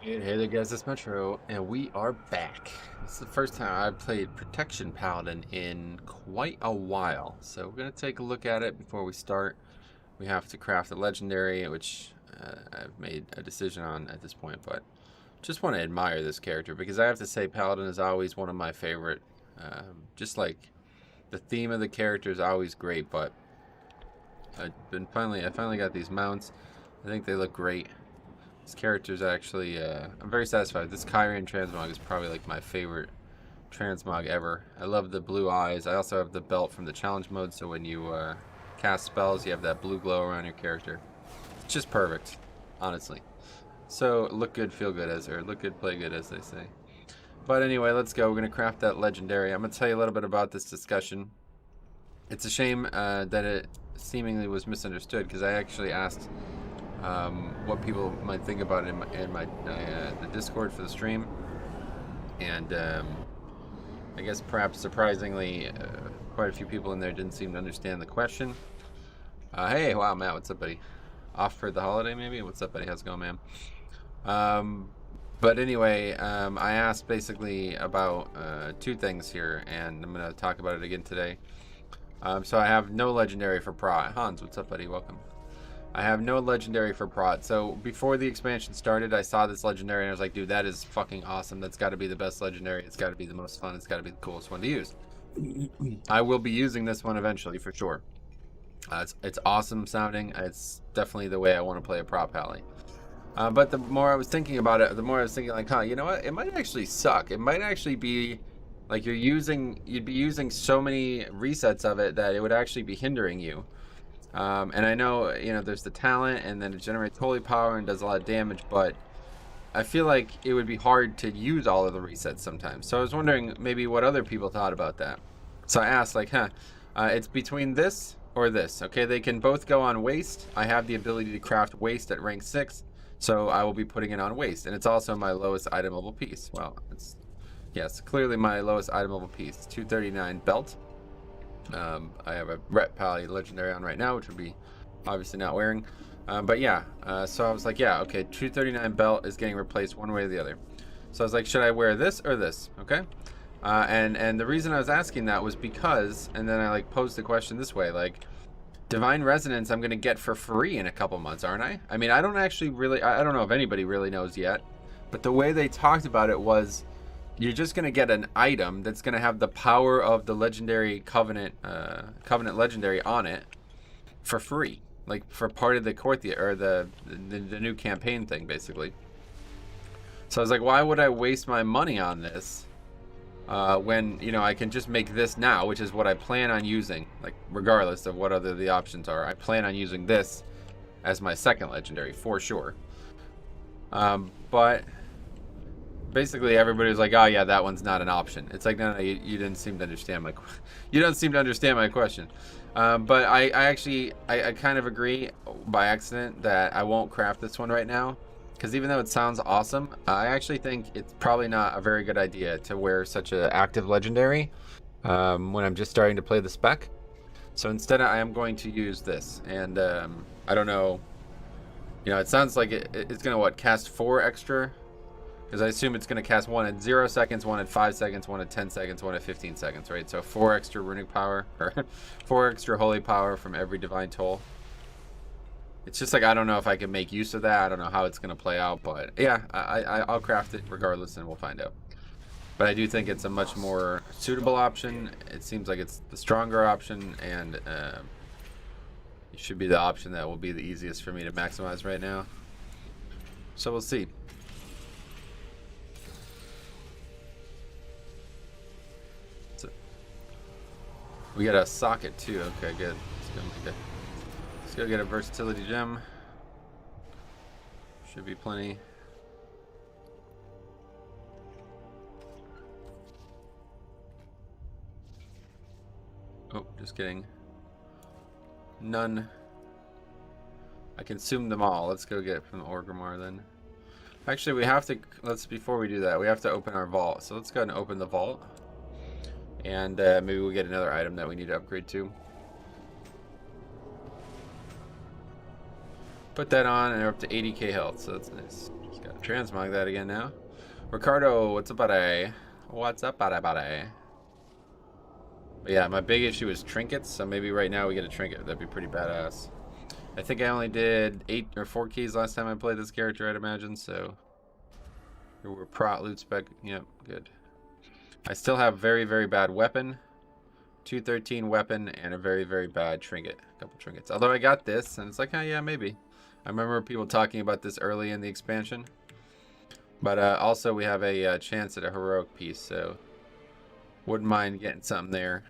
Hey there guys, it's Metro, and we are back. This is the first time I've played Protection Paladin in quite a while. So we're going to take a look at it before we start. We have to craft a legendary, which I've made a decision on at this point, but just want to admire this character because I have to say Paladin is always one of my favorite. Just like the theme of the character is always great, but I finally got these mounts. I think they look great. This character's actually, I'm very satisfied. This Kyrian transmog is probably like my favorite transmog ever. I love the blue eyes. I also have the belt from the challenge mode, so when you cast spells, you have that blue glow around your character. It's just perfect, honestly. So look good, feel good, or look good, play good, as they say. But anyway, let's go. We're gonna craft that legendary. I'm gonna tell you a little bit about this discussion. It's a shame that it seemingly was misunderstood because I actually asked what people might think about it in my the Discord for the stream, and I guess perhaps surprisingly, quite a few people in there didn't seem to understand the question. Hey, wow, Matt, what's up, buddy? Off for the holiday, maybe? What's up, buddy? How's it going, man? But anyway, I asked basically about two things here, and I'm going to talk about it again today. So I have no legendary for Prot. Hans, what's up, buddy? Welcome. I have no legendary for Prot. So before the expansion started, I saw this legendary and I was like, dude, that is fucking awesome. That's got to be the best legendary. It's got to be the most fun. It's got to be the coolest one to use. I will be using this one eventually for sure. It's awesome sounding. It's definitely the way I want to play a Prot Pally. But the more I was thinking about it, the more I was thinking like, huh, you know what? It might actually suck. It might actually be like you'd be using so many resets of it that it would actually be hindering you. And I know, you know, there's the talent and then it generates holy power and does a lot of damage, but I feel like it would be hard to use all of the resets sometimes. So I was wondering maybe what other people thought about that. So I asked like, it's between this or this. Okay, they can both go on waste. I have the ability to craft waste at rank 6, so I will be putting it on waste. And it's also my lowest item level piece. Well, it's, yes, clearly my lowest item level piece. 239 belt. I have a Ret Pally legendary on right now, which would be obviously not wearing. But yeah, so I was like, yeah, okay, 239 belt is getting replaced one way or the other. So I was like, should I wear this or this? Okay. And the reason I was asking that was because, and then I like posed the question this way, like, Divine Resonance I'm going to get for free in a couple months, aren't I? I mean, I don't actually really, I don't know if anybody really knows yet, but the way they talked about it was, you're just going to get an item that's going to have the power of the legendary Covenant legendary on it for free, like for part of the Courtier or the new campaign thing, basically. So I was like, why would I waste my money on this when, you know, I can just make this now, which is what I plan on using, like regardless of what other the options are. I plan on using this as my second legendary for sure. But basically everybody was like, oh yeah, that one's not an option. It's like, no, you didn't seem to understand my you don't seem to understand my question. But I actually kind of agree by accident that I won't craft this one right now, because even though it sounds awesome, I actually think it's probably not a very good idea to wear such an active legendary when I'm just starting to play the spec. So instead I am going to use this, and I don't know, you know, it sounds like it's gonna what, cast 4 extra, because I assume it's going to cast one at 0 seconds, one at 5 seconds, one at 10 seconds, one at 15 seconds, right? So 4 extra runic power, or 4 extra holy power from every divine toll. It's just like, I don't know if I can make use of that. I don't know how it's going to play out, but yeah, I'll craft it regardless and we'll find out. But I do think it's a much more suitable option. It seems like it's the stronger option, and it should be the option that will be the easiest for me to maximize right now. So we'll see. We got a socket too. Okay, good. Let's go get a versatility gem. Should be plenty. Oh, just kidding. None. I consumed them all. Let's go get from the Orgrimmar then. Actually, we have to, before we do that, we have to open our vault. So let's go ahead and open the vault. And maybe we'll get another item that we need to upgrade to. Put that on, and we're up to 80k health, so that's nice. Just gotta Transmog that again now. Ricardo, what's up, buddy? What's up, buddy? But yeah, my big issue is trinkets, so maybe right now we get a trinket. That'd be pretty badass. I think I only did 8 or 4 keys last time I played this character, I'd imagine, so... Here we're prot, loot spec, yep, good. I still have very, very bad weapon. 213 weapon and a very, very bad trinket. A couple trinkets. Although I got this, and it's like, oh yeah, maybe. I remember people talking about this early in the expansion. But also we have a chance at a heroic piece, so... Wouldn't mind getting something there.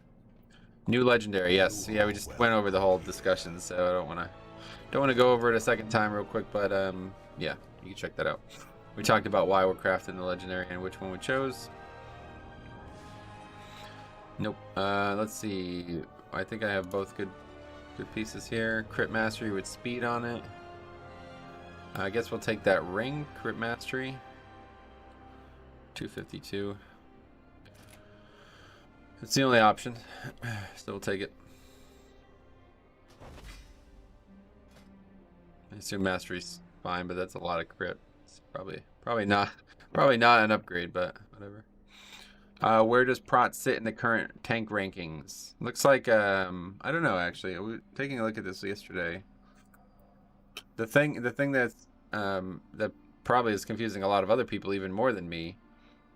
New legendary, yes. Yeah, we just went over the whole discussion, so I don't want to go over it a second time real quick, but yeah, you can check that out. We talked about why we're crafting the legendary and which one we chose. Nope. Let's see. I think I have both good pieces here. Crit mastery with speed on it. I guess we'll take that ring, crit mastery. 252. It's the only option, so we'll take it. I assume mastery's fine, but that's a lot of crit. It's probably not an upgrade, but whatever. Where does Prot sit in the current tank rankings? Looks like I don't know actually. We were taking a look at this yesterday. The thing that's that probably is confusing a lot of other people even more than me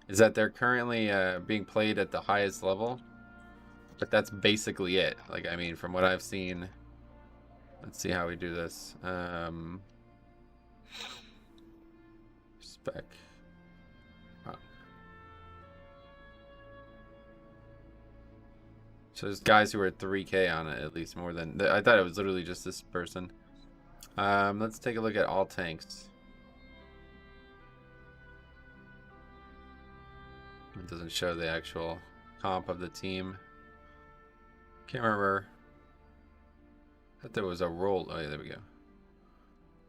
is that they're currently being played at the highest level, but that's basically it. Like, I mean, from what I've seen, let's see how we do this. Spec. Oh. So there's guys who are at 3K on it, at least more than... I thought it was literally just this person. Let's take a look at all tanks. It doesn't show the actual comp of the team. Can't remember. I thought there was a roll. Oh, yeah, there we go.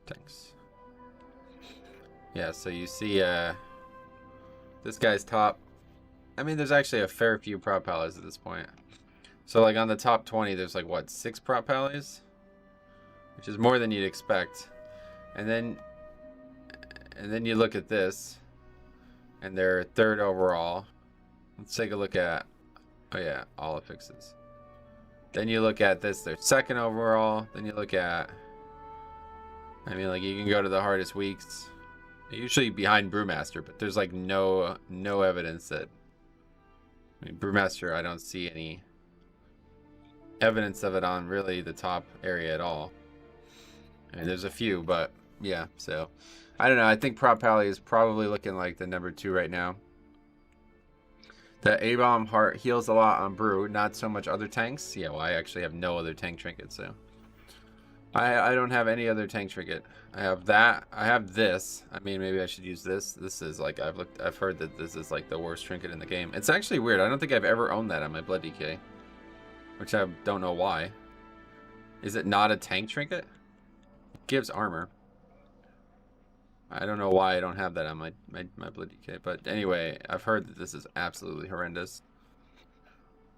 Tanks. Yeah, so you see this guy's top. I mean, there's actually a fair few prop pallies at this point. So, like, on the top 20, there's, like, what, 6 prop pallies? Which is more than you'd expect. And then you look at this. And they're 3rd overall. Let's take a look at... Oh, yeah, all affixes. Then you look at this. They're 2nd overall. Then you look at... I mean, like, you can go to the hardest weeks. They're usually behind Brewmaster, but there's, like, no evidence that... I mean, Brewmaster, I don't see any evidence of it on really the top area at all. I mean, there's a few, but, yeah, so... I don't know. I think Prop Pally is probably looking like the number 2 right now. The A-Bomb Heart heals a lot on Brew, not so much other tanks. Yeah, well, I actually have no other tank trinket, so... I don't have any other tank trinket. I have that. I have this. I mean, maybe I should use this. This is like, I've heard that this is like the worst trinket in the game. It's actually weird. I don't think I've ever owned that on my Blood DK. Which I don't know why. Is it not a tank trinket? It gives armor. I don't know why I don't have that on my Blood DK. But anyway, I've heard that this is absolutely horrendous.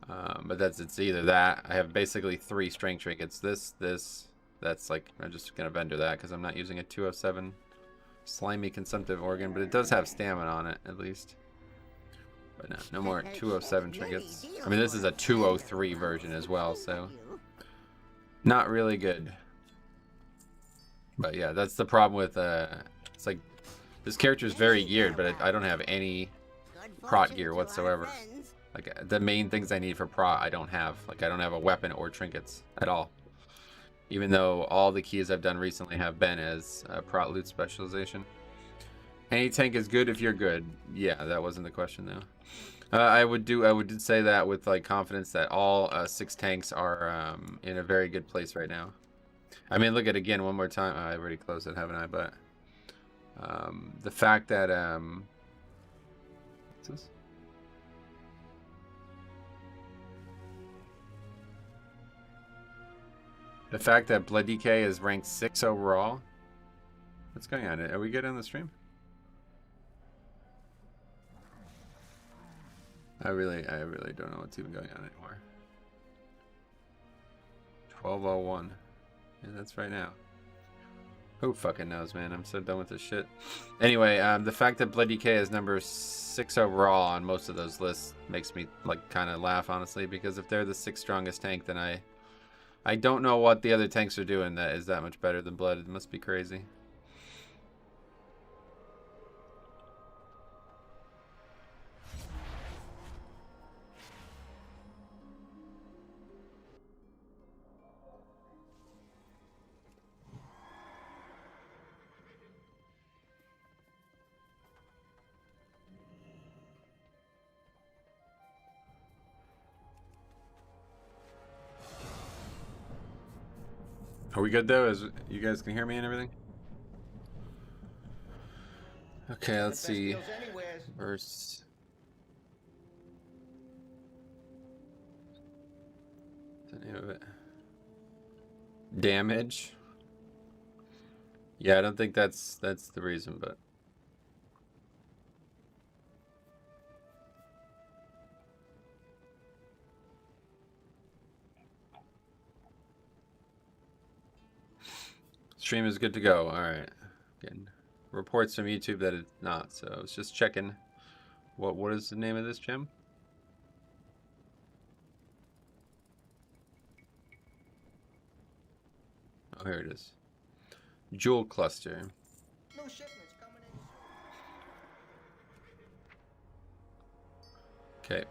But it's either that. I have basically 3 strength trinkets. This. That's like, I'm just going to vendor that because I'm not using a 207 slimy consumptive organ. But it does have stamina on it, at least. But no more 207 trinkets. I mean, this is a 203 version as well, so... Not really good. But yeah, that's the problem with... It's like, this character is very geared, but I don't have any prot gear whatsoever. Like, the main things I need for prot, I don't have. Like, I don't have a weapon or trinkets at all. Even though all the keys I've done recently have been as prot loot specialization. Any tank is good if you're good. Yeah, that wasn't the question though. I would say that with like confidence that all 6 tanks are in a very good place right now. I mean, look at it again one more time. I already closed it, haven't I? But the fact that what's this? The fact that Blood DK is ranked 6 overall. What's going on? Are we good on the stream? I really don't know what's even going on anymore. 12:01. Yeah, that's right now. Who fucking knows, man? I'm so done with this shit. Anyway, the fact that Blood DK is number 6 overall on most of those lists makes me like kind of laugh, honestly, because if they're the 6th strongest tank, then I don't know what the other tanks are doing that is that much better than Blood. It must be crazy. Are we good though? Is you guys can hear me and everything? Okay, let's see. Verse. What's the name of it? Damage. Yeah, I don't think that's the reason, but stream is good to go. All right. Getting reports from YouTube that it's not, so I was just checking. What is the name of this gem? Oh, here it is. Jewel cluster. No shipments coming in. Okay.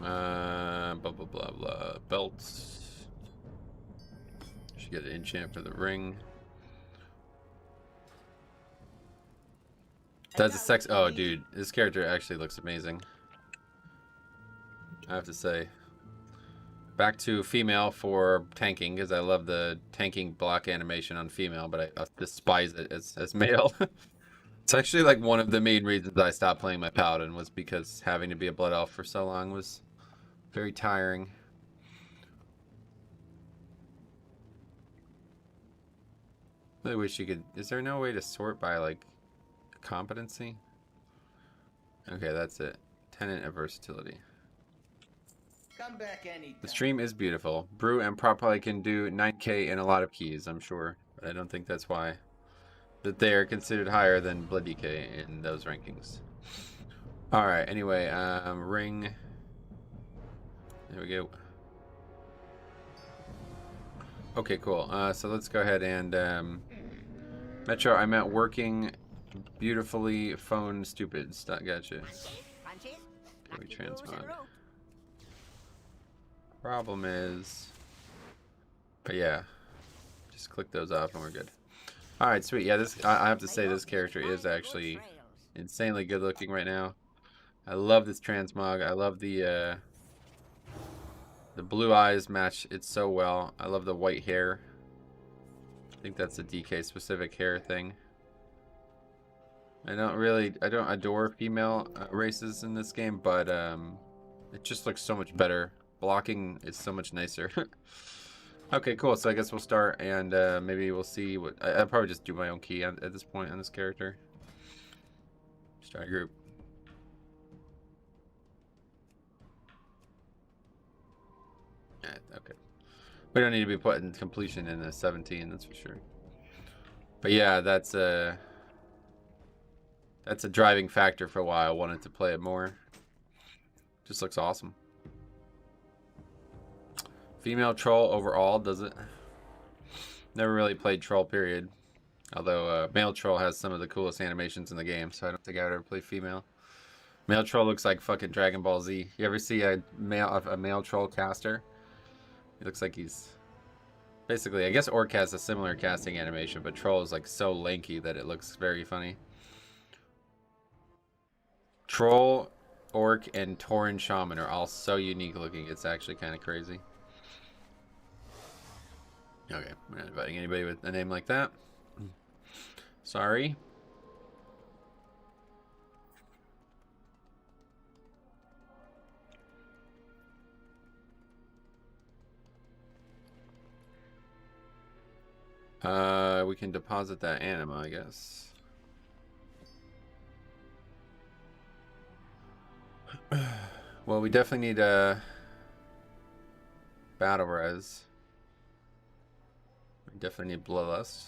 Blah blah blah blah. Belts. Should get an enchant for the ring. That's a sex. Oh, dude, this character actually looks amazing. I have to say. Back to female for tanking, because I love the tanking block animation on female, but I despise it as male. It's actually like one of the main reasons I stopped playing my Paladin was because having to be a blood elf for so long was very tiring. I wish you could. Is there no way to sort by like competency? Okay, that's it. Tenant of versatility. Come back anytime. The stream is beautiful. Brew and Prop probably can do 9K in a lot of keys, I'm sure. But I don't think that's why that they are considered higher than Blood DK in those rankings. Alright, anyway, ring. There we go. Okay, cool. So let's go ahead and Metro, I meant working beautifully phone stupid. Gotcha. Okay, we transmog. Problem is, but yeah, just click those off and we're good. All right, sweet. Yeah, this I have to say this character is actually insanely good looking right now. I love this transmog. I love the blue eyes match it so well. I love the white hair. I think that's a DK specific hair thing. I don't adore female races in this game, but it just looks so much better. Blocking is so much nicer. Okay, cool. So I guess we'll start, and maybe we'll see what... I'll probably just do my own key at this point on this character. Start group. Okay. We don't need to be putting completion in a 17, that's for sure. But yeah, that's a driving factor for why I wanted to play it more. Just looks awesome. Female troll overall, does it? Never really played troll, period. Although male troll has some of the coolest animations in the game, so I don't think I would ever play female. Male troll looks like fucking Dragon Ball Z. You ever see a male troll caster? He looks like he's... Basically, I guess Orc has a similar casting animation, but troll is like so lanky that it looks very funny. Troll, Orc, and Tauren Shaman are all so unique looking, it's actually kind of crazy. Okay, we're not inviting anybody with a name like that. Sorry. We can deposit that anima, I guess. Well, we definitely need a battle res. We definitely need bloodlust.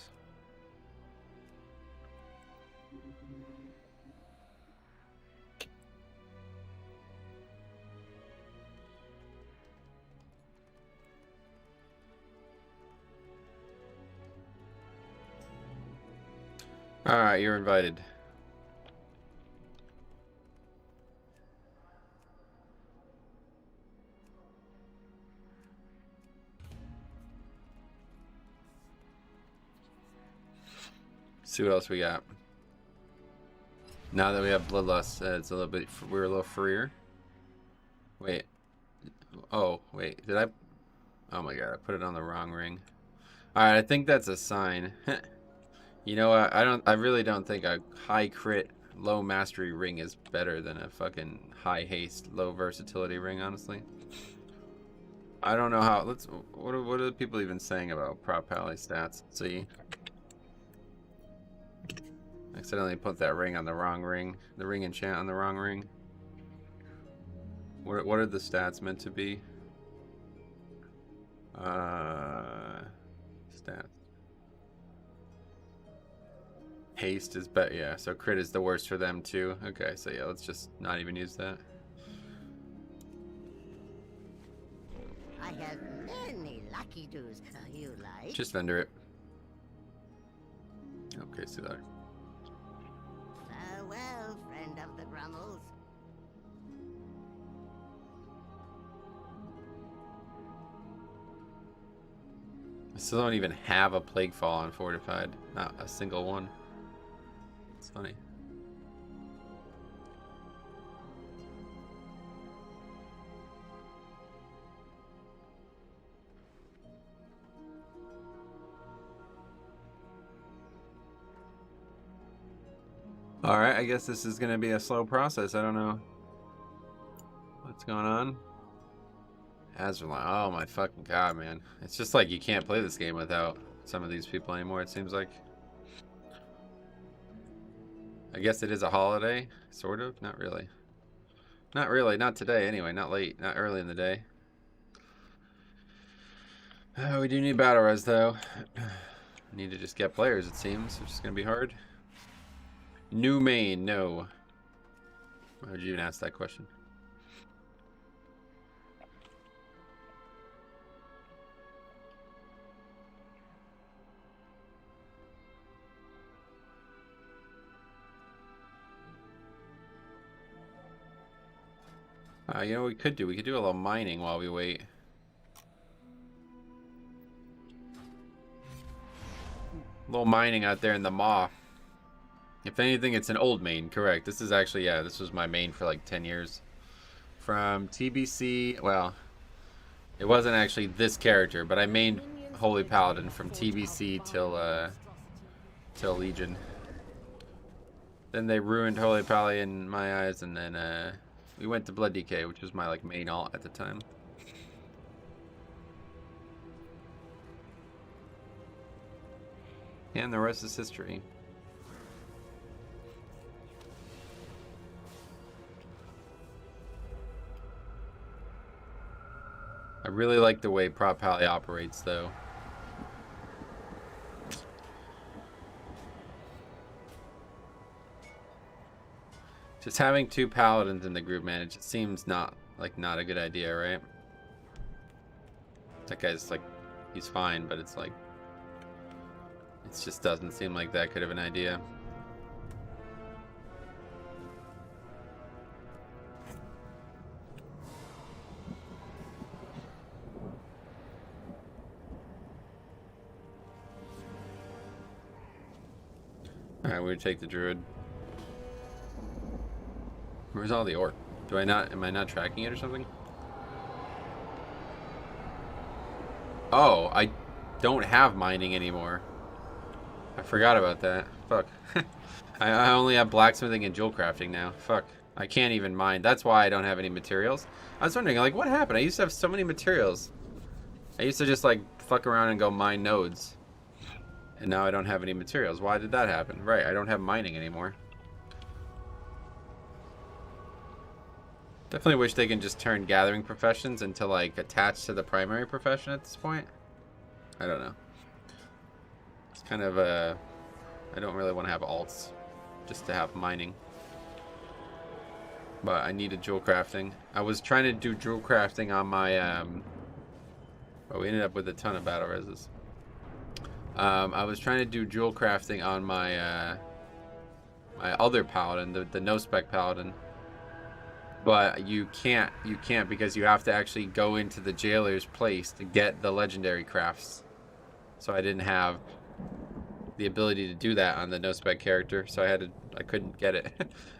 Alright, you're invited. See what else we got. Now that we have Bloodlust, it's a little bit, we're a little freer. Wait. Oh, wait. Did I? Oh my god, I put it on the wrong ring. Alright, I think that's a sign. You know what? I really don't think a high crit, low mastery ring is better than a fucking high haste, low versatility ring, honestly. I don't know how, what are the people even saying about prop pally stats? Let's see. Accidentally put that ring on the wrong ring. The ring enchant on the wrong ring. What are the stats meant to be? Stats. Haste is better, yeah, so crit is the worst for them too. Okay, so yeah, let's just not even use that. I have many lucky doos. You like? Just vendor it. Okay, see that. Farewell, friend of the Grummels. I still don't even have a Plague Fall on Fortified. Not a single one. It's funny. Alright, I guess this is going to be a slow process. I don't know what's going on. Azralan. Oh my fucking god, man. It's just like you can't play this game without some of these people anymore, it seems like. I guess it is a holiday, sort of. Not really. Not really. Not today, anyway. Not late. Not early in the day. We do need battle res, though. Need to just get players, it seems, which is going to be hard. New main, no. Why would you even ask that question? You know what we could do? We could do a little mining while we wait. A little mining out there in the maw. If anything, it's an old main, correct. This is actually, yeah, this was my main for like 10 years. From TBC, well, it wasn't actually this character, but I mained Holy Paladin from TBC till Legion. Then they ruined Holy Paladin in my eyes, and then we went to Blood DK, which was my like main alt at the time. And the rest is history. I really like the way Prop Pally operates, though. Just having two paladins in the group, man, it just seems not a good idea, right? That guy's like, he's fine, but it's like, it just doesn't seem like that good of an idea. Alright, we're gonna take the druid. Where's all the ore? Am I not tracking it or something? Oh, I don't have mining anymore. I forgot about that. Fuck. I only have blacksmithing and jewel crafting now. Fuck. I can't even mine. That's why I don't have any materials. I was wondering, like, what happened? I used to have so many materials. I used to just, like, fuck around and go mine nodes. And now I don't have any materials. Why did that happen? Right, I don't have mining anymore. Definitely wish they can just turn gathering professions into, like, attached to the primary profession at this point. I don't know. It's kind of I don't really want to have alts just to have mining. But I needed jewel crafting. I was trying to do jewel crafting on my but we ended up with a ton of battle reses. I was trying to do jewel crafting on my my other paladin, the no spec paladin. But you can't because you have to actually go into the jailer's place to get the legendary crafts. So I didn't have the ability to do that on the no spec character, so I couldn't get it.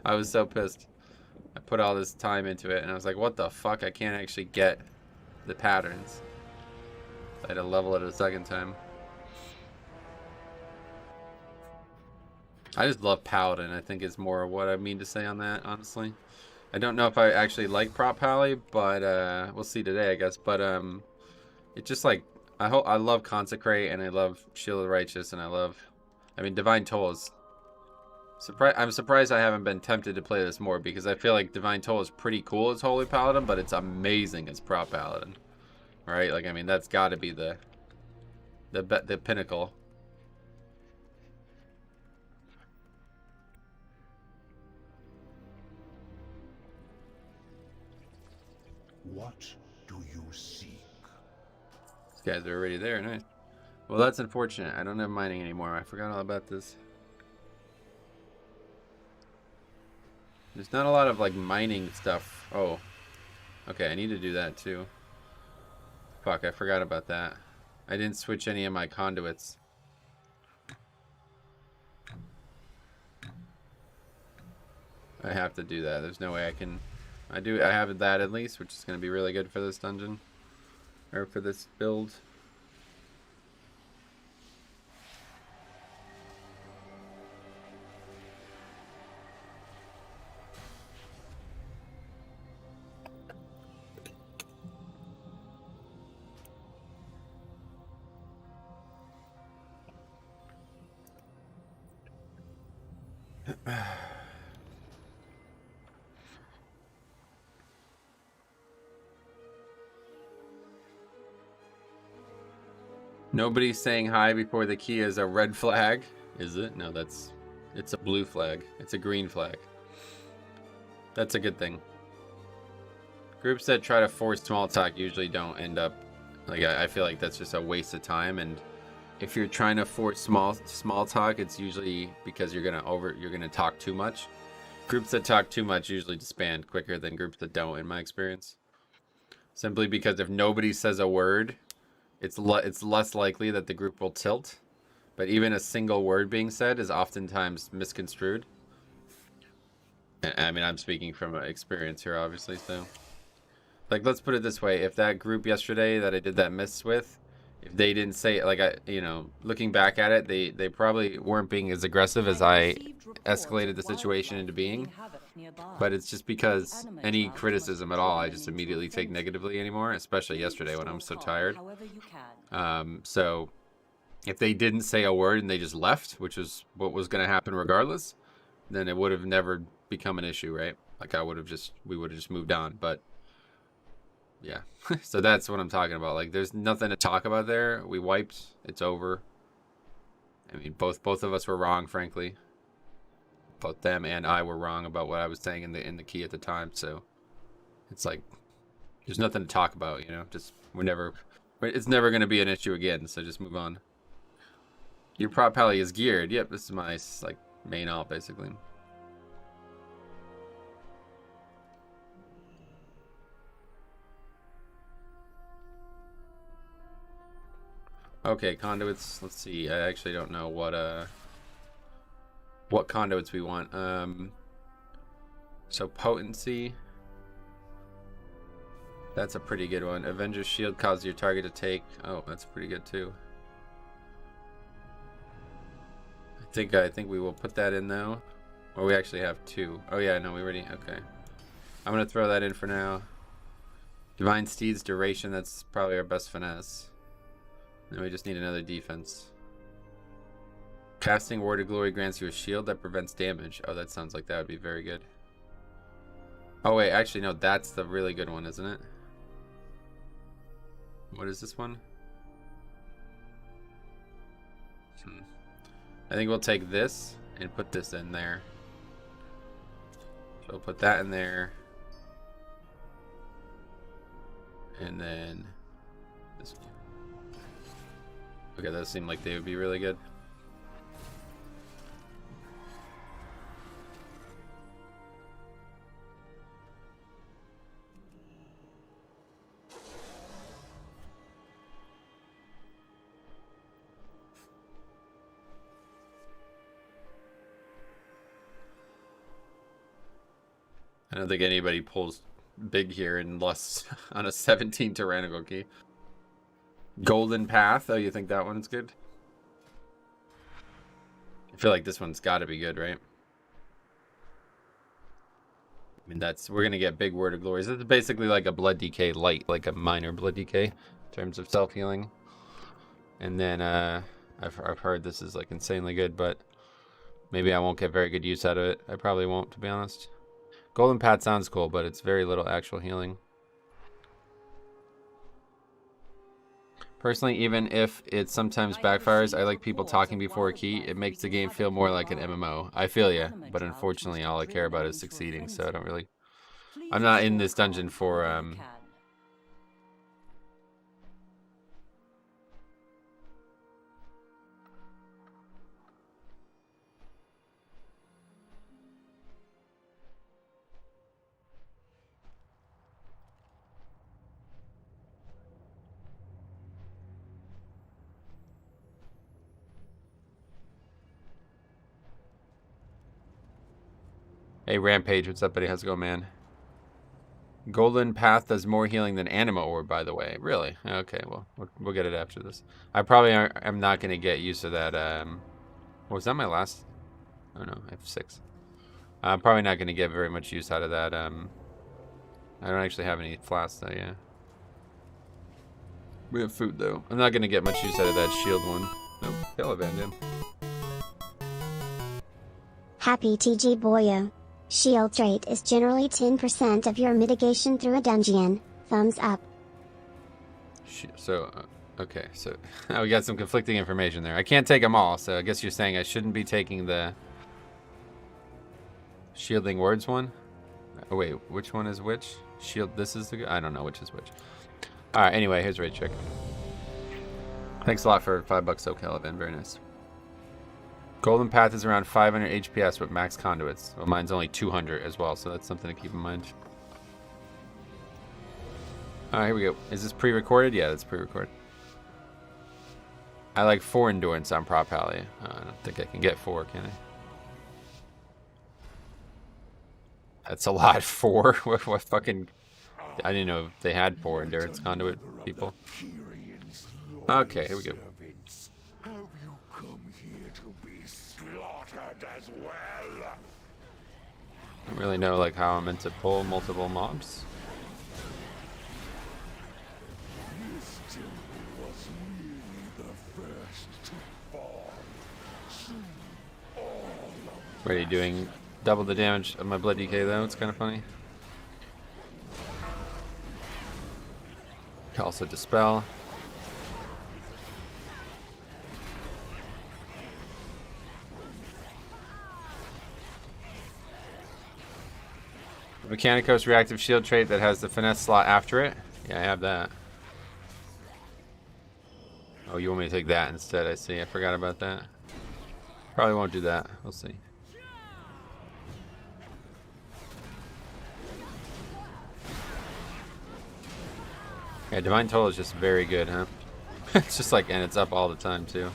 I was so pissed. I put all this time into it and I was like, what the fuck? I can't actually get the patterns. I had to level it a second time. I just love Paladin. I think is more what I mean to say on that, honestly. I don't know if I actually like Prop Pally, but we'll see today, I guess. But it's just like I love Consecrate and I love Shield of the Righteous and I mean Divine Toll is I'm surprised I haven't been tempted to play this more because I feel like Divine Toll is pretty cool as Holy Paladin, but it's amazing as Prop Paladin. Right? Like I mean that's got to be the pinnacle. What do you seek? These guys are already there, nice. Well, that's unfortunate. I don't have mining anymore. I forgot all about this. There's not a lot of like mining stuff. Oh, okay. I need to do that too. Fuck, I forgot about that. I didn't switch any of my conduits. I have to do that. There's no way I can. I have that at least, which is going to be really good for this dungeon. Or for this build. Nobody's saying hi before the key is a red flag, is it? No, it's a blue flag. It's a green flag. That's a good thing. Groups that try to force small talk usually don't end up, like I feel like that's just a waste of time. And if you're trying to force small talk, it's usually because you're gonna talk too much. Groups that talk too much usually disband quicker than groups that don't, in my experience. Simply because if nobody says a word, it's less likely that the group will tilt, but even a single word being said is oftentimes misconstrued. I mean, I'm speaking from experience here, obviously, so. Like, let's put it this way. If that group yesterday that I did that miss with, if they didn't say, like, looking back at it, they probably weren't being as aggressive as I escalated the situation into being. But it's just because any criticism at all, I just immediately take negatively anymore, especially yesterday when I'm so tired. So if they didn't say a word and they just left, which is what was going to happen regardless, then it would have never become an issue, right? Like we would have just moved on. But yeah, so that's what I'm talking about. Like there's nothing to talk about there. We wiped. It's over. I mean, both of us were wrong, frankly. Both them and I were wrong about what I was saying in the key at the time. So it's like there's nothing to talk about, just it's never going to be an issue again. So just move on. Your prop pally is geared. Yep, this is my like main alt basically. Okay, conduits. Let's see. I actually don't know what conduits we want. So potency. That's a pretty good one. Avenger's Shield causes your target to take. Oh, that's pretty good too. I think we will put that in though. Or we actually have two. Oh yeah, no, we already. Okay. I'm gonna throw that in for now. Divine Steed's duration. That's probably our best finesse. And we just need another defense. Casting Word of Glory grants you a shield that prevents damage. Oh, that sounds like that would be very good. Oh wait, actually no, that's the really good one, isn't it? What is this one? I think we'll take this and put this in there. So we'll put that in there. And then this one. Okay, those seem like they would be really good. I don't think anybody pulls big here unless on a 17 tyrannical key. Golden Path. Oh, you think that one's good? I feel like this one's got to be good, right? I mean, we're gonna get big Word of Glories. This is basically like a Blood Decay light, like a minor Blood Decay in terms of self healing. And then I've heard this is like insanely good, but maybe I won't get very good use out of it. I probably won't, to be honest. Golden Path sounds cool, but it's very little actual healing. Personally, even if it sometimes backfires, I like people talking before a key. It makes the game feel more like an MMO. I feel ya, but unfortunately all I care about is succeeding, so I don't really... I'm not in this dungeon for... Hey, Rampage, what's up, buddy? How's it going, man? Golden Path does more healing than Anima Orb, by the way. Really? Okay, well, we'll get it after this. I probably am not going to get used to that. Was that my last? Oh, no, I have 6. I'm probably not going to get very much use out of that. I don't actually have any flasks, though, yeah. We have food, though. I'm not going to get much use out of that shield one. Nope, Paladin, yeah. Happy TG Boyo. Shield trait is generally 10% of your mitigation through a dungeon. Thumbs up. So, okay, so we got some conflicting information there. I can't take them all, so I guess you're saying I shouldn't be taking the Shielding Words one? Oh, wait, which one is which? Shield, this is the... I don't know which is which. Alright, anyway, here's Raid Check. Thanks a lot for $5 SoCal, very nice. Golden Path is around 500 HPS with max conduits. Well, mine's only 200 as well, so that's something to keep in mind. Alright, here we go. Is this pre-recorded? Yeah, that's pre-recorded. I like 4 endurance on Prop Pally. I don't think I can get 4, can I? That's a lot. 4? What fucking... I didn't know they had 4 endurance conduit people. Okay, here we go. As well. I don't really know like how I'm meant to pull multiple mobs. Already doing double the damage of my Blood Decay though, it's kind of funny. Can also Dispel. Mechanicos reactive shield trait that has the finesse slot after it. Yeah, I have that. Oh, you want me to take that instead? I see. I forgot about that. Probably won't do that. We'll see. Yeah, Divine Toll is just very good, huh? It's just like, and it's up all the time too.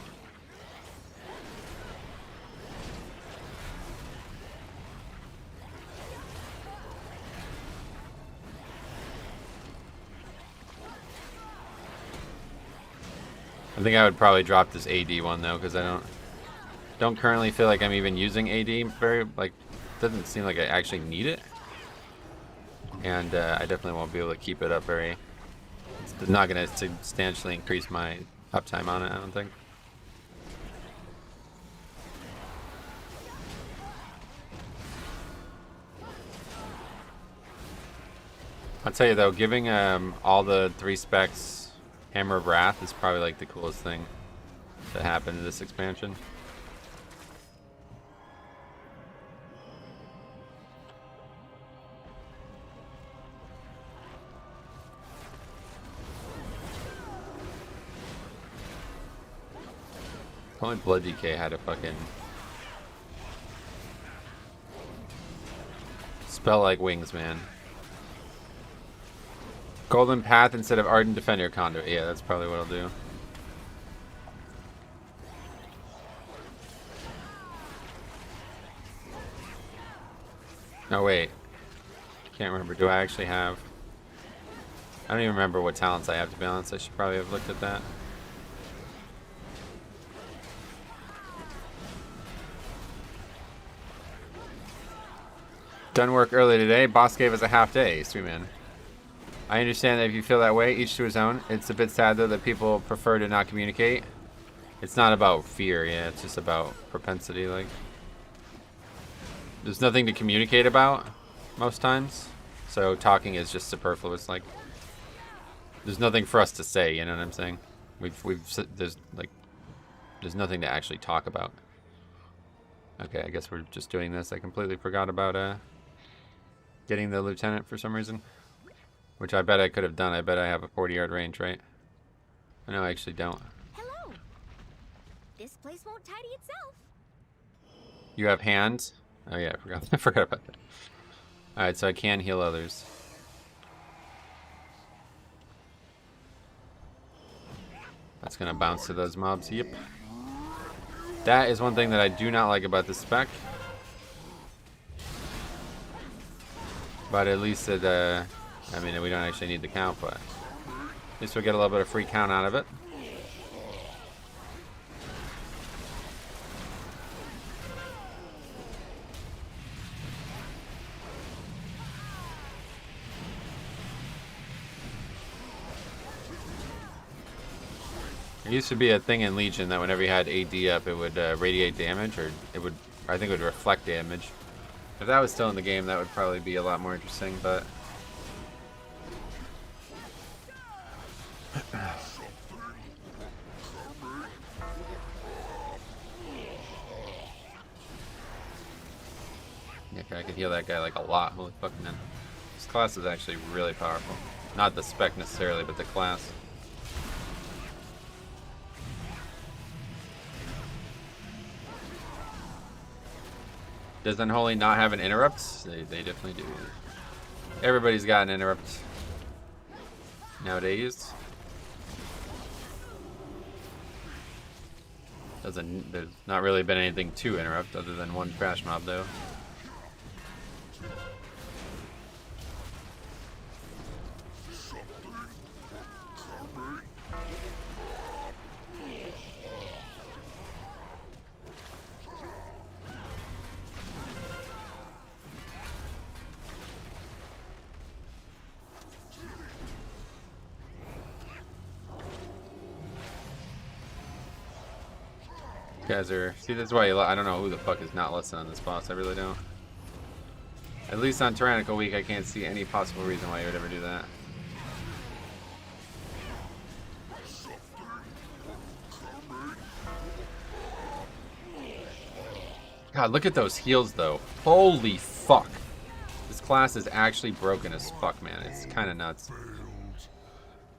I think I would probably drop this AD one though, because I don't currently feel like I'm even using AD very, like, doesn't seem like I actually need it. And I definitely won't be able to keep it up very, it's not going to substantially increase my uptime on it, I don't think. I'll tell you though, giving all the 3 specs Hammer of Wrath is probably like the coolest thing that happened in this expansion. Only Blood Decay had a fucking spell like wings, man. Golden Path instead of Ardent Defender Conduit. Yeah, that's probably what I'll do. Oh, wait. Can't remember. Do I actually have... I don't even remember what talents I have, to be honest. I should probably have looked at that. Done work early today. Boss gave us a half day. Sweet man. I understand that if you feel that way, each to his own. It's a bit sad, though, that people prefer to not communicate. It's not about fear, yeah. It's just about propensity, like... There's nothing to communicate about most times. So talking is just superfluous, like... There's nothing for us to say, you know what I'm saying? There's nothing to actually talk about. Okay, I guess we're just doing this. I completely forgot about getting the lieutenant for some reason. Which I bet I could have done. I bet I have a 40-yard range, right? No, I actually don't. Hello. This place won't tidy itself. You have hands? Oh yeah, I forgot. I forgot about that. Alright, so I can heal others. That's gonna bounce to those mobs. Yep. That is one thing that I do not like about this spec. But at least it, I mean, we don't actually need the count, but at least we'll get a little bit of free count out of it. There used to be a thing in Legion that whenever you had AD up, it would radiate damage, or it would, I think it would reflect damage. If that was still in the game, that would probably be a lot more interesting, but... Yeah, I could heal that guy like a lot. Holy fuck, man. This class is actually really powerful. Not the spec necessarily, but the class. Does Unholy not have an interrupt? They definitely do. Everybody's got an interrupt nowadays. There's not really been anything to interrupt other than one trash mob though. Guys are, see, that's why I don't know who the fuck is not listening on this boss. I really don't. At least on Tyrannical Week, I can't see any possible reason why you would ever do that. God, look at those heals though. Holy fuck. This class is actually broken as fuck, man. It's kind of nuts.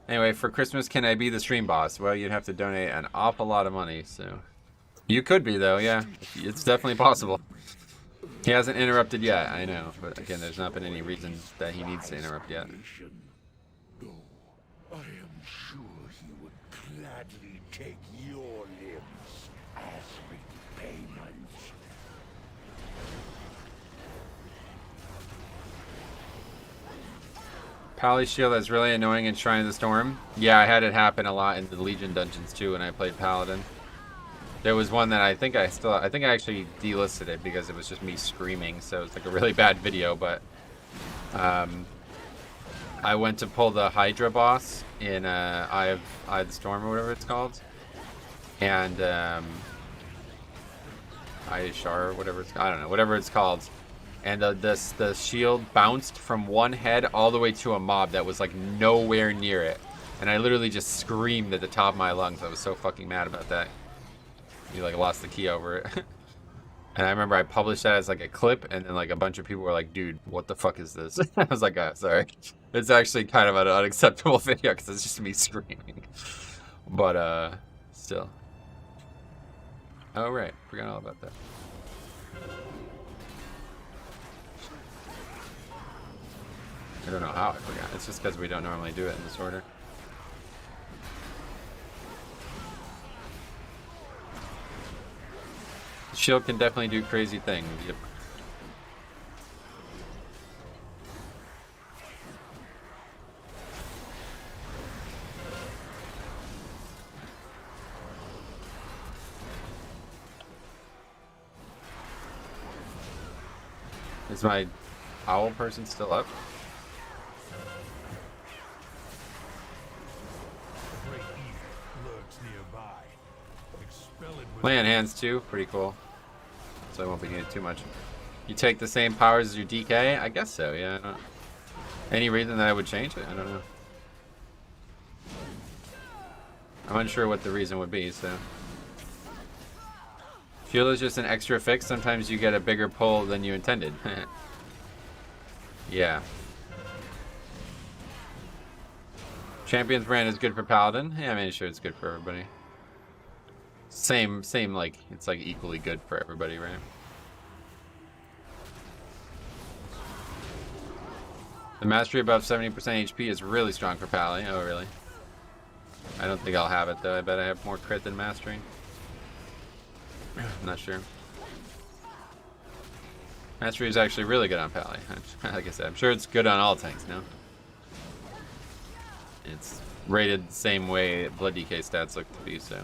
Anyway, for Christmas, can I be the stream boss? Well, you'd have to donate an awful lot of money, so... You could be, though, yeah. It's definitely possible. He hasn't interrupted yet, I know. But again, there's not been any reason that he needs to interrupt yet. No, I am sure he would gladly take your limbs as repayment. Pally Shield is really annoying in Shrine of the Storm. Yeah, I had it happen a lot in the Legion dungeons, too, when I played Paladin. There was one that I think I actually delisted it because it was just me screaming, so it's like a really bad video, but I went to pull the Hydra boss in Eye of the Storm or whatever it's called, and Eye of Shar or whatever it's, I don't know, whatever it's called, and the shield bounced from one head all the way to a mob that was like nowhere near it, and I literally just screamed at the top of my lungs. I was so fucking mad about that. You like lost the key over it. And I remember I published that as like a clip, and then like a bunch of people were like, dude, what the fuck is this? I was like, sorry. It's actually kind of an unacceptable video because it's just me screaming. But still. Oh right, forgot all about that. I don't know how I forgot. It's just because we don't normally do it in this order. Shield can definitely do crazy things. Yep. Is my owl person still up? Great Eve lurks nearby. Expel it with Land hands too, pretty cool. So I won't be needed too much. You take the same powers as your DK? I guess so, yeah. I don't... Any reason that I would change it? I don't know. I'm unsure what the reason would be, so. Fuel is just an extra fix. Sometimes you get a bigger pull than you intended. Yeah. Champion's brand is good for Paladin. Yeah, I mean, sure, it's good for everybody. Same, like, it's like equally good for everybody, right? The mastery above 70% HP is really strong for Pally. Oh, really? I don't think I'll have it, though. I bet I have more crit than mastery. I'm not sure. Mastery is actually really good on Pally. Like I said, I'm sure it's good on all tanks now. It's rated the same way Blood DK stats look to be, so.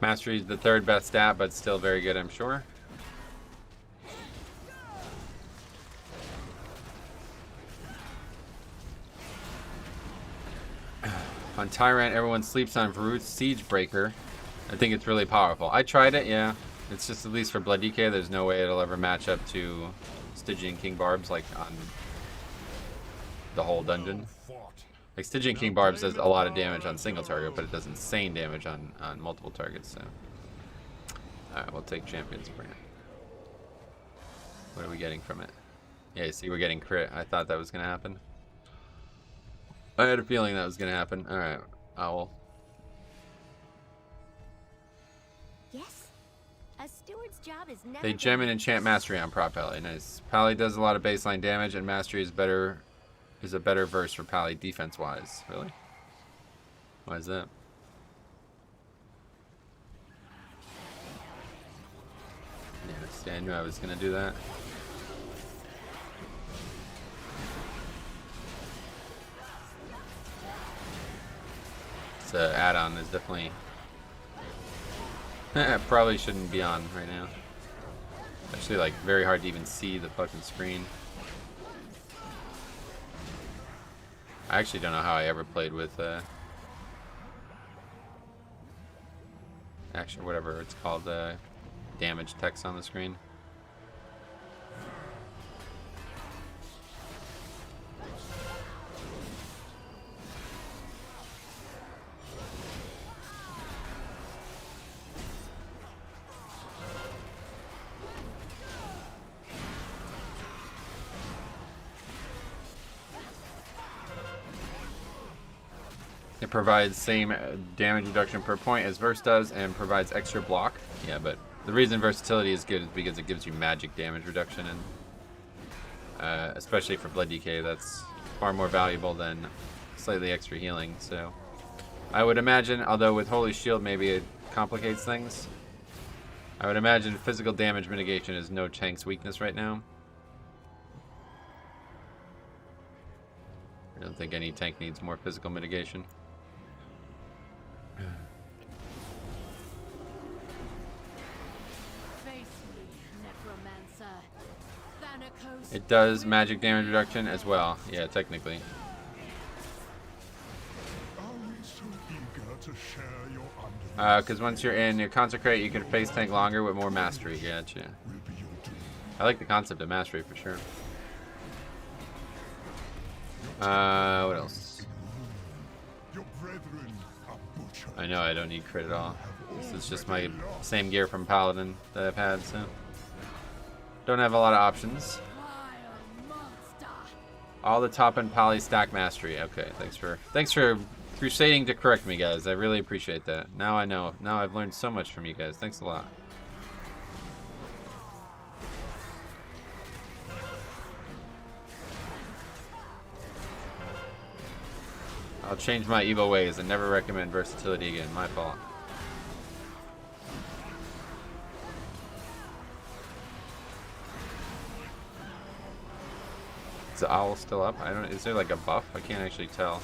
Mastery is the third best stat, but still very good, I'm sure. On Tyrant, everyone sleeps on Varut's Siege Breaker. I think it's really powerful. I tried it, yeah. It's just, at least for Blood DK, there's no way it'll ever match up to Stygian King Barbs, like, on the whole dungeon. Like, Stygian King Barbs does a lot of damage on single target, but it does insane damage on multiple targets, so. Alright, we'll take Champion's brand. What are we getting from it? Yeah, you see, we're getting crit. I thought that was going to happen. I had a feeling that was going to happen. Alright, Owl. Yes. A steward's job is never. They gem and enchant mastery on prop Pally. Nice. Pally does a lot of baseline damage, and mastery is a better verse for Pally defense wise. Really? Why is that? Yeah, see, I knew I was gonna do that. This add-on is definitely probably shouldn't be on right now. Actually, like, very hard to even see the fucking screen. I actually don't know how I ever played with actually, whatever it's called, damage text on the screen. It provides same damage reduction per point as Verse does and provides extra block. Yeah, but the reason versatility is good is because it gives you magic damage reduction, and especially for Blood DK, that's far more valuable than slightly extra healing. So I would imagine, although with Holy Shield maybe it complicates things, I would imagine physical damage mitigation is no tank's weakness right now. I don't think any tank needs more physical mitigation. It does magic damage reduction as well. Yeah, technically. Because once you're in your Consecrate, you can face tank longer with more mastery. Gotcha. I like the concept of mastery for sure. What else? I know I don't need crit at all. This is just my same gear from Paladin that I've had, so don't have a lot of options. All the top end Pally stack mastery. Okay, thanks for crusading to correct me, guys. I really appreciate that. Now I know. Now I've learned so much from you guys. Thanks a lot. I'll change my evil ways and never recommend versatility again. My fault. Is the owl still up? I don't. Is there like a buff? I can't actually tell.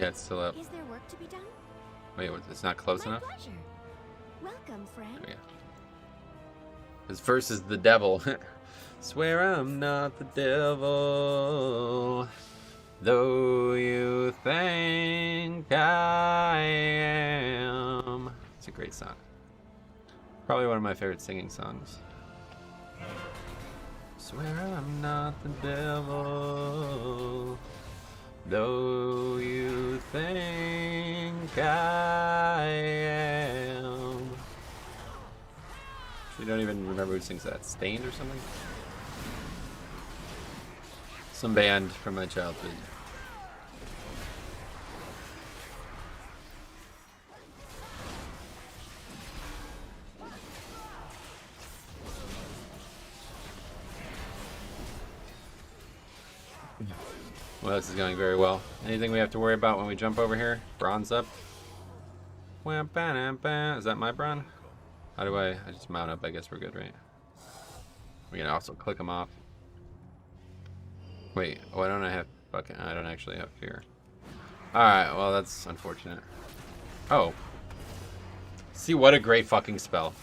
Yeah, it's still up. Is there work to be done? Wait, it's not close My enough? pleasure. Welcome, friend. There we go. His verse is the devil. Swear I'm not the devil, though you think I am. It's a great song. Probably one of my favorite singing songs. Swear I'm not the devil, though you think I am. You don't even remember who sings that. Stained or something? Some band from my childhood. Well, this is going very well. Anything we have to worry about when we jump over here? Bronze up. Is that my bron? How do I just mount up? I guess we're good, right? We can also click them off. Wait, why don't I have fucking... I don't actually have fear. Alright, well that's unfortunate. Oh. See, what a great fucking spell.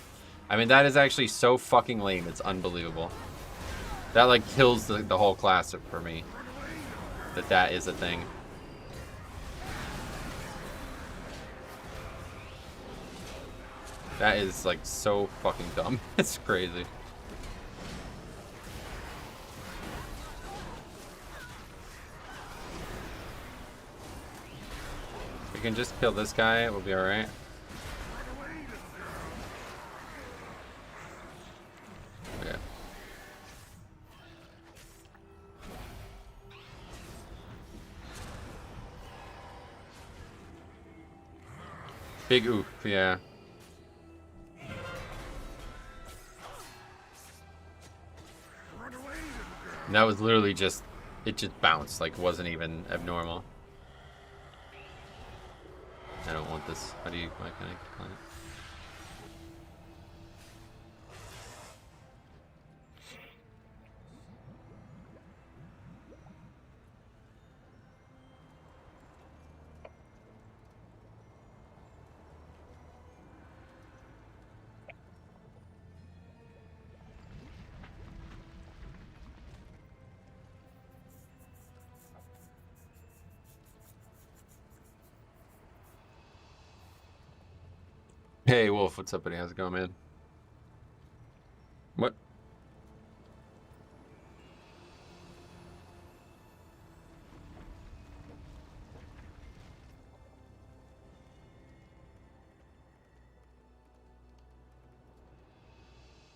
I mean, that is actually so fucking lame, it's unbelievable. That like kills the whole class for me. That is a thing. That is like so fucking dumb. It's crazy. We can just kill this guy, we'll be alright. Okay. Big oof, yeah. And that was literally just, it just bounced, like it wasn't even abnormal. I don't want this. Why can I climb it? Hey Wolf, what's up buddy? How's it going, man? What?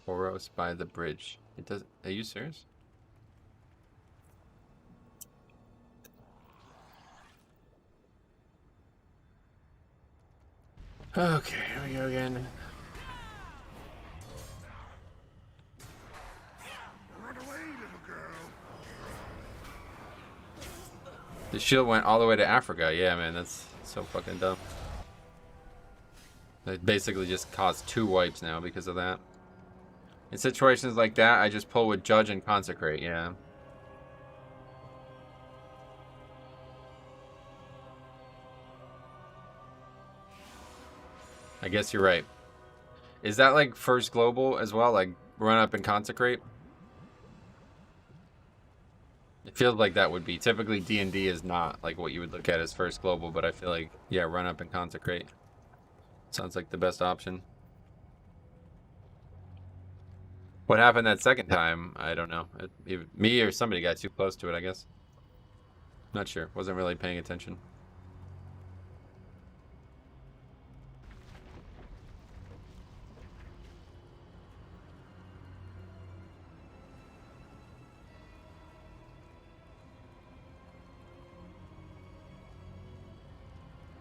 Boros by the bridge. It does. Are you serious? Okay, here we go again. Run away, little girl. The shield went all the way to Africa. Yeah, man, that's so fucking dumb. It basically just caused 2 wipes now because of that. In situations like that, I just pull with Judge and Consecrate, yeah. I guess you're right. Is that like first global as well? Like run up and consecrate? It feels like that would be. Typically D&D is not like what you would look at as first global, but I feel like, yeah, run up and consecrate. Sounds like the best option. What happened that second time? I don't know. Me or somebody got too close to it, I guess. Not sure. Wasn't really paying attention.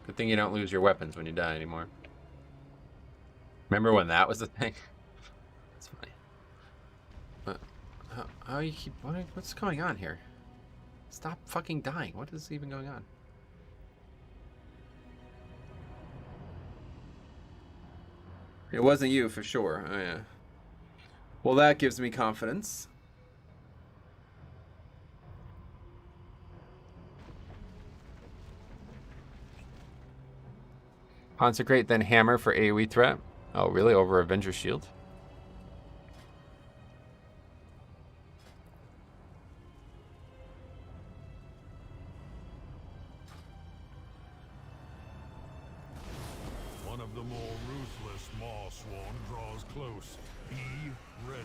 Good thing you don't lose your weapons when you die anymore. Remember when that was the thing? That's funny. But how you keep... What's going on here? Stop fucking dying. What is even going on? It wasn't you for sure. Oh yeah. Well, that gives me confidence. Consecrate, then hammer for AoE threat. Oh, really? Over Avenger Shield? One of the more ruthless Marsworn draws close. Be ready.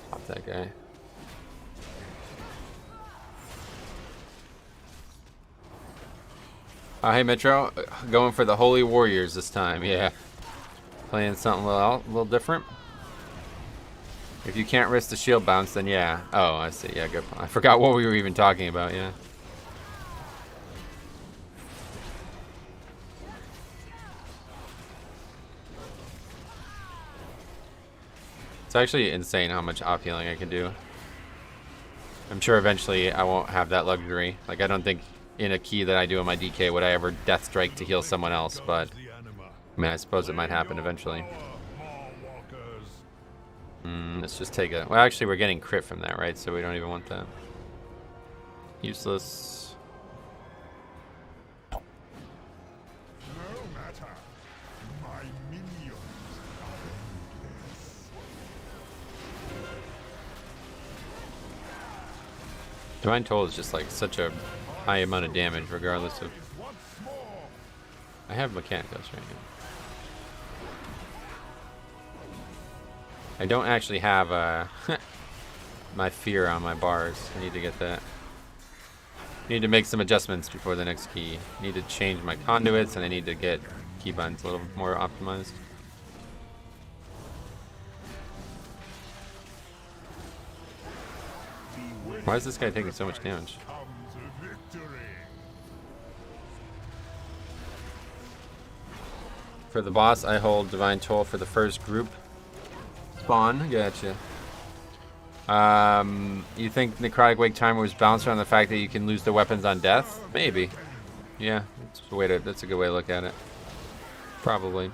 Pop that guy. Hey Metro, going for the Holy Warriors this time, yeah. Playing something a little different. If you can't risk the shield bounce, then yeah. Oh, I see, yeah, good point. I forgot what we were even talking about, yeah. It's actually insane how much op healing I can do. I'm sure eventually I won't have that luxury. Like, I don't think in a key that I do in my DK would I ever Death Strike to heal someone else, but I mean, I suppose it might happen eventually. Let's just take a... Well, actually, we're getting crit from that, right? So we don't even want that. Useless. No matter. My minions are endless. Divine Toll is just like such a high amount of damage regardless of... I have Mechanicos right now. I don't actually have my fear on my bars. I need to get that. Need to make some adjustments before the next key. Need to change my conduits, and I need to get keybinds a little more optimized. Why is this guy taking so much damage? For the boss, I hold Divine Toll for the first group spawn. Gotcha. You think Necrotic Wake Timer was balanced around the fact that you can lose the weapons on death? Maybe. Yeah, that's a good way to look at it. Probably.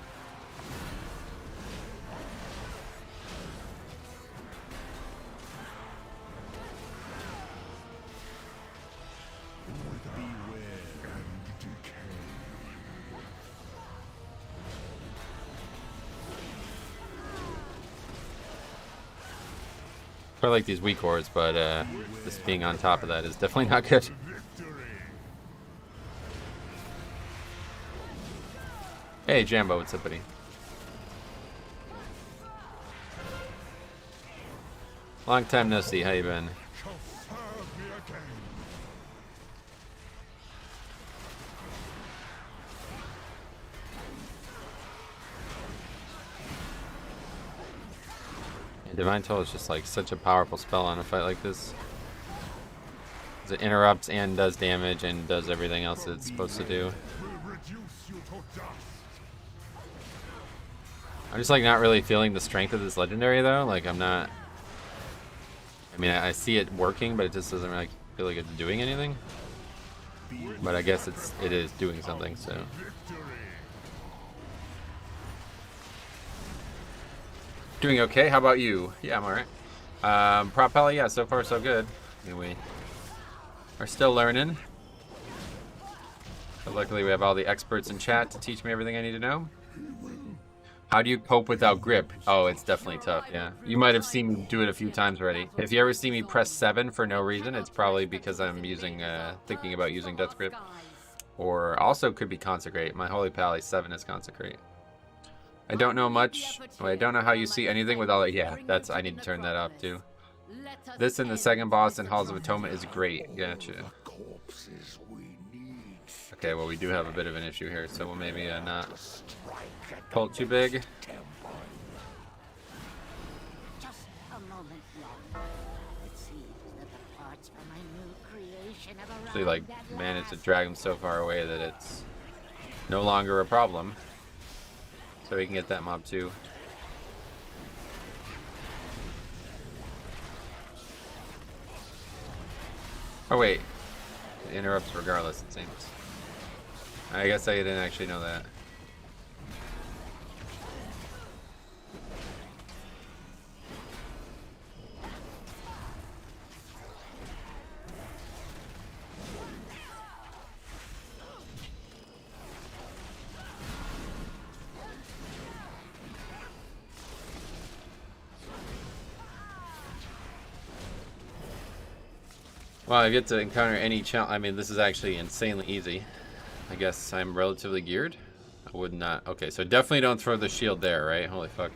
I like these weak ores, but this being on top of that is definitely not good. Hey Jambo, what's up, buddy? Long time no see, how you been? Divine Toll is just like such a powerful spell on a fight like this. It interrupts and does damage and does everything else that it's supposed to do. I'm just like not really feeling the strength of this legendary though. Like I'm not... I mean, I see it working, but it just doesn't really feel like it's doing anything. But I guess it is doing something, so... Doing okay. How about you? Yeah, I'm alright. Prop Pally, yeah, so far so good. We are still learning. But luckily we have all the experts in chat to teach me everything I need to know. How do you cope without grip? Oh, it's definitely tough, yeah. You might have seen me do it a few times already. If you ever see me press 7 for no reason, it's probably because I'm using, thinking about using Death Grip. Or also could be Consecrate. My Holy Pally 7 is Consecrate. I don't know much. I don't know how you see anything with all that. Yeah, I need to turn that up too. This and the second boss in Halls of Atonement is great. Gotcha. Okay, well we do have a bit of an issue here, so we'll maybe not pull it too big. Actually, like, managed to drag him so far away that it's no longer a problem. So we can get that mob too. Oh wait, it interrupts regardless, it seems. I guess I didn't actually know that. Well, I get to encounter any challenge. I mean, this is actually insanely easy. I guess I'm relatively geared. I would not. Okay, so definitely don't throw the shield there, right? Holy fuck.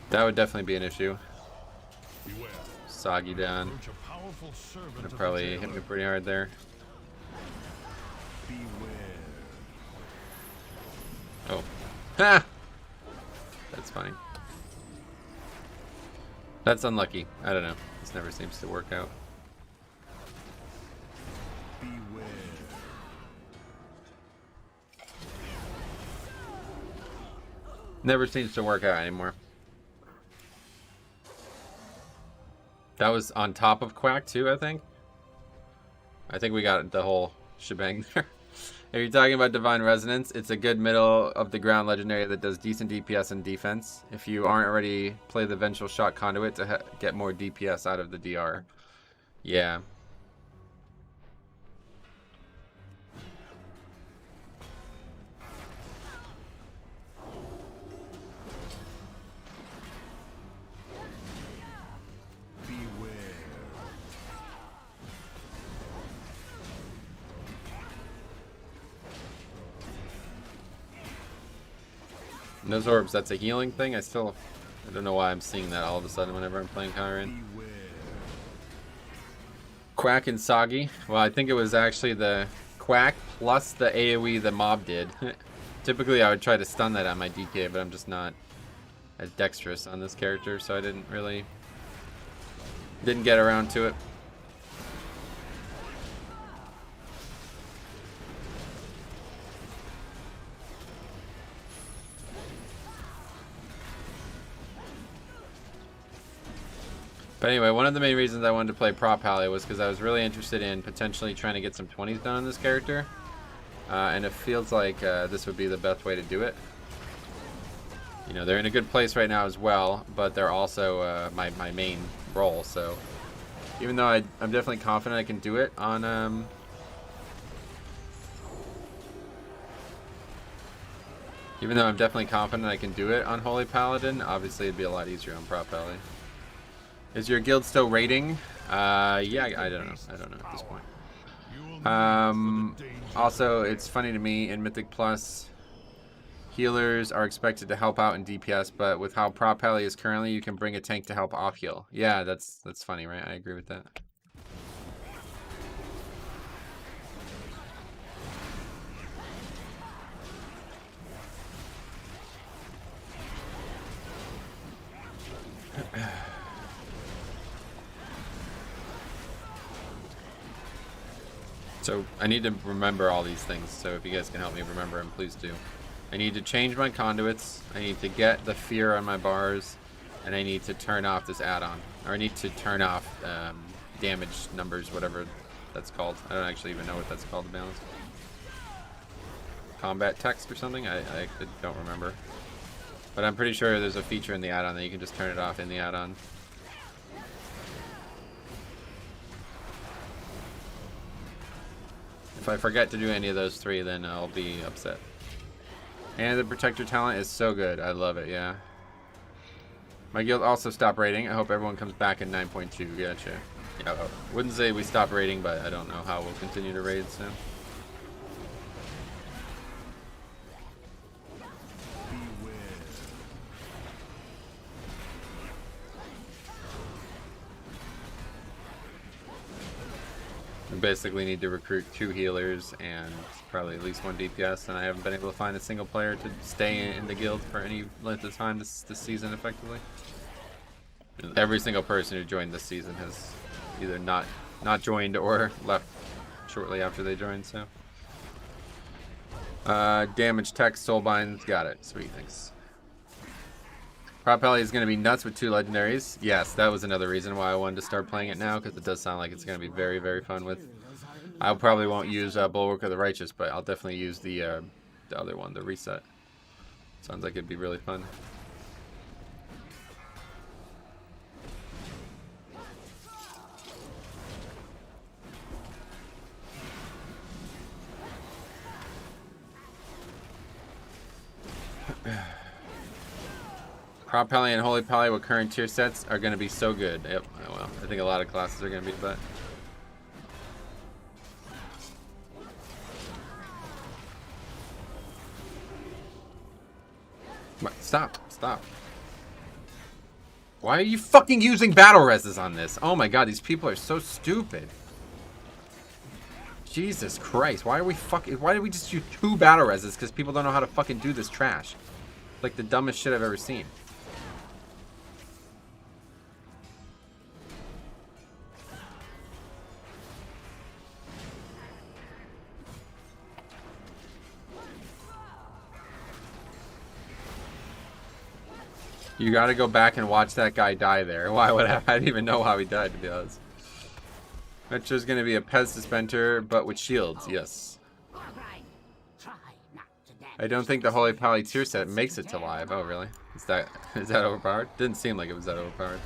That would definitely be an issue. Beware. Soggy down. Approach a powerful servant Gonna of the probably hit jailer. me pretty hard there. Beware. Oh. Ha! That's funny. That's unlucky. I don't know. This never seems to work out. Beware. Never seems to work out anymore. That was on top of Quack too, I think. I think we got the whole shebang there. If you're talking about Divine Resonance, it's a good middle of the ground legendary that does decent DPS and defense. If you aren't already, play the Vengeful Shot Conduit to get more DPS out of the DR. Yeah. Beware. And those orbs, that's a healing thing. I don't know why I'm seeing that all of a sudden whenever I'm playing Kyren. Beware. Quack and Soggy. Well, I think it was actually the Quack plus the AoE the mob did. Typically, I would try to stun that on my DK, but I'm just not as dexterous on this character, so I didn't get around to it. But anyway, one of the main reasons I wanted to play Prop Pally was because I was really interested in potentially trying to get some 20s done on this character. And it feels like this would be the best way to do it. You know, they're in a good place right now as well, but they're also my main role. So even though I'm definitely confident I can do it on... Even though I'm definitely confident I can do it on Holy Paladin, obviously it'd be a lot easier on Prop Pally. Is your guild still raiding? Yeah, I don't know. I don't know at this point. Also, it's funny to me, in Mythic Plus, healers are expected to help out in DPS, but with how Prop Pally is currently, you can bring a tank to help off heal. Yeah, that's funny, right? I agree with that. So I need to remember all these things, so if you guys can help me remember them, please do. I need to change my conduits, I need to get the fear on my bars, and I need to turn off this add-on. Or I need to turn off damage numbers, whatever that's called. I don't actually even know what that's called, to be honest. Combat text or something? I don't remember. But I'm pretty sure there's a feature in the add-on that you can just turn it off in the add-on. If I forget to do any of those three, then I'll be upset. And the Protector talent is so good. I love it, yeah. My guild also stopped raiding. I hope everyone comes back in 9.2. Gotcha. Yeah, I wouldn't say we stopped raiding, but I don't know how we'll continue to raid, so. We basically need to recruit 2 healers and probably at least 1 DPS, and I haven't been able to find a single player to stay in the guild for any length of time this season effectively. Every single person who joined this season has either not joined or left shortly after they joined, so. Damage text, soulbinds, got it. Sweet, thanks. Prop Pally is going to be nuts with 2 legendaries. Yes, that was another reason why I wanted to start playing it now, because it does sound like it's going to be very, very fun with... I probably won't use Bulwark of the Righteous, but I'll definitely use the other one, the Reset. Sounds like it'd be really fun. Prop Pally and Holy Pally with current tier sets are going to be so good. Yep, well, I think a lot of classes are going to be, but Stop. Stop. Why are you fucking using battle reses on this? Oh my god, these people are so stupid. Jesus Christ, why did we just use 2 battle reses because people don't know how to fucking do this trash? Like the dumbest shit I've ever seen. You gotta go back and watch that guy die there. Why would I didn't even know how he died, to be honest. Metro's gonna be a Pez dispenser, but with shields, yes. I don't think the Holy Pally tier set makes it to live. Oh, really? Is that overpowered? Didn't seem like it was that overpowered.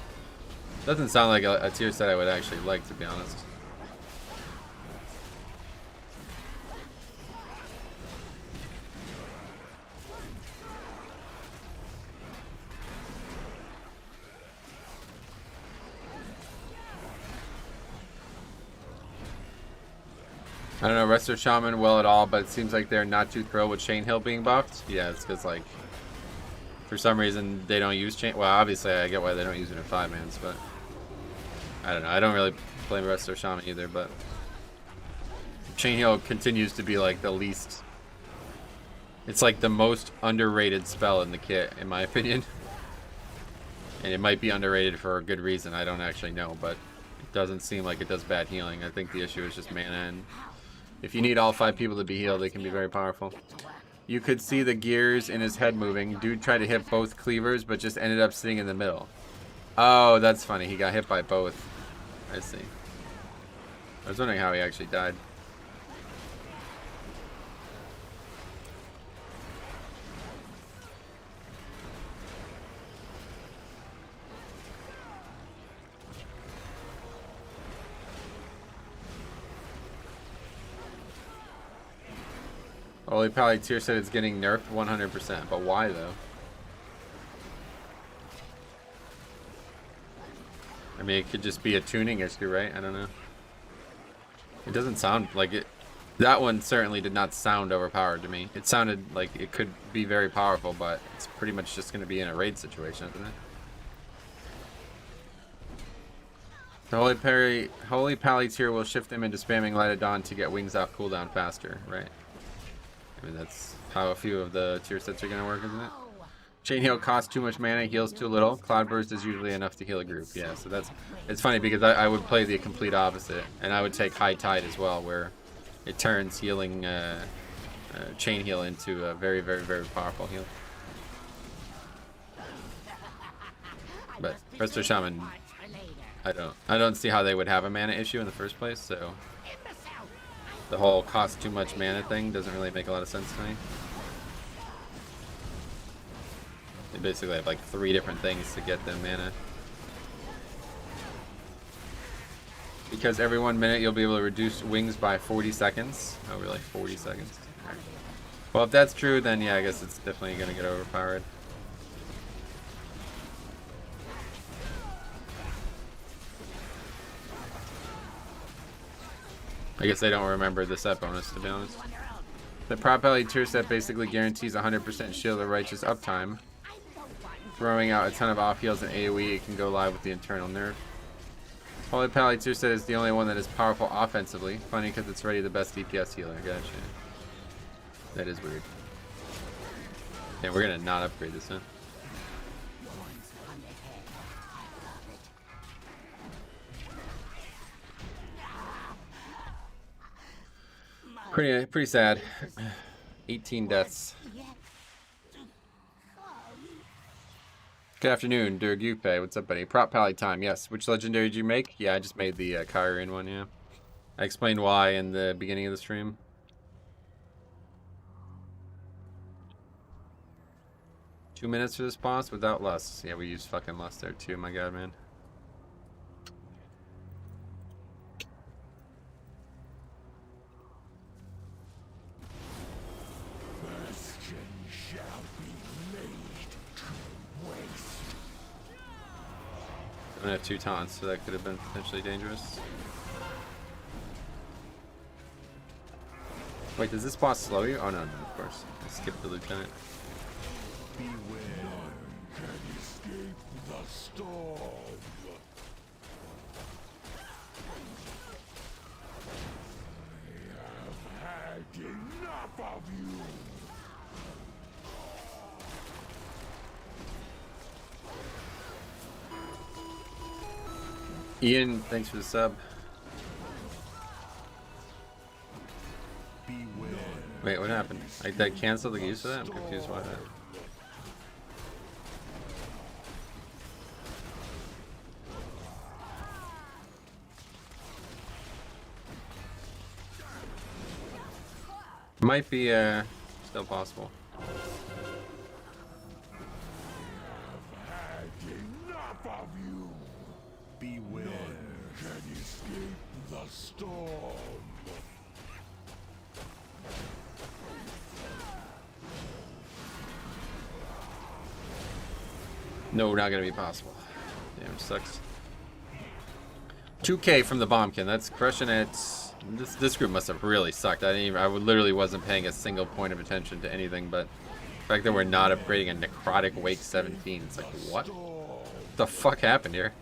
Doesn't sound like a tier set I would actually like, to be honest. I don't know, Resto Shaman well at all, but it seems like they're not too thrilled with Chain Hill being buffed. Yeah, it's because, like, for some reason they don't use Chain... Well, obviously I get why they don't use it in 5-mans, but... I don't know, I don't really play Resto Shaman either, but... Chain Hill continues to be, like, the least... It's, like, the most underrated spell in the kit, in my opinion. And it might be underrated for a good reason, I don't actually know, but... It doesn't seem like it does bad healing. I think the issue is just mana, and... If you need all 5 people to be healed, they can be very powerful. You could see the gears in his head moving. Dude tried to hit both cleavers, but just ended up sitting in the middle. Oh, that's funny. He got hit by both. I see. I was wondering how he actually died. Holy Pally tier said it's getting nerfed 100%, but why though? I mean, it could just be a tuning issue, right? I don't know. It doesn't sound like it. That one certainly did not sound overpowered to me. It sounded like it could be very powerful, but it's pretty much just going to be in a raid situation, isn't it? The Holy Pally tier will shift him into spamming Light of Dawn to get wings off cooldown faster, right? I mean, that's how a few of the tier sets are going to work, isn't it? Chain Heal costs too much mana, heals too little. Cloudburst is usually enough to heal a group. Yeah, so that's... It's funny because I would play the complete opposite. And I would take High Tide as well, where it turns healing Chain Heal into a very, very, very powerful heal. But Resto Shaman, I don't see how they would have a mana issue in the first place, so... The whole cost too much mana thing doesn't really make a lot of sense to me. They basically have like 3 different things to get them mana. Because every 1 minute you'll be able to reduce wings by 40 seconds. Oh really? 40 seconds. Right. Well, if that's true, then yeah, I guess it's definitely going to get overpowered. I guess they don't remember the set bonus, to be honest. The Prop Pally tier set basically guarantees 100% Shield of Righteous uptime. Throwing out a ton of off heals and AoE, it can go live with the internal nerf. Holy Pally tier set is the only one that is powerful offensively. Funny because it's already the best DPS healer. Gotcha. That is weird. Yeah, we're gonna not upgrade this, huh? Pretty sad. 18 deaths. Good afternoon, Durgupe. What's up, buddy? Prop Pally time. Yes. Which legendary did you make? Yeah, I just made the Kyrian one, yeah. I explained why in the beginning of the stream. Two minutes for this boss without lust. Yeah, we used fucking lust there too, my god, man. I have 2 taunts, so that could have been potentially dangerous. Wait, does this boss slow you? Oh no, no, of course. I skipped the lieutenant. Beware. storm. I have had enough of you. Ian, thanks for the sub. Beware. Wait, what happened? Like that canceled the use of that? I'm confused why that. Might be still possible. I have had enough of you. Beware. None can escape the storm. No, not gonna be possible. Damn, sucks. 2K from the Bombkin. That's crushing it. This group must have really sucked. I literally wasn't paying a single point of attention to anything, but the fact that we're not upgrading a necrotic wake 17. It's like, what the fuck happened here?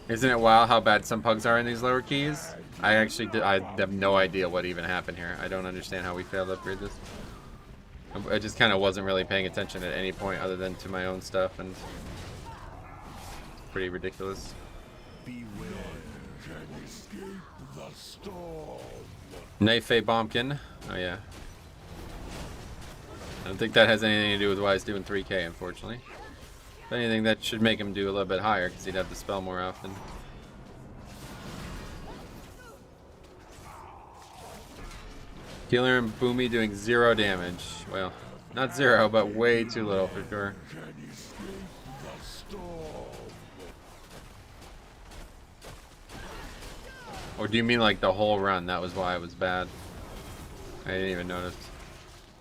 Isn't it wild how bad some pugs are in these lower keys? I have no idea what even happened here. I don't understand how we failed to upgrade this. I just kind of wasn't really paying attention at any point other than to my own stuff, and it's pretty ridiculous. Beware. Can escape the storm. Knife Bombkin. Oh yeah. I don't think that has anything to do with why he's doing 3K, unfortunately. If anything, that should make him do a little bit higher, because he'd have to spell more often. Killer and Boomy doing 0 damage. Well, not 0, but way too little for sure. Can escape the storm. Or do you mean like the whole run? That was why it was bad. I didn't even notice.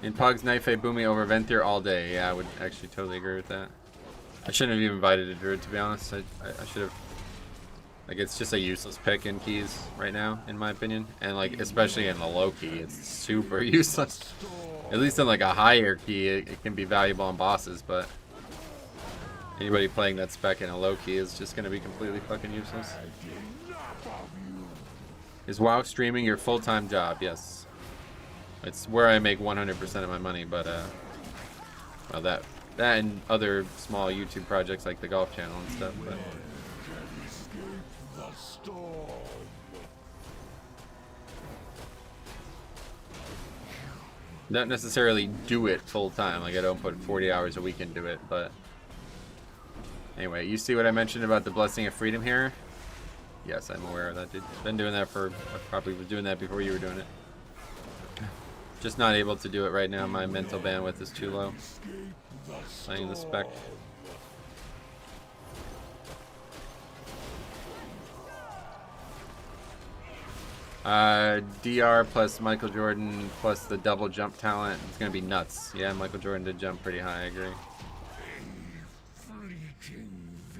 In Pugs, Knife Boomy over Ventir all day. Yeah, I would actually totally agree with that. I shouldn't have even invited a druid, to be honest. I should have. Like, it's just a useless pick in keys right now, in my opinion. And like, especially in the low key, it's super useless. At least in like a higher key, it can be valuable on bosses, but anybody playing that spec in a low key is just gonna be completely fucking useless. Is WoW streaming your full-time job? Yes. It's where I make 100% of my money, but well, that and other small YouTube projects like the golf channel and stuff. But not necessarily do it full time. Like, I don't put 40 hours a week into it, but anyway, you see what I mentioned about the blessing of freedom here? Yes, I'm aware of that, dude. Been doing that for, I probably was doing that before you were doing it. Just not able to do it right now. My mental bandwidth is too low. Playing the spec. DR plus Michael Jordan plus the double jump talent. It's gonna be nuts. Yeah, Michael Jordan did jump pretty high, I agree.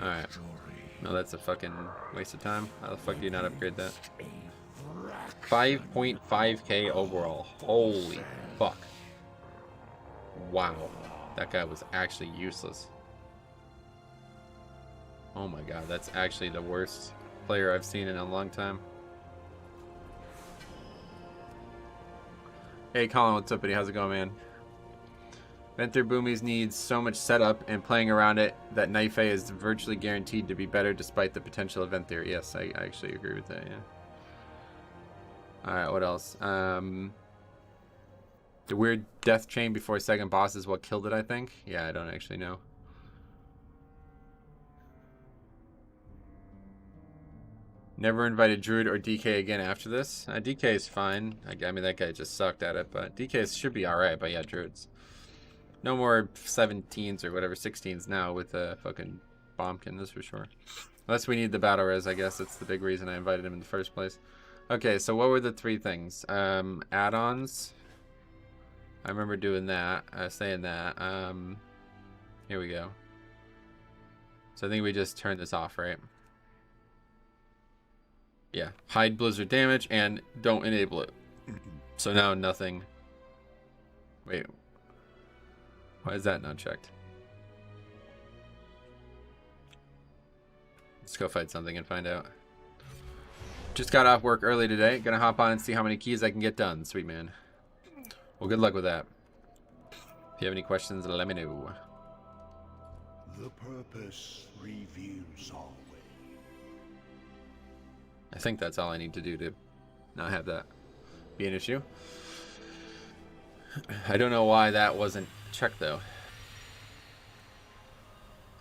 Alright. No, that's a fucking waste of time. How the fuck do you not upgrade that? 5.5k overall. Holy fuck. Wow. That guy was actually useless. Oh my god, that's actually the worst player I've seen in a long time. Hey Colin, what's up buddy? How's it going, man? Ventir Boomies needs so much setup and playing around it that Knife is virtually guaranteed to be better despite the potential of Ventir. Yes, I actually agree with that, yeah. Alright, what else? The weird death chain before second boss is what killed it, I think. Yeah, I don't actually know. Never invited Druid or DK again after this. DK is fine. I mean, that guy just sucked at it, but DK should be alright, but yeah, Druids. No more 17s or whatever, 16s now with a fucking Bombkin, that's for sure. Unless we need the battle res, I guess. That's the big reason I invited him in the first place. Okay, so what were the 3 things? Add-ons. I remember doing that, saying that. Here we go. So I think we just turned this off, right? Yeah, hide blizzard damage and don't enable it. So now nothing. Wait, Why is that not checked? Let's go fight something and find out. Just got off work early today. Gonna hop on and see how many keys I can get done. Sweet man. Well, good luck with that. If you have any questions, let me know. The purpose reveals our way. I think that's all I need to do to not have that be an issue. I don't know why that wasn't checked though.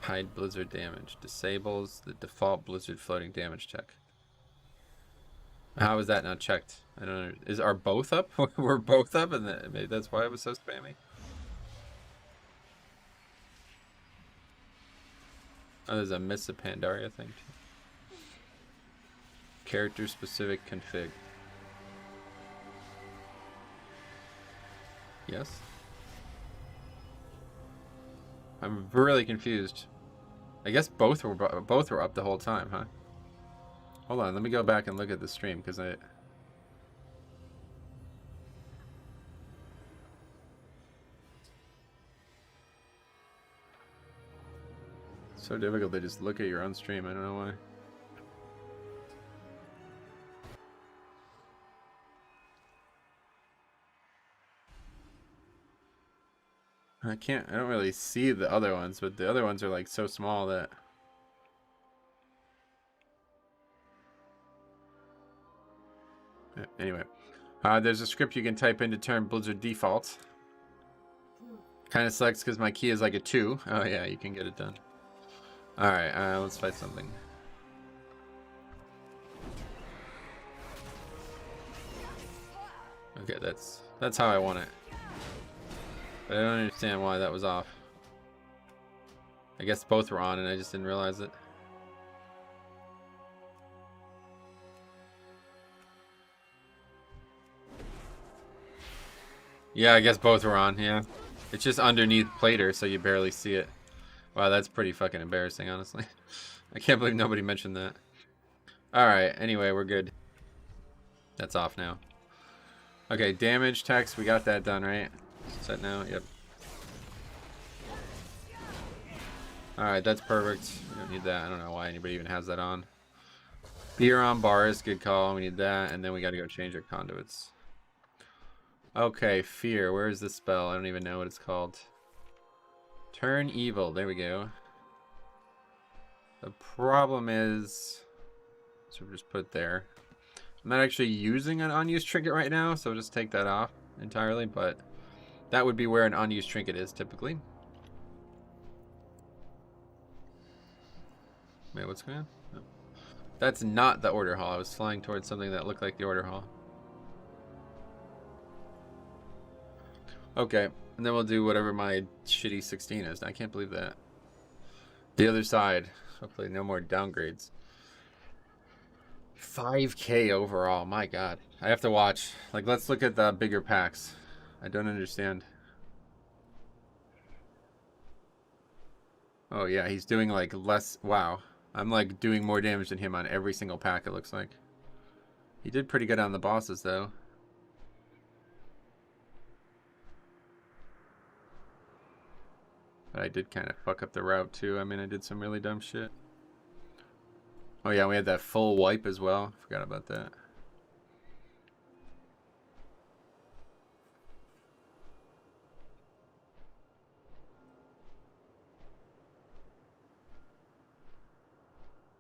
Hide blizzard damage. Disables the default blizzard floating damage check. How is that not checked? I don't know. Are both up? We're both up, and maybe that's why it was so spammy. Oh, there's a Miss of Pandaria thing too. Character specific config. Yes. I'm really confused. I guess both were up the whole time, huh? Hold on, let me go back and look at the stream because I. It's so difficult to just look at your own stream. I don't know why. I don't really see the other ones, but the other ones are like so small that. Anyway, there's a script you can type in to turn Blizzard default. Kind of sucks because my key is like a 2. Oh yeah, you can get it done. Alright, let's fight something. Okay, that's how I want it. But I don't understand why that was off. I guess both were on and I just didn't realize it. Yeah, I guess both were on, yeah. It's just underneath Plater, so you barely see it. Wow, that's pretty fucking embarrassing, honestly. I can't believe nobody mentioned that. Alright, anyway, we're good. That's off now. Okay, damage text, we got that done, right? Set now, yep. Alright, that's perfect. We don't need that. I don't know why anybody even has that on. Beer on bars, good call. We need that, and then we gotta go change our conduits. Okay, fear. Where is the spell? I don't even know what it's called. Turn evil. There we go. The problem is, so we'll just put it there. I'm not actually using an unused trinket right now, so we'll just take that off entirely, but that would be where an unused trinket is typically. Wait, what's going on? No. That's not the order hall. I was flying towards something that looked like the order hall. Okay, and then we'll do whatever my shitty 16 is. I can't believe that. The other side. Hopefully no more downgrades. 5K overall. My god. I have to watch. Like, let's look at the bigger packs. I don't understand. Oh yeah, he's doing like less. Wow. I'm like doing more damage than him on every single pack, it looks like. He did pretty good on the bosses though. But I did kind of fuck up the route too. I mean, I did some really dumb shit. Oh yeah, we had that full wipe as well. Forgot about that.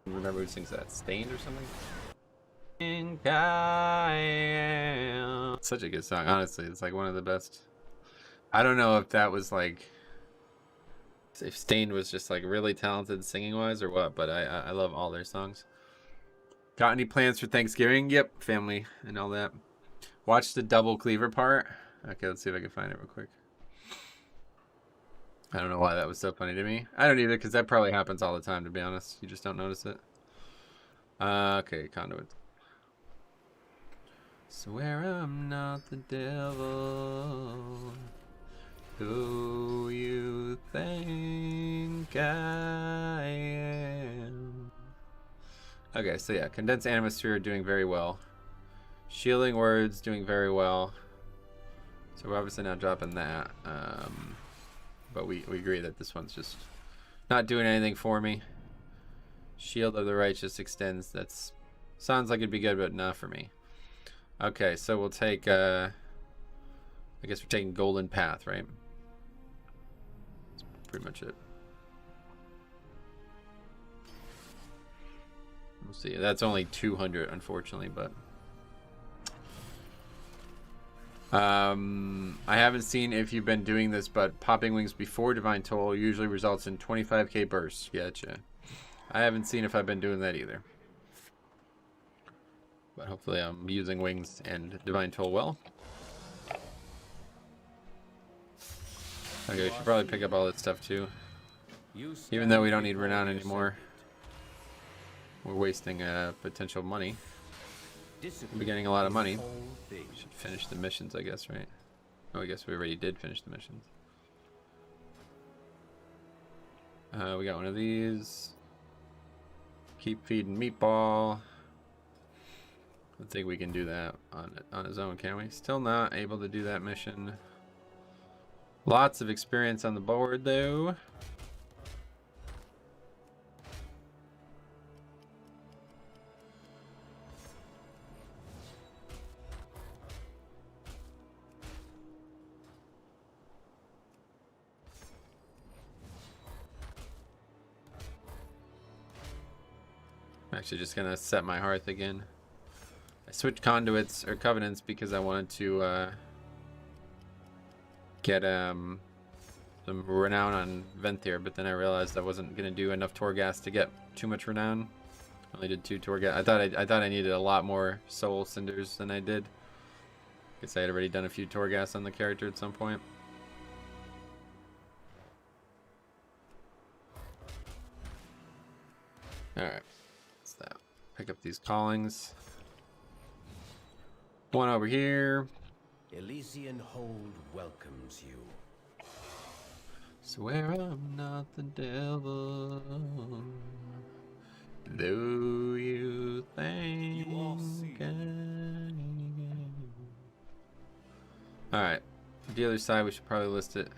Remember who sings that? Stained or something? Such a good song, honestly. It's like one of the best. I don't know if that was like, if Stained was just like really talented singing wise or what, but I love all their songs. Got any plans for Thanksgiving? Yep, family and all that. Watch the double cleaver part. Okay, let's see if I can find it real quick. I don't know why that was so funny to me. I don't either, because that probably happens all the time, to be honest. You just don't notice it. Okay, conduit. Swear I'm not the devil. Who you think I am? Okay, so yeah, Condensed Animosphere doing very well. Shielding Words doing very well. So we're obviously now dropping that. but we agree that this one's just not doing anything for me. Shield of the Righteous extends. That's sounds like it'd be good, but not for me. Okay, so we'll take I guess we're taking Golden Path, right? That's pretty much it. We'll see. That's only 200, unfortunately, but I haven't seen if you've been doing this, but popping wings before Divine Toll usually results in 25k bursts. Gotcha. I haven't seen if I've been doing that either. But hopefully I'm using wings and Divine Toll well. Okay, we should probably pick up all that stuff too. Even though we don't need Renown anymore. We're wasting potential money. We're getting a lot of money. We should finish the missions, I guess, right? Oh, I guess we already did finish the missions. We got one of these. Keep feeding Meatball. I think we can do that on his own, can we? Still not able to do that mission. Lots of experience on the board, though. I'm actually just gonna set my hearth again. I switched conduits or covenants because I wanted to get some renown on Venthyr, but then I realized I wasn't gonna do enough Torghast to get too much renown. I only did 2 Torghast. I thought I needed a lot more soul cinders than I did. Guess I had already done a few Torghast on the character at some point. All right. That. Pick up these callings. One over here. Elysian Hold welcomes you. Swear I'm not the devil, though you think I am. Alright, the other side we should probably list it.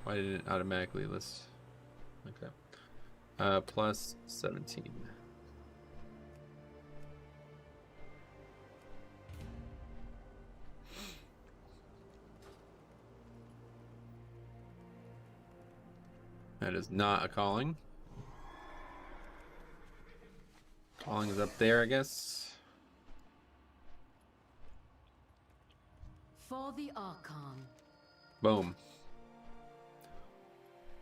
Why didn't it automatically list? Okay. Plus 17. That is not a calling. Calling is up there, I guess. For the Archon. Boom.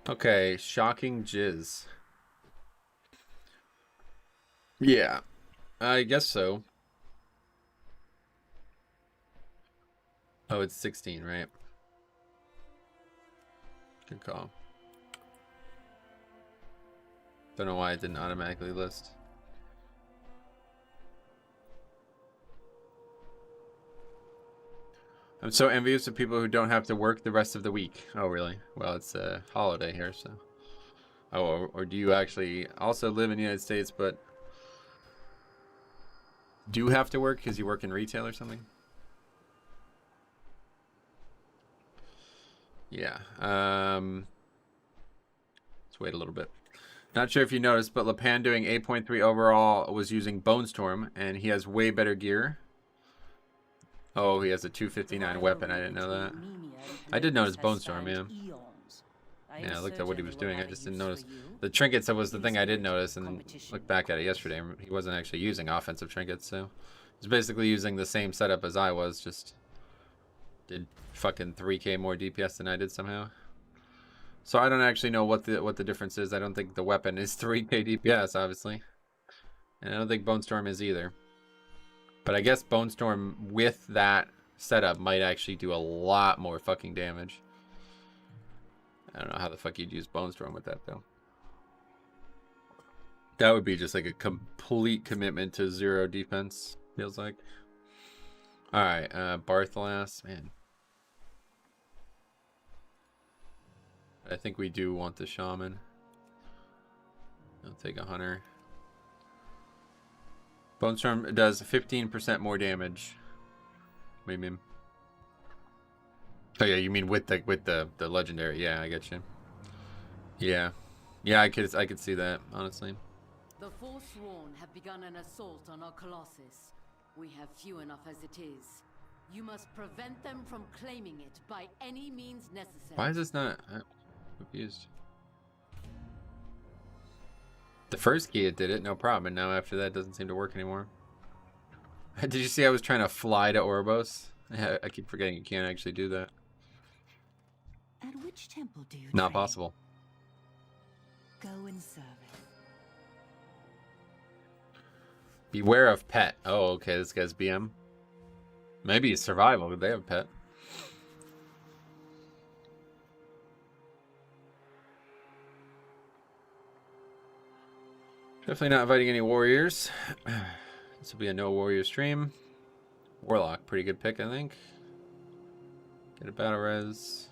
Okay, shocking jizz. Yeah, I guess so. Oh, it's 16, right? Good call. Don't know why it didn't automatically list. I'm so envious of people who don't have to work the rest of the week. Oh, really? Well, it's a holiday here, so. Oh, or do you actually also live in the United States, but do have to work because you work in retail or something? Yeah. Let's wait a little bit. Not sure if you noticed, but Lepan doing 8.3 overall was using Bone Storm, and he has way better gear. Oh, he has a 259 weapon. I didn't know that. I did notice Bone Storm, yeah. Yeah, I looked at what he was doing. I just didn't notice. The trinkets was the thing I did notice, and then looked back at it yesterday. He wasn't actually using offensive trinkets, so he's basically using the same setup as I was, just did fucking 3k more DPS than I did somehow. So I don't actually know what the difference is. I don't think the weapon is 3k DPS, obviously. And I don't think Bone Storm is either. But I guess Bone Storm with that setup might actually do a lot more fucking damage. I don't know how the fuck you'd use Bone Storm with that, though. That would be just like a complete commitment to 0 defense, feels like. Alright, Barthalas, man. I think we do want the Shaman. I'll take a Hunter. Bone Storm does 15% more damage. What do you mean? Oh yeah, you mean with the legendary? Yeah, I get you. Yeah, yeah, I could see that honestly. The Forsworn have begun an assault on our Colossus. We have few enough as it is. You must prevent them from claiming it by any means necessary. Why is this not? I'm confused. The first key it did it, no problem, and now after that it doesn't seem to work anymore. Did you see I was trying to fly to Oribos? I keep forgetting you can't actually do that. At which temple do you Not train? possible. Go in service. Beware of pet. Oh, okay, this guy's BM. Maybe it's survival, but they have a pet. Definitely not inviting any warriors. This will be a no warrior stream. Warlock, pretty good pick, I think. Get a battle res.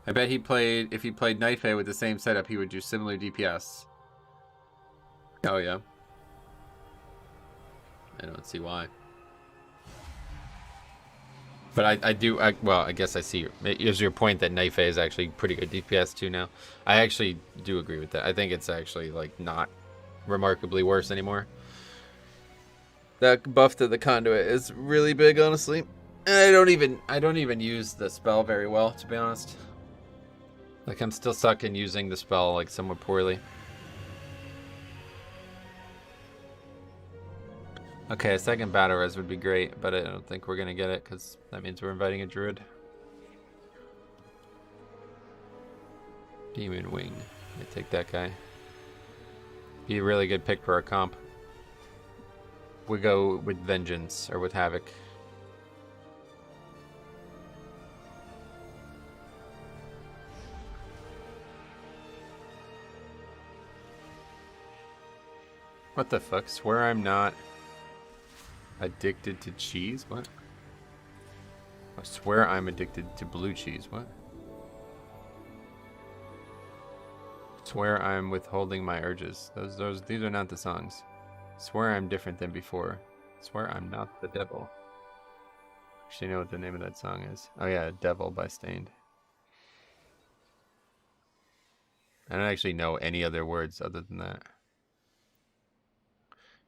I bet if he played Night Fae with the same setup, he would do similar DPS. Oh yeah. I don't see why. But well, I guess I see. Is your point that Night Fae is actually pretty good DPS too now? I actually do agree with that. I think it's actually like not remarkably worse anymore. That buff to the conduit is really big, honestly. And I don't even use the spell very well, to be honest. Like I'm still stuck in using the spell like somewhat poorly. Okay, a second battle res would be great, but I don't think we're gonna get it because that means we're inviting a druid. Demon Wing. I take that guy. Be a really good pick for our comp. We go with Vengeance or with Havoc. What the fuck? Swear I'm not addicted to cheese? What? I swear I'm addicted to blue cheese. What? Swear I'm withholding my urges. These are not the songs. Swear I'm different than before. Swear I'm not the devil. Actually, I know what the name of that song is. Oh yeah, Devil by Stained. I don't actually know any other words other than that.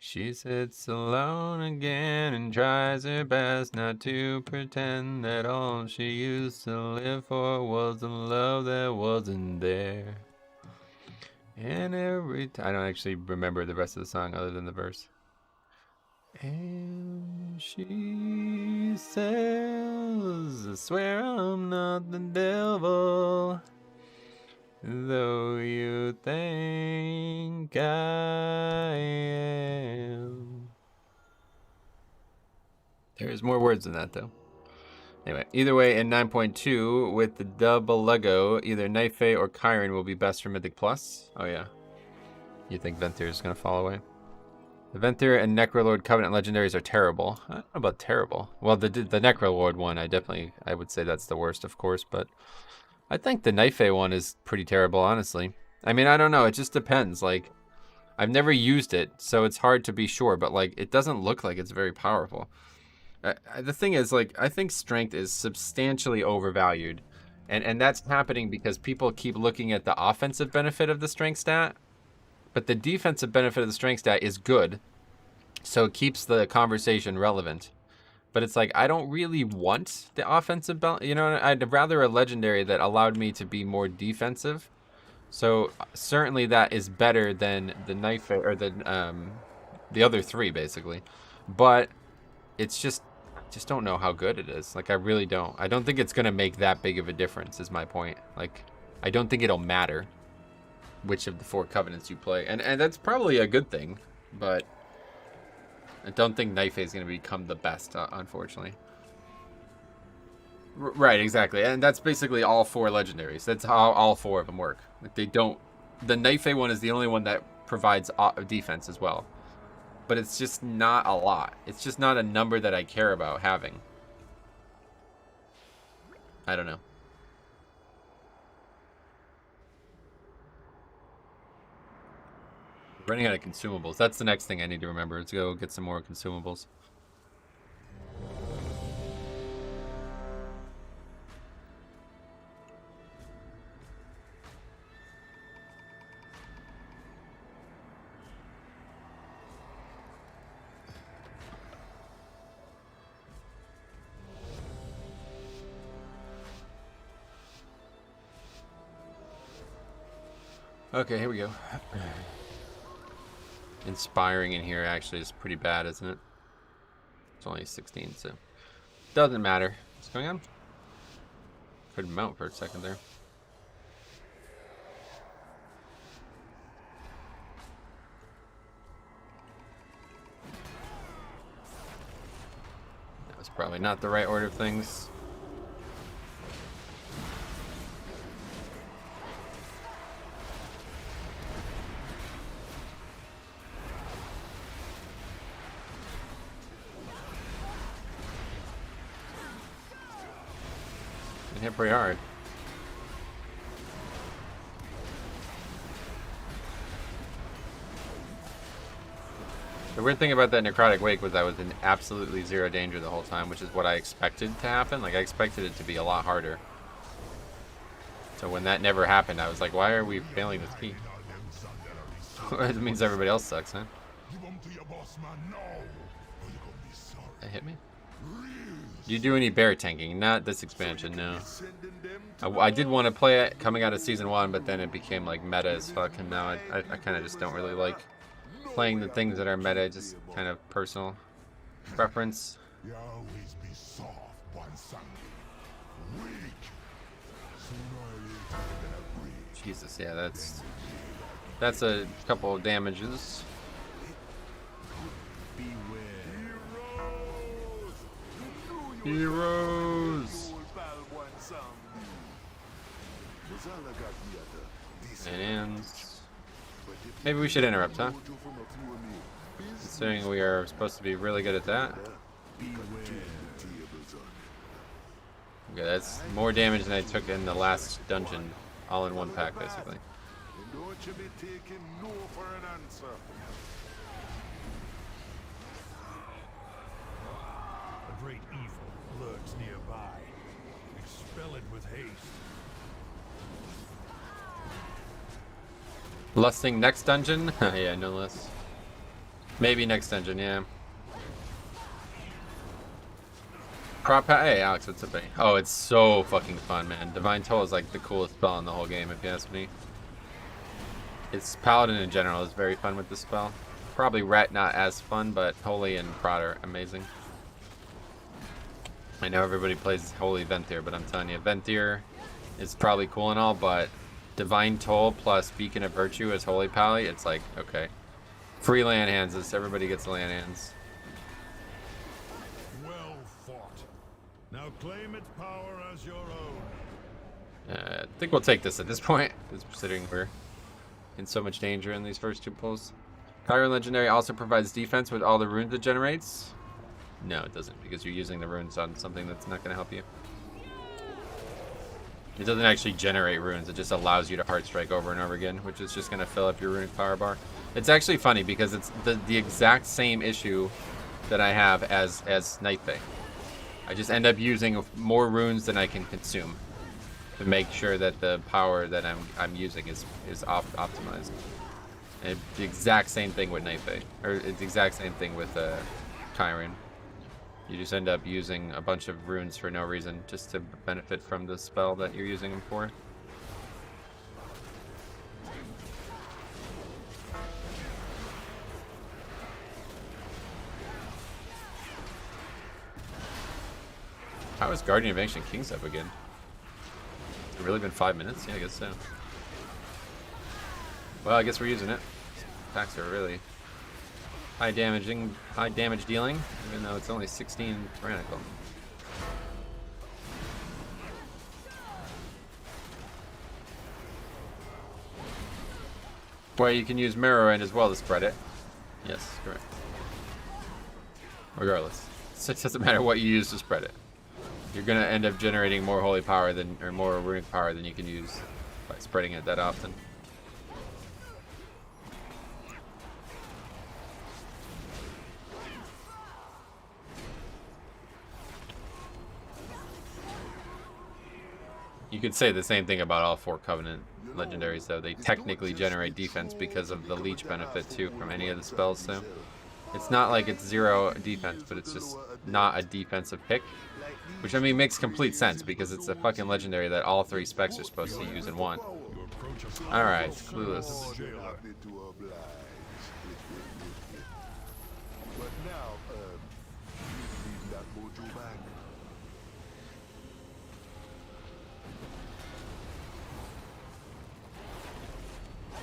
She sits alone again and tries her best not to pretend that all she used to live for was the love that wasn't there. And every time I don't actually remember the rest of the song other than the verse. And she says, I swear I'm not the devil, though you think I am. There's more words than that, though. Anyway, either way, in 9.2, with the double Lego, either Night Fae or Chiron will be best for Mythic Plus. Oh, yeah. You think Venthyr is going to fall away? The Venthyr and Necrolord Covenant legendaries are terrible. I don't know about terrible. Well, the Necrolord one, I would say that's the worst, of course, but I think the Night Fae one is pretty terrible, honestly. I mean, I don't know. It just depends. Like, I've never used it, so it's hard to be sure, but, like, it doesn't look like it's very powerful. The thing is, like, I think strength is substantially overvalued. And that's happening because people keep looking at the offensive benefit of the strength stat. But the defensive benefit of the strength stat is good. So it keeps the conversation relevant. But it's like, I don't really want the offensive balance. You know, I'd rather a legendary that allowed me to be more defensive. So certainly that is better than the Night Fae, or the other three, basically. But it's just don't know how good it is. Like, I really don't. I don't think it's going to make that big of a difference, is my point. Like, I don't think it'll matter which of the 4 covenants you play. And that's probably a good thing, but I don't think Night Fae is going to become the best, unfortunately. Right, exactly. And that's basically all 4 legendaries. That's how all 4 of them work. Like, they don't... The Night Fae one is the only one that provides defense as well. But it's just not a lot. It's just not a number that I care about having. I don't know. Running out of consumables. That's the next thing I need to remember. Let's go get some more consumables. Okay, here we go. Inspiring in here actually is pretty bad, isn't it? It's only 16, so doesn't matter. What's going on? Couldn't mount for a second there. That was probably not the right order of things. Hit pretty hard. The weird thing about that necrotic wake was I was in absolutely zero danger the whole time, which is what I expected to happen. Like, I expected it to be a lot harder. So when that never happened, I was like, why are we failing this key? It means everybody else sucks, huh? That hit me? Do you do any bear tanking? Not this expansion, no. I did want to play it coming out of Season 1, but then it became like meta as fuck, and now I kind of just don't really like playing the things that are meta, just kind of personal preference. Jesus, yeah, that's a couple of damages. Heroes! And maybe we should interrupt, huh? Considering we are supposed to be really good at that. Okay, that's more damage than I took in the last dungeon, all in one pack, basically. A great evil lurks nearby. Expel it with haste. Lusting next dungeon? Yeah, no less. Maybe next dungeon, yeah. Hey, Alex, what's up, buddy? Oh, it's so fucking fun, man. Divine Toll is like the coolest spell in the whole game, if you ask me. It's Paladin in general is very fun with this spell. Probably Ret not as fun, but Holy and Prot are amazing. I know everybody plays Holy Venthyr, but I'm telling you, Venthyr is probably cool and all, but Divine Toll plus Beacon of Virtue as Holy Pally, it's like, okay. Free land hands, everybody gets land hands. Well fought. Now claim its power as your own. I think we'll take this at this point, considering we're in so much danger in these first two pulls. Chiron Legendary also provides defense with all the runes it generates. No, it doesn't, because you're using the runes on something that's not going to help you. It doesn't actually generate runes, it just allows you to Heart Strike over and over again, which is just going to fill up your runic power bar. It's actually funny, because it's the exact same issue that I have as Nightfey. I just end up using more runes than I can consume to make sure that the power that I'm using is optimized. And it's the exact same thing with Nightfey, or it's the exact same thing with Chiron. You just end up using a bunch of runes for no reason, just to benefit from the spell that you're using them for. How is Guardian of Ancient Kings up again? Has it really been 5 minutes? Yeah, I guess so. Well, I guess we're using it. Attacks are really high damage dealing, even though it's only 16 tyrannical. Well, you can use Mirror End as well to spread it. Yes, correct. Regardless, it doesn't matter what you use to spread it. You're gonna end up generating more holy power or more runic power than you can use by spreading it that often. You could say the same thing about all 4 Covenant legendaries, though. They technically generate defense because of the leech benefit, too, from any of the spells, so... It's not like it's 0 defense, but it's just not a defensive pick. Which, I mean, makes complete sense, because it's a fucking legendary that all 3 specs are supposed to use in one. Alright, Clueless.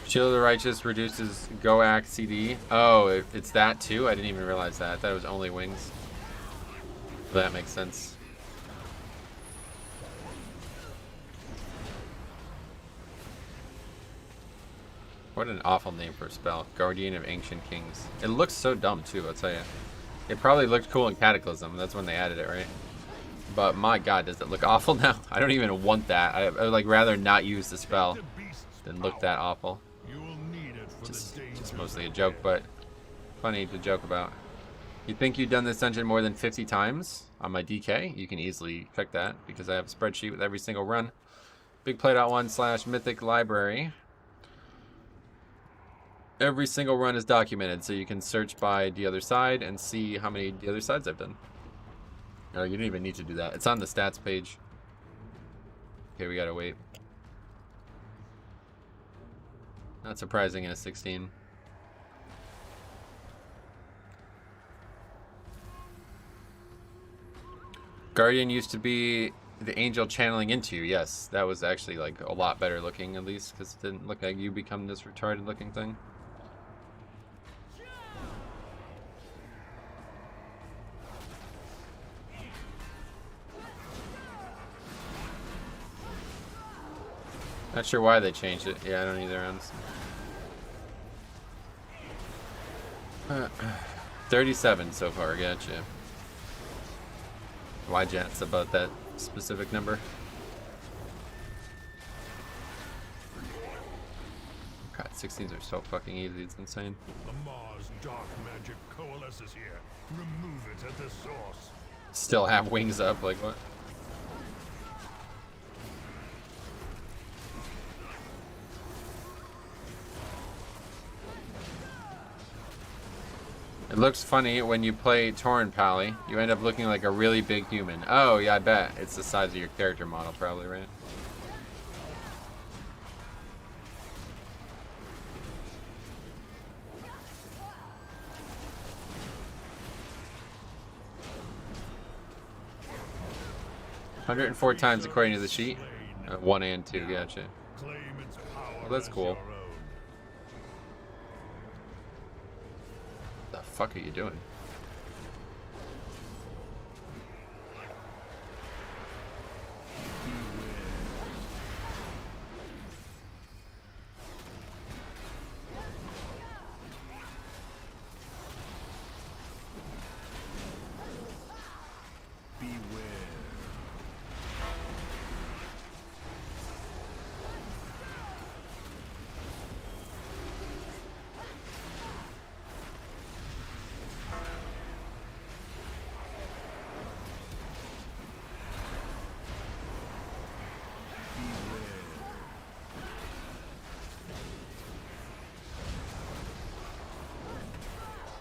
Shield of the Righteous reduces Goak CD. Oh, it's that too? I didn't even realize that. I thought it was only wings. But that makes sense. What an awful name for a spell. Guardian of Ancient Kings. It looks so dumb too, I'll tell you. It probably looked cool in Cataclysm. That's when they added it, right? But my god, does it look awful now? I don't even want that. I would like rather not use the spell than look that awful. Just mostly a joke, but funny to joke about. You think you've done this dungeon more than 50 times? On my DK, you can easily check that because I have a spreadsheet with every single run. BigPlay.1/Mythic Library. Every single run is documented, so you can search by the other side and see how many the other sides I've done. No, you don't even need to do that. It's on the stats page. Okay, we gotta wait. Not surprising in a 16. Guardian used to be the angel channeling into you. Yes, that was actually like a lot better looking, at least, because it didn't look like you become this retarded looking thing. Not sure why they changed it. Yeah, I don't either, honestly. 37 so far, gotcha. Why Jats about that specific number? God, 16s are so fucking easy, it's insane. The Mars dark magic coalesces here. Remove it at the source. Still have wings up, like what? It looks funny when you play Tauren Pally. You end up looking like a really big human. Oh, yeah, I bet. It's the size of your character model, probably, right? $104 times according to the sheet. 1 and 2, gotcha. Well, that's cool. What the fuck are you doing?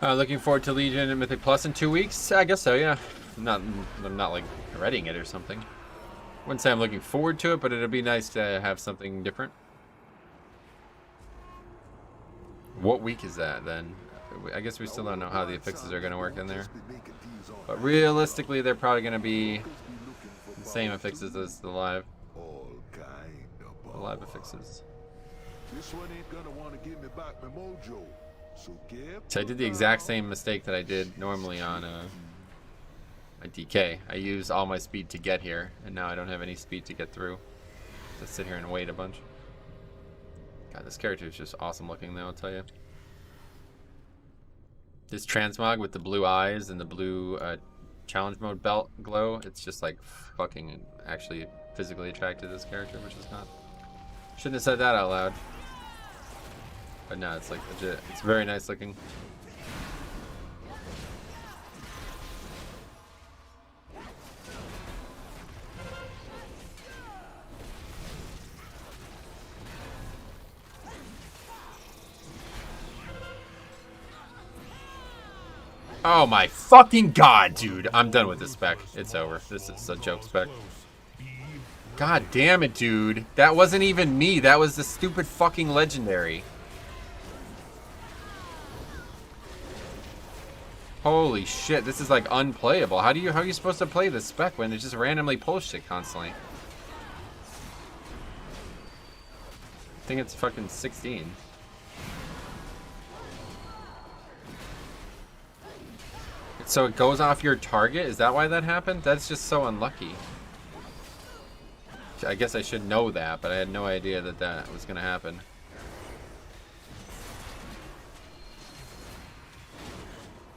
Looking forward to Legion and Mythic Plus in 2 weeks? I guess so, yeah. I'm not like dreading it or something. I wouldn't say I'm looking forward to it, but it'll be nice to have something different. What week is that then? I guess we still don't know how the affixes are going to work in there. But realistically, they're probably going to be the same affixes as the live affixes. This one ain't gonna want to give me back my mojo. So I did the exact same mistake that I did normally on my DK. I used all my speed to get here, and now I don't have any speed to get through. Just sit here and wait a bunch. God, this character is just awesome looking though, I'll tell you. This transmog with the blue eyes and the blue challenge mode belt glow, it's just like fucking actually physically attracted to this character, which is not. Shouldn't have said that out loud. But no, it's like legit. It's very nice looking. Oh my fucking god, dude. I'm done with this spec. It's over. This is a joke spec. God damn it, dude. That wasn't even me. That was the stupid fucking legendary. Holy shit, this is like unplayable. How are you supposed to play this spec when it just randomly pulls shit constantly? I think it's fucking 16. So it goes off your target? Is that why that happened? That's just so unlucky. I guess I should know that, but I had no idea that that was going to happen.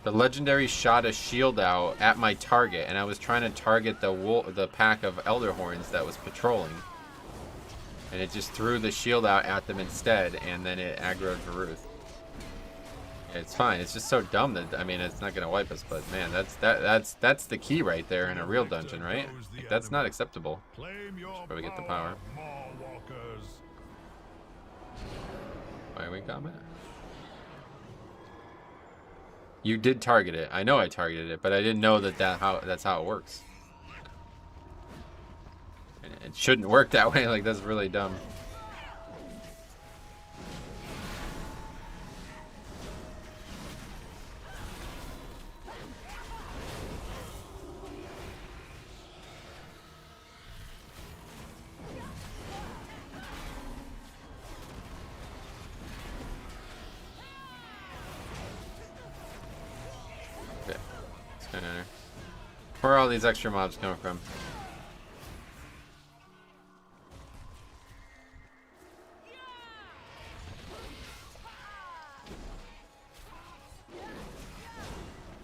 The legendary shot a shield out at my target, and I was trying to target the pack of Elderhorns that was patrolling. And it just threw the shield out at them instead, and then it aggroed Varuth. It's fine. It's just so dumb that, I mean, it's not gonna wipe us, but man, that's the key right there in a real dungeon, right? Like, that's not acceptable. Should probably get the power. Why we comment? You did target it. I know I targeted it, but I didn't know that's how it works. And it shouldn't work that way. Like, that's really dumb. Where are all these extra mobs coming from?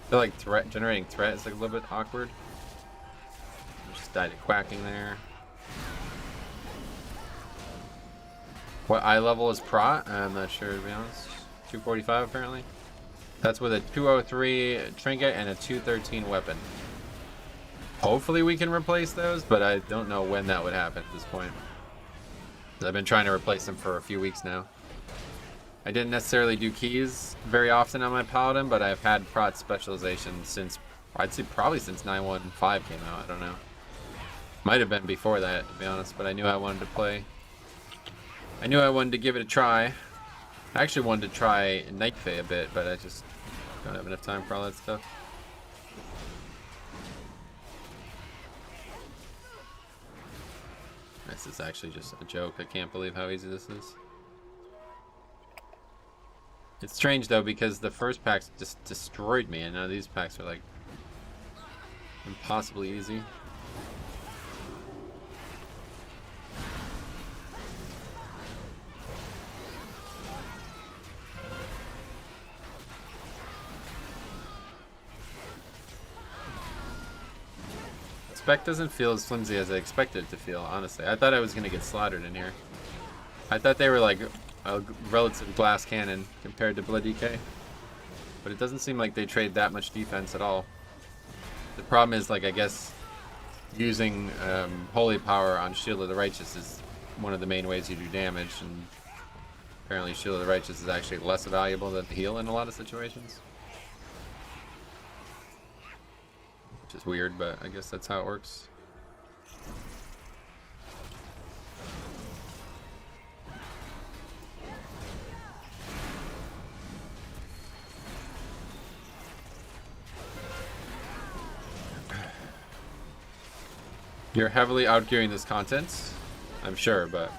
I feel like generating threat is like a little bit awkward. Just died of quacking there. What eye level is Prot? I'm not sure, to be honest. 245 apparently. That's with a 203 trinket and a 213 weapon. Hopefully we can replace those, but I don't know when that would happen at this point. I've been trying to replace them for a few weeks now. I didn't necessarily do keys very often on my Paladin, but I've had Prot specialization since, I'd say probably since 9.1.5 came out, I don't know. Might have been before that, to be honest, but I knew I wanted to play. I knew I wanted to give it a try. I actually wanted to try Night Fae a bit, but I just don't have enough time for all that stuff. This is actually just a joke. I can't believe how easy this is. It's strange though, because the first packs just destroyed me, and now these packs are like impossibly easy. Spec doesn't feel as flimsy as I expected it to feel, honestly. I thought I was going to get slaughtered in here. I thought they were like a relative glass cannon compared to Blood DK. But it doesn't seem like they trade that much defense at all. The problem is, like, I guess using Holy Power on Shield of the Righteous is one of the main ways you do damage, and apparently Shield of the Righteous is actually less valuable than heal in a lot of situations. Which is weird, but I guess that's how it works. You're heavily outgearing this content, I'm sure, but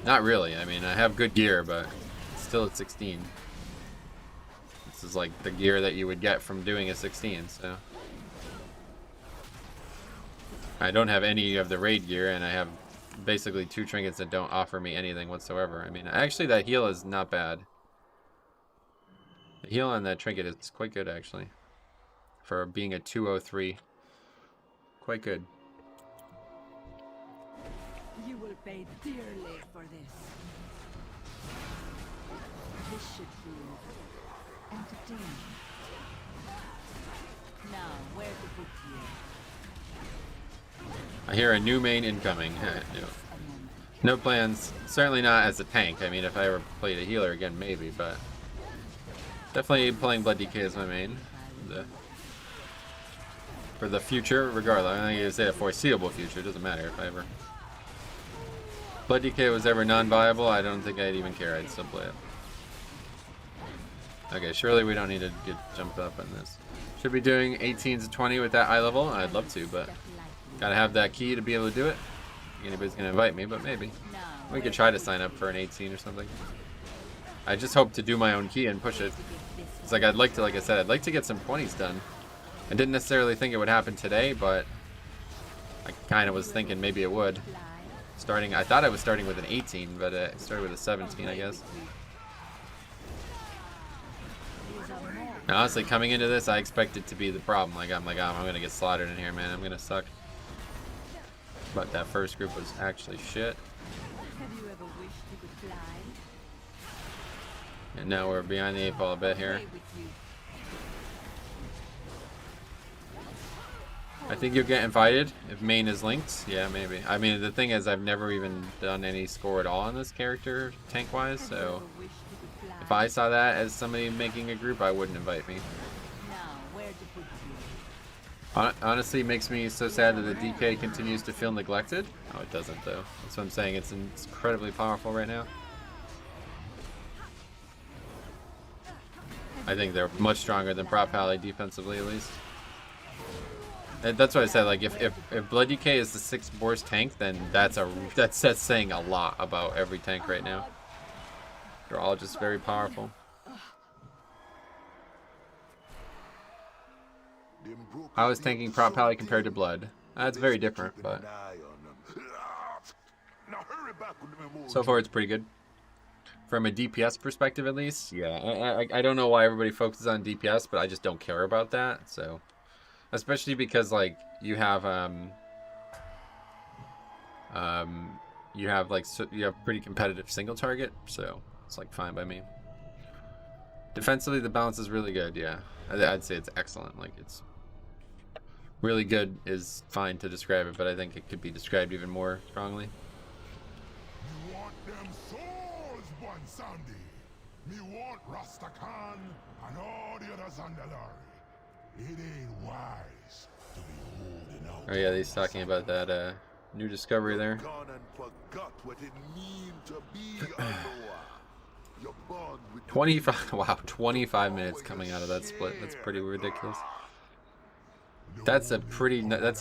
not really. I mean, I have good gear, but it's still at 16. This is like the gear that you would get from doing a 16, so. I don't have any of the raid gear, and I have basically 2 trinkets that don't offer me anything whatsoever. I mean, actually that heal is not bad. The heal on that trinket is quite good, actually, for being a 203. Quite good. You will pay dearly for this. This should be entertaining. Now, where to put you? I hear a new main incoming. No plans. Certainly not as a tank. I mean, if I ever played a healer again, maybe, but Definitely playing Blood DK as my main. For the future, regardless. I think you say a foreseeable future. It doesn't matter if I ever... Blood DK was ever non-viable, I don't think I'd even care. I'd still play it. Okay, surely we don't need to get jumped up on this. Should be doing 18 to 20 with that eye level. I'd love to, but gotta have that key to be able to do it. Anybody's gonna invite me, but maybe. We could try to sign up for an 18 or something. I just hope to do my own key and push it. It's like I'd like to, like I said, I'd like to get some 20s done. I didn't necessarily think it would happen today, but I kind of was thinking maybe it would. I thought I was starting with an 18, but it started with a 17, I guess. And honestly, coming into this, I expected to be the problem. Like I'm gonna get slaughtered in here, man. I'm gonna suck. But that first group was actually shit. Have you ever wished you could fly? And now we're behind the 8 ball a bit here. I think you'll get invited if main is linked. Yeah, maybe. I mean, the thing is, I've never even done any score at all on this character, tank-wise, so if I saw that as somebody making a group, I wouldn't invite me. Honestly, it makes me so sad that the DK continues to feel neglected. Oh, it doesn't, though. That's what I'm saying. It's incredibly powerful right now. I think they're much stronger than Prop Pally defensively, at least. And that's what I said. Like, if Blood DK is the 6th Boars tank, then that's saying a lot about every tank right now. They're all just very powerful. I was tanking Prop Pally compared to Blood. That's very different, but so far it's pretty good. From a DPS perspective, at least, yeah. I don't know why everybody focuses on DPS, but I just don't care about that. So, especially because like you have you have pretty competitive single target, so it's like fine by me. Defensively, the balance is really good. Yeah, I'd say it's excellent. Like it's really good is fine to describe it, but I think it could be described even more strongly. Me want them souls, Sandy. Me want Rastakhan and all the others on the lorry. It ain't wise to be holding out. Oh yeah, he's talking about that new discovery there. Gone and forgot what it mean to be a Noah. You're born with 25. Wow, 25 minutes coming out of that split. That's pretty ridiculous. That's a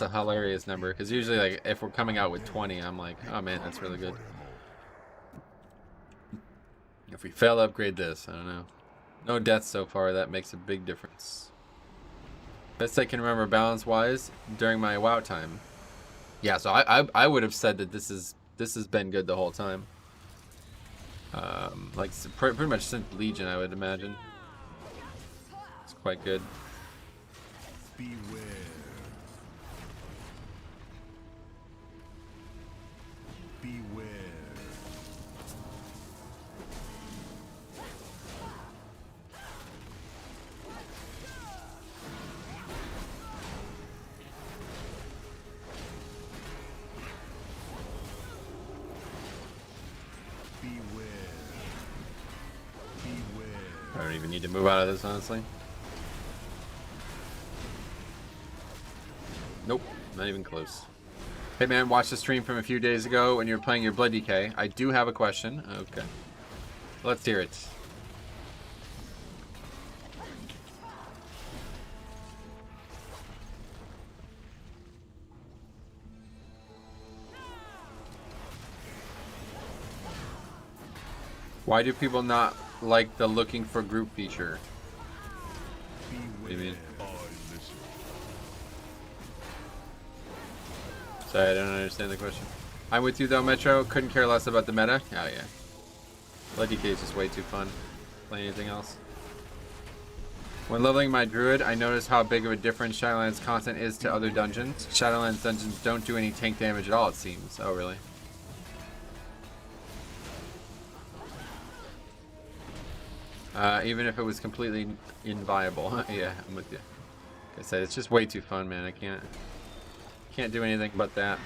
hilarious number, because usually, like, if we're coming out with 20, I'm like, oh man, that's really good. If we fail to upgrade this, I don't know. No deaths so far, that makes a big difference. Best I can remember balance-wise during my WoW time. Yeah, so I would have said that this has been good the whole time. Like pretty much since Legion, I would imagine. It's quite good. beware. Beware. I don't even need to move out of this, honestly. Nope, not even close. Hey man, watched the stream from a few days ago when you were playing your Blood DK. I do have a question. Okay. Let's hear it. Why do people not like the looking for group feature? What do you mean? Sorry, I don't understand the question. I'm with you though, Metro. Couldn't care less about the meta. Oh yeah. Blood DK is just way too fun. Play anything else. When leveling my druid, I noticed how big of a difference Shadowlands content is to other dungeons. Shadowlands dungeons don't do any tank damage at all, it seems. Oh really? Even if it was completely inviable. Yeah, I'm with you. Like I said, it's just way too fun, man. I can't do anything but that.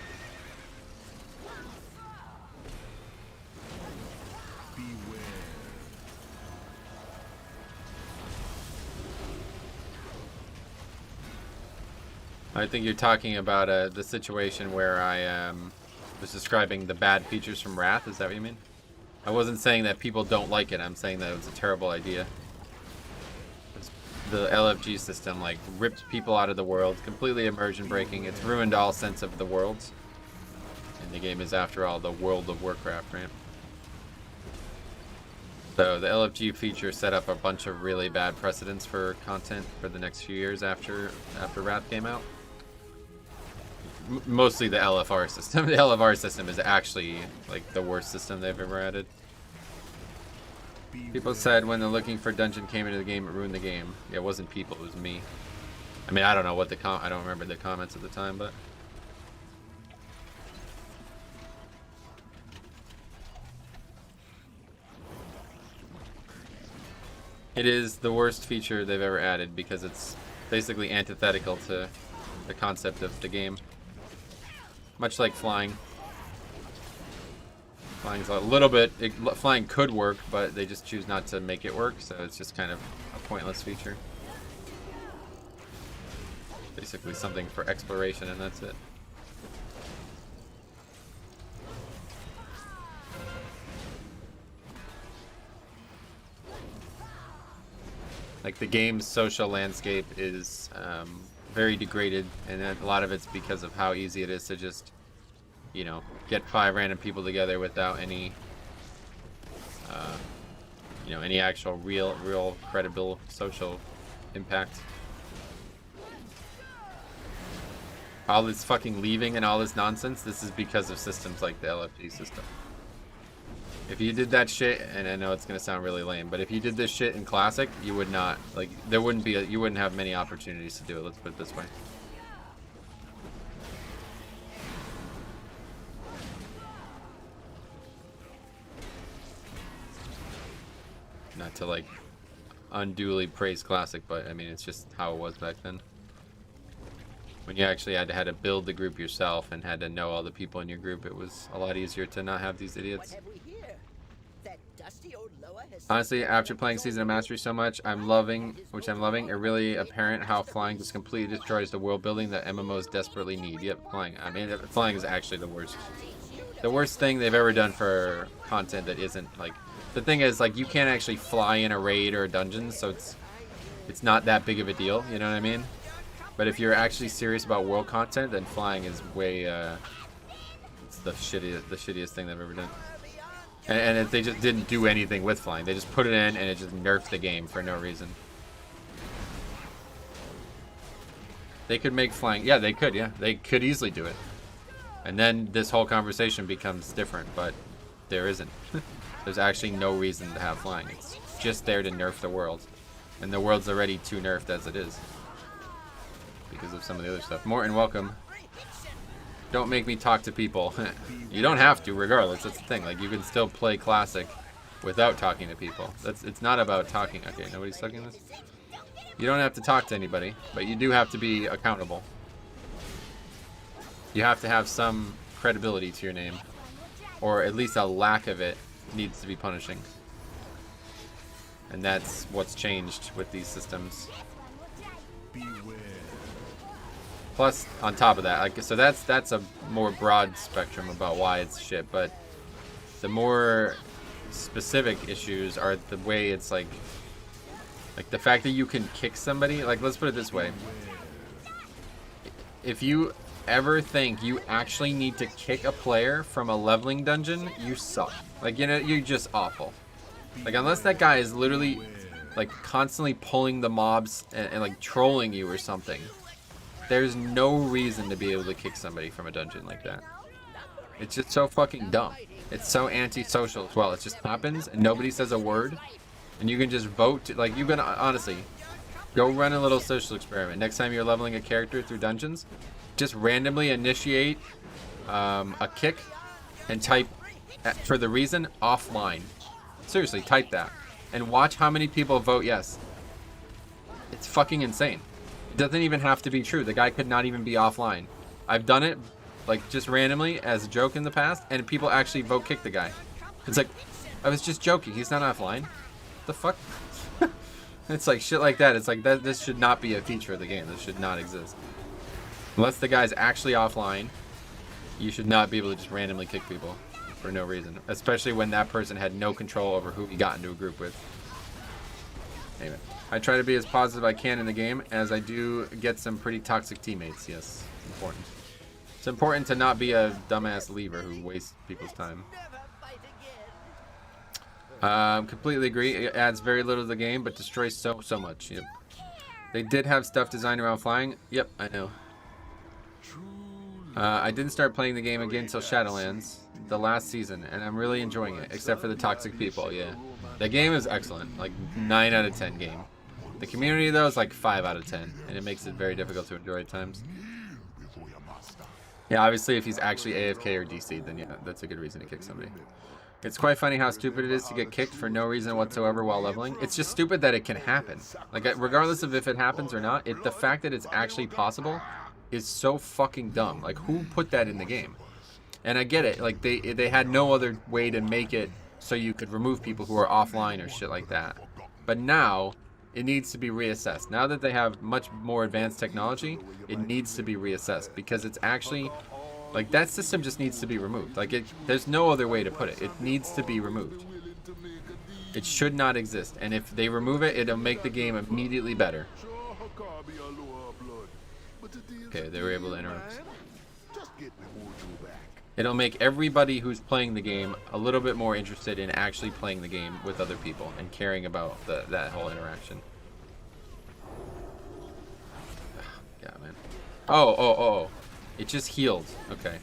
I think you're talking about the situation where I was describing the bad features from Wrath. Is that what you mean? I wasn't saying that people don't like it. I'm saying that it was a terrible idea. The LFG system like ripped people out of the world, completely immersion breaking. It's ruined all sense of the worlds. And the game is, after all, the World of Warcraft, right? So the LFG feature set up a bunch of really bad precedents for content for the next few years after Wrath came out. Mostly the LFR system. The LFR system is actually like the worst system they've ever added. People said when the looking for dungeon came into the game, it ruined the game. Yeah, it wasn't people, it was me. I mean, I don't know what I don't remember the comments at the time, but it is the worst feature they've ever added because it's basically antithetical to the concept of the game. Much like flying. Flying's a little bit... flying could work, but they just choose not to make it work, so it's just kind of a pointless feature. Basically something for exploration, and that's it. Like, the game's social landscape is very degraded, and a lot of it's because of how easy it is to just, you know, get 5 random people together without any, you know, any actual real credible social impact. All this fucking leaving and all this nonsense, this is because of systems like the LFG system. If you did that shit, and I know it's gonna sound really lame, but if you did this shit in Classic, you would not, like, there wouldn't be you wouldn't have many opportunities to do it, let's put it this way. Not to, like, unduly praise Classic, but I mean, it's just how it was back then. When you actually had to build the group yourself and had to know all the people in your group, it was a lot easier to not have these idiots. Honestly, after playing Season of Mastery so much, I'm loving, it really apparent how flying just completely destroys the world building that MMOs desperately need. Yep, flying. I mean, flying is actually the worst. The worst thing they've ever done for content that isn't, like, the thing is, like, you can't actually fly in a raid or a dungeon, so it's not that big of a deal, you know what I mean? But if you're actually serious about world content, then flying is way, it's the shittiest thing they've ever done. And if they just didn't do anything with flying, they just put it in and it just nerfed the game for no reason. They could make flying, yeah, they could easily do it. And then this whole conversation becomes different, but there isn't. There's actually no reason to have flying. It's just there to nerf the world. And the world's already too nerfed as it is. Because of some of the other stuff. Morton, welcome. Don't make me talk to people. You don't have to, regardless. That's the thing. Like, you can still play Classic without talking to people. It's not about talking. Okay, nobody's sucking this? You don't have to talk to anybody, but you do have to be accountable. You have to have some credibility to your name. Or at least a lack of it needs to be punishing. And that's what's changed with these systems. Plus, on top of that, like, so that's a more broad spectrum about why it's shit, but the more specific issues are the way it's like the fact that you can kick somebody. Like, let's put it this way. If you ever think you actually need to kick a player from a leveling dungeon, you suck. Like, you know, you're just awful. Like, unless that guy is literally, like, constantly pulling the mobs and like, trolling you or something, there's no reason to be able to kick somebody from a dungeon like that. It's just so fucking dumb. It's so antisocial as well. It just happens and nobody says a word. And you can just vote. Like, you can, honestly, go run a little social experiment. Next time you're leveling a character through dungeons, just randomly initiate a kick and type, for the reason, offline. Seriously, type that. And watch how many people vote yes. It's fucking insane. It doesn't even have to be true. The guy could not even be offline. I've done it, like, just randomly as a joke in the past, and people actually vote kick the guy. It's like, I was just joking. He's not offline. The fuck? It's like shit like that. It's like, this should not be a feature of the game. This should not exist. Unless the guy's actually offline, you should not be able to just randomly kick people for no reason. Especially when that person had no control over who he got into a group with. Anyway, I try to be as positive as I can in the game, as I do get some pretty toxic teammates. Yes, it's important. It's important to not be a dumbass leaver who wastes people's time. Completely agree. It adds very little to the game, but destroys so much. Yep. They did have stuff designed around flying. Yep, I know. I didn't start playing the game again until Shadowlands, the last season, and I'm really enjoying it, except for the toxic people. Yeah, the game is excellent, like 9 out of 10 game. The community though is like 5 out of 10, and it makes it very difficult to enjoy at times. Yeah, obviously if he's actually AFK or DC'd, then yeah, that's a good reason to kick somebody. It's quite funny how stupid it is to get kicked for no reason whatsoever while leveling. It's just stupid that it can happen. Like, regardless of if it happens or not, the fact that it's actually possible is so fucking dumb. Like, who put that in the game? And I get it. Like, they had no other way to make it so you could remove people who are offline or shit like that. But now, it needs to be reassessed. Now that they have much more advanced technology, it needs to be reassessed. Because it's actually... like, that system just needs to be removed. Like, there's no other way to put it. It needs to be removed. It should not exist. And if they remove it, it'll make the game immediately better. Okay, they were able to interrupt. It'll make everybody who's playing the game a little bit more interested in actually playing the game with other people and caring about that whole interaction. Yeah, man. Oh. It just healed. Okay.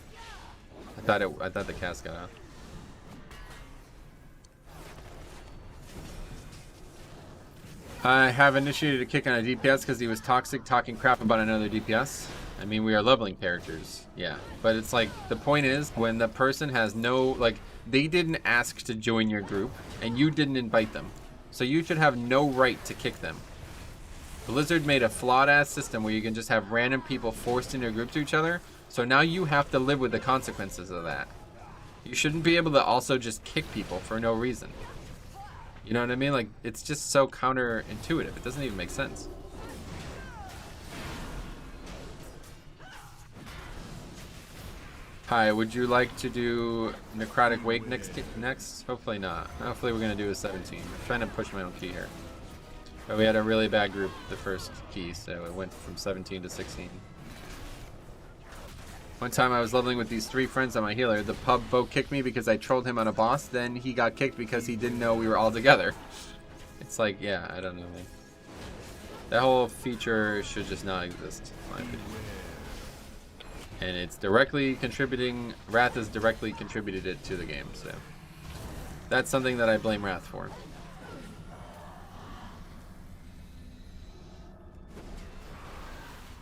I thought the cast got out. I have initiated a kick on a DPS because he was toxic, talking crap about another DPS. I mean, we are leveling characters. Yeah. But it's like, the point is, when the person has no, like, they didn't ask to join your group, and you didn't invite them. So you should have no right to kick them. Blizzard made a flawed-ass system where you can just have random people forced into a group to each other, so now you have to live with the consequences of that. You shouldn't be able to also just kick people for no reason. You know what I mean? Like, it's just so counterintuitive. It doesn't even make sense. Hi, would you like to do Necrotic Wake next? Hopefully not. Hopefully we're going to do a 17. I'm trying to push my own key here. But we had a really bad group the first key, so it went from 17 to 16. One time I was leveling with these 3 friends on my healer. The pub boat kicked me because I trolled him on a boss. Then he got kicked because he didn't know we were all together. It's like, yeah, I don't know. That whole feature should just not exist, in my opinion. And it's directly contributing, Wrath has directly contributed it to the game, so. That's something that I blame Wrath for.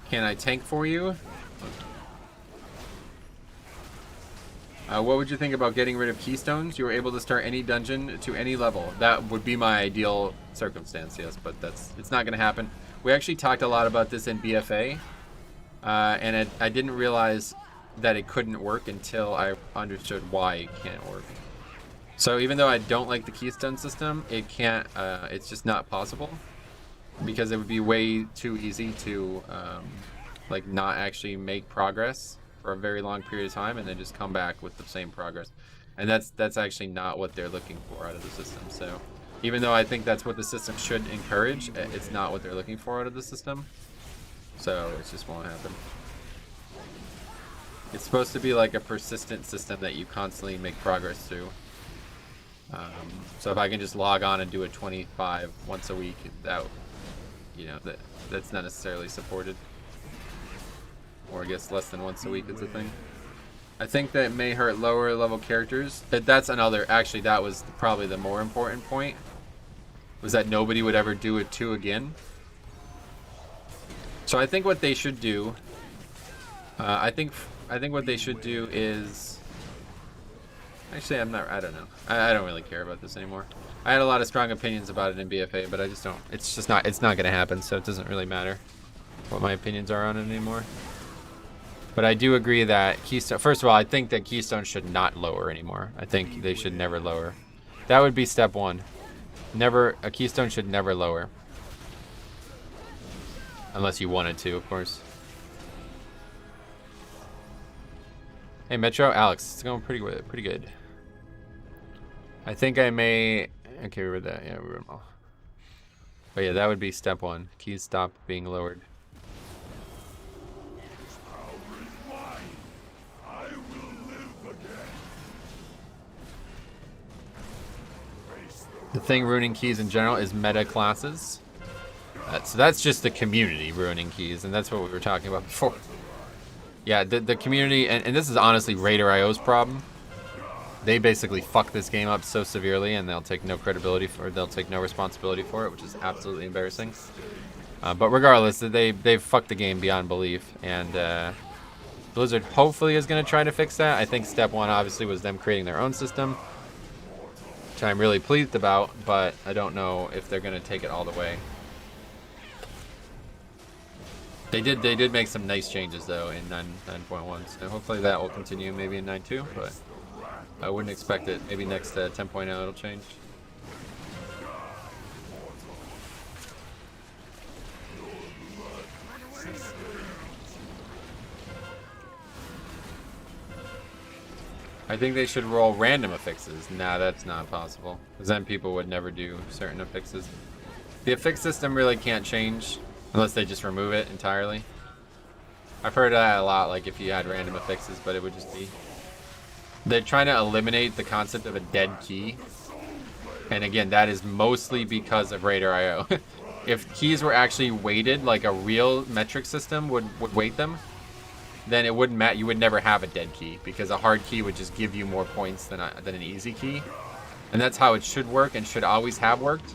Can I tank for you? What would you think about getting rid of keystones? You were able to start any dungeon to any level. That would be my ideal circumstance, yes, but it's not going to happen. We actually talked a lot about this in BFA, and I didn't realize that it couldn't work until I understood why it can't work. So even though I don't like the keystone system, it can't. It's just not possible because it would be way too easy to like not actually make progress for a very long period of time and then just come back with the same progress. And that's actually not what they're looking for out of the system. So even though I think that's what the system should encourage, it's not what they're looking for out of the system. So it just won't happen. It's supposed to be like a persistent system that you constantly make progress through. So if I can just log on and do a 25 once a week, that, you know, that's not necessarily supported. Or I guess less than once a week is a thing. I think that may hurt lower level characters. That's another, actually that was probably the more important point, was that nobody would ever do it 2 again. So I think what they should do, I think what they should do is, actually I don't know. I don't really care about this anymore. I had a lot of strong opinions about it in BFA, but I just don't, it's not going to happen, so it doesn't really matter what my opinions are on it anymore. But I do agree that Keystone, first of all, I think that Keystone should not lower anymore. I think they should never lower. That would be step 1. A Keystone should never lower. Unless you wanted to, of course. Hey Metro, Alex, it's going pretty good. I think I may. Okay, we read that. Yeah, we read them all. But yeah, that would be step 1. Keys stop being lowered. The thing ruining keys in general is meta classes. So that's just the community ruining keys, and that's what we were talking about before. Yeah, the community, and this is honestly Raider.io's problem. They basically fuck this game up so severely, and they'll take no credibility for it. They'll take no responsibility for it, which is absolutely embarrassing. But regardless, they've fucked the game beyond belief, and Blizzard hopefully is going to try to fix that. I think step 1 obviously was them creating their own system, which I'm really pleased about, but I don't know if they're going to take it all the way. They did make some nice changes though in 9.1, so hopefully that will continue maybe in 9.2, but I wouldn't expect it. Maybe next 10.0 it'll change. I think they should roll random affixes. Nah, that's not possible, because then people would never do certain affixes. The affix system really can't change unless they just remove it entirely. I've heard that a lot, like if you had random affixes, but it would just be... They're trying to eliminate the concept of a dead key. And again, that is mostly because of Raider.io. If keys were actually weighted like a real metric system would weight them, then it wouldn't matter. You would never have a dead key, because a hard key would just give you more points than an easy key. And that's how it should work and should always have worked.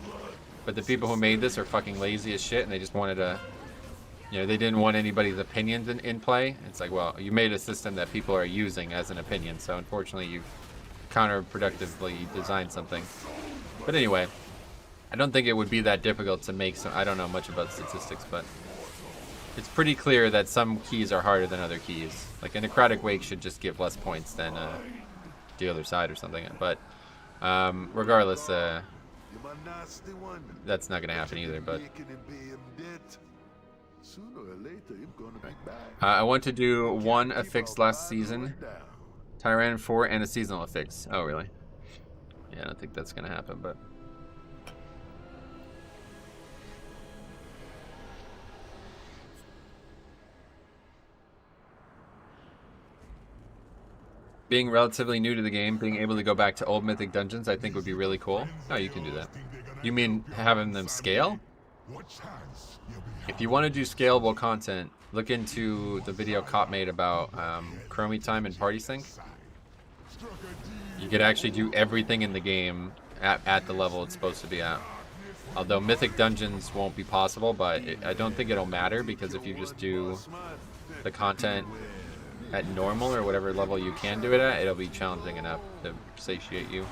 But the people who made this are fucking lazy as shit, and they just wanted to, you know, they didn't want anybody's opinions in play. It's like, well, you made a system that people are using as an opinion, so unfortunately you've counterproductively designed something. But anyway, I don't think it would be that difficult to make some. I don't know much about statistics, but it's pretty clear that some keys are harder than other keys. Like a necrotic wake should just give less points than the other side or something. But regardless, that's not going to happen either. But I want to do one affix last season, Tyran 4, and a seasonal affix. Oh, really? Yeah, I don't think that's going to happen, but... Being relatively new to the game, being able to go back to old Mythic dungeons, I think would be really cool. Oh, you can do that. You mean having them scale? If you want to do scalable content, look into the video Cop made about Chromie time and Party Sync. You could actually do everything in the game at the level it's supposed to be at. Although Mythic dungeons won't be possible, but I don't think it'll matter, because if you just do the content at normal or whatever level you can do it at, it'll be challenging enough to satiate you.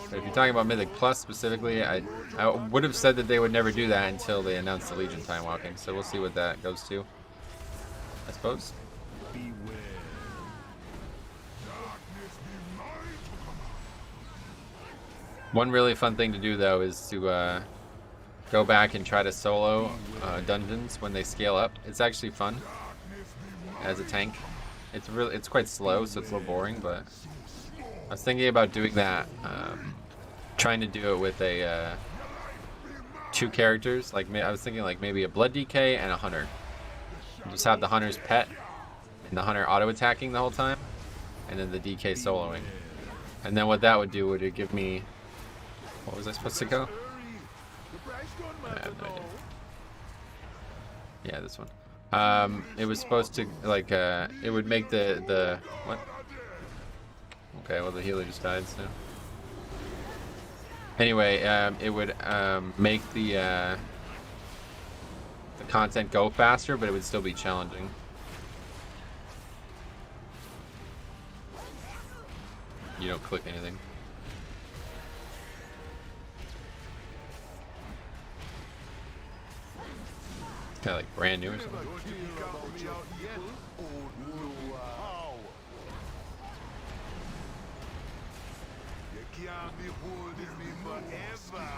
But if you're talking about Mythic Plus specifically, I would have said that they would never do that until they announced the Legion time walking, so we'll see what that goes to, I suppose. One really fun thing to do though is to go back and try to solo dungeons when they scale up. It's actually fun as a tank. It's quite slow, so it's a little boring, but I was thinking about doing that, trying to do it with a 2 characters. Like I was thinking like maybe a Blood DK and a Hunter. Just have the Hunter's pet and the Hunter auto attacking the whole time, and then the DK soloing. And then what that would do would it give me, what was I supposed to go? I have no idea. Yeah, this one. It was supposed to, like, it would make the what? Okay, well the healer just died, so. Anyway, it would make the content go faster, but it would still be challenging. You don't click anything. Kind of like brand new or something. You can't be holding me forever.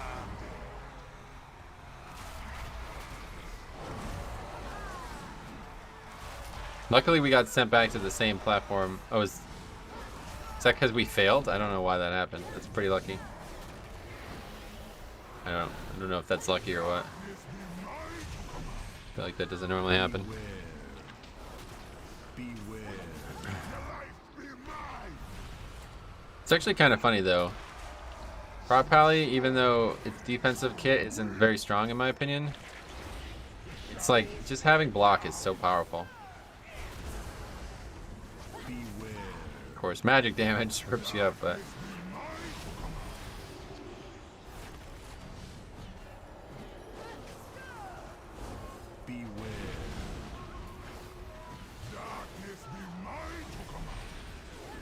Luckily, we got sent back to the same platform. Oh, is that because we failed? I don't know why that happened. That's pretty lucky. I don't know if that's lucky or what. I feel like that doesn't normally happen. It's actually kind of funny though. Prot Pally, even though its defensive kit isn't very strong in my opinion, it's like just having block is so powerful. Of course, magic damage rips you up, but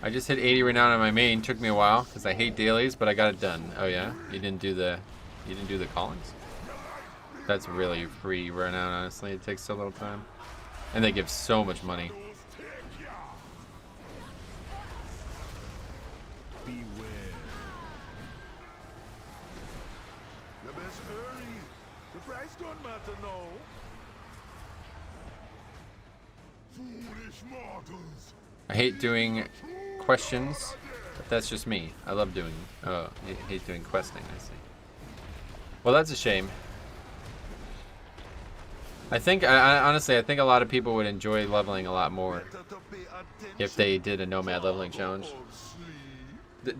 I just hit 80 renown on my main. Took me a while because I hate dailies, but I got it done. Oh yeah, you didn't do the callings. That's really free renown. Honestly, it takes so little time, and they give so much money. I hate doing questions, but that's just me. I love doing. Oh, I hate doing questing. I see. Well, that's a shame. I think, honestly, I think a lot of people would enjoy leveling a lot more if they did a nomad leveling challenge.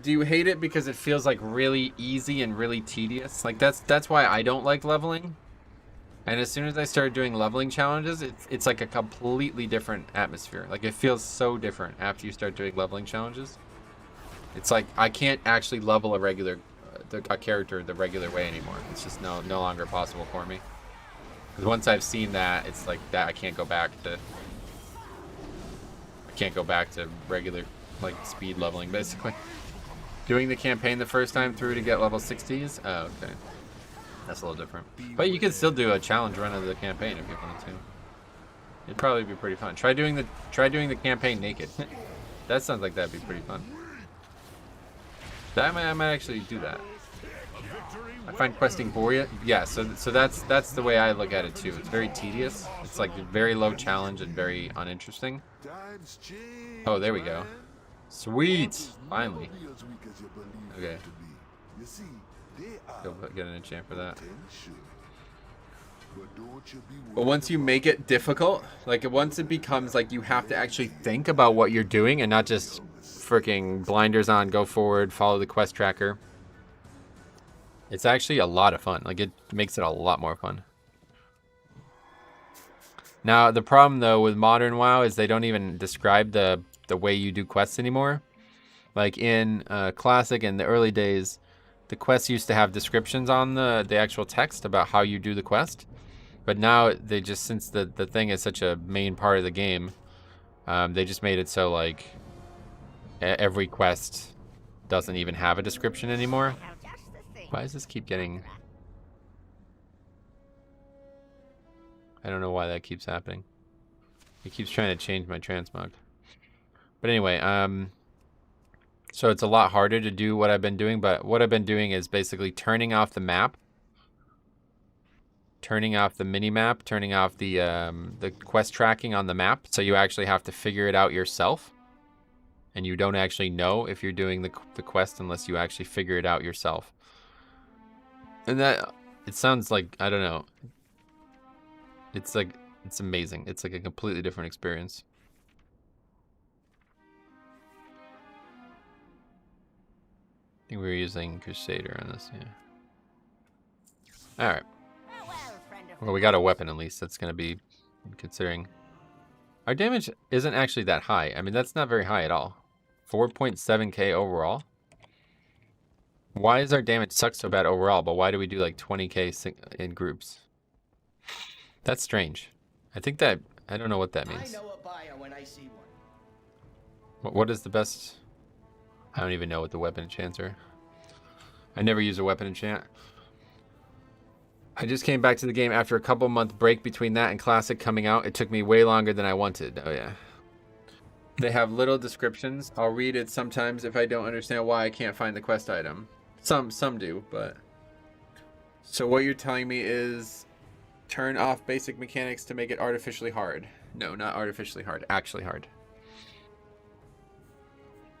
Do you hate it because it feels like really easy and really tedious? Like that's why I don't like leveling. And as soon as I started doing leveling challenges, it's like a completely different atmosphere. Like it feels so different after you start doing leveling challenges. It's like I can't actually level a character the regular way anymore. It's just no longer possible for me. Because once I've seen that, it's like that I can't go back to regular like speed leveling basically. Doing the campaign the first time through to get level 60s? Oh, okay. That's a little different. But you could still do a challenge run of the campaign if you wanted to. It'd probably be pretty fun. Try doing the campaign naked. That sounds like that'd be pretty fun. I might actually do that. I find questing boring. Yeah, so that's the way I look at it too. It's very tedious. It's like very low challenge and very uninteresting. Oh, there we go. Sweet! Finally. Okay. Go get an enchant for that. But once you make it difficult, like once it becomes like you have to actually think about what you're doing and not just freaking blinders on, go forward, follow the quest tracker. It's actually a lot of fun. Like it makes it a lot more fun. Now the problem though with modern WoW is they don't even describe the way you do quests anymore. Like in Classic in the early days, the quests used to have descriptions on the actual text about how you do the quest. But now they just, since the thing is such a main part of the game, they just made it so like every quest doesn't even have a description anymore. Why does this keep getting... I don't know why that keeps happening. It keeps trying to change my transmog. But anyway, so it's a lot harder to do what I've been doing, but what I've been doing is basically turning off the map, turning off the mini-map, turning off the quest tracking on the map, so you actually have to figure it out yourself. And you don't actually know if you're doing the quest unless you actually figure it out yourself. And that, it sounds like, I don't know. It's like, it's amazing. It's like a completely different experience. I think we were using Crusader on this, yeah. Alright. Well, we got a weapon at least. That's going to be, considering. Our damage isn't actually that high. I mean, that's not very high at all. 4.7k overall. Why does our damage suck so bad overall, but why do we do like 20k in groups? That's strange. I think that, I don't know what that means. I know a buyer when I see one. What is the best? I don't even know what the weapon enchants are. I never use a weapon enchant. I just came back to the game after a couple month break between that and Classic coming out. It took me way longer than I wanted. Oh yeah. They have little descriptions. I'll read it sometimes if I don't understand why I can't find the quest item. Some do, but... So what you're telling me is Turn off basic mechanics to make it artificially hard. No, not artificially hard. Actually hard.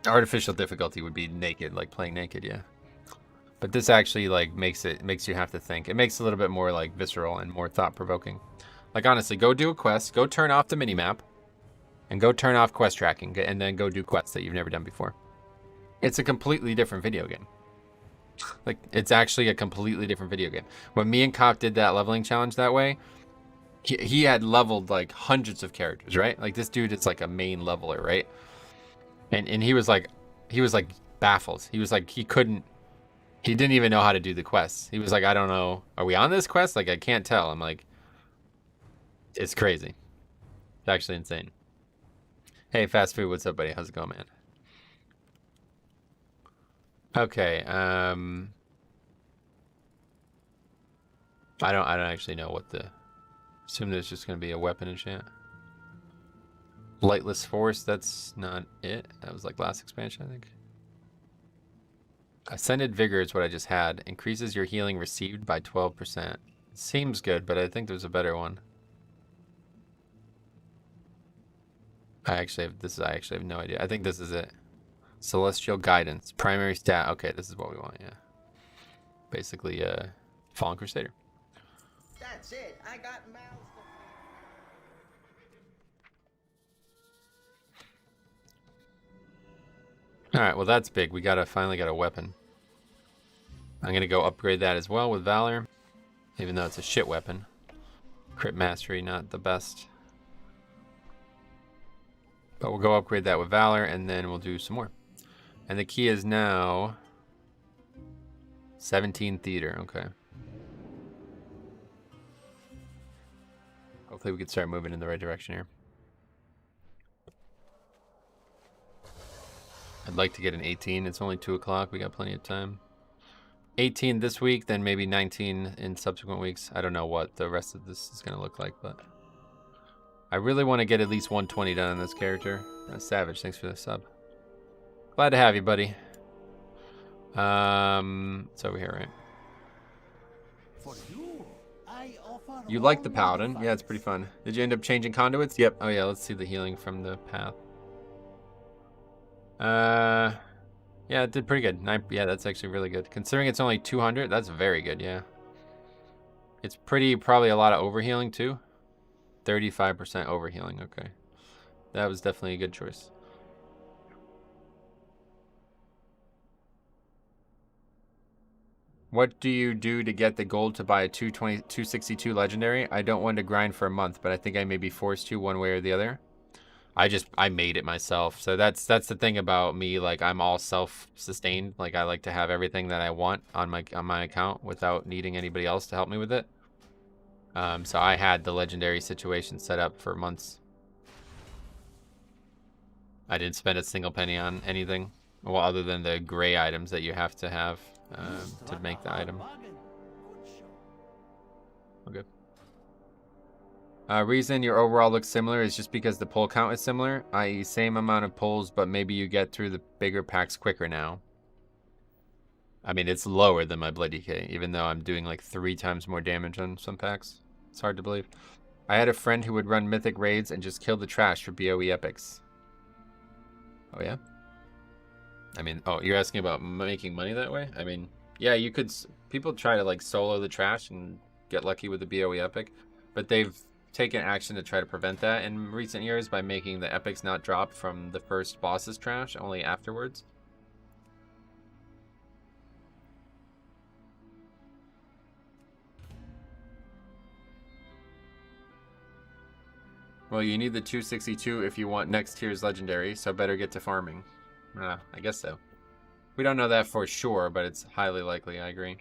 Artificial difficulty would be naked, like playing naked, yeah. But this actually like makes you have to think. It makes it a little bit more like visceral and more thought-provoking. Like honestly, go do a quest, go turn off the minimap, and go turn off quest tracking, and then go do quests that you've never done before. It's a completely different video game. Like, it's actually a completely different video game. When me and Cop did that leveling challenge that way, he had leveled like hundreds of characters, right? Like this dude is like a main leveler, right? And he was like baffled. He was like he didn't even know how to do the quests. He was like, I don't know, are we on this quest? Like I can't tell. I'm like, it's crazy. It's actually insane. Hey, fast food, what's up, buddy? How's it going, man? Okay, I don't actually know what the... Assume there's just gonna be a weapon and shit. Lightless Force, that's not it. That was like last expansion, I think. Ascended Vigor is what I just had. Increases your healing received by 12%. Seems good, but I think there's a better one. I actually have no idea. I think this is it. Celestial Guidance. Primary stat. Okay, this is what we want, yeah. Basically, Fallen Crusader. That's it. I got mouths to Alright, well that's big. We finally got a weapon. I'm gonna go upgrade that as well with Valor. Even though it's a shit weapon. Crit Mastery, not the best. But we'll go upgrade that with Valor, and then we'll do some more. And the key is now 17 Theater, okay. Hopefully we can start moving in the right direction here. I'd like to get an 18. It's only 2 o'clock. We got plenty of time. 18 this week, then maybe 19 in subsequent weeks. I don't know what the rest of this is going to look like, but I really want to get at least 120 done on this character. Savage, thanks for the sub. Glad to have you, buddy. It's over here, right? You like the Paladin? Yeah, it's pretty fun. Did you end up changing conduits? Yep. Oh yeah, let's see the healing from the path. Yeah, it did pretty good. Yeah, that's actually really good. Considering it's only 200, that's very good, yeah. It's probably a lot of overhealing too. 35% overhealing, okay. That was definitely a good choice. What do you do to get the gold to buy a 262 legendary? I don't want to grind for a month, but I think I may be forced to one way or the other. I made it myself. So that's the thing about me, like I'm all self-sustained. Like I like to have everything that I want on my account without needing anybody else to help me with it. So I had the legendary situation set up for months. I didn't spend a single penny on anything, well, other than the gray items that you have to make the item. Okay. Reason your overall looks similar is just because the pull count is similar, i.e. same amount of pulls, but maybe you get through the bigger packs quicker now. I mean, it's lower than my Blood DK, even though I'm doing like 3 times more damage on some packs. It's hard to believe. I had a friend who would run mythic raids and just kill the trash for BOE epics. Oh yeah? I mean, oh, you're asking about making money that way? I mean, yeah, you could... People try to like solo the trash and get lucky with the BOE epic, but they've taken action to try to prevent that in recent years by making the epics not drop from the first boss's trash, only afterwards. Well, you need the 262 if you want next tier's legendary, so better get to farming. I guess so. We don't know that for sure, but it's highly likely, I agree.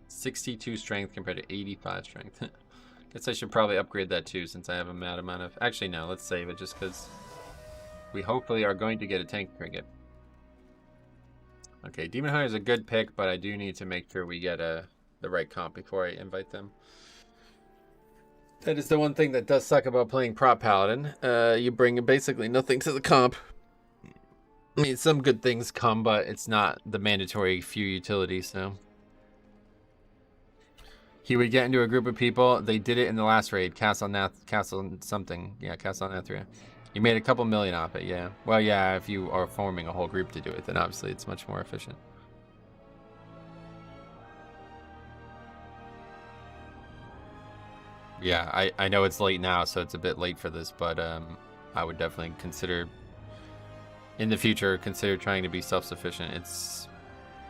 $62 strength compared to 85 strength. Guess I should probably upgrade that too, since I have a mad amount of... Actually, no, let's save it just because we hopefully are going to get a tank trinket. Okay, Demon Hunter is a good pick, but I do need to make sure we get the right comp before I invite them. That is the one thing that does suck about playing prop Paladin. You bring basically nothing to the comp. I mean, some good things come, but it's not the mandatory few utility, so. He would get into a group of people. They did it in the last raid. Castle something. Yeah, Castle Nathria. You made a couple million off it, yeah. Well, yeah, if you are forming a whole group to do it, then obviously it's much more efficient. Yeah, I know it's late now, so it's a bit late for this, but I would definitely consider, in the future, consider trying to be self-sufficient. It's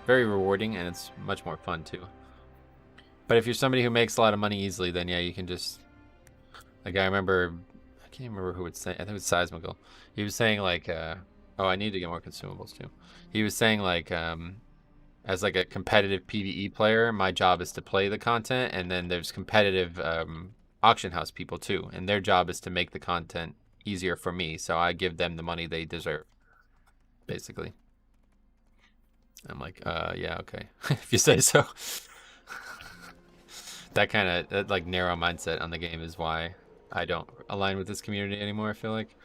very rewarding, and it's much more fun, too. But if you're somebody who makes a lot of money easily, then yeah, you can just... Like, I remember... I can't remember who would say... I think it was Seismical. He was saying, like... oh, I need to get more consumables, too. He was saying, like... as, like, a competitive PvE player, my job is to play the content, and then there's competitive auction house people, too. And their job is to make the content easier for me, so I give them the money they deserve, basically. I'm like, yeah, okay. If you say so. That kind of like narrow mindset on the game is why I don't align with this community anymore, I feel like.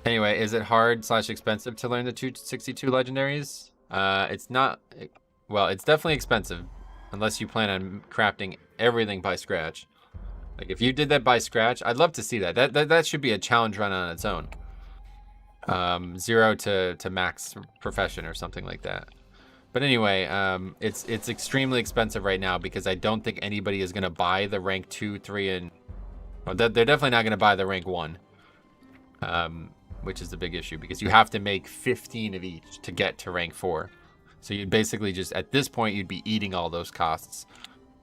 Anyway, is it hard / expensive to learn the 262 legendaries? It's not, well, it's definitely expensive unless you plan on crafting everything by scratch. Like if you did that by scratch, I'd love to see that. That should be a challenge run on its own. 0 to max profession or something like that. But anyway, it's extremely expensive right now because I don't think anybody is going to buy the rank 2, 3, and... Well, they're definitely not going to buy the rank 1. Which is the big issue because you have to make 15 of each to get to rank 4. So you'd basically just, at this point, you'd be eating all those costs.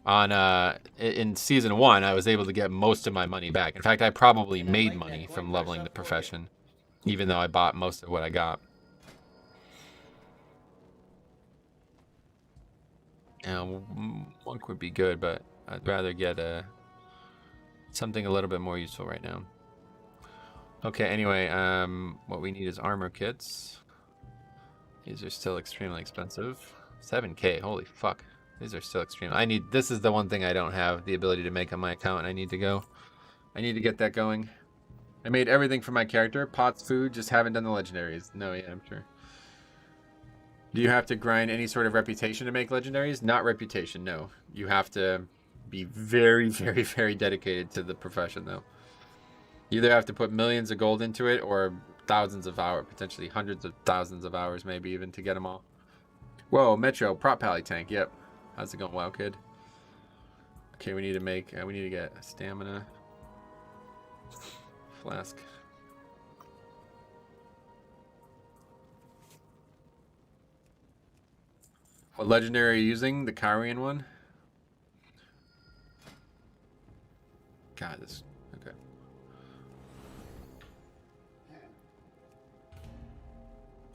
In Season 1, I was able to get most of my money back. In fact, I probably made money from leveling the profession, even though I bought most of what I got. Monk would be good, but I'd rather get something a little bit more useful right now. Okay, anyway, what we need is armor kits. These are still extremely expensive. 7K, holy fuck. These are still extreme. This is the one thing I don't have the ability to make on my account. I need to get that going. I made everything for my character. Pots, food, just haven't done the legendaries. No, yeah, I'm sure. Do you have to grind any sort of reputation to make legendaries? Not reputation, no. You have to be very, very, very dedicated to the profession, though. You either have to put millions of gold into it or thousands of hours, potentially hundreds of thousands of hours, maybe even to get them all. Whoa, Metro, prop pally tank, yep. How's it going, WoW Kid? Okay, we need to get a stamina flask. What legendary are you using? The Kyrian one? God, this... Okay.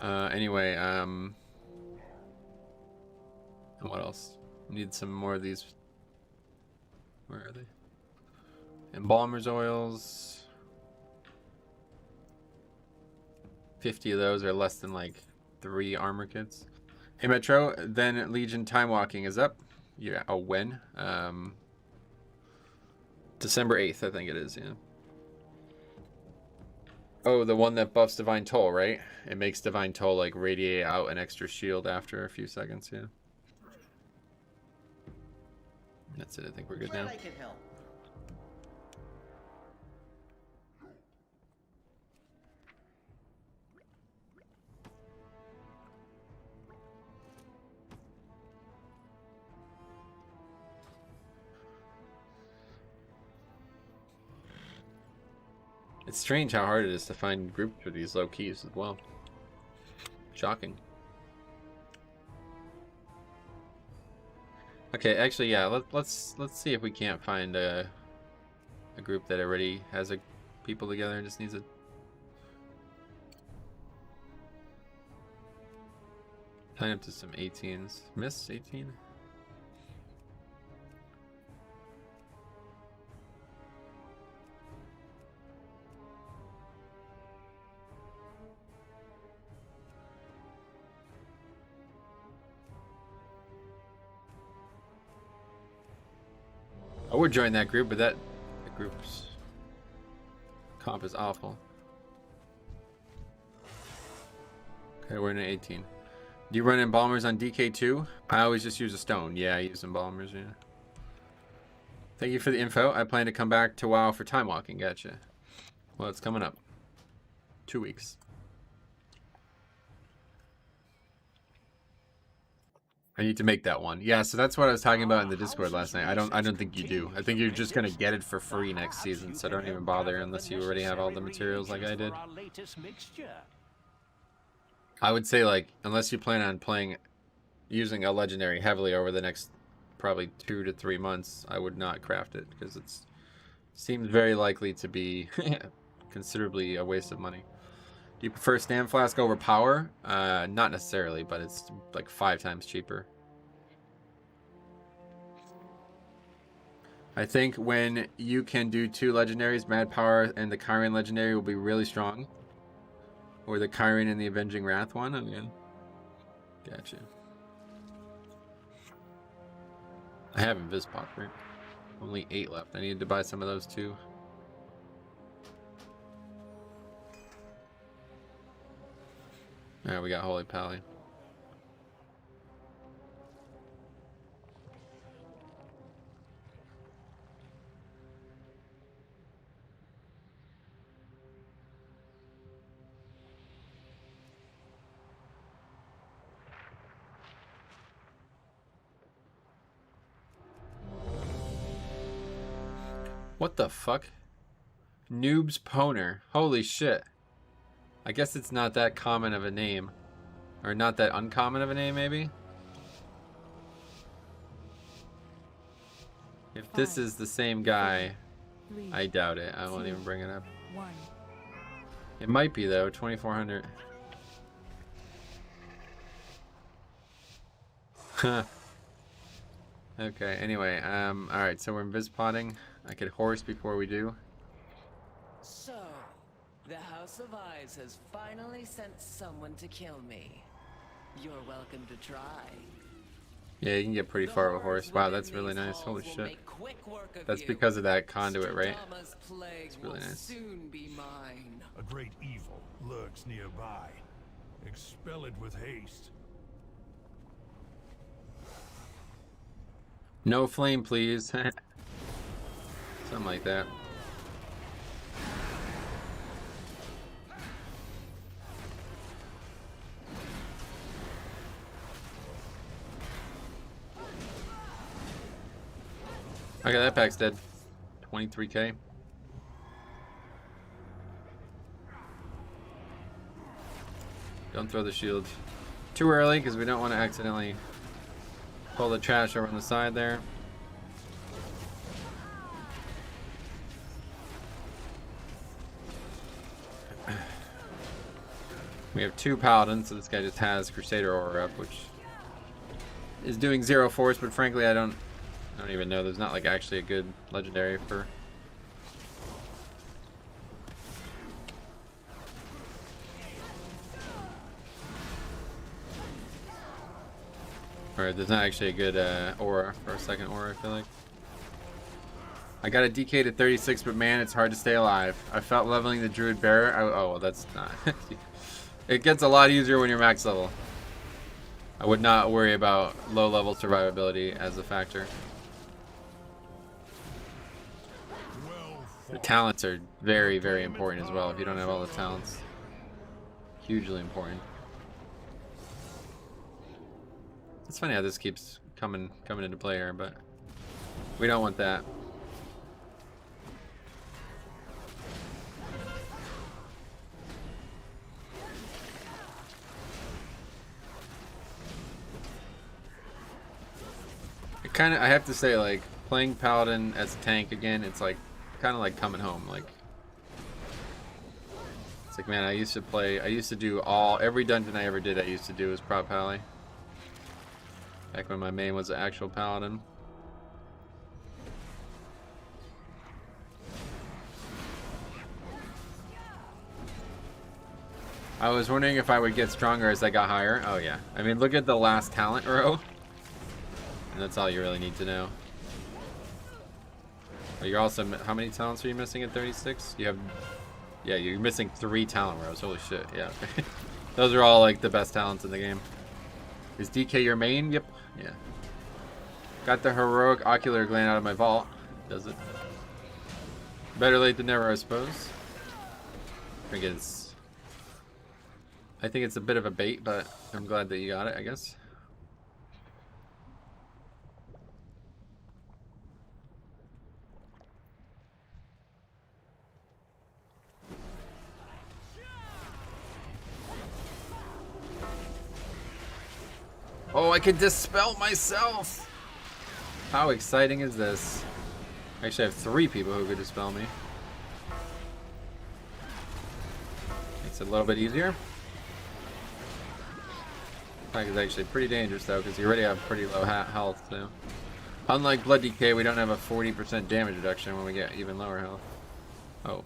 Anyway, and what else? Need some more of these. Where are they? Embalmer's oils. 50 of those are less than like 3 armor kits. Hey Metro, then Legion time walking is up. Yeah, oh when? December 8th, I think it is, yeah. Oh, the one that buffs Divine Toll, right? It makes Divine Toll like radiate out an extra shield after a few seconds, yeah. That's it, I think we're good now. It's strange how hard it is to find groups for these low keys as well. Shocking. Okay, actually, yeah. Let's see if we can't find a group that already has people together and just needs a. Sign up to some 18s. Miss 18. I would join that group, but that group's comp is awful. Okay, we're in an 18. Do you run embalmers on DK2? I always just use a stone. Yeah, I use embalmers, yeah. Thank you for the info. I plan to come back to WoW for time walking. Gotcha. Well, it's coming up. 2 weeks. I need to make that one. Yeah, so that's what I was talking about in the Discord last night. I don't think you do. I think you're just gonna get it for free next season, so don't even bother unless you already have all the materials like I did. I would say, like, unless you plan on using a legendary heavily over the next probably 2 to 3 months, I would not craft it because it seems very likely to be considerably a waste of money. Do you prefer Stand Flask over Power? Not necessarily, but it's like 5 times cheaper. I think when you can do 2 legendaries, Mad Power and the Kyrian legendary will be really strong. Or the Kyrian and the Avenging Wrath one. Again. Gotcha. I have Invispot, right? Only 8 left. I needed to buy some of those too. Alright, we got Holy Pally. What the fuck? Noob's Poner. Holy shit. I guess it's not that common of a name. Or not that uncommon of a name, maybe? If this is the same guy, I doubt it. I won't even bring it up. It might be, though. 2400. Huh. Okay, anyway, alright, so we're Invispotting. I could horse before we do. So, the House of Eyes has finally sent someone to kill me. You're welcome to try. Yeah, you can get pretty far with a horse. Wow, that's really nice. Holy shit. That's because of that conduit, right? It's really nice. A great evil lurks nearby. Expel it with haste. No flame, please. Something like that. Okay, that pack's dead. 23k. Don't throw the shield too early because we don't want to accidentally pull the trash over on the side there. We have 2 Paladins, so this guy just has Crusader Aura up, which is doing 0 force, but frankly I don't even know. There's not like actually a good legendary for... Or there's not actually a good aura for a second aura, I feel like. I got a DK to 36, but man, it's hard to stay alive. I felt leveling the Druid Bearer. Oh, well, that's not... It gets a lot easier when you're max level. I would not worry about low level survivability as a factor. The talents are very, very important as well. If you don't have all the talents, hugely important. It's funny how this keeps coming into play here, but we don't want that. I have to say, like, playing Paladin as a tank again, it's like kind of like coming home. Like, it's like, man, I used to do every dungeon I ever did. I used to do was prop pally. Back when my main was an actual Paladin. I was wondering if I would get stronger as I got higher. Oh yeah, I mean, look at the last talent row. And that's all you really need to know. But you're also, how many talents are you missing at 36? You have, yeah, you're missing 3 talent rows. Holy shit, yeah. Those are all like the best talents in the game. Is DK your main? Yep. Yeah. Got the heroic ocular gland out of my vault. Does it? Better late than never, I suppose. I think it's a bit of a bait, but I'm glad that you got it, I guess. Oh, I can dispel myself! How exciting is this? Actually, I have 3 people who could dispel me. Makes it a little bit easier. Attack is actually pretty dangerous though, because you already have pretty low health too. Unlike Blood DK, we don't have a 40% damage reduction when we get even lower health. Oh.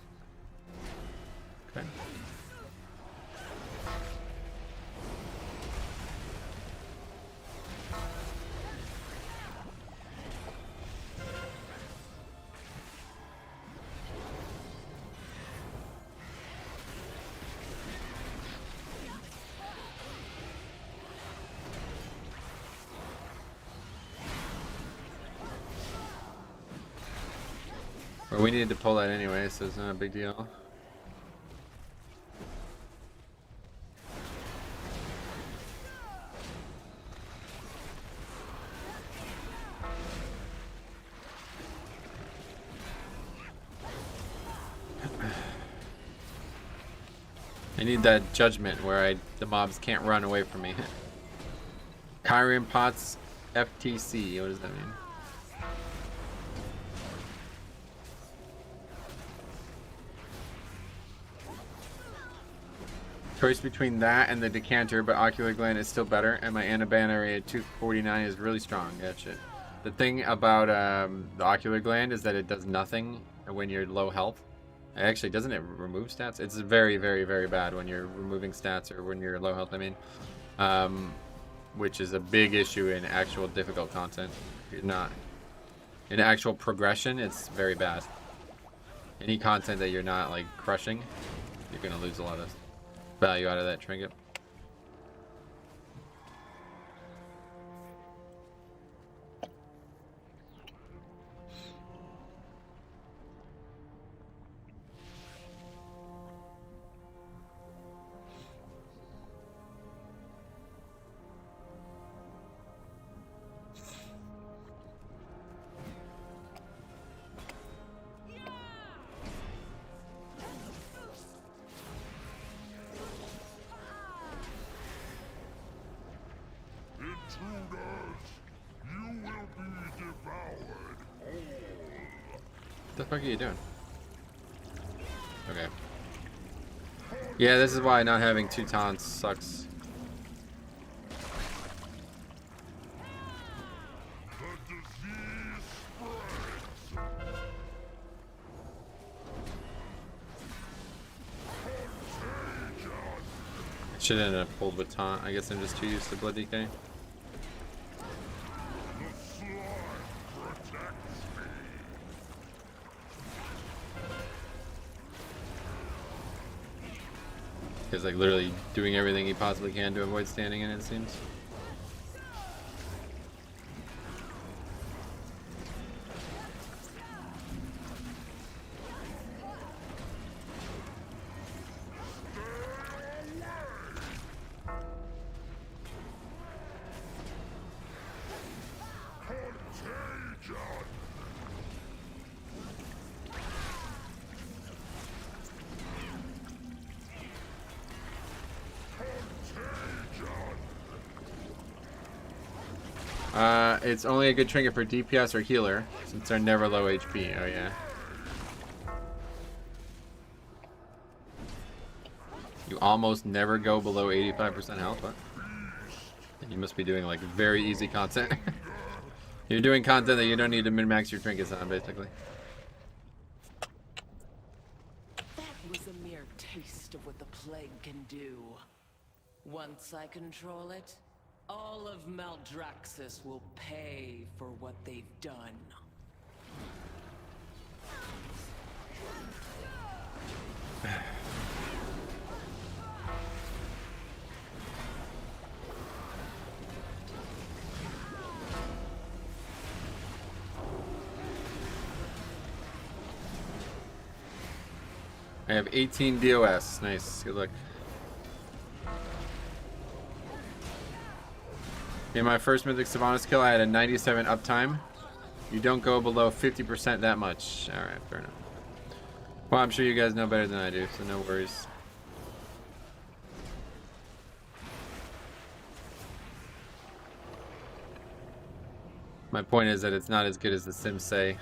Okay. Well, we needed to pull that anyway, so it's not a big deal. I need that judgment where the mobs can't run away from me. Kyrian Pots FTC, what does that mean? Choice between that and the decanter, but ocular gland is still better, and my anaban area at 249 is really strong. Gotcha. The thing about the ocular gland is that it does nothing when you're low health. Actually, doesn't it remove stats? It's very, very, very bad when you're removing stats or when you're low health, I mean. Which is a big issue in actual difficult content. You're not. In actual progression, it's very bad. Any content that you're not, like, crushing, you're going to lose a lot of value out of that trinket. What the fuck are you doing? Okay. Yeah, this is why not having 2 taunts sucks. Shouldn't have pulled with taunt. I guess I'm just too used to Blood DK. He's like literally doing everything he possibly can to avoid standing in it, seems. It's only a good trinket for DPS or healer, since they're never low HP. Oh yeah. You almost never go below 85% health, what? You must be doing like very easy content. You're doing content that you don't need to min-max your trinkets on, basically. That was a mere taste of what the plague can do. Once I control it, all of Maldraxxus will pay for what they've done. I have 18 DOS. Nice. Good luck. In my first Mythic Sylvanas kill, I had a 97 uptime. You don't go below 50% that much. Alright, fair enough. Well, I'm sure you guys know better than I do, so no worries. My point is that it's not as good as the Sims say,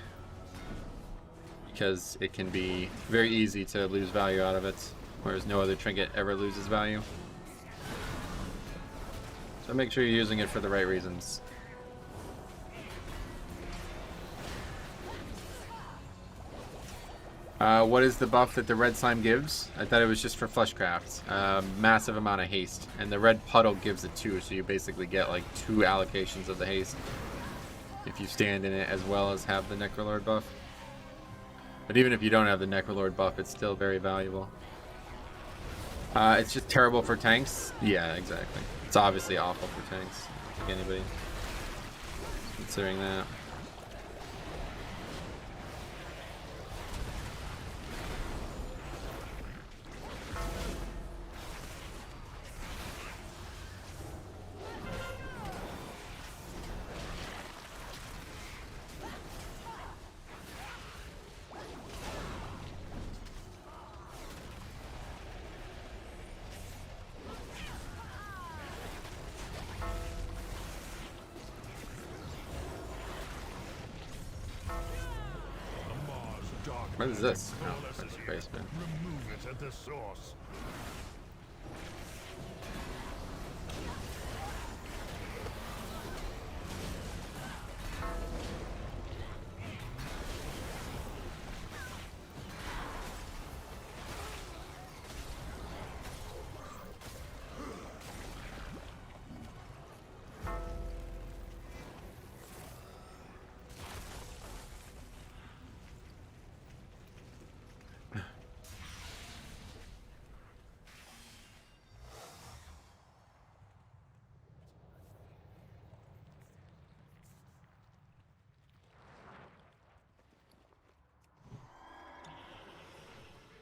because it can be very easy to lose value out of it, whereas no other trinket ever loses value. So make sure you're using it for the right reasons. What is the buff that the red slime gives? I thought it was just for Fleshcraft. Massive amount of haste, and the red puddle gives it too, so you basically get like 2 allocations of the haste if you stand in it as well as have the Necrolord buff. But even if you don't have the Necrolord buff, it's still very valuable. It's just terrible for tanks. Yeah, exactly. It's obviously awful for tanks. I don't think anybody considering that. What is this? Oh, that's a basement. Remove it at the source.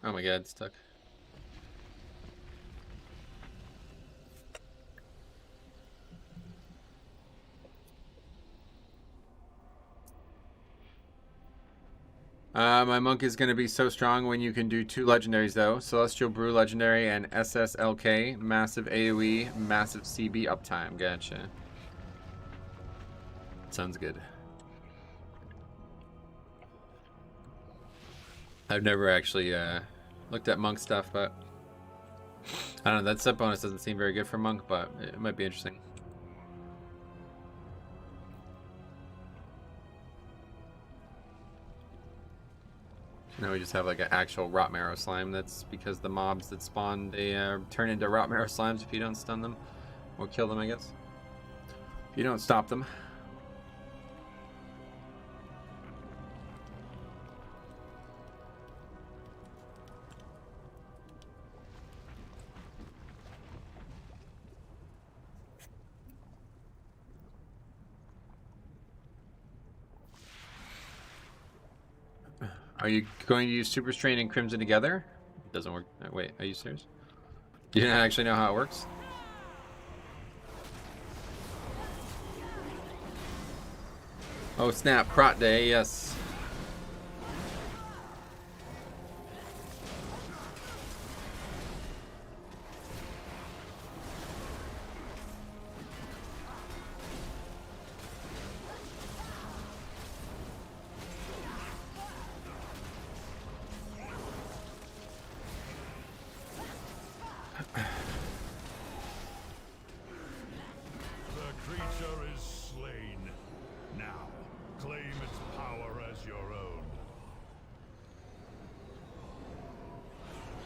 Oh my god, it's stuck. My monk is going to be so strong when you can do 2 legendaries though. Celestial Brew Legendary and SSLK. Massive AoE, massive CB uptime. Gotcha. Sounds good. I've never actually looked at monk stuff, but I don't know, that set bonus doesn't seem very good for monk, but it might be interesting. Now we just have like an actual rot marrow slime. That's because the mobs that spawn, they turn into rot marrow slimes if you don't stun them or kill them, I guess. If you don't stop them. Are you going to use Super Strain and Crimson together? It doesn't work. Wait, are you serious? You don't actually know how it works? Oh snap, Prot Day, yes.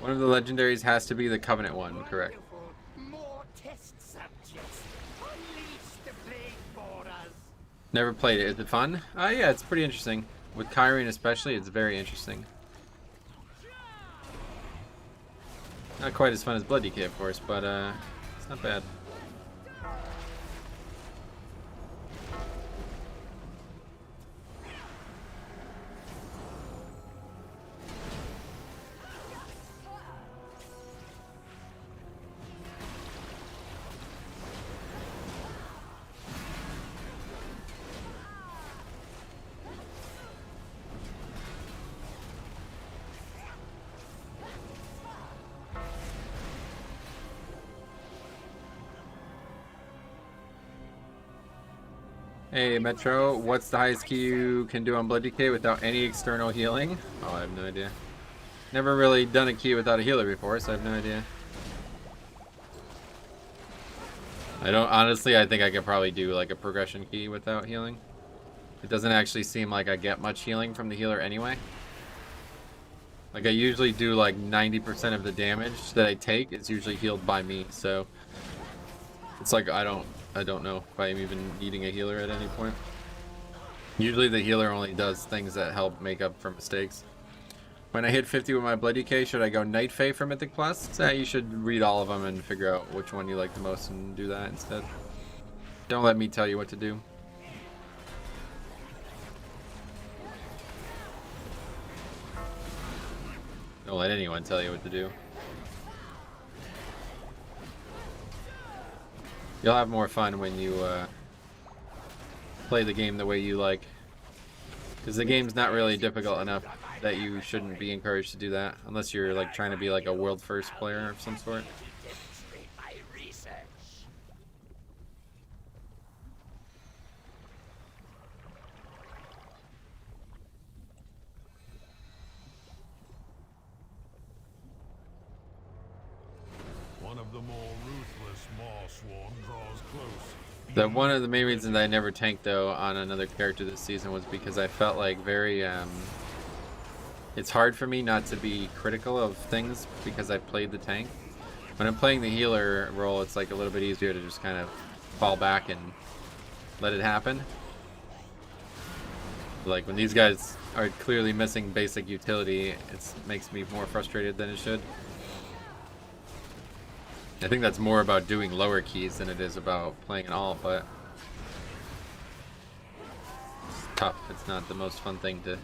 One of the legendaries has to be the Covenant one, correct? More test subjects. Unleash the plague borders. Never played it. Is it fun? Yeah, it's pretty interesting. With Kyrene especially, it's very interesting. Not quite as fun as Blood DK, of course, but it's not bad. Hey Metro, what's the highest key you can do on Blood Decay without any external healing? Oh, I have no idea. Never really done a key without a healer before, so I have no idea. I don't, honestly, I think I could probably do like a progression key without healing. It doesn't actually seem like I get much healing from the healer anyway. Like I usually do like 90% of the damage that I take is usually healed by me, so it's like I don't know if I'm even needing a healer at any point. Usually the healer only does things that help make up for mistakes. When I hit 50 with my Blood Decay, should I go Night Fae for Mythic Plus? So you should read all of them and figure out which one you like the most and do that instead. Don't let me tell you what to do. Don't let anyone tell you what to do. You'll have more fun when you play the game the way you like. Because the game's not really difficult enough that you shouldn't be encouraged to do that. Unless you're like trying to be like a world first player of some sort. One of the more ruthless Maw-Sworn draws close. The one of the main reasons I never tanked though on another character this season was because I felt like very it's hard for me not to be critical of things because I played the tank. When I'm playing the healer role, it's like a little bit easier to just kind of fall back and let it happen. Like when these guys are clearly missing basic utility, it makes me more frustrated than it should. I think that's more about doing lower keys than it is about playing an alt, but it's tough. It's not the most fun thing to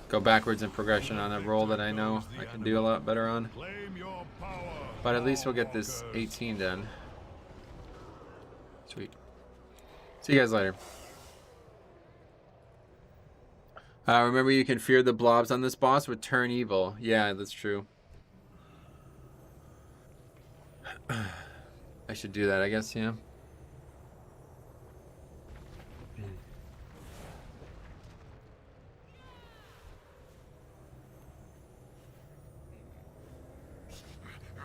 go backwards in progression on a role that I know I can do a lot better on. But at least we'll get this 18 done. Sweet. See you guys later. Remember you can fear the blobs on this boss with turn evil. Yeah, that's true. I should do that, I guess, yeah.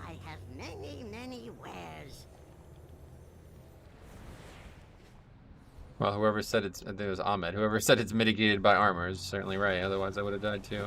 I have many wares. Well, whoever said it's, I think it was Ahmed, whoever said it's mitigated by armor is certainly right, otherwise I would have died too.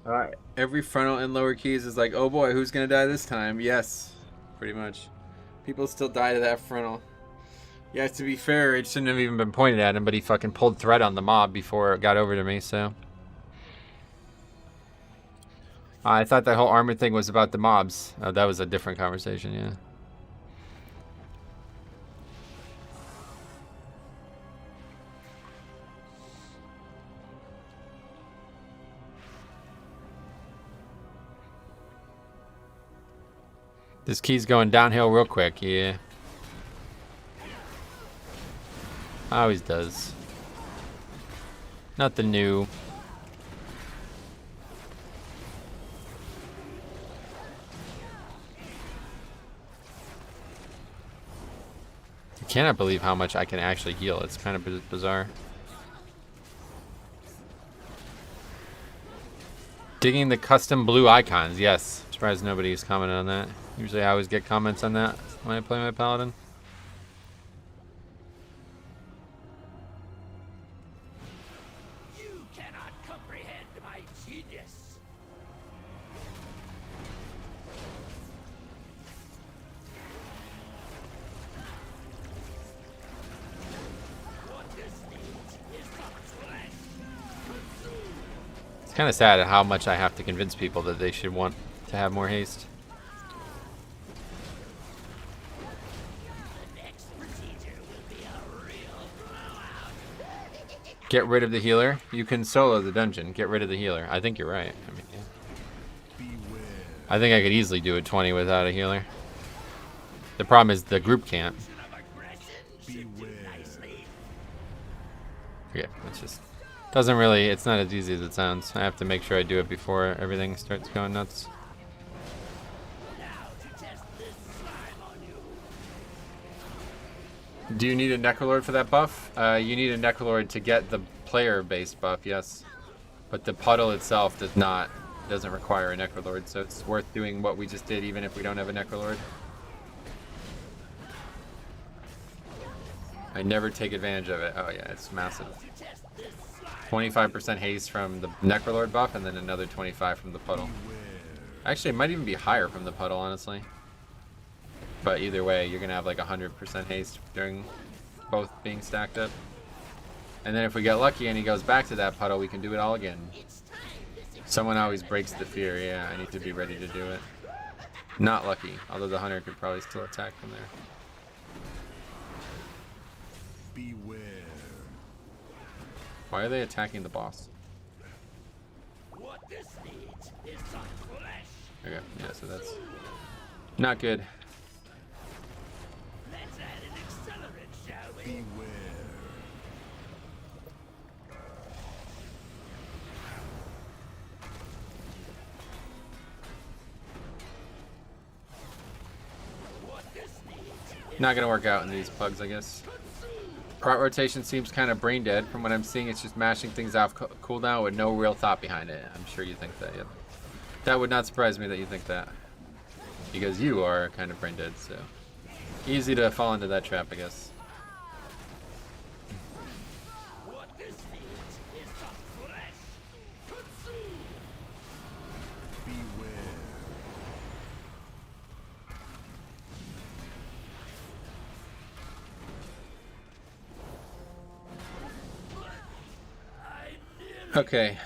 Alright, every frontal and lower keys is like, oh boy, who's gonna die this time? Yes, pretty much. People still die to that frontal. Yeah, to be fair, it shouldn't have even been pointed at him, but he fucking pulled threat on the mob before it got over to me, so. I thought that whole armor thing was about the mobs. Oh, that was a different conversation, yeah. This key's going downhill real quick, yeah. Always does. Nothing new. I cannot believe how much I can actually heal. It's kind of bizarre. Digging the custom blue icons. Yes. Surprised nobody's commented on that. Usually I always get comments on that when I play my Paladin. You cannot comprehend my genius. What this needs is not flesh. kind of sad at how much I have to convince people that they should want to have more haste. Get rid of the healer. You can solo the dungeon. Get rid of the healer. I think you're right. I mean, yeah. I think I could easily do a 20 without a healer. The problem is the group can't. Yeah, it's just doesn't really. It's not as easy as it sounds. I have to make sure I do it before everything starts going nuts. Do you need a Necrolord for that buff? You need a Necrolord to get the player-based buff, yes. But the puddle itself doesn't require a Necrolord, so it's worth doing what we just did even if we don't have a Necrolord. I never take advantage of it. Oh yeah, it's massive. 25% haste from the Necrolord buff and then another 25 from the puddle. Actually, it might even be higher from the puddle, honestly. But either way, you're gonna have like 100% haste during both being stacked up. And then if we get lucky and he goes back to that puddle, we can do it all again. Someone always breaks the fear. Yeah, I need to be ready to do it. Not lucky, although the hunter could probably still attack from there. Beware. Why are they attacking the boss? What this needs is some flesh. Okay, yeah, so that's not good. Let's add an accelerant, shall we? Beware. What this needs is Not gonna work out in these pugs, I guess. Prot rotation seems kind of brain dead. From what I'm seeing, it's just mashing things off cooldown with no real thought behind it. I'm sure you think that, yep. That would not surprise me that you think that. Because you are kind of brain dead, so. Easy to fall into that trap, I guess. what this needs is some flesh. Consume. Beware. Okay.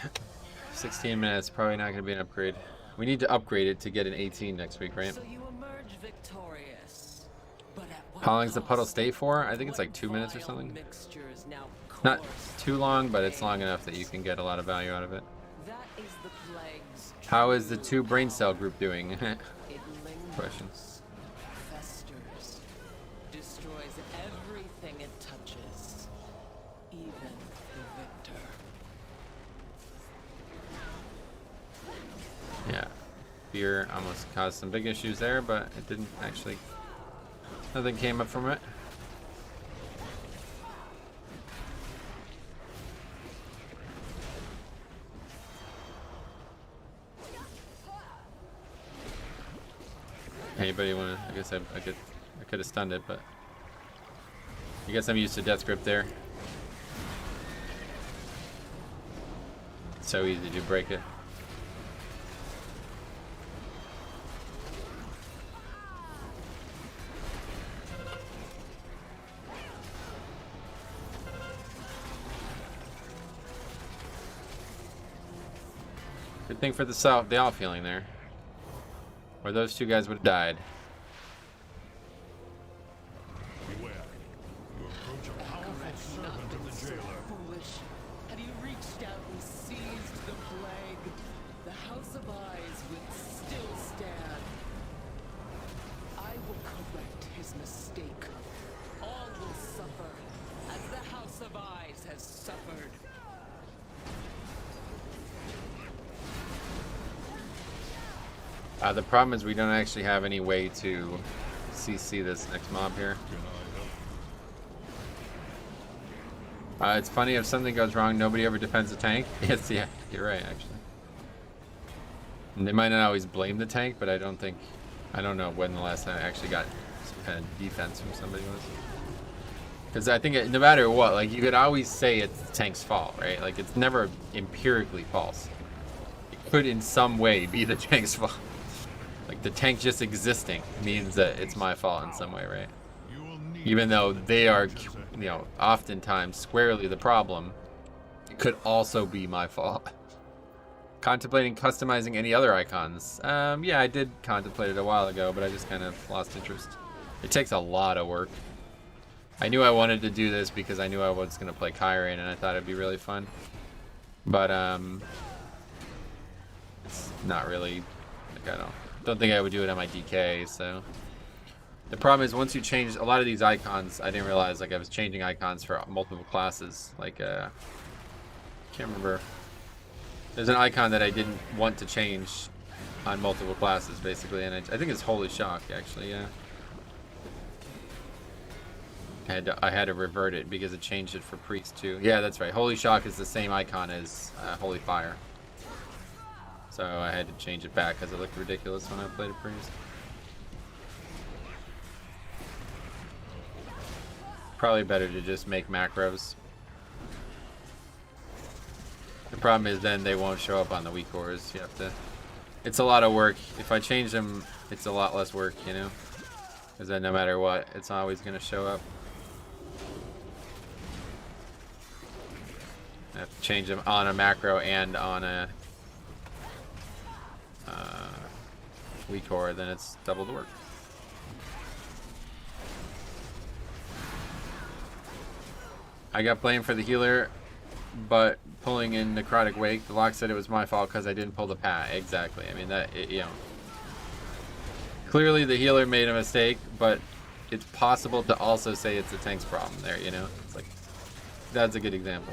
16 minutes, probably not going to be an upgrade. We need to upgrade it to get an 18 next week, right? So you emerge victorious. But at what How long does the puddle cost? stay for? I think it's like 2 minutes or Vile something. mixture is now Not coursed too long, but it's away. long enough that you can get a lot of value out of it. That is the plague's How is the true 2 brain cell group doing? It lingers, Question. festers, destroys everything it touches, even the victor. Yeah. Fear almost caused some big issues there, but it didn't actually. Nothing came up from it. Anybody want to? I guess I could have stunned it, but I guess I'm used to death grip there. It's so easy to break it. Good thing for the all feeling there. Or those 2 guys would have died. Beware. You approach a powerful servant of the jailer. Foolish. Had he reached out and seized the plague, the House of Eyes would still stand. I will correct his mistake. All will suffer, as the House of Eyes has suffered. The problem is we don't actually have any way to CC this next mob here. It's funny, if something goes wrong, nobody ever defends the tank. Yes, yeah, you're right, actually. And they might not always blame the tank, but I don't know when the last time I actually got some kind of defense from somebody was. Because I think no matter what, like, you could always say it's the tank's fault, right? Like, it's never empirically false. It could in some way be the tank's fault. Like, the tank just existing means that it's my fault in some way, right? Even though they are, you know, oftentimes squarely the problem, it could also be my fault. Contemplating customizing any other icons. Yeah, I did contemplate it a while ago, but I just kind of lost interest. It takes a lot of work. I knew I wanted to do this because I knew I was going to play Kyrian, and I thought it'd be really fun. But, it's not really, like, I don't think I would do it on my DK, so. The problem is once you change a lot of these icons, I didn't realize, like, I was changing icons for multiple classes. Like, can't remember. There's an icon that I didn't want to change on multiple classes, basically, and I think it's Holy Shock, actually, yeah. I had to revert it because it changed it for Priest, too. Yeah, that's right. Holy Shock is the same icon as Holy Fire. So I had to change it back because it looked ridiculous when I played a Priest. Probably better to just make macros. The problem is then they won't show up on the weak cores. You have to. It's a lot of work. If I change them, it's a lot less work, you know? Because then no matter what, it's always going to show up. I have to change them on a macro and on a weak core, then it's double the work. I got blamed for the healer, but pulling in Necrotic Wake, the lock said it was my fault because I didn't pull the pat. Exactly. I mean, you know. Clearly the healer made a mistake, but it's possible to also say it's the tank's problem there, you know? It's like, that's a good example.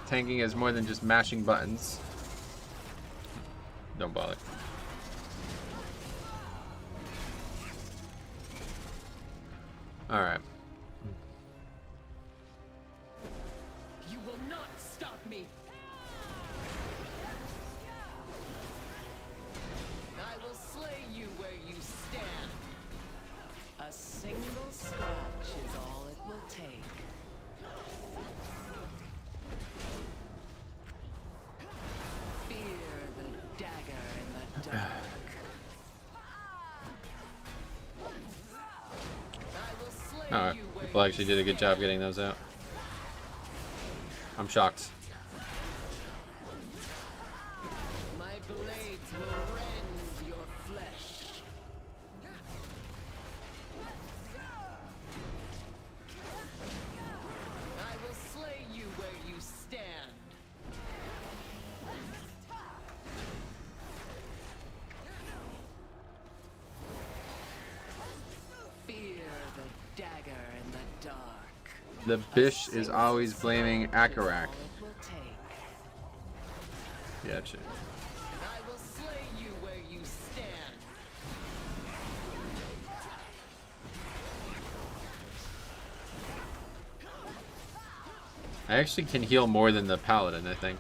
Tanking is more than just mashing buttons. Don't bother. Alright. You will not stop me. I will slay you where you stand. A single scratch is all it will take. Fear the dagger in the dark. Alright, people actually did a good job getting those out. I'm shocked. My blades will rend your flesh. I will slay you where you stand. Fear the dagger in the dark. The Bish is always blaming Akarak. Gotcha. I will slay you where you stand. I actually can heal more than the Paladin, I think.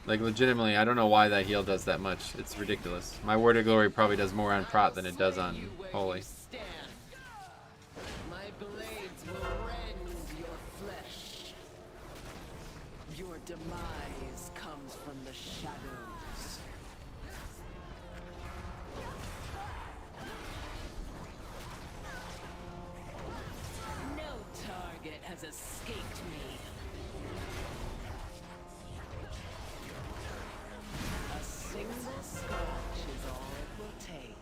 Like, legitimately, I don't know why that heal does that much. It's ridiculous. My Word of Glory probably does more on Prot than it does on Holy. My blades will rend your flesh. Your demise comes from the shadows. No target has escaped me. A single scratch is all it will take.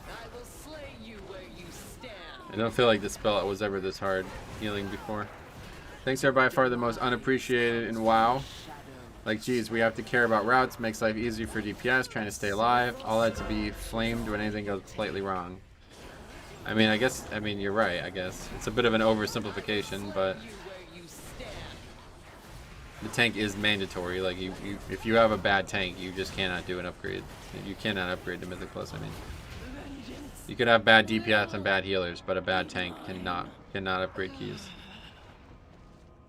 I will slay you where you stand. I don't feel like the spell was ever this hard healing before. Thanks are by far the most unappreciated in WoW. Like, geez, we have to care about routes, makes life easier for DPS, trying to stay alive, all that to be flamed when anything goes slightly wrong. I mean, you're right, I guess. It's a bit of an oversimplification, but the tank is mandatory. Like, if you have a bad tank, you just cannot do an upgrade. You cannot upgrade to Mythic Plus, I mean. You could have bad DPS and bad healers, but a bad tank cannot upgrade keys.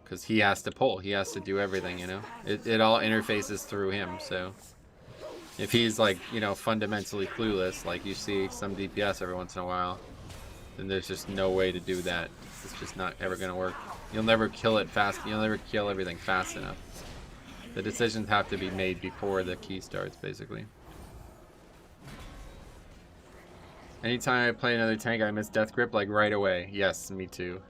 Because he has to pull, he has to do everything, you know? It all interfaces through him, so... If he's, like, you know, fundamentally clueless, like you see some DPS every once in a while, then there's just no way to do that. It's just not ever going to work. You'll never kill it fast, you'll never kill everything fast enough. The decisions have to be made before the key starts, basically. Anytime I play another tank, I miss Death Grip like right away. Yes, me too.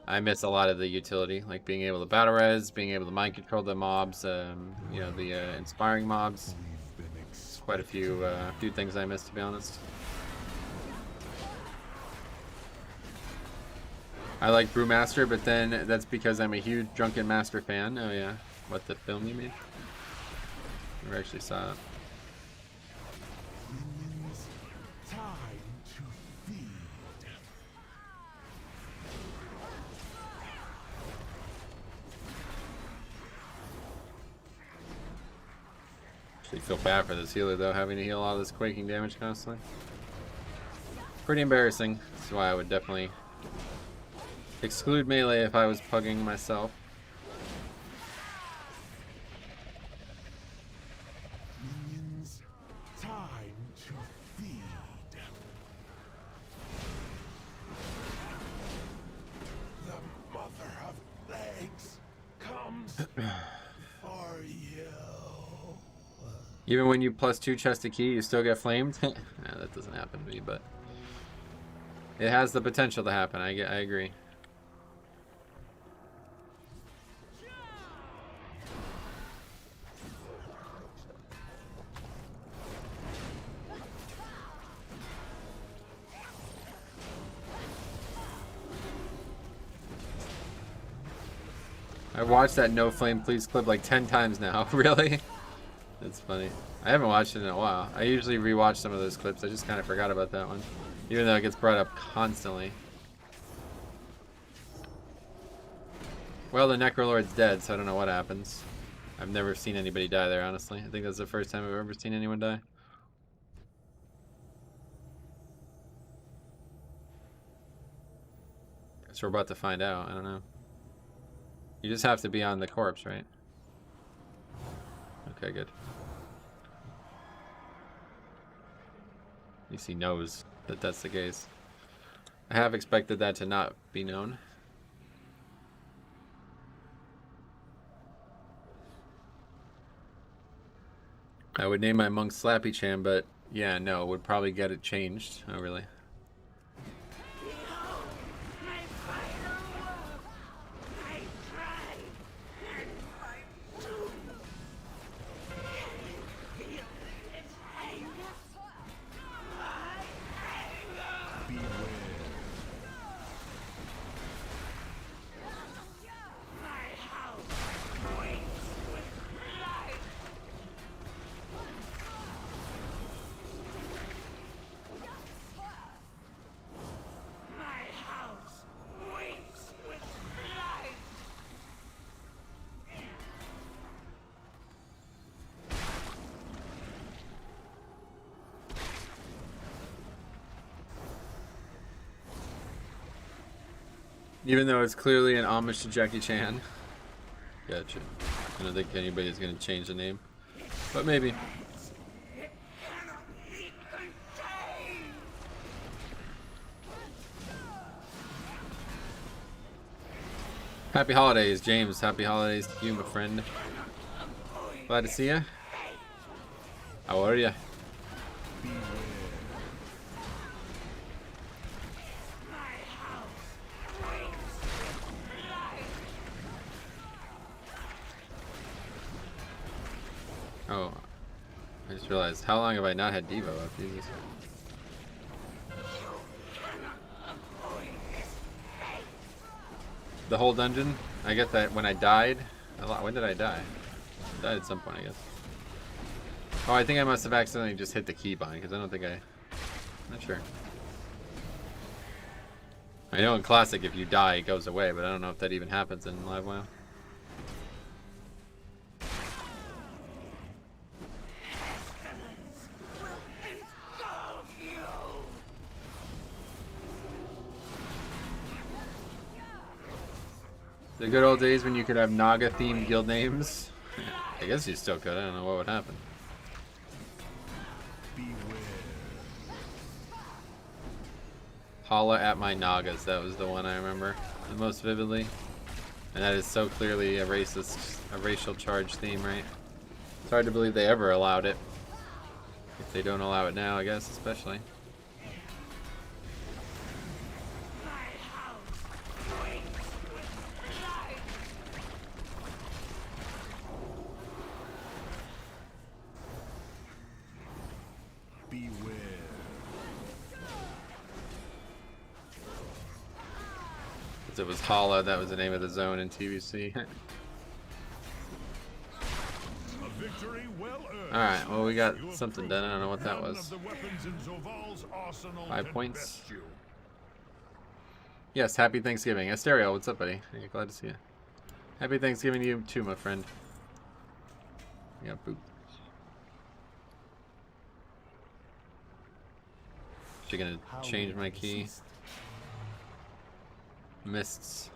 I miss a lot of the utility, like being able to battle res, being able to mind control the mobs, you know, the inspiring mobs. There's quite a few things I miss, to be honest. I like Brewmaster, but then that's because I'm a huge Drunken Master fan. Oh yeah, what, the film you made? Never actually saw it. Actually feel bad for this healer though, having to heal all this quaking damage constantly. Pretty embarrassing. That's why I would definitely exclude melee if I was pugging myself. Minions, time to feed. The mother of plagues comes for you. Even when you +2 chest a key, you still get flamed? Nah, that doesn't happen to me, but it has the potential to happen. I agree. I've watched that No Flame Please clip like 10 times now. Really? That's funny. I haven't watched it in a while. I usually rewatch some of those clips. I just kind of forgot about that one. Even though it gets brought up constantly. Well, the Necrolord's dead, so I don't know what happens. I've never seen anybody die there, honestly. I think that's the first time I've ever seen anyone die. Guess we're about to find out. I don't know. You just have to be on the corpse, right? Okay, good. At least he knows that that's the case. I have expected that to not be known. I would name my monk Slappy Chan, but yeah, no, would probably get it changed. Oh, really? Even though it's clearly an homage to Jackie Chan. Gotcha. I don't think anybody's gonna change the name. But maybe. Happy holidays, James. Happy holidays to you, my friend. Glad to see ya. How are ya? Oh, I just realized, how long have I not had Devo up? Jesus. The whole dungeon? I get that when I died. When did I die? I died at some point, I guess. Oh, I think I must have accidentally just hit the keybind, because I don't think I'm not sure. I know in Classic if you die it goes away, but I don't know if that even happens in Live WoW. The good old days when you could have Naga-themed guild names. I guess you still could. I don't know what would happen. Holla at my Nagas. That was the one I remember the most vividly. And that is so clearly a racial charged theme, right? It's hard to believe they ever allowed it. If they don't allow it now, I guess, especially. Because it was Hala, that was the name of the zone in TVC. Alright, well we got something done. I don't know what that was. 5 points. Yes, happy Thanksgiving. Asterio, what's up, buddy? Hey, glad to see you. Happy Thanksgiving to you too, my friend. Yeah, boop. She's gonna change my key. Mists.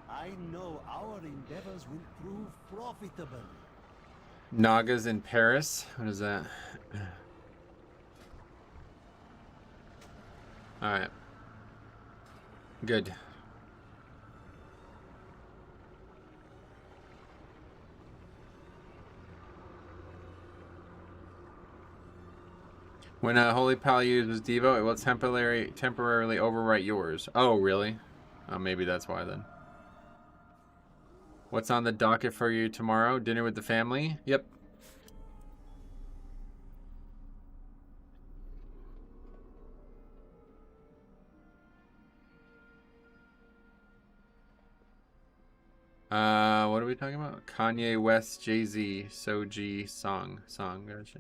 I know our endeavors will prove profitable. Nagas in Paris? What is that? Alright. Good. When Holy Pal uses Devo, it will temporarily overwrite yours. Oh, really? Oh, maybe that's why then. What's on the docket for you tomorrow? Dinner with the family? Yep. What are we talking about? Kanye West, Jay-Z, Soji, song, gotcha.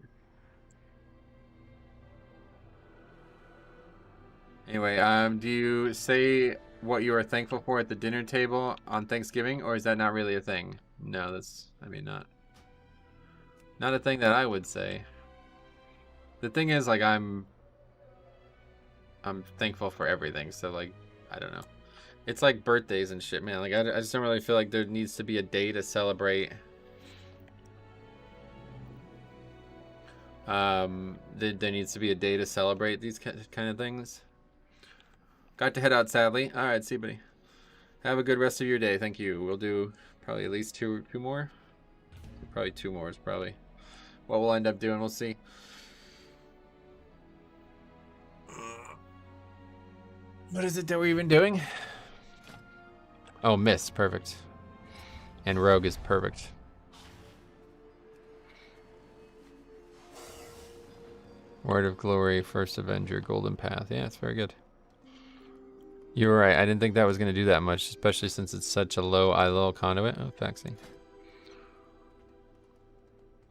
Anyway, do you say what you are thankful for at the dinner table on Thanksgiving, or is that not really a thing? No, that's, I mean, not a thing that I would say. The thing is, like, I'm thankful for everything, so, like, I don't know. It's like birthdays and shit, man. Like, I just don't really feel like there needs to be a day to celebrate. There needs to be a day to celebrate these kind of things. Got to head out, sadly. All right, see you, buddy. Have a good rest of your day. Thank you. We'll do probably at least two more. Probably 2 more is probably what we'll end up doing. We'll see. What is it that we're even doing? Oh, Mist. Perfect. And Rogue is perfect. Word of Glory, First Avenger, Golden Path. Yeah, it's very good. You were right. I didn't think that was going to do that much, especially since it's such a low ILL conduit. Oh, faxing.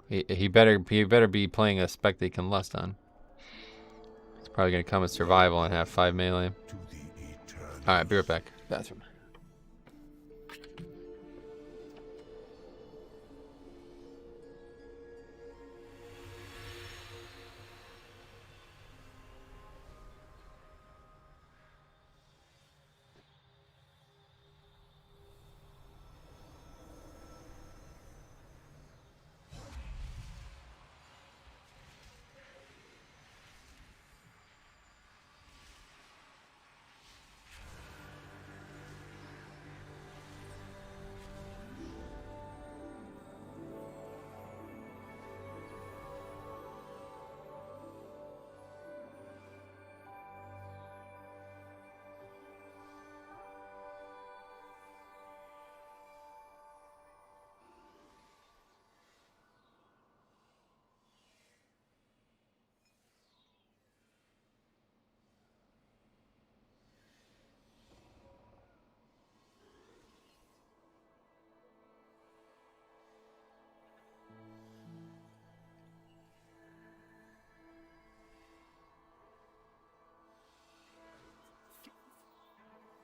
He better be playing a spec that he can lust on. He's probably going to come with survival and have 5 melee. Alright, be right back. Bathroom.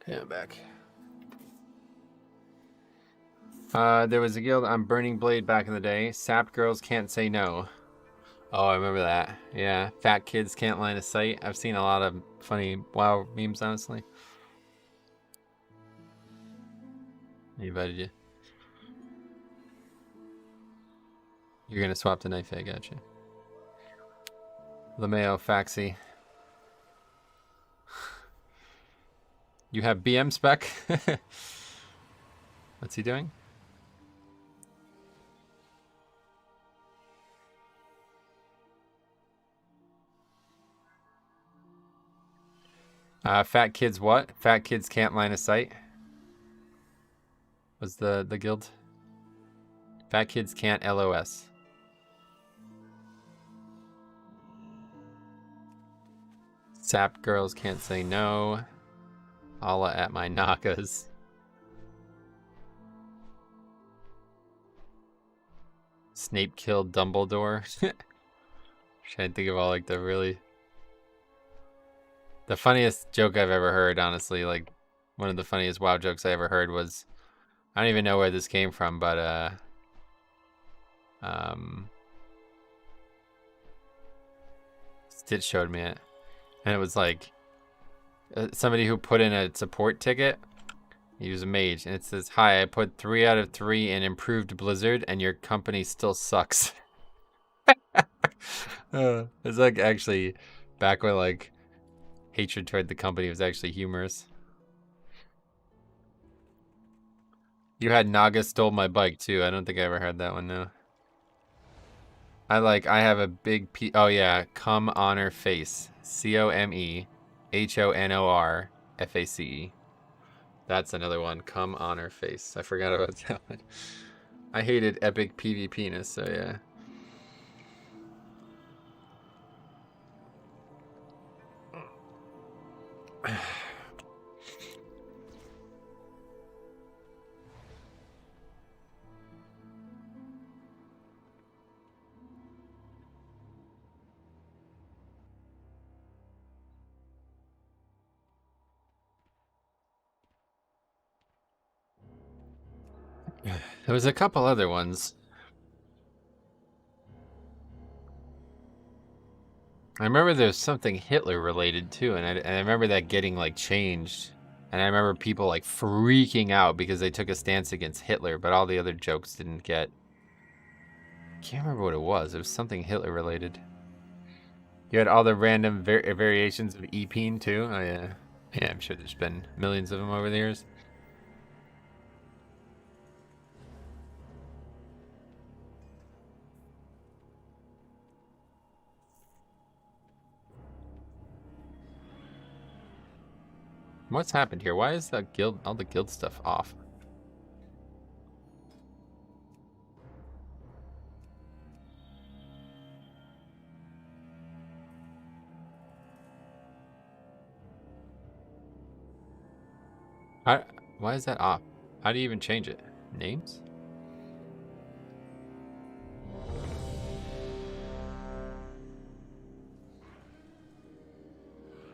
Okay, I'm back. There was a guild on Burning Blade back in the day. Sapped girls can't say no. Oh, I remember that. Yeah, fat kids can't line of sight. I've seen a lot of funny WoW memes, honestly. He invited you. You're gonna swap to knife, I gotcha. Lameo, Faxi. You have BM spec? What's he doing? Fat kids what? Fat kids can't line of sight? Was the guild? Fat kids can't LOS. Sap girls can't say no. Allah at my Nakas. Snape killed Dumbledore. Trying to think of all like the funniest joke I've ever heard, honestly. Like one of the funniest WoW jokes I ever heard was, I don't even know where this came from, but Stitch showed me it, and it was like somebody who put in a support ticket. He was a mage, and it says, "Hi, I put 3 out of 3 in improved Blizzard, and your company still sucks." It's like actually back when like hatred toward the company was actually humorous. You had Naga stole my bike too. I don't think I ever had that one, no. I have a big P. Oh yeah, come honor face. COMEHONORFACE. That's another one. Come honor face. I forgot about that one. I hated epic PvP-ness, so yeah. There was a couple other ones. I remember there's something Hitler related too, and I remember that getting like changed. And I remember people like freaking out because they took a stance against Hitler, but all the other jokes didn't get. I can't remember what it was. It was something Hitler related. You had all the random variations of Epeen too. Oh yeah, yeah. I'm sure there's been millions of them over the years. What's happened here? Why is that guild, all the guild stuff off? Why is that off? How do you even change it? Names?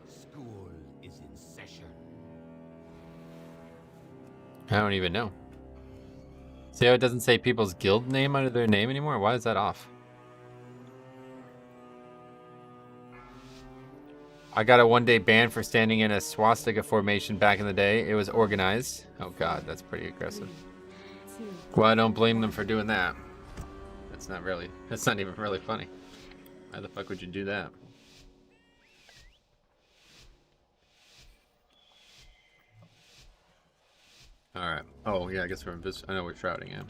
School is in session. I don't even know. See how it doesn't say people's guild name under their name anymore? Why is that off? I got a 1-day ban for standing in a swastika formation back in the day. It was organized. Oh god, that's pretty aggressive. Well, I don't blame them for doing that. That's not even really funny. Why the fuck would you do that? Alright. Oh yeah, I guess we're I know we're shrouding him.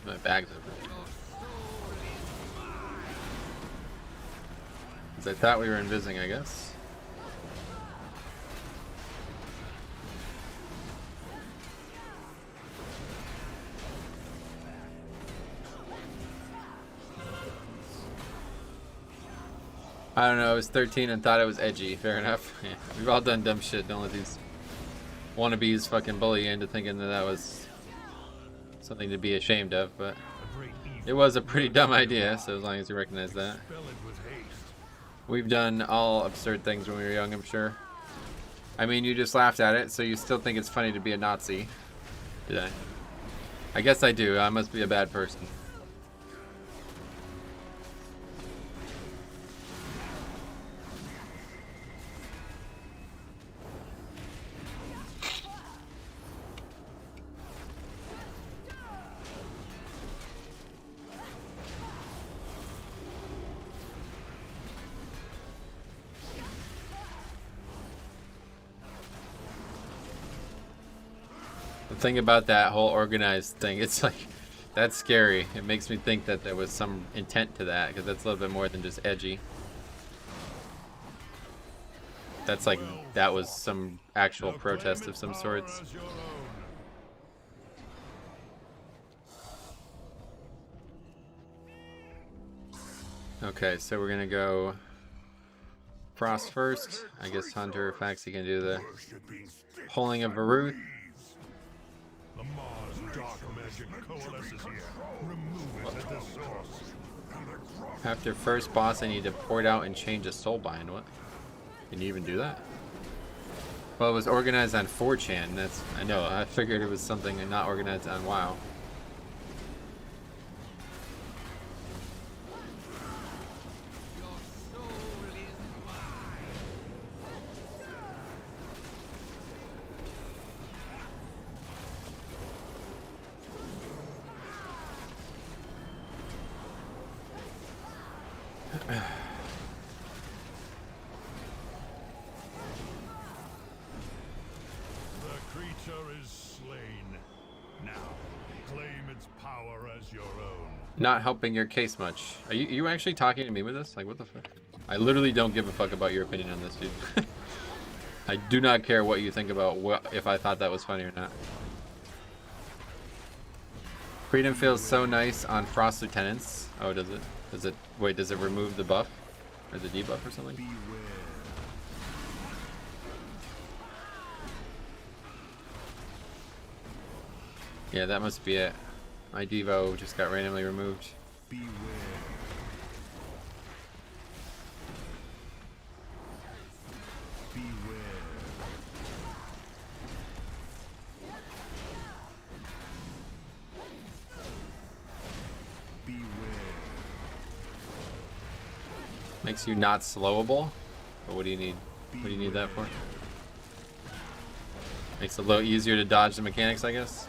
My bag's over there. Because I thought we were invising, I guess. I don't know, I was 13 and thought it was edgy. Fair enough. Yeah, we've all done dumb shit. Don't let these wannabes fucking bully you into thinking that was something to be ashamed of, but it was a pretty dumb idea, so as long as you recognize that. We've done all absurd things when we were young, I'm sure. I mean, you just laughed at it, so you still think it's funny to be a Nazi. Did I? I guess I do. I must be a bad person. thing about that whole organized thing, it's like, that's scary. It makes me think that there was some intent to that, because that's a little bit more than just edgy. That's like, that was some actual protest of some sorts. Okay, so we're gonna go Frost first. I guess Hunter Faxi can do the Pulling of Varuth. The Mars dark magic coalesces here. Remove it at the source. After first boss, I need to port out and change a soulbind. What? Can you even do that? Well, it was organized on 4chan. That's, I know. I figured it was something not organized on WoW. Not helping your case much. Are you actually talking to me with this? Like, what the fuck? I literally don't give a fuck about your opinion on this, dude. I do not care what you think about if I thought that was funny or not. Freedom feels so nice on Frost Lieutenants. Oh, does it? Does it? Wait, does it remove the buff? Or the debuff or something? Yeah, that must be it. My Devo just got randomly removed. Beware. Beware. Beware. Makes you not slowable? But what do you need? What do you need that for? Makes it a little easier to dodge the mechanics, I guess.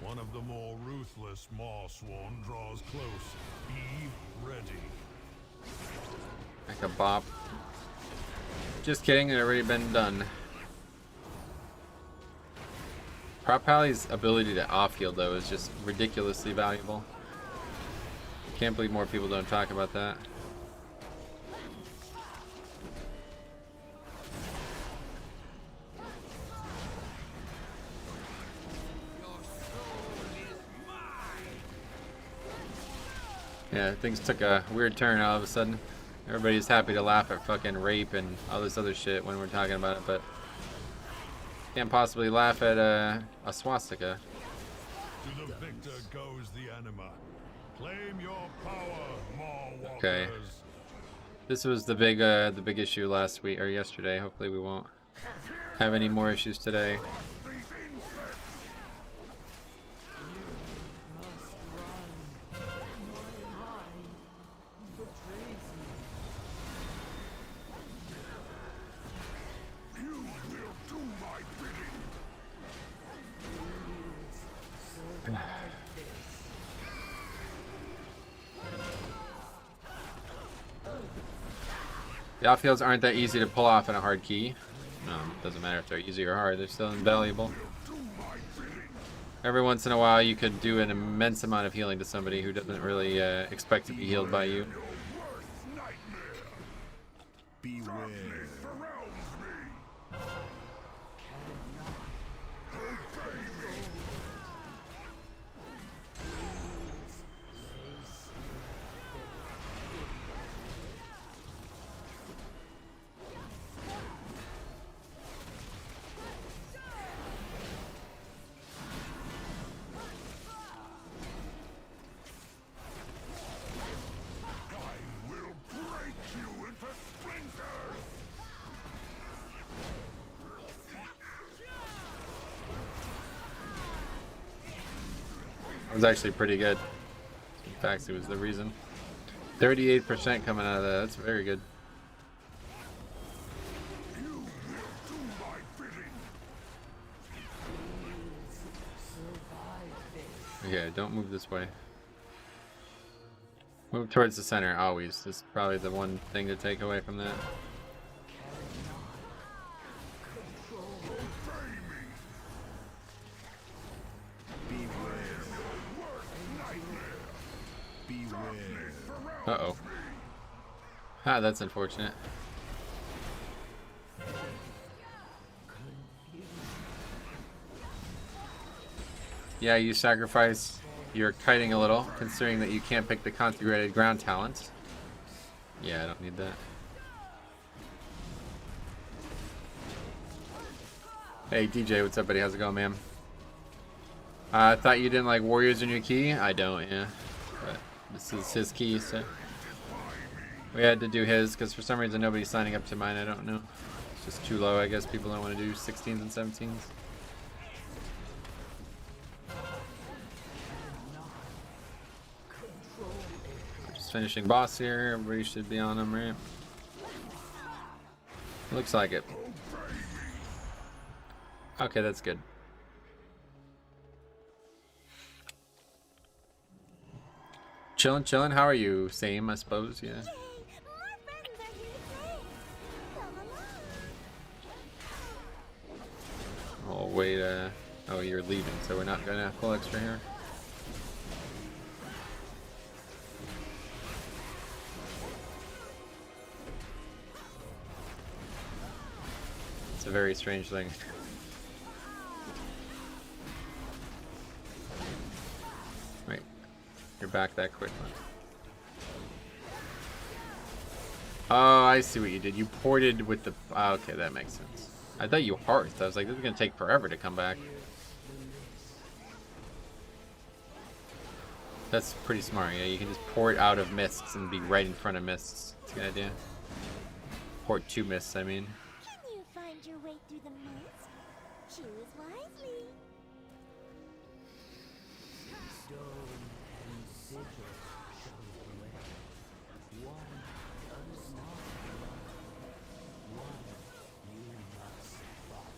One of the more ruthless Marsworn draws close. Be ready. Like a bop. Just kidding, it already been done. Prop Pally's ability to off-heal, though, is just ridiculously valuable. Can't believe more people don't talk about that. Yeah, things took a weird turn all of a sudden. Everybody's happy to laugh at fucking rape and all this other shit when we're talking about it, but can't possibly laugh at a swastika. To the victor goes the anima. Claim your power, Maw Okay. Walkers. This was the big issue last week or yesterday. Hopefully we won't have any more issues today. The off-heals aren't that easy to pull off in a hard key. Doesn't matter if they're easy or hard, they're still invaluable. Every once in a while you could do an immense amount of healing to somebody who doesn't really expect to be healed by you. Beware. It was actually pretty good. In fact, it was the reason. 38% coming out of that. That's very good. Okay, don't move this way. Move towards the center, always. This is probably the one thing to take away from that. Uh-oh. Ah, that's unfortunate. Yeah, you sacrifice your kiting a little, considering that you can't pick the configurated ground talent. Yeah, I don't need that. Hey DJ, what's up buddy? How's it going, man? I thought you didn't like warriors in your key? I don't, yeah. But this is his key, so we had to do his because for some reason nobody's signing up to mine. I don't know. It's just too low. I guess people don't want to do 16s and 17s. Just finishing boss here. Everybody should be on him, right? Looks like it. Okay, that's good. Chillin', chillin'. How are you? Same, I suppose. Yeah. Oh wait. Oh, you're leaving, so we're not gonna pull extra here. It's a very strange thing. Wait, you're back that quick. Oh, I see what you did. You ported with the... Oh, okay, that makes sense. I thought you hearthed. I was like, this is going to take forever to come back. That's pretty smart. Yeah, you can just port out of mists and be right in front of mists. That's a good idea. Port 2 mists, I mean. Can you find your way through the mist? Choose wisely. Stone and sigil show the way. One does not run. One you must follow.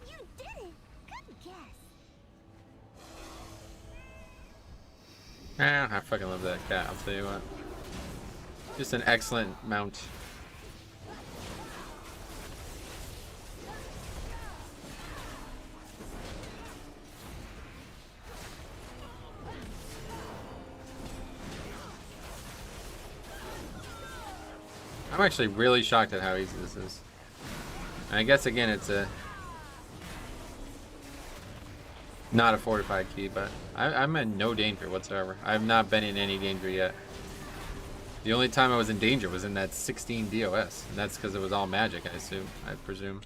You did it! Good guess. Ah, I fucking love that cat, I'll tell you what. Just an excellent mount. I'm actually really shocked at how easy this is. And I guess again it's a not a fortified key, but I'm in no danger whatsoever. I've not been in any danger yet. The only time I was in danger was in that 16 DOS, and that's because it was all magic, I presume.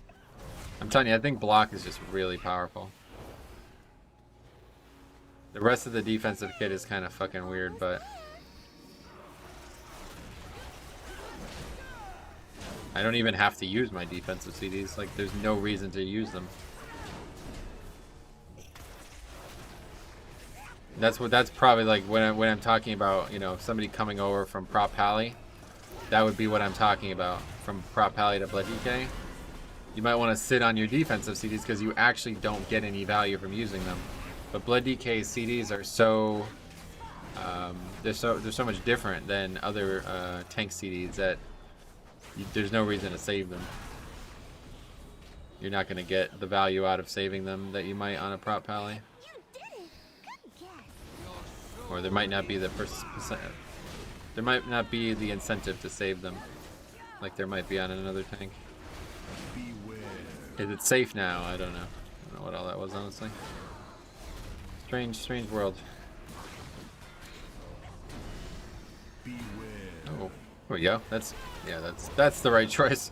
I'm telling you, I think block is just really powerful. The rest of the defensive kit is kind of fucking weird, but I don't even have to use my defensive CDs. Like, there's no reason to use them. That's probably like when I'm talking about, you know, somebody coming over from Prop Pally. That would be what I'm talking about. From Prop Pally to Blood DK. You might want to sit on your defensive CDs because you actually don't get any value from using them. But Blood DK CDs are so they're so much different than other tank CDs that there's no reason to save them. You're not going to get the value out of saving them that you might on a Prop Pally. Or there might not be the incentive to save them, like there might be on another tank. Is it safe now? I don't know. I don't know what all that was, honestly. Strange world. Oh, there we go. That's the right choice.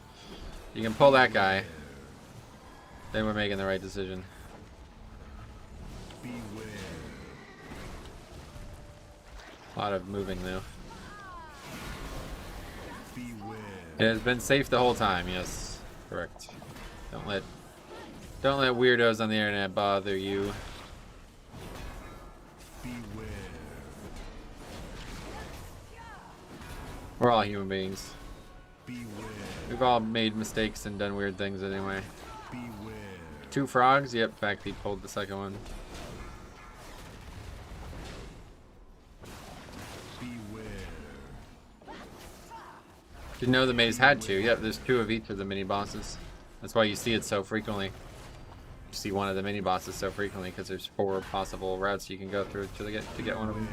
You can pull that guy. Then we're making the right decision. A lot of moving though. It has been safe the whole time, yes. Correct. Don't let weirdos on the internet bother you. We're all human beings. Beware. We've all made mistakes and done weird things anyway. Beware. 2 frogs? Yep, in fact, he pulled the second one. Beware. Didn't know the maze had 2. Yep, there's 2 of each of the mini bosses. That's why you see it so frequently. You see one of the mini bosses so frequently because there's 4 possible routes you can go through to get one of them.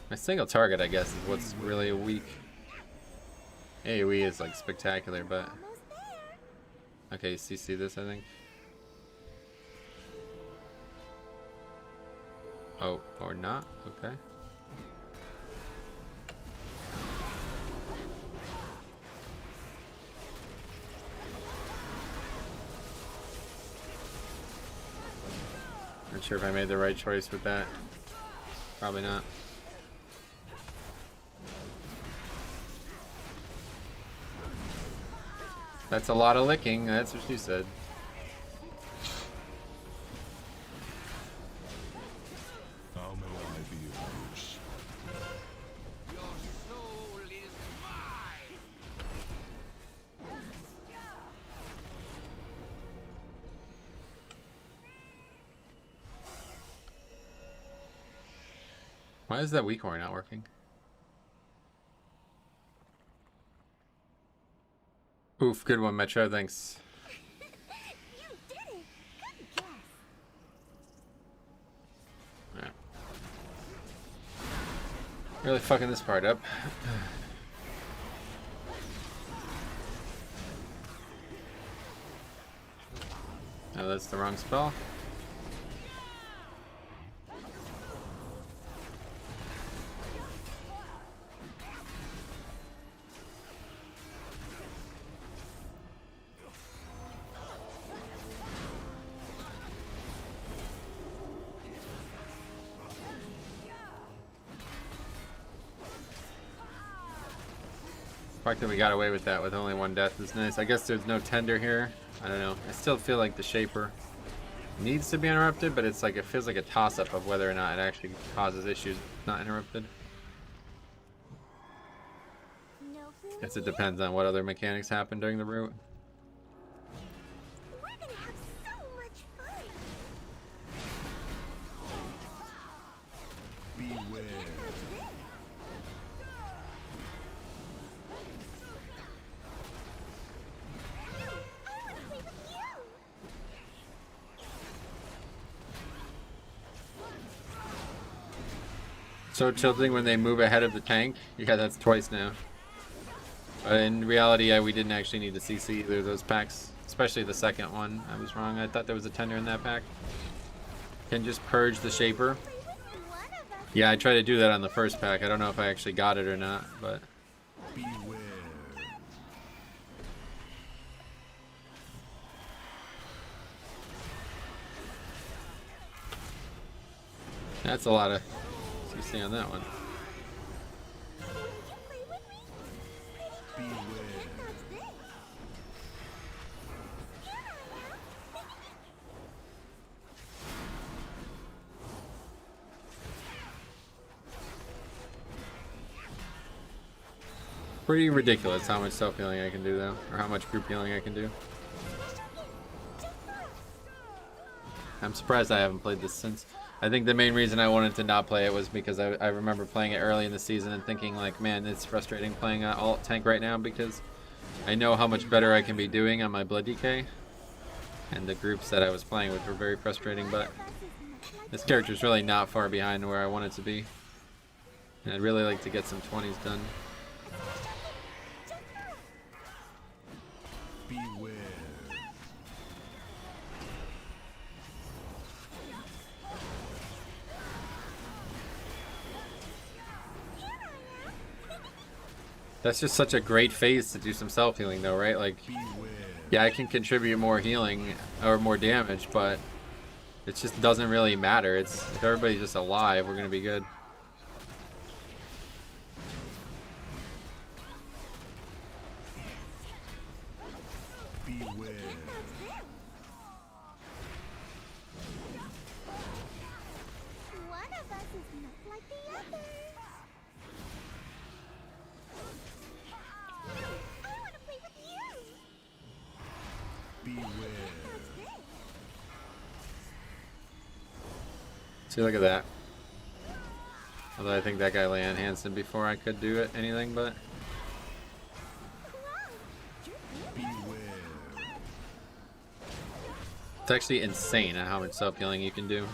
My single target, I guess, is what's really weak. AoE is like spectacular, but okay, CC this, I think. Oh, or not? Okay. Not sure if I made the right choice with that. Probably not. That's a lot of licking, that's what she said. How may I be of use? Your soul is mine. Why is that weak core not working? Oof, good one, Metro, thanks. You did it! Good guess. Alright. Really fucking this part up. Oh, that's the wrong spell. The fact that we got away with that with only 1 death is nice. I guess there's no tender here. I don't know. I still feel like the Shaper needs to be interrupted, but it's like it feels like a toss-up of whether or not it actually causes issues not interrupted. No food. Guess it depends on what other mechanics happen during the route. We're gonna have so much fun. Beware. So tilting when they move ahead of the tank. Yeah, that's twice now. But in reality, yeah, we didn't actually need to CC either of those packs. Especially the second one. I was wrong. I thought there was a tender in that pack. Can just purge the Shaper. Yeah, I tried to do that on the first pack. I don't know if I actually got it or not, but... Beware. That's a lot of CC on that one. Beware. Pretty ridiculous how much self-healing I can do though, or how much group healing I can do. I'm surprised I haven't played this since. I think the main reason I wanted to not play it was because I remember playing it early in the season and thinking like, man, it's frustrating playing alt tank right now because I know how much better I can be doing on my blood DK. And the groups that I was playing with were very frustrating, but this character's really not far behind where I want it to be. And I'd really like to get some 20s done. Beware. That's just such a great phase to do some self-healing though, right? Like, yeah, I can contribute more healing or more damage, but it just doesn't really matter. It's if everybody's just alive, we're gonna be good. Beware. See, look at that. Although I think that guy lay on Hansen before I could do it, anything but. It's actually insane how much self healing you can do.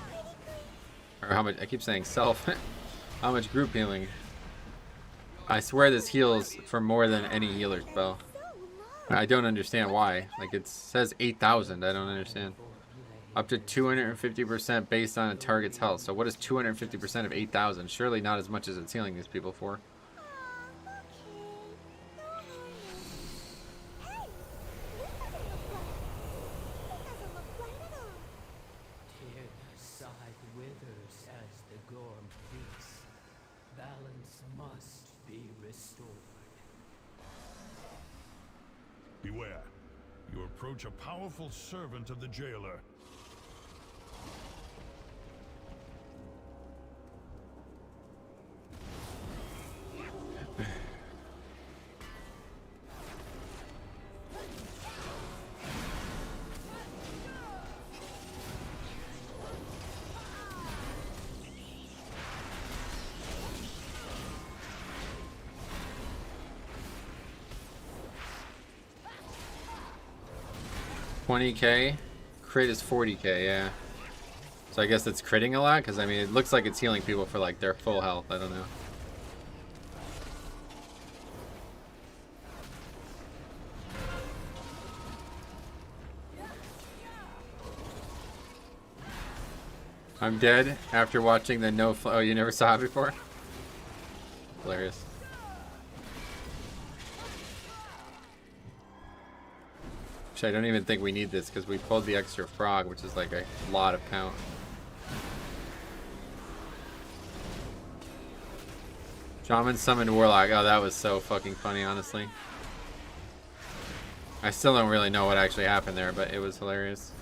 Or how much, I keep saying self, how much group healing. I swear this heals for more than any healer spell. I don't understand why. Like, it says 8,000, I don't understand. Up to 250% based on a target's health. So what is 250% of 8,000? Surely not as much as it's healing these people for. Beware. You approach a powerful servant of the jailer. $20k, crit is 40k, yeah. So I guess it's critting a lot, because I mean, it looks like it's healing people for like their full health, I don't know. I'm dead after watching the oh, you never saw it before? Hilarious. Actually, I don't even think we need this because we pulled the extra frog, which is like a lot of count. Shaman summoned Warlock. Oh, that was so fucking funny, honestly. I still don't really know what actually happened there, but it was hilarious.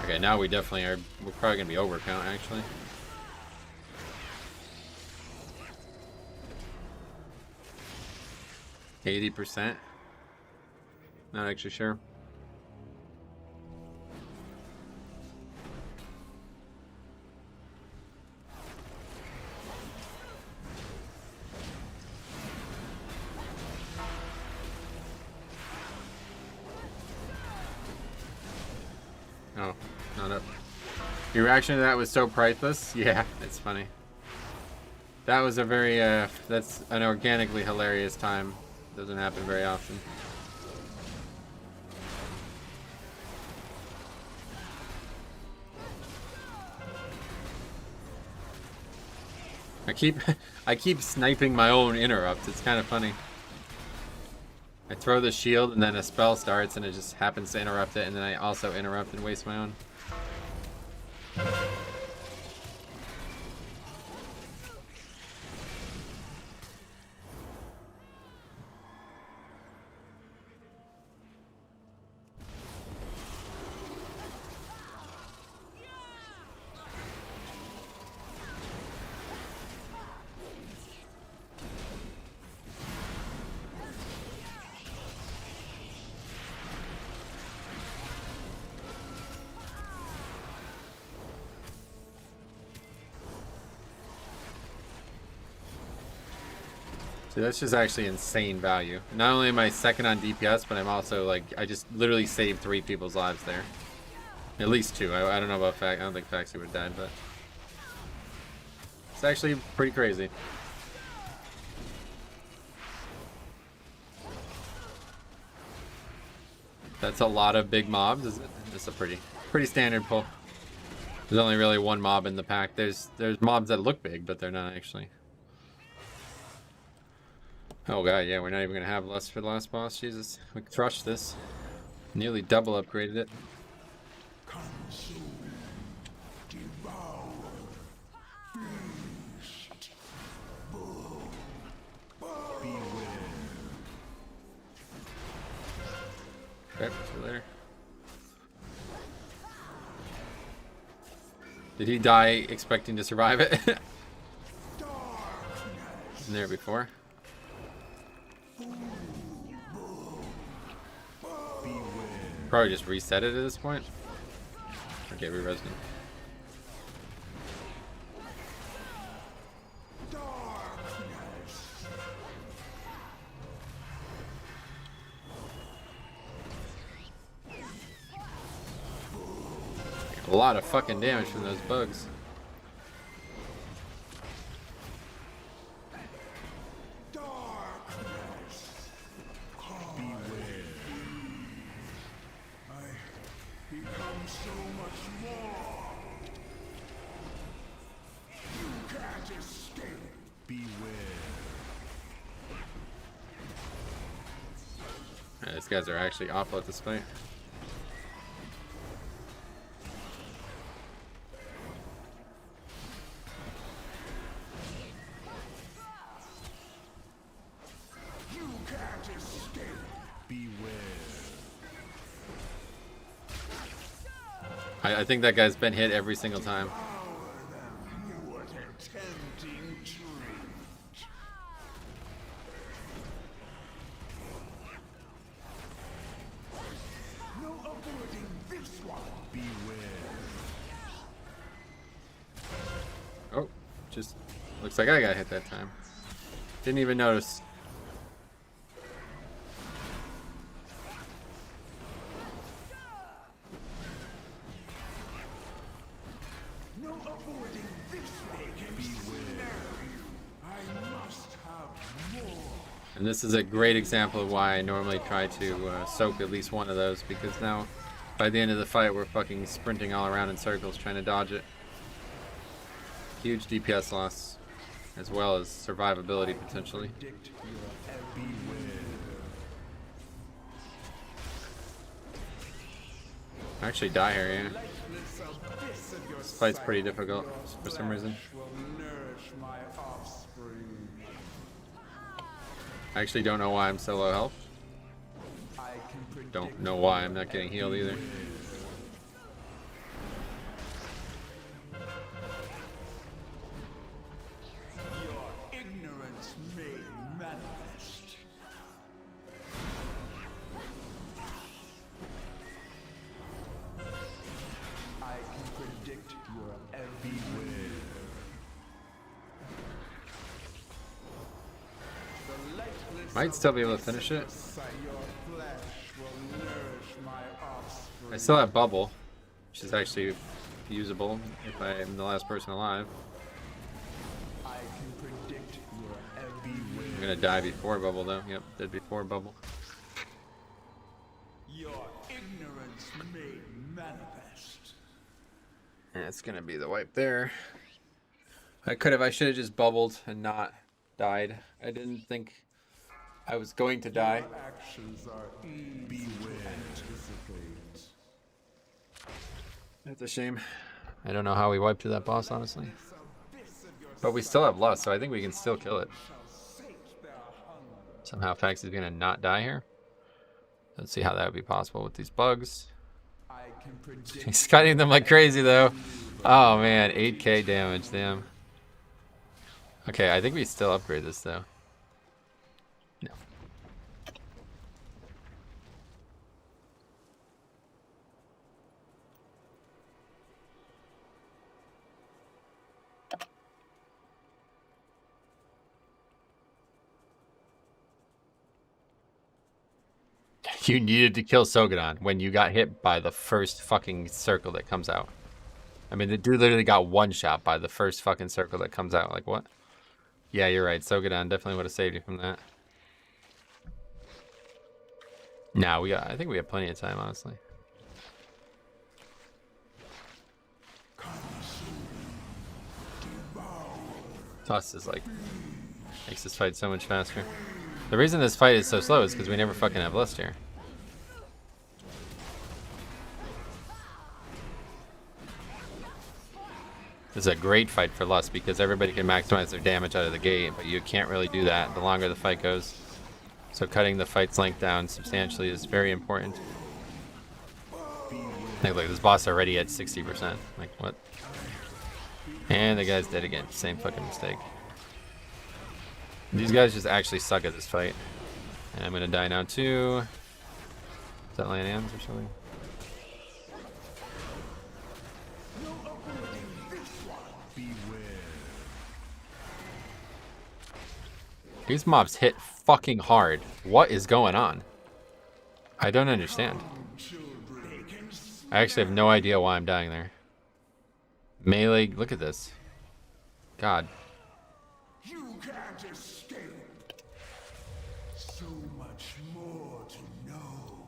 Okay, now we definitely are. We're probably gonna be overcount actually. %. Not actually sure. Oh, not up. Your reaction to that was so priceless. Yeah, it's funny. That was a very, that's an organically hilarious time. Doesn't happen very often. I keep sniping my own interrupt. It's kind of funny. I throw the shield and then a spell starts and it just happens to interrupt it, and then I also interrupt and waste my own. So that's just actually insane value. Not only am I second on DPS, but I'm also like, I just literally saved 3 people's lives there. At least 2. I don't know about Fax. I don't think Faxi would have died, but it's actually pretty crazy. That's a lot of big mobs. Is it? It's a pretty standard pull. There's only really one mob in the pack. There's mobs that look big, but they're not actually. Oh god, yeah, we're not even gonna have lust for the last boss. Jesus, we crushed this. Nearly double upgraded it. Consume, devour, feast, boom, beware. Okay, see you later. Did he die expecting to survive it? Been there before. Probably just reset it at this point. Okay, re-res him. A lot of fucking damage from those bugs. Yeah, these guys are actually awful at this fight. I think that guy's been hit every single time. Oh, just looks like I got hit that time. Didn't even notice. And this is a great example of why I normally try to soak at least one of those, because now by the end of the fight we're fucking sprinting all around in circles trying to dodge it. Huge DPS loss, as well as survivability potentially. I actually die here, yeah. This fight's pretty difficult for some reason. I actually don't know why I'm so low health. Don't know why I'm not getting healed either. Might still be able to finish it. I still have bubble, which is actually usable if I am the last person alive. I'm gonna die before bubble though. Yep, did before bubble. Your ignorance made manifest. And it's gonna be the wipe there. I should have just bubbled and not died. I didn't think I was going to die. That's a shame. I don't know how we wiped to that boss, honestly. But we still have lust, so I think we can still kill it. Somehow Fax is gonna not die here. Let's see how that would be possible with these bugs. He's cutting them like crazy though. Oh man, 8k damage, damn. Okay, I think we still upgrade this though. No. You needed to kill Sogadon when you got hit by the first fucking circle that comes out. I mean, the dude literally got one shot by the first fucking circle that comes out. Like, what? Yeah, you're right. Sogadon definitely would have saved you from that. Nah, I think we have plenty of time, honestly. Toss is like, makes this fight so much faster. The reason this fight is so slow is because we never fucking have lust here. This is a great fight for lust because everybody can maximize their damage out of the gate, but you can't really do that the longer the fight goes. So cutting the fight's length down substantially is very important. Like, look, this boss already at 60%. Like, what? And the guy's dead again. Same fucking mistake. These guys just actually suck at this fight. And I'm gonna die now too. Is that land ends or something? These mobs hit fucking hard. What is going on? I don't understand. I actually have no idea why I'm dying there. Melee, look at this. God. You can't escape. So much more to know.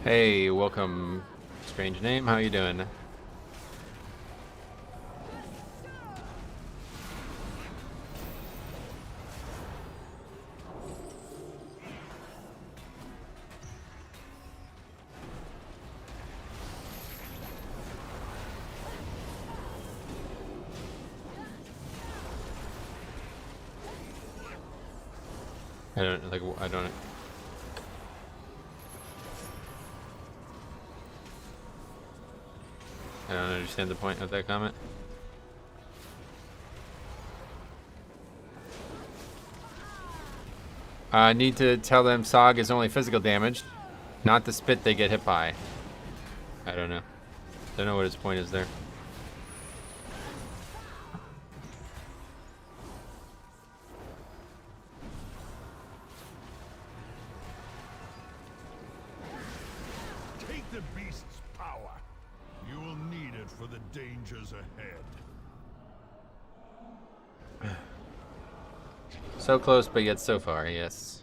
Hey, welcome. Strange name. How you doing? I don't like. I don't. I don't understand the point of that comment. I need to tell them Sog is only physical damage, not the spit they get hit by. I don't know. Don't know what his point is there. Take the beast's power. You will need it for the dangers ahead. So close, but yet so far, yes.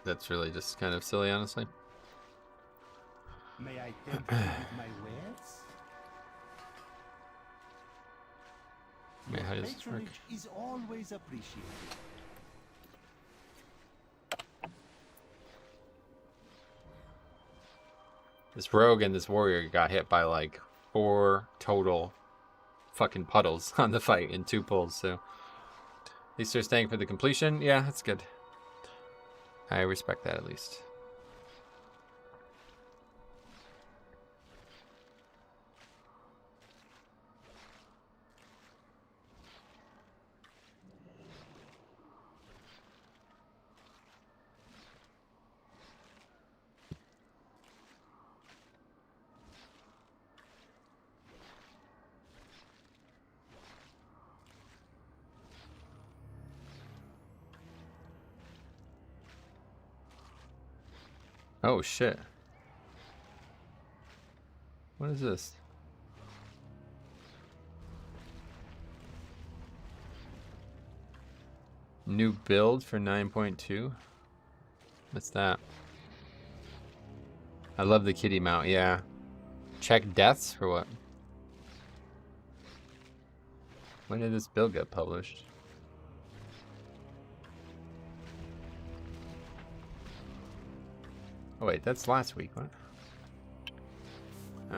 That's really just kind of silly, honestly. May I tempt you with my wares? Wait, how Your does this work? patronage is always appreciated. This rogue and this warrior got hit by like 4 total fucking puddles on the fight in 2 pulls, so at least they're staying for the completion. Yeah, that's good. I respect that at least. Oh shit. What is this? New build for 9.2? What's that? I love the kitty mount, yeah. Check deaths for what? When did this build get published? Oh wait, that's last week, what?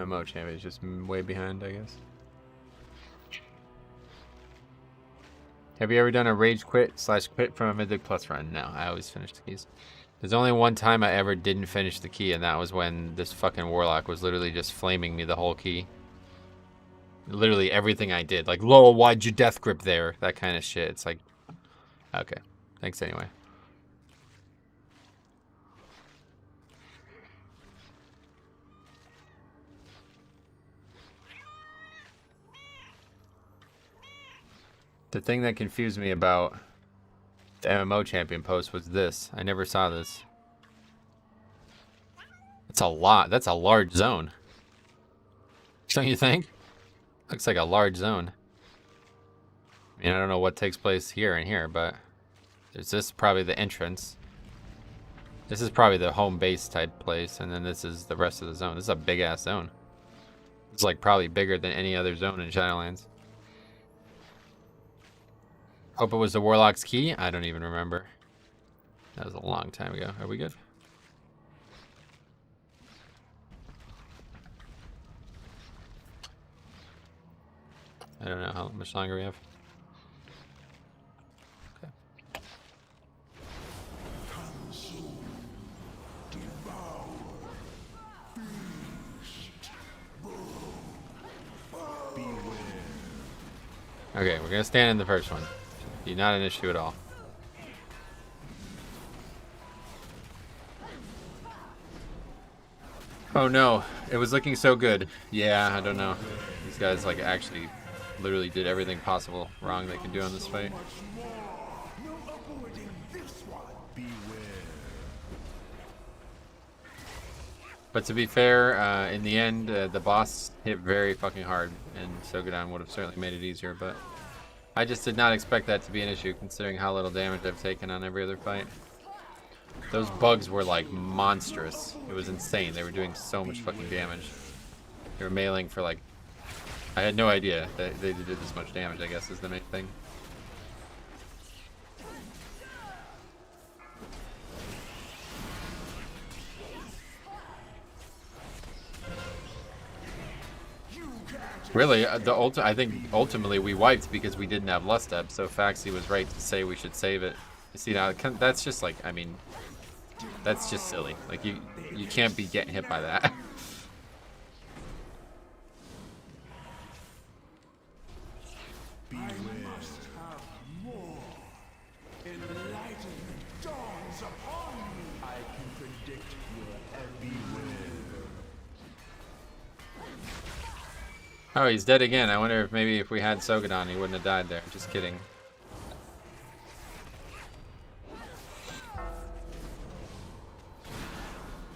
MO champ is just way behind, I guess. Have you ever done a rage quit / quit from a Mythic Plus run? No, I always finish the keys. There's only one time I ever didn't finish the key, and that was when this fucking warlock was literally just flaming me the whole key. Literally everything I did. Like, lol, why'd you death grip there? That kind of shit. It's like, okay. Thanks anyway. The thing that confused me about The MMO champion post was this. I never saw this. That's a lot. That's a large zone. Don't you think? Looks like a large zone. I mean, I don't know what takes place here and here, but there's this probably the entrance. This is probably the home base type place, and then this is the rest of the zone. This is a big ass zone. It's like probably bigger than any other zone in Shadowlands. Hope it was the Warlock's Key. I don't even remember. That was a long time ago. Are we good? I don't know how much longer we have. Okay. Okay, we're gonna stand in the first one. Be not an issue at all. Oh no, it was looking so good. Yeah, I don't know. These guys like actually literally did everything possible wrong they can do on this fight. But to be fair, in the end, the boss hit very fucking hard, and Sogadon would have certainly made it easier, but I just did not expect that to be an issue, considering how little damage I've taken on every other fight. Those bugs were, like, monstrous. It was insane. They were doing so much fucking damage. They were meleeing for, like... I had no idea that they did this much damage, I guess, is the main thing. Really, I think ultimately we wiped because we didn't have Lust Up, so Faxi was right to say we should save it. See, now that's just like, I mean, that's just silly. Like you can't be getting hit by that. Oh, he's dead again. I wonder if maybe if we had Sogadon, he wouldn't have died there. Just kidding.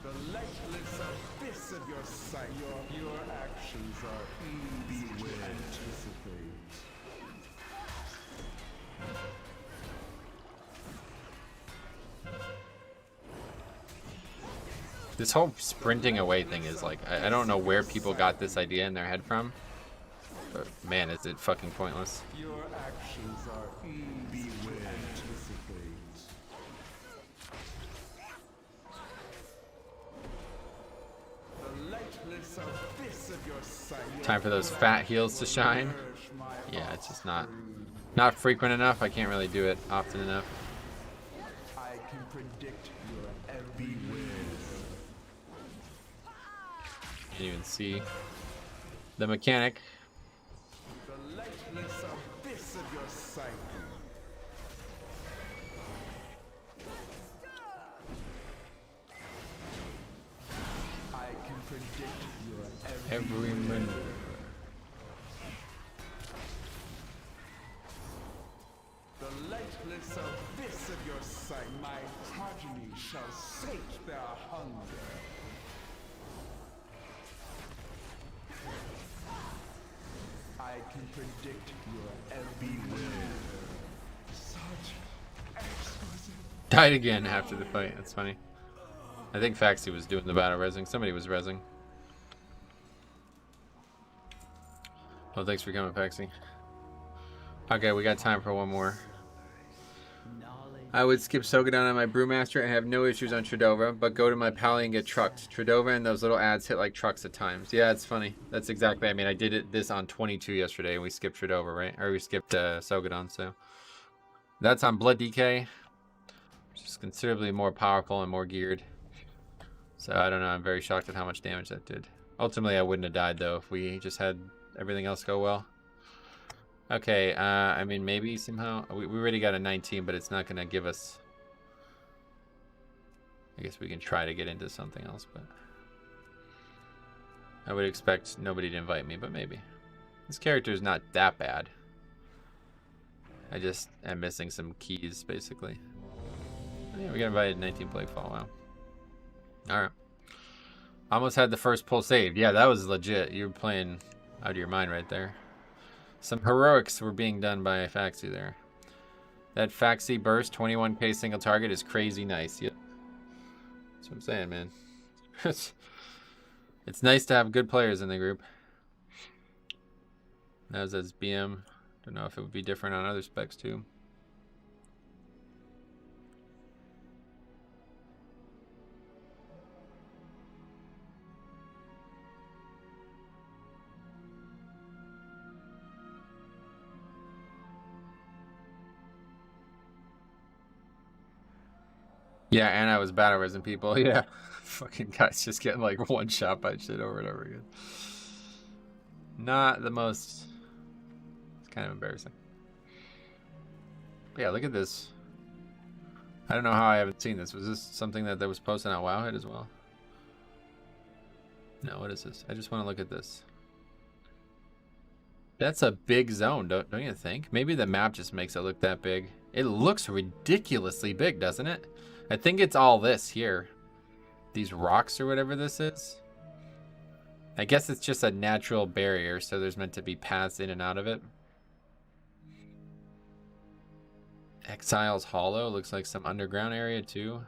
The lightless abyss of your sight. Your actions are easy to anticipate. This whole sprinting away thing is like, I don't know where people got this idea in their head from. But man, is it fucking pointless. Your actions are easy to anticipate. The lightless abyss of your sight. Time for those fat heals to shine. Yeah, it's just not frequent enough. I can't really do it often enough. I can predict your every whiz. Can't even see the mechanic. The lightless abyss of your sight. I can predict your every maneuver. The lightless abyss of your sight. My progeny shall sate their hunger. I can predict your every whim. Such exquisite. Died again after the fight. That's funny. I think Faxi was doing the battle resing. Somebody was resing. Oh, thanks for coming, Faxi. Okay, we got time for one more. I would skip Sogadon on my Brewmaster and have no issues on Tredova, but go to my Paladin and get trucked. Tredova and those little ads hit like trucks at times. Yeah, it's funny. That's exactly, I mean, I did this on 22 yesterday and we skipped Tredova, right? Or we skipped Sogadon, so. That's on Blood DK. Which is considerably more powerful and more geared. So I don't know, I'm very shocked at how much damage that did. Ultimately, I wouldn't have died though if we just had everything else go well. Okay, I mean, maybe somehow... We already got a 19, but it's not going to give us... I guess we can try to get into something else, but... I would expect nobody to invite me, but maybe. This character is not that bad. I just am missing some keys, basically. Oh, yeah, we got invited 19 play fall. Wow. All right. Almost had the first pull saved. Yeah, that was legit. You were playing out of your mind right there. Some heroics were being done by Faxi there. That Faxi burst, 21k single target is crazy nice. Yep. That's what I'm saying, man. It's nice to have good players in the group. As BM. Don't know if it would be different on other specs too. Yeah, and I was battle resing people. Yeah. Fucking guys just getting like one shot by shit over and over again. Not the most. It's kind of embarrassing. But yeah, look at this. I don't know how I haven't seen this. Was this something that was posted on Wowhead as well? No, what is this? I just want to look at this. That's a big zone, don't you think? Maybe the map just makes it look that big. It looks ridiculously big, doesn't it? I think it's all this here. These rocks or whatever this is. I guess it's just a natural barrier, so there's meant to be paths in and out of it. Exiles Hollow looks like some underground area too.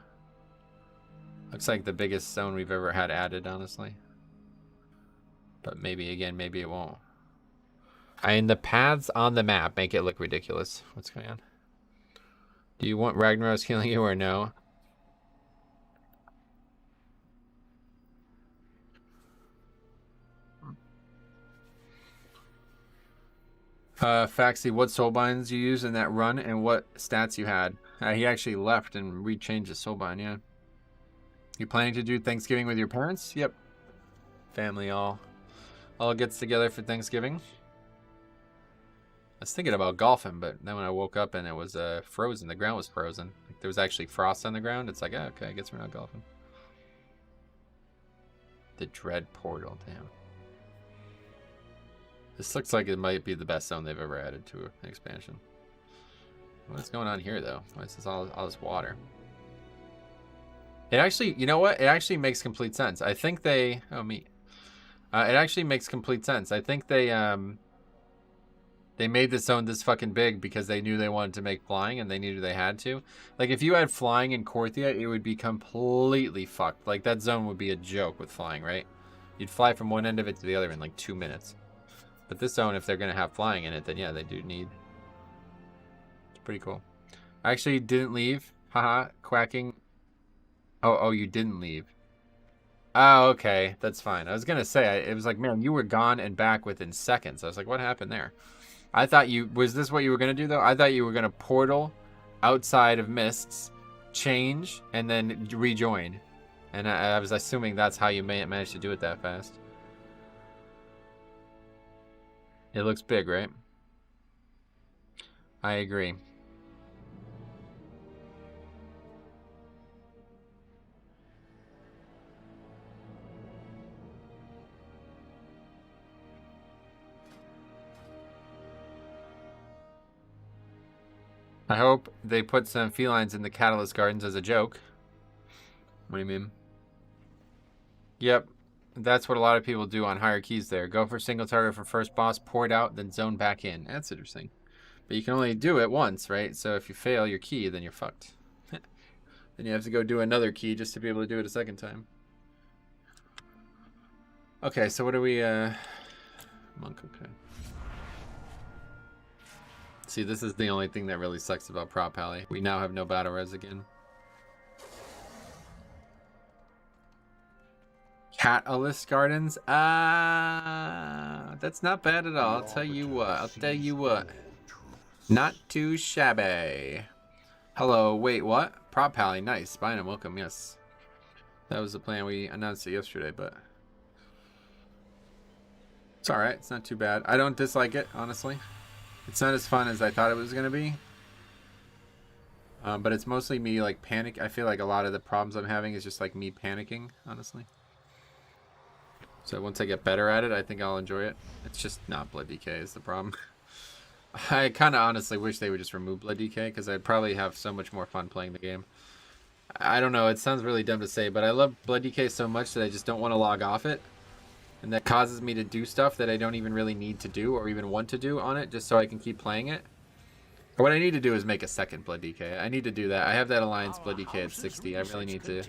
Looks like the biggest zone we've ever had added, honestly. But maybe, again, maybe it won't. And the paths on the map make it look ridiculous. What's going on? Do you want Ragnaros killing you or no? Faxi, what soulbinds you use in that run and what stats you had? He actually left and rechanged his soulbind, yeah. You planning to do Thanksgiving with your parents? Yep. Family all gets together for Thanksgiving. I was thinking about golfing, but then when I woke up and it was frozen, the ground was frozen. Like, there was actually frost on the ground. It's like, oh, okay, I guess we're not golfing. The Dread Portal, damn. This looks like it might be the best zone they've ever added to an expansion. What's going on here, though? Why is this all this water? It actually, you know what? It actually makes complete sense. I think they... Oh, me. It actually makes complete sense. I think they made this zone this fucking big because they knew they wanted to make flying and they knew they had to. Like, if you had flying in Korthia, it would be completely fucked. Like, that zone would be a joke with flying, right? You'd fly from one end of it to the other in, like, 2 minutes. But this zone, if they're going to have flying in it, then yeah, they do need... It's pretty cool. I actually didn't leave. Haha, quacking. Oh, you didn't leave. Oh, okay. That's fine. I was going to say, it was like, man, you were gone and back within seconds. I was like, what happened there? I thought you... Was this what you were going to do, though? I thought you were going to portal outside of Mists, change, and then rejoin. And I was assuming that's how you managed to do it that fast. It looks big, right? I agree. I hope they put some felines in the Catalyst Gardens as a joke. What do you mean? Yep. That's what a lot of people do on higher keys there. Go for single target for first boss, pour it out, then zone back in. That's interesting. But you can only do it once, right? So if you fail your key, then you're fucked. Then you have to go do another key just to be able to do it a second time. Okay, so what are we... Monk, okay. See, this is the only thing that really sucks about Prop Alley. We now have no battle res again. Catalyst Gardens? That's not bad at all. I'll tell you what. Not too shabby. Hello, wait, what? Prop Pally, nice. Bynum, welcome, yes. That was the plan. We announced it yesterday, but... It's alright, it's not too bad. I don't dislike it, honestly. It's not as fun as I thought it was going to be. But it's mostly me, like, panic. I feel like a lot of the problems I'm having is just, like, me panicking, honestly. So once I get better at it, I think I'll enjoy it. It's just not Blood DK is the problem. I kind of honestly wish they would just remove Blood DK because I'd probably have so much more fun playing the game. I don't know, it sounds really dumb to say, but I love Blood DK so much that I just don't want to log off it. And that causes me to do stuff that I don't even really need to do or even want to do on it just so I can keep playing it. What I need to do is make a second Blood DK. I need to do that. I have that Alliance Blood DK at 60. I really need to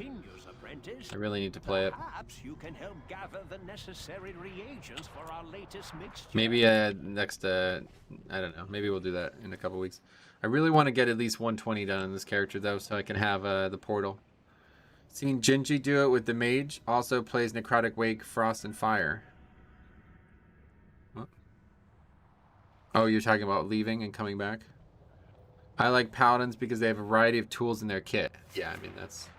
play it. Perhaps you can help gather the necessary reagents for our latest mixture. Maybe next I don't know. Maybe we'll do that in a couple weeks. I really want to get at least 120 done on this character though, so I can have the portal. Seen Gingy do it with the mage. Also plays Necrotic Wake, Frost, and Fire. What? Oh, you're talking about leaving and coming back? I like Paladins because they have a variety of tools in their kit. Yeah, I mean, that's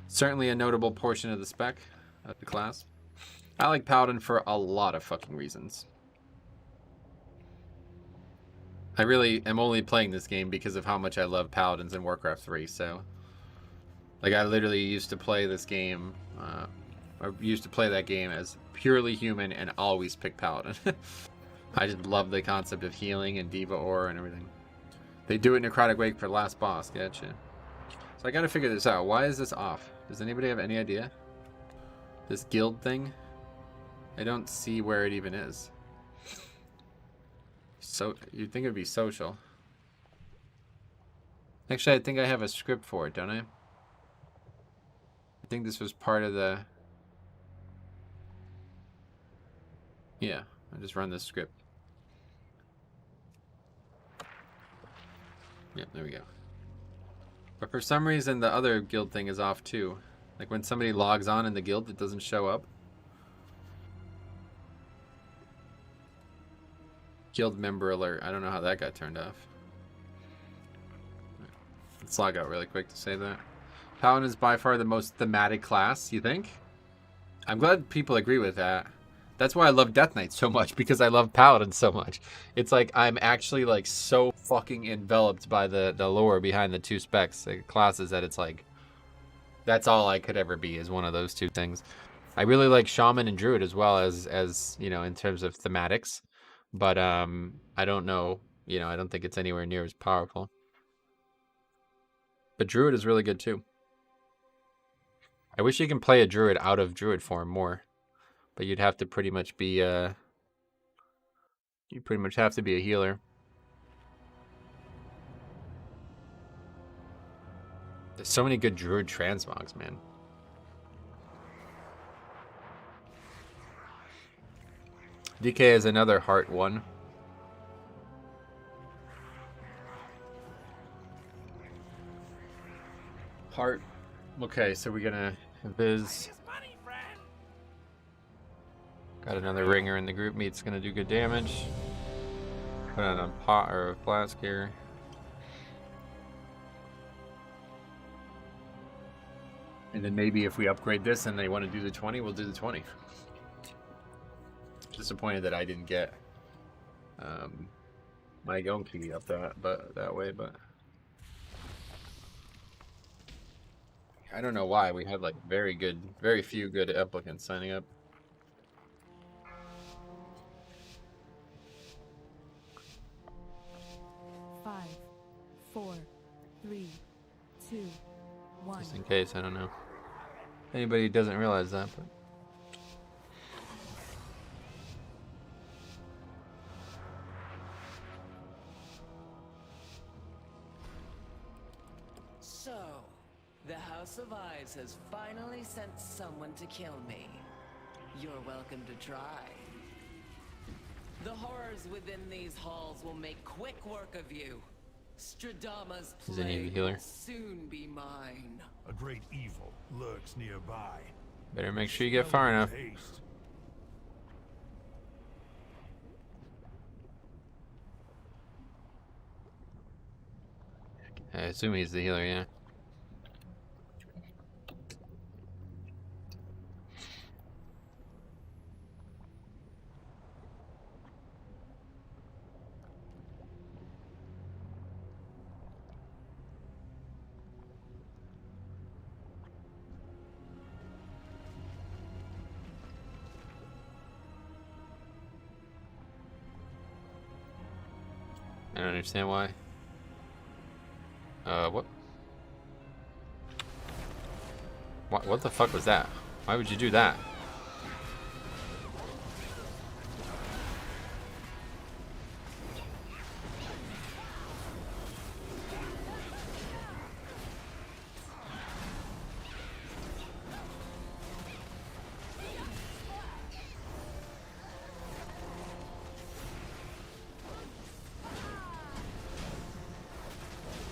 certainly a notable portion of the spec of the class. I like Paladin for a lot of fucking reasons. I really am only playing this game because of how much I love Paladins in Warcraft 3, so... Like, I literally used to play this game, I used to play that game as purely human and always pick Paladin. I just love the concept of healing and Diva Ore and everything. They do it in Necrotic Wake for the last boss, gotcha. So I gotta figure this out. Why is this off? Does anybody have any idea? This guild thing? I don't see where it even is. So, you'd think it would be social. Actually, I think I have a script for it, don't I? I think this was part of the... Yeah, I just run this script. Yep, there we go. But for some reason, the other guild thing is off too. Like when somebody logs on in the guild, it doesn't show up. Guild member alert. I don't know how that got turned off. Let's log out really quick to say that. Paladin is by far the most thematic class, you think? I'm glad people agree with that. That's why I love Death Knight so much, because I love Paladin so much. It's like I'm actually like so fucking enveloped by the lore behind the two specs, the classes, that it's like that's all I could ever be, is one of those two things. I really like Shaman and Druid as well as you know, in terms of thematics, but I don't know, you know, I don't think it's anywhere near as powerful. But Druid is really good too. I wish you can play a Druid out of Druid form more. But you'd have to pretty much be, you pretty much have to be a healer. There's so many good Druid transmogs, man. DK is another heart one. Heart. Okay, so we're gonna Viz. Got another ringer in the group meet's gonna do good damage. Put on a pot or a flask here. And then maybe if we upgrade this and they want to do the 20, we'll do the 20. Disappointed that I didn't get my own key up that way, but I don't know why we had like very few good applicants signing up. Five, 4, 3, 2, 1. Just in case, I don't know. Anybody doesn't realize that, but So, the House of Eyes has finally sent someone to kill me. You're welcome to try. The horrors within these halls will make quick work of you. Stradama's plague will soon be mine. A great evil lurks nearby. better make sure you get far enough. I assume he's the healer, yeah. don't understand why. What? What the fuck was that? Why would you do that?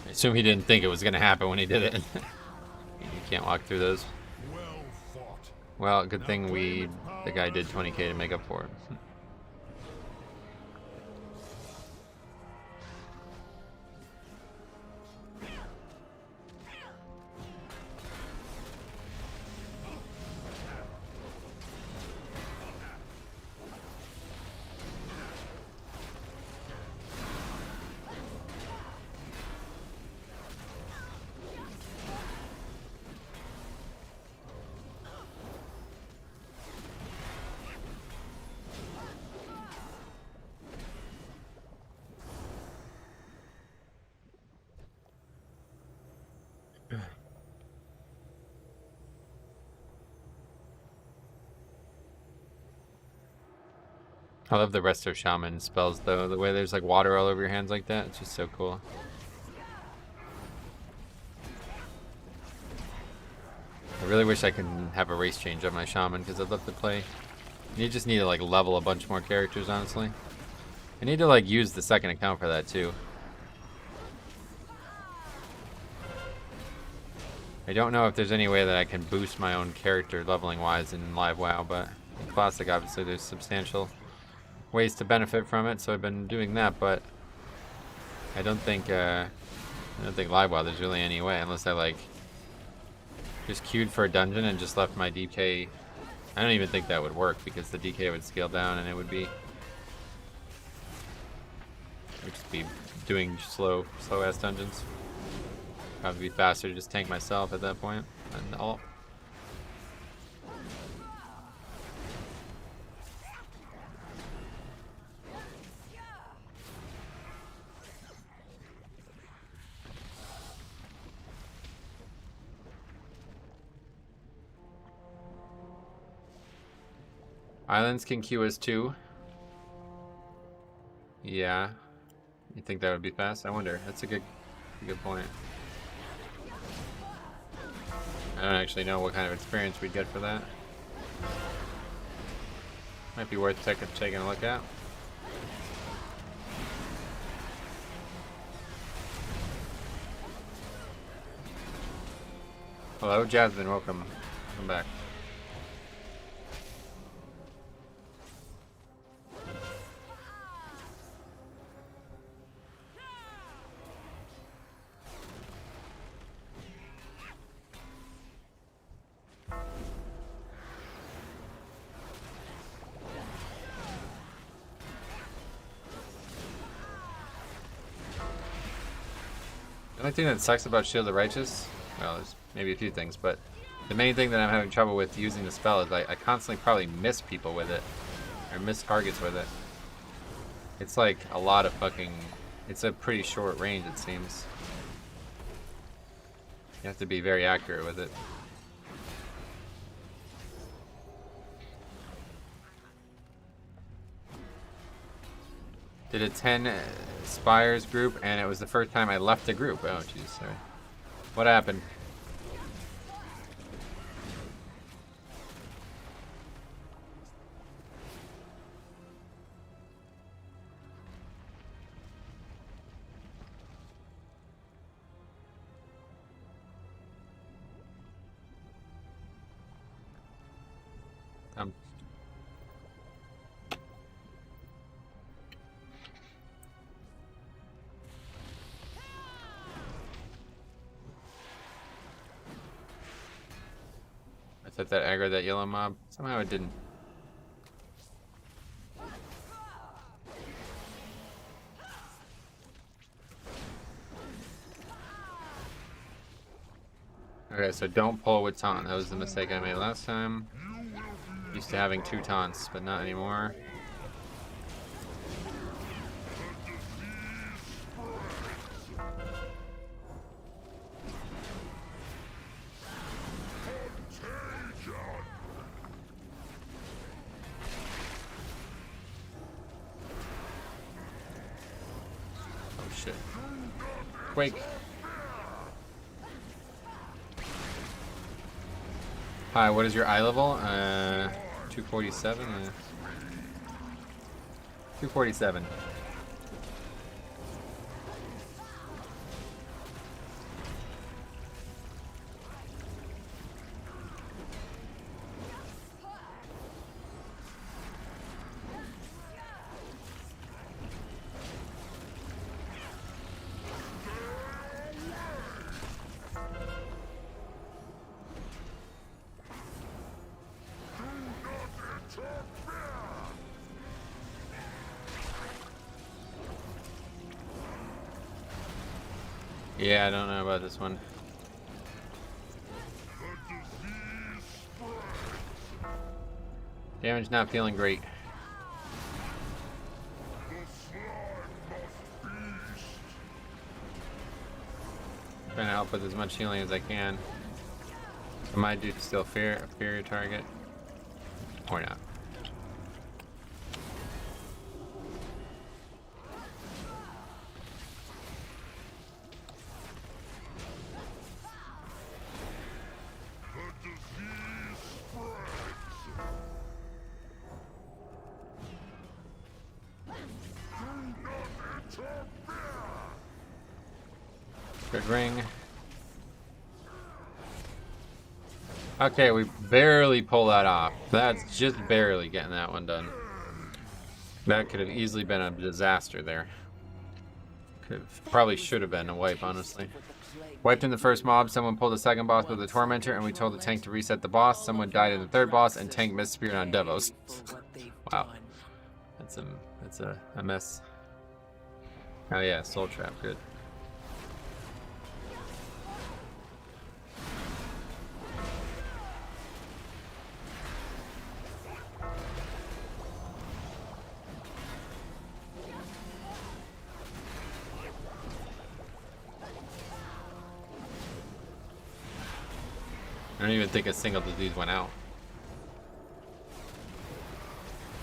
I assume he didn't think it was gonna happen when he did it. You can't walk through those. Well, good thing the guy did 20k to make up for it. I love the Resto Shaman spells though. The way there's like water all over your hands like that. It's just so cool. I really wish I could have a race change on my Shaman because I'd love to play. You just need to like level a bunch more characters, honestly. I need to like use the second account for that too. I don't know if there's any way that I can boost my own character leveling wise in Live WoW, but in Classic obviously there's substantial ways to benefit from it, so I've been doing that, but I don't think Live WoW there's really any way unless I like just queued for a dungeon and just left my DK. I don't even think that would work because the DK would scale down and it would just be doing slow ass dungeons. Probably be faster to just tank myself at that point and all. Islands can queue as 2. Yeah. You think that would be fast? I wonder. That's a good point. I don't actually know what kind of experience we'd get for that. Might be worth taking a look at. Hello, Jasmine. Welcome. Welcome back. The only thing that sucks about Shield of the Righteous, well, there's maybe a few things, but the main thing that I'm having trouble with using the spell is I constantly probably miss people with it, or miss targets with it. It's like a lot of fucking, it's a pretty short range it seems. You have to be very accurate with it. Did a 10 Spires group, and it was the first time I left the group. Oh, jeez, sorry. What happened? I thought that aggroed that yellow mob. Somehow it didn't. Okay, so don't pull with taunt. That was the mistake I made last time. Used to having 2 taunts, but not anymore. shit. Quake. Hi, what is your eye level? 247? 247. Yeah, I don't know about this one. Damage not feeling great. Trying to help with as much healing as I can. I might do still fear your target. Or not. Good ring. Okay, we barely pull that off. That's just barely getting that one done. That could have easily been a disaster there. Probably should have been a wipe, honestly. Wiped in the first mob, someone pulled the second boss with a Tormentor, and we told the tank to reset the boss. Someone died in the third boss, and tank missed Spirit on Devos. Wow. That's a mess. Oh yeah, Soul Trap, good. I don't even think a single disease went out.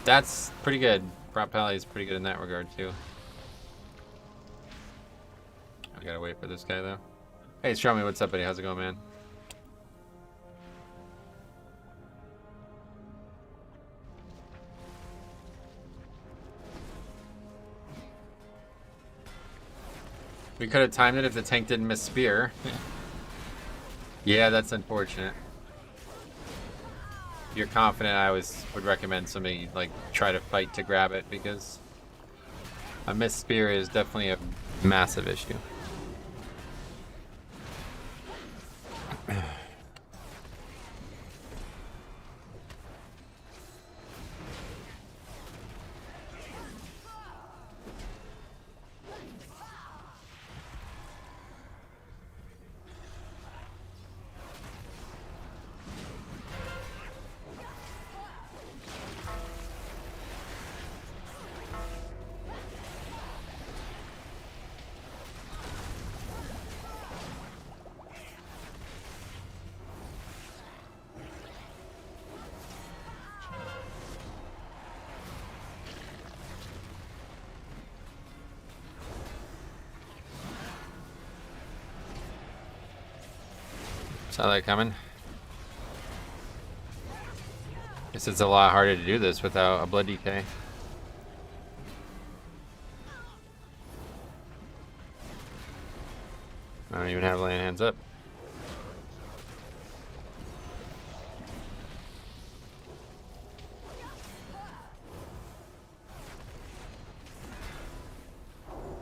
That's pretty good. Prop Pally is pretty good in that regard too. I gotta wait for this guy though. Hey, show me what's up, buddy. How's it going, man? We could have timed it if the tank didn't miss spear. Yeah, that's unfortunate. If you're confident, I would recommend somebody like try to fight to grab it, because a missed spear is definitely a massive issue. Saw that coming. Guess it's a lot harder to do this without a blood decay. I don't even have laying hands up.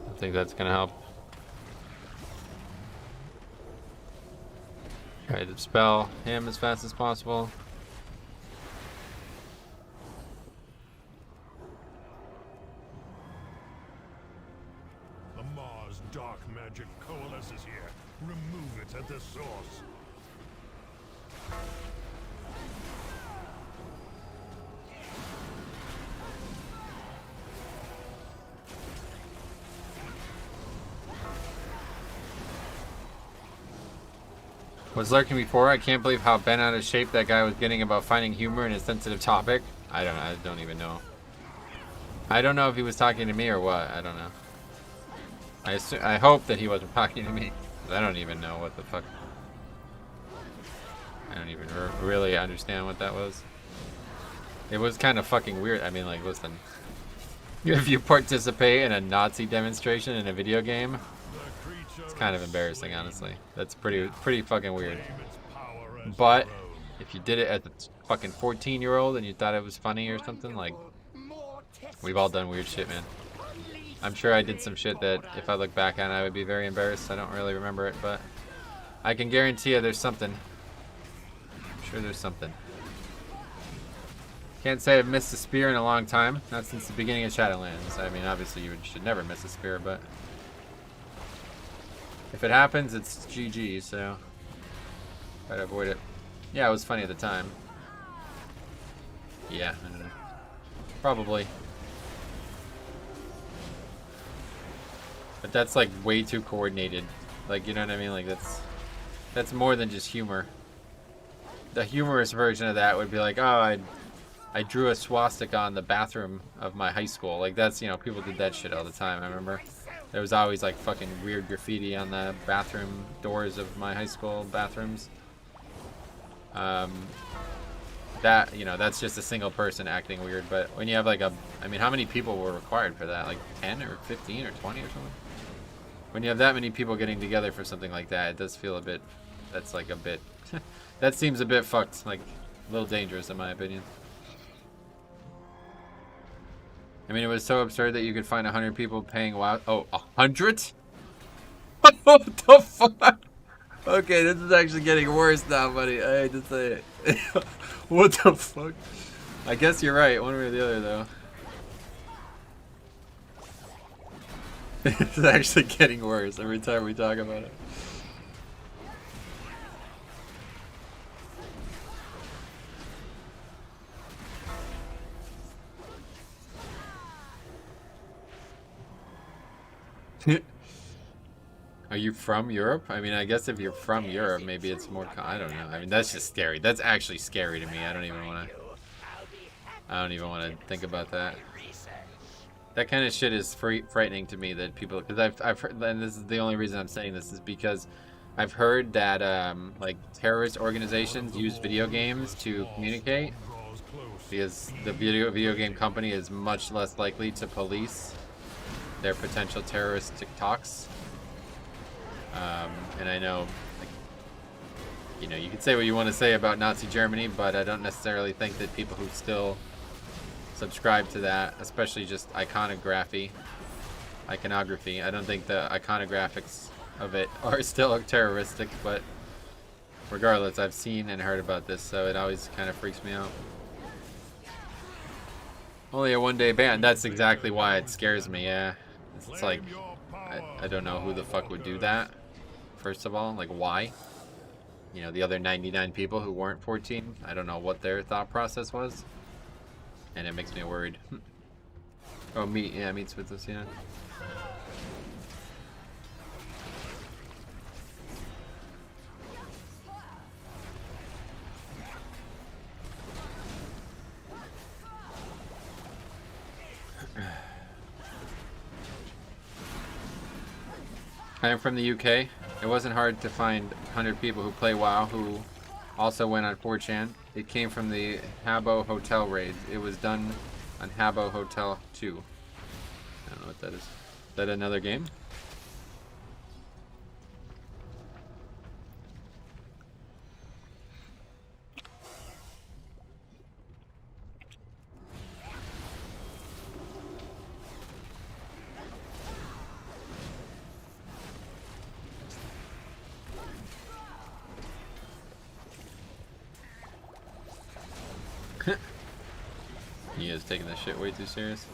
I think that's gonna help. Try to dispel him as fast as possible. The Mars dark magic coalesces here. Remove it at the source. Was lurking before. I can't believe how bent out of shape that guy was getting about finding humor in a sensitive topic. I don't even know. I don't know if he was talking to me or what. I don't know. I hope that he wasn't talking to me. 'Cause I don't even know what the fuck. I don't even really understand what that was. It was kind of fucking weird. I mean, like, listen. If you participate in a Nazi demonstration in a video game, it's kind of embarrassing, honestly. That's pretty fucking weird. But if you did it as a fucking 14-year-old and you thought it was funny or something, like, we've all done weird shit, man. I'm sure I did some shit that if I look back on it, I would be very embarrassed. I don't really remember it, but I can guarantee you there's something. I'm sure there's something. Can't say I've missed a spear in a long time. Not since the beginning of Shadowlands. I mean, obviously you should never miss a spear, but if it happens, it's GG, so try to avoid it. Yeah, it was funny at the time. Yeah, I don't know. Probably. But that's like way too coordinated. Like, you know what I mean? Like that's more than just humor. The humorous version of that would be like, oh, I drew a swastika on the bathroom of my high school. Like, that's, you know, people did that shit all the time, I remember. There was always like fucking weird graffiti on the bathroom doors of my high school bathrooms. That, you know, that's just a single person acting weird. But when you have like I mean, how many people were required for that? Like 10 or 15 or 20 or something? When you have that many people getting together for something like that, it does feel a bit, that's like a bit, that seems a bit fucked, like a little dangerous in my opinion. I mean, it was so absurd that you could find 100 people paying WoW. Oh, 100? What the fuck? Okay, this is actually getting worse now, buddy. I hate to say it. What the fuck? I guess you're right, one way or the other, though. It's actually getting worse every time we talk about it. Are you from Europe? I mean, I guess if you're from Europe, maybe it's more. I don't know. I mean, that's just scary. That's actually scary to me. I don't even want to think about that. That kind of shit is frightening to me. That people, because I've heard, and this is the only reason I'm saying this is because I've heard that like terrorist organizations use video games to communicate, because the video game company is much less likely to police their potential terrorist TikToks. And I know, like, you know, you can say what you want to say about Nazi Germany, but I don't necessarily think that people who still subscribe to that, especially just iconography, I don't think the iconographics of it are still terroristic, but regardless, I've seen and heard about this, so it always kind of freaks me out. Only a one-day ban, that's exactly why it scares me, yeah. It's like, I don't know who the fuck would do that, first of all. Like, why? You know, the other 99 people who weren't 14, I don't know what their thought process was. And it makes me worried. Oh, meat, yeah, meat's with us, yeah. I am from the UK. It wasn't hard to find 100 people who play WoW who also went on 4chan. It came from the Habbo Hotel raid. It was done on Habbo Hotel 2. I don't know what that is. Is that another game? You guys taking this shit way too serious.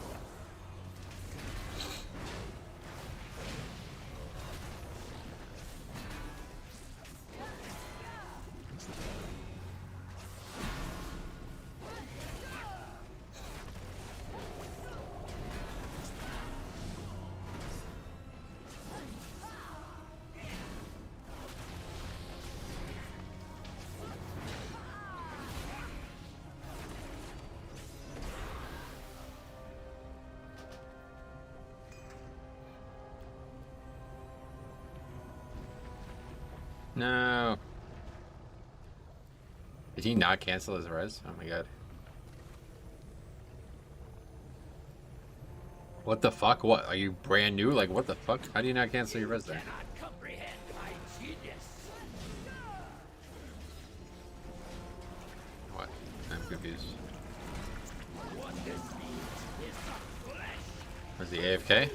No. Did he not cancel his res? Oh my god. What the fuck? What? Are you brand new? Like, what the fuck? How do you not cancel your res there? What? I'm confused. Was he AFK?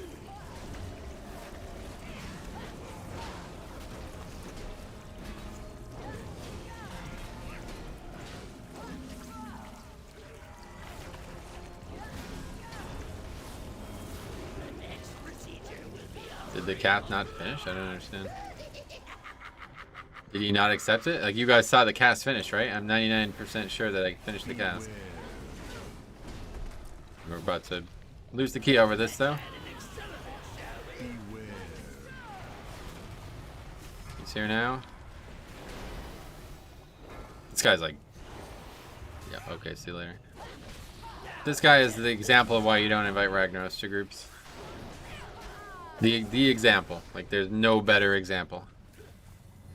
Did the cap not finish? I don't understand. Did he not accept it? Like, you guys saw the cast finish, right? I'm 99% sure that I finished the cast. We're about to lose the key over this, though. He's here now. This guy's like... Yeah, okay, see you later. This guy is the example of why you don't invite Ragnaros to groups. The example. Like, there's no better example.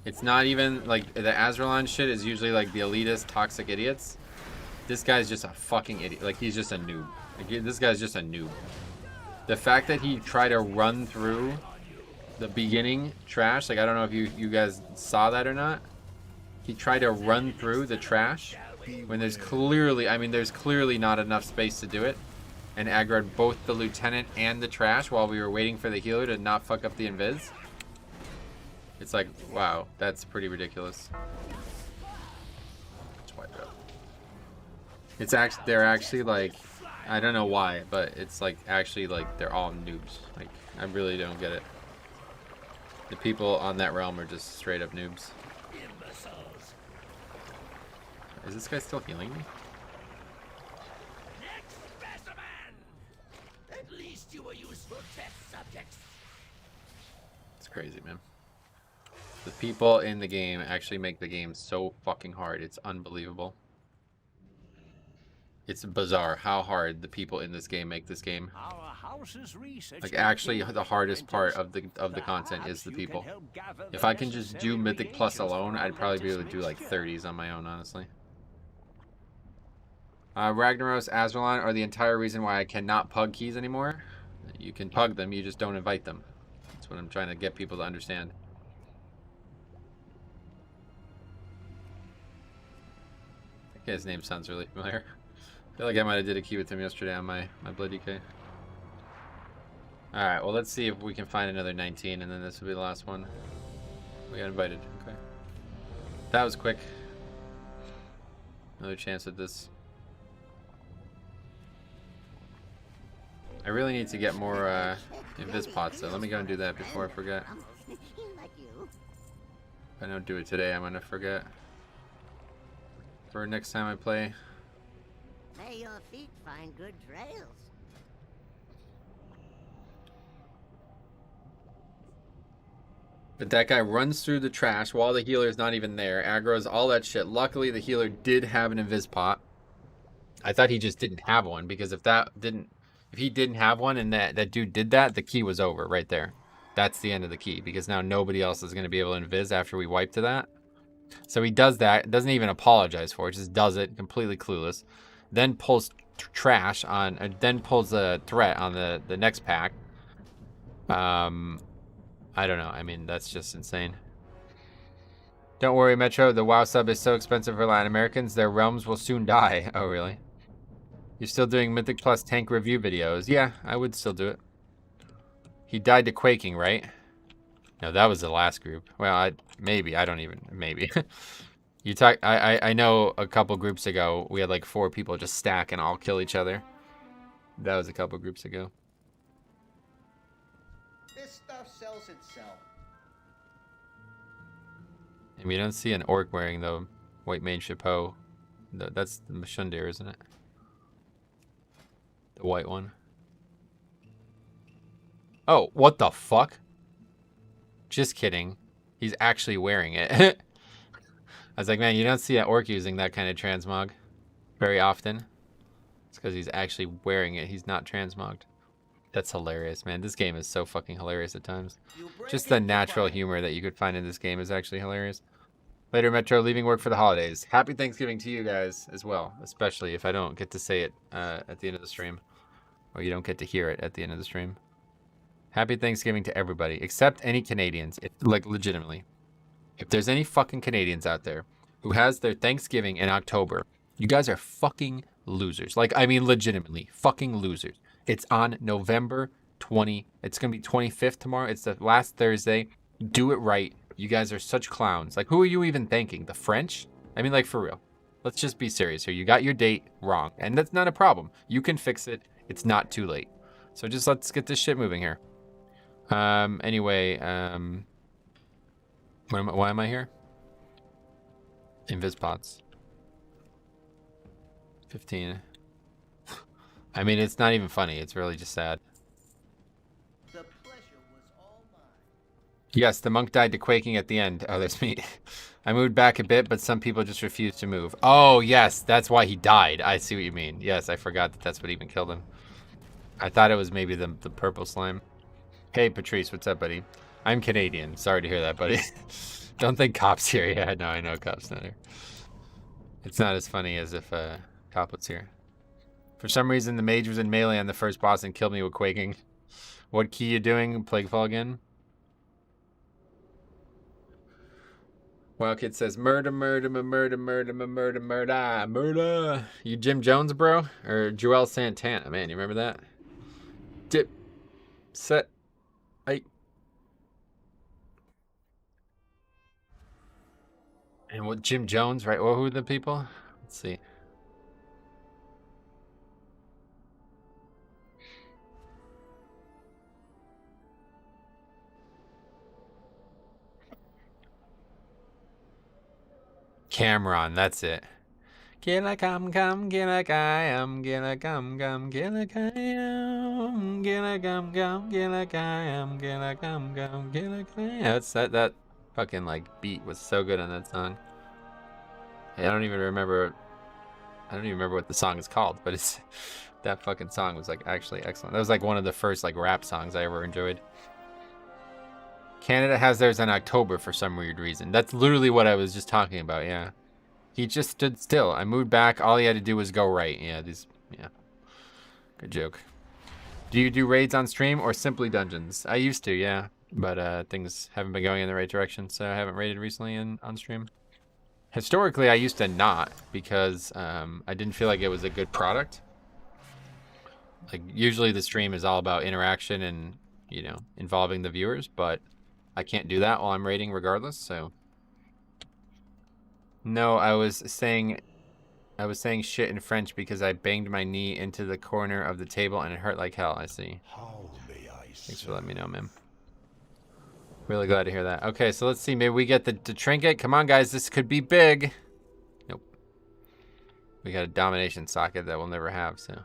It's not even, like, the Azralan shit is usually, like, the elitist, toxic idiots. This guy's just a fucking idiot. Like, he's just a noob. Like, this guy's just a noob. The fact that he tried to run through the beginning trash, like, I don't know if you guys saw that or not. He tried to run through the trash when there's clearly, I mean, there's clearly not enough space to do it. And aggroed both the lieutenant and the trash while we were waiting for the healer to not fuck up the invis. It's like, wow, that's pretty ridiculous. It's wiped out. It's actually, they're actually like, I don't know why, but it's like actually like they're all noobs. Like, I really don't get it. The people on that realm are just straight up noobs. Is this guy still healing me? It's crazy, man. The people in the game actually make the game so fucking hard. It's unbelievable. It's bizarre how hard the people in this game make this game. Like, actually, the hardest part of the content is the people. If I can just do Mythic Plus alone, I'd probably be able to do like 30s on my own, honestly. Ragnaros, Azralan are the entire reason why I cannot pug keys anymore. You can pug them, you just don't invite them. That's what I'm trying to get people to understand. That guy's name sounds really familiar. I feel like I might have did a key with him yesterday on my Bloody K. Alright, well, let's see if we can find another 19, and then this will be the last one. We got invited. Okay. That was quick. Another chance at this. I really need to get more invis pots, so let me go and do that before I forget. If I don't do it today, I'm gonna forget. For next time I play. May your feet find good trails. But that guy runs through the trash while the healer's not even there. Aggro's all that shit. Luckily, the healer did have an invis pot. I thought he just didn't have one, because if he didn't have one and that dude did that, the key was over right there. That's the end of the key, because now nobody else is going to be able to invis after we wipe to that. So he does that, doesn't even apologize for it, just does it, completely clueless. Then pulls trash on, then pulls a threat on the next pack. I don't know, I mean, that's just insane. Don't worry, Metro, the WoW sub is so expensive for Latin Americans, their realms will soon die. Oh, really? You're still doing Mythic Plus tank review videos? Yeah, I would still do it. He died to quaking, right? No, that was the last group. Well, maybe. I don't even... Maybe. You talk. I know a couple groups ago, we had like 4 people just stack and all kill each other. That was a couple groups ago. This stuff sells itself. And we don't see an orc wearing the white mane chapeau. That's the Mashundir, isn't it? The white one. Oh, what the fuck? Just kidding. He's actually wearing it. I was like, man, you don't see an orc using that kind of transmog very often. It's because he's actually wearing it. He's not transmogged. That's hilarious, man. This game is so fucking hilarious at times. Just the natural humor that you could find in this game is actually hilarious. Later, Metro, leaving work for the holidays. Happy Thanksgiving to you guys as well, especially if I don't get to say it at the end of the stream, or you don't get to hear it at the end of the stream. Happy Thanksgiving to everybody, except any Canadians, like legitimately. If there's any fucking Canadians out there who has their Thanksgiving in October, you guys are fucking losers. Like, I mean, legitimately, fucking losers. It's on November 20. It's going to be 25th tomorrow. It's the last Thursday. Do it right. You guys are such clowns. Like, who are you even thanking? The French? I mean, like, for real. Let's just be serious here. You got your date wrong, and that's not a problem. You can fix it. It's not too late. So just let's get this shit moving here. Anyway, why am I here? Invispots. 15. I mean, it's not even funny. It's really just sad. The pleasure was all mine. Yes, the monk died to quaking at the end. Oh, there's me. I moved back a bit, but some people just refused to move. Oh, yes, that's why he died. I see what you mean. Yes, I forgot that that's what even killed him. I thought it was maybe the purple slime. Hey, Patrice, what's up, buddy? I'm Canadian. Sorry to hear that, buddy. Don't think Cop's here. Yeah, no, I know Cop's not here. It's not as funny as if Cop was here. For some reason, the mage was in melee on the first boss and killed me with quaking. What key you doing? Plaguefall again? Wildkid says, murder, murder, murder, murder, murder, murder, murder. You Jim Jones, bro? Or Joel Santana? Man, you remember that? Dip. Set. And what, Jim Jones, right? Well, who are the people? Let's see. Cameron, that's it. Gilla come, gilla I am, gilla come, gilla I am, gilla come, gilla I am, gilla come, gilla I am. That's that fucking like beat was so good on that song. I don't even remember what the song is called, but it's that fucking song was like actually excellent. That was like one of the first like rap songs I ever enjoyed. Canada has theirs in October for some weird reason. That's literally what I was just talking about, yeah. He just stood still. I moved back. All he had to do was go right. Yeah, yeah. Good joke. Do you do raids on stream or simply dungeons? I used to, yeah. But things haven't been going in the right direction, so I haven't raided recently on stream. Historically, I used to not because I didn't feel like it was a good product. Like, usually the stream is all about interaction and, you know, involving the viewers, but I can't do that while I'm raiding regardless, so. No, I was saying shit in French because I banged my knee into the corner of the table and it hurt like hell. I see. Thanks for letting me know, man. Really glad to hear that. Okay, so let's see. Maybe we get the trinket. Come on, guys. This could be big. Nope. We got a domination socket that we'll never have, so.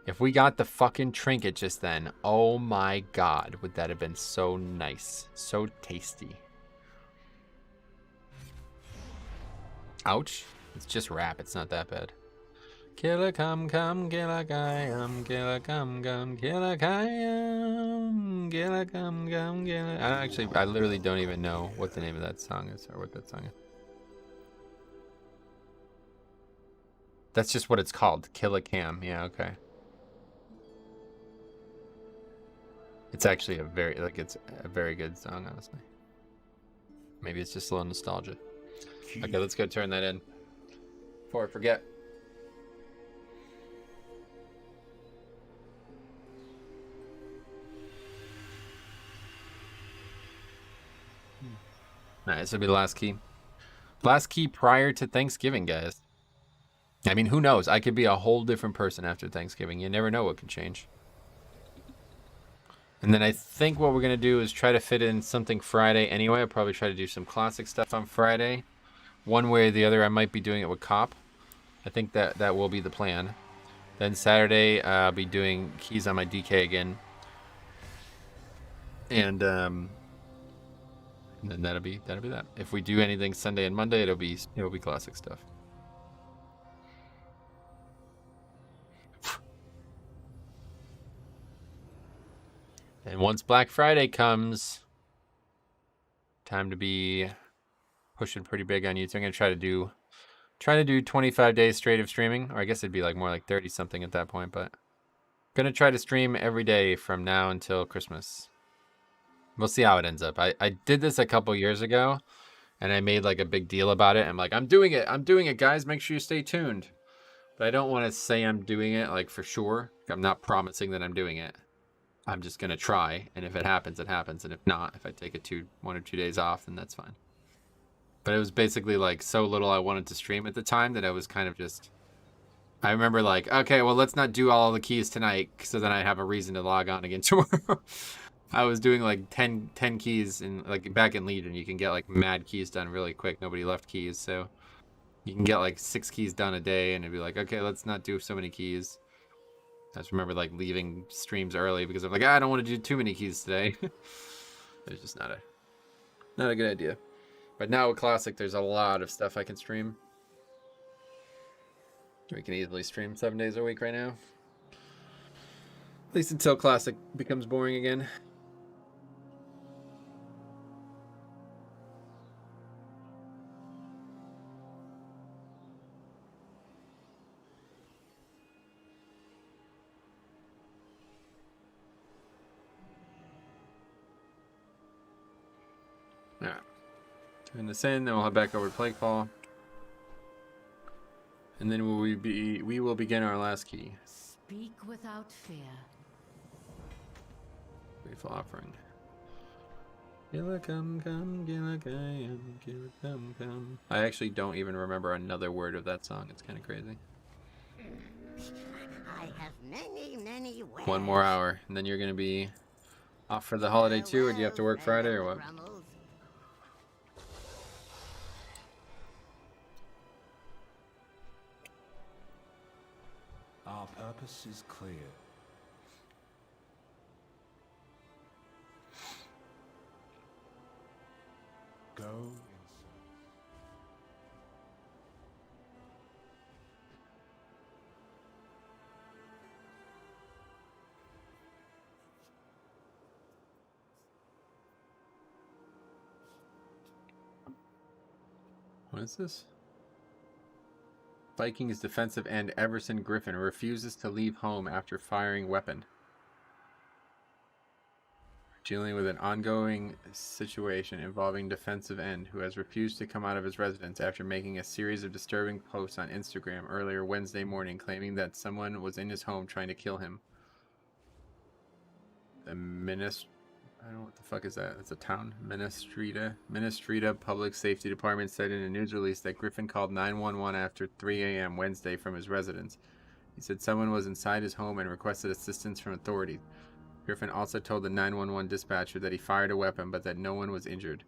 If we got the fucking trinket just then, oh my god, would that have been so nice. So tasty. Ouch. It's just rap. It's not that bad. Killa come, killa guyam, killa come, killa guyam, killa come, killa. I literally don't even know what the name of that song is or what that song is. That's just what it's called. Killa Cam. Yeah, okay. It's actually it's a very good song, honestly. Maybe it's just a little nostalgia. Okay, let's go turn that in before I forget. Alright, this will be the last key. Last key prior to Thanksgiving, guys. I mean, who knows? I could be a whole different person after Thanksgiving. You never know what can change. And then I think what we're going to do is try to fit in something Friday anyway. I'll probably try to do some classic stuff on Friday. One way or the other, I might be doing it with Cop. I think that will be the plan. Then Saturday, I'll be doing keys on my DK again. And then that'll be that. If we do anything Sunday and Monday, it'll be classic stuff. And once Black Friday comes, time to be pushing pretty big on YouTube. I'm gonna try to do 25 days straight of streaming, or I guess it'd be like more like 30 something at that point, but gonna try to stream every day from now until Christmas. We'll see how it ends up. I did this a couple years ago, and I made like a big deal about it. I'm like, I'm doing it, guys. Make sure you stay tuned. But I don't want to say I'm doing it like for sure. I'm not promising that I'm doing it. I'm just gonna try, and if it happens, it happens. And if not, if I take 1 or 2 days off, then that's fine. But it was basically like so little I wanted to stream at the time that I was kind of just... I remember like, okay, well, let's not do all the keys tonight, so then I have a reason to log on again tomorrow. I was doing like 10 keys in like back in Legion. You can get like mad keys done really quick. Nobody left keys, so you can get like 6 keys done a day, and it'd be like, okay, let's not do so many keys. I just remember like leaving streams early because I'm like, I don't want to do too many keys today. It's just not a good idea. But now with Classic, there's a lot of stuff I can stream. We can easily stream 7 days a week right now. At least until Classic becomes boring again. Alright. Turn this in, then we'll head back over to Plaguefall. And then we will begin our last key. Speak without fear. Grateful offering. Gila come, gila come, gila come. I actually don't even remember another word of that song. It's kind of crazy. I have many ways. 1 more hour, and then you're gonna be off for the holiday too, or do you have to work Friday or what? Our purpose is clear. Go inside. What is this? Vikings defensive end Everson Griffin refuses to leave home after firing weapon. Dealing with an ongoing situation involving defensive end who has refused to come out of his residence after making a series of disturbing posts on Instagram earlier Wednesday morning claiming that someone was in his home trying to kill him. The I don't know what the fuck is that. It's a town. Ministrita Public Safety Department said in a news release that Griffin called 911 after 3 a.m. Wednesday from his residence. He said someone was inside his home and requested assistance from authorities. Griffin also told the 911 dispatcher that he fired a weapon but that no one was injured.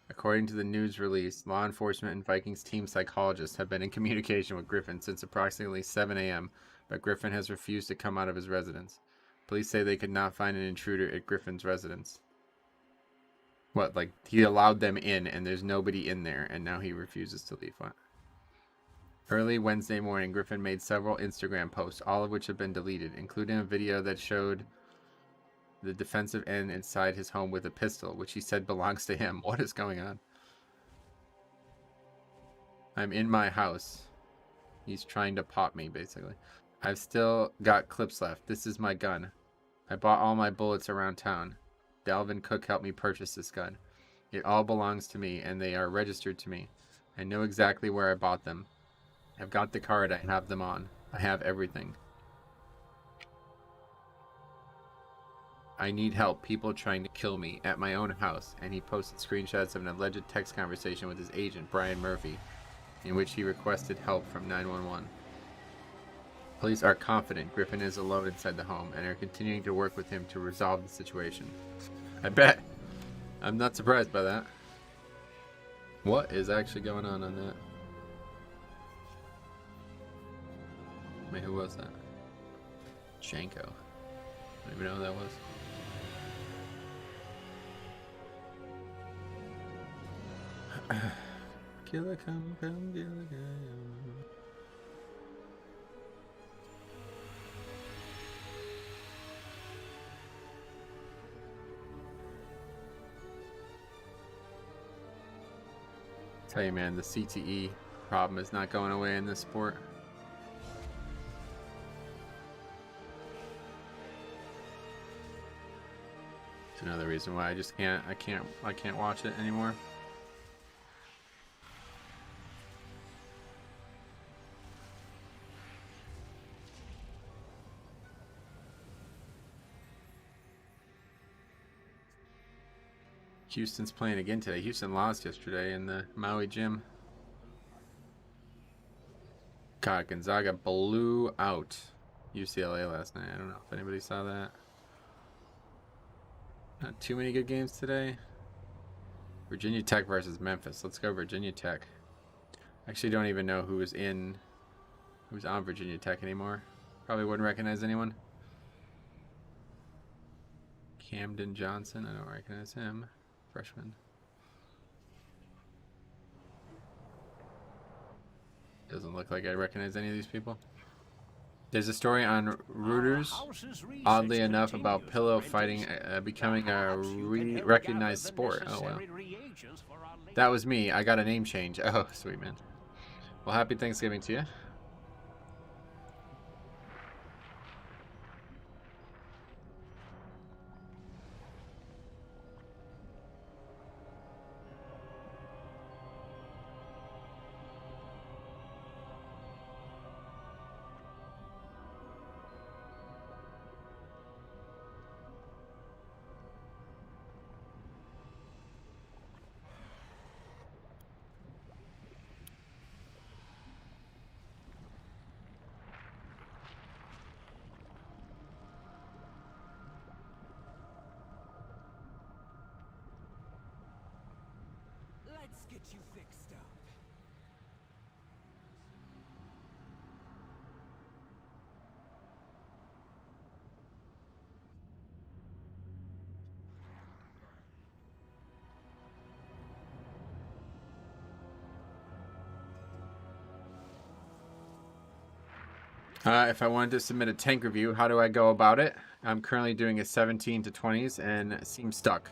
According to the news release, law enforcement and Vikings team psychologists have been in communication with Griffin since approximately 7 a.m., but Griffin has refused to come out of his residence. Police say they could not find an intruder at Griffin's residence. What, like he allowed them in and there's nobody in there and now he refuses to leave? What? Early Wednesday morning, Griffin made several Instagram posts, all of which have been deleted, including a video that showed the defensive end inside his home with a pistol, which he said belongs to him. What is going on? I'm in my house. He's trying to pop me, basically. I've still got clips left. This is my gun. I bought all my bullets around town. Dalvin Cook helped me purchase this gun. It all belongs to me, and they are registered to me. I know exactly where I bought them. I've got the card. I have them on. I have everything. I need help. People trying to kill me at my own house. And he posted screenshots of an alleged text conversation with his agent, Brian Murphy, in which he requested help from 911. Police are confident Griffin is alone inside the home and are continuing to work with him to resolve the situation. I bet. I'm not surprised by that. What is actually going on that? Wait, who was that? Shanko. I don't even know who that was. Killer come, killer come. Tell you, man, the CTE problem is not going away in this sport. It's another reason why I just can't watch it anymore. Houston's playing again today. Houston lost yesterday in the Maui gym. God, Gonzaga blew out UCLA last night. I don't know if anybody saw that. Not too many good games today. Virginia Tech versus Memphis. Let's go Virginia Tech. Actually don't even know who's on Virginia Tech anymore. Probably wouldn't recognize anyone. Camden Johnson. I don't recognize him. Freshman. Doesn't look like I recognize any of these people. There's a story on Reuters, oddly enough, about pillow fighting becoming a recognized sport. Oh, well. That was me. I got a name change. Oh, sweet, man. Well, happy Thanksgiving to you. Let's get you fixed up. If I wanted to submit a tank review, how do I go about it? I'm currently doing a 17 to 20s and it seems stuck.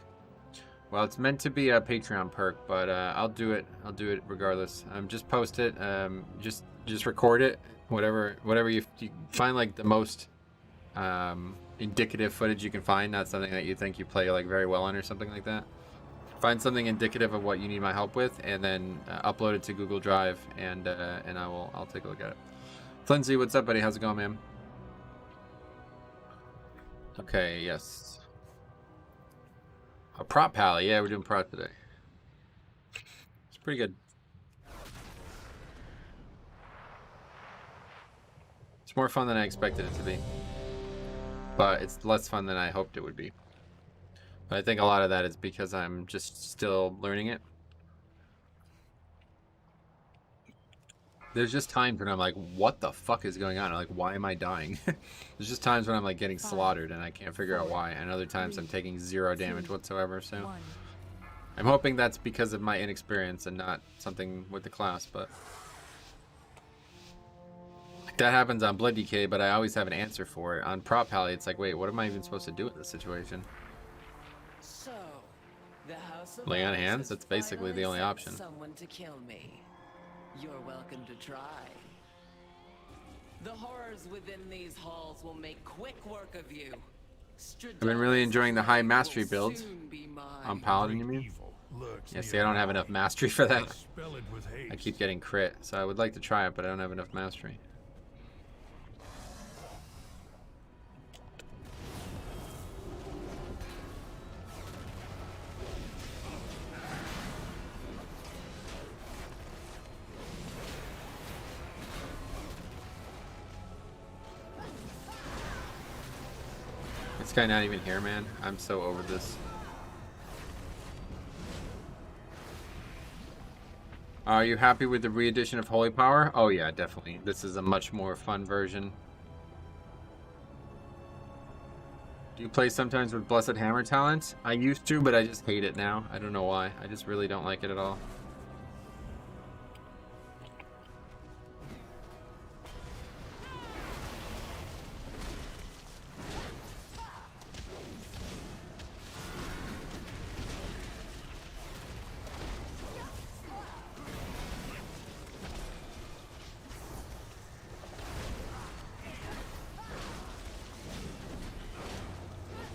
Well, it's meant to be a Patreon perk, but I'll do it. I'll do it regardless. Just post it. Just record it. Whatever you find, like the most indicative footage you can find. Not something that you think you play like very well on or something like that. Find something indicative of what you need my help with, and then upload it to Google Drive, and I'll take a look at it. Flinzy, what's up, buddy? How's it going, man? Okay, yes. A prop pally. Yeah, we're doing prop today. It's pretty good. It's more fun than I expected it to be. But it's less fun than I hoped it would be. But I think a lot of that is because I'm just still learning it. There's just times when I'm like, what the fuck is going on? Like, why am I dying? There's just times when I'm like getting slaughtered and I can't figure out why. And other times I'm taking 0 damage whatsoever. So I'm hoping that's because of my inexperience and not something with the class. But that happens on Blood DK, but I always have an answer for it. On Prop Pally, it's like, wait, what am I even supposed to do in this situation? So, the House of Lay on Ice hands? has That's basically the only finally option. sent someone to kill me. You're welcome to try. The horrors within these halls will make quick work of you. I've been really enjoying the high mastery build on Paladin, you mean? Yeah, see, I don't have enough mastery for that. I keep getting crit, so I would like to try it, but I don't have enough mastery. This guy not even here, man. I'm so over this. Are you happy with the re-edition of Holy Power? Oh yeah, definitely. This is a much more fun version. Do you play sometimes with Blessed Hammer talent? I used to, but I just hate it now. I don't know why. I just really don't like it at all.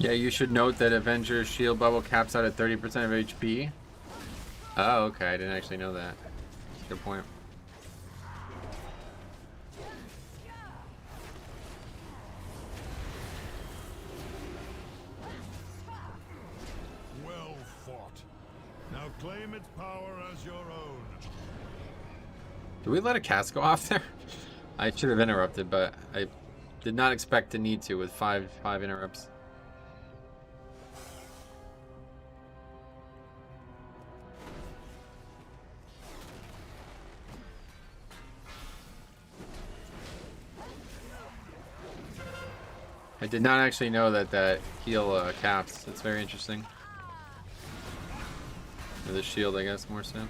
Yeah, you should note that Avenger's shield bubble caps out at 30% of HP. Oh, okay. I didn't actually know that. Good point. Well fought. Now claim its power as your own. Did we let a cast go off there? I should have interrupted, but I did not expect to need to with five interrupts. I did not actually know that heal caps. That's very interesting. Or the shield, I guess, more so.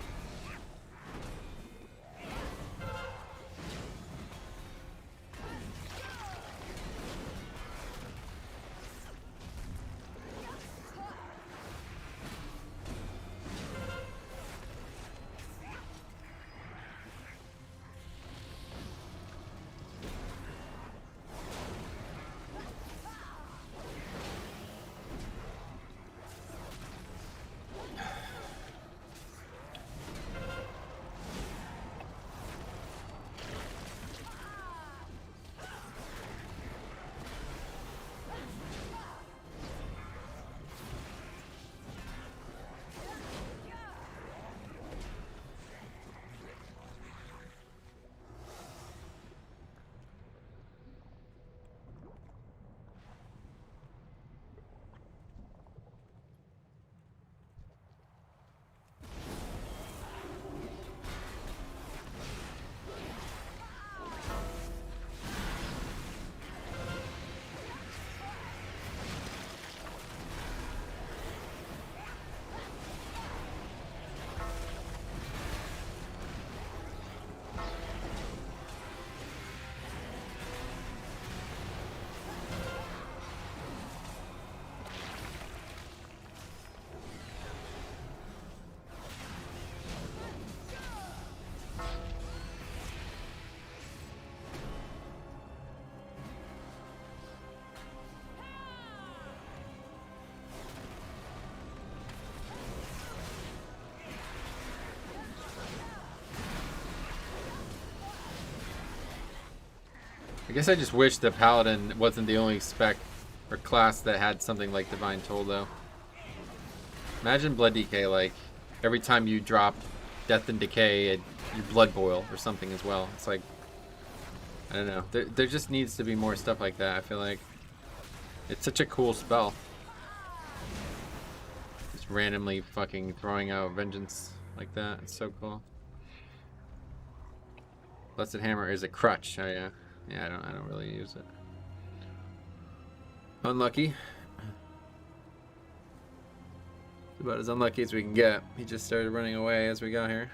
I guess I just wish the Paladin wasn't the only spec or class that had something like Divine Toll, though. Imagine Blood Decay, like, every time you drop Death and Decay, you Blood Boil or something as well. It's like, I don't know. There just needs to be more stuff like that, I feel like. It's such a cool spell. Just randomly fucking throwing out Vengeance like that. It's so cool. Blessed Hammer is a crutch. Oh, yeah. Yeah, I don't really use it. Unlucky. About as unlucky as we can get. He just started running away as we got here.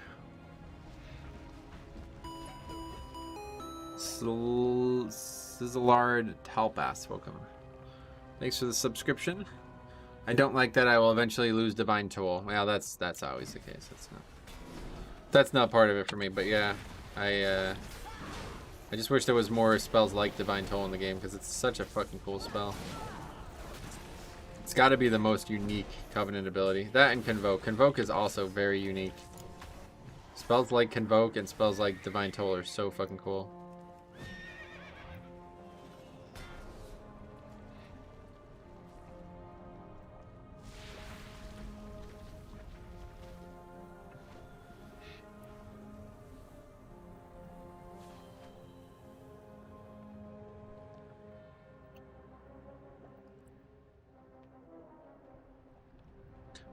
Sizzlard Talpas, welcome. Thanks for the subscription. I don't like that I will eventually lose Divine Toll. Well, that's always the case. That's not part of it for me, but yeah, I just wish there was more spells like Divine Toll in the game because it's such a fucking cool spell. It's got to be the most unique Covenant ability. That and Convoke. Convoke is also very unique. Spells like Convoke and spells like Divine Toll are so fucking cool.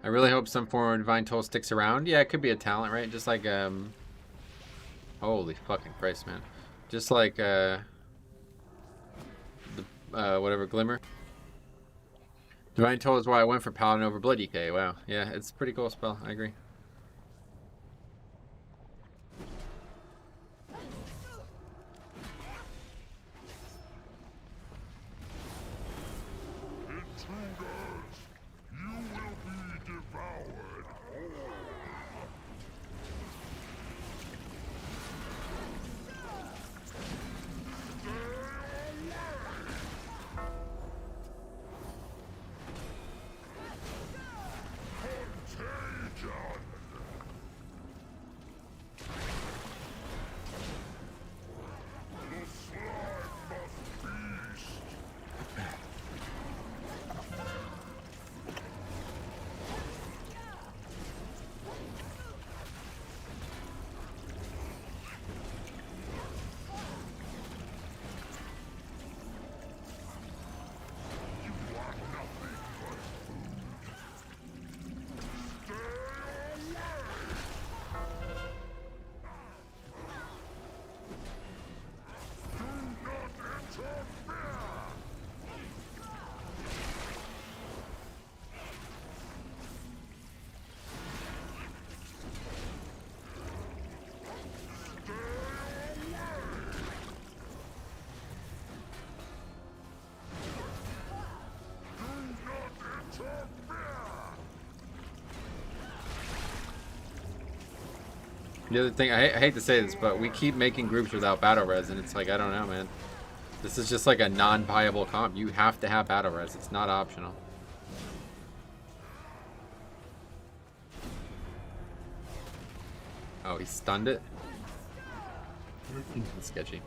I really hope some form of Divine Toll sticks around. Yeah, it could be a talent, right? Just like, holy fucking Christ, man. Just like, whatever, Glimmer. Divine Toll is why I went for Paladin over Blood Decay. Wow. Yeah, it's a pretty cool spell. I agree. The other thing, I hate to say this, but we keep making groups without battle res, and it's like, I don't know, man. This is just like a non-viable comp. You have to have battle res. It's not optional. Oh, he stunned it? That's sketchy.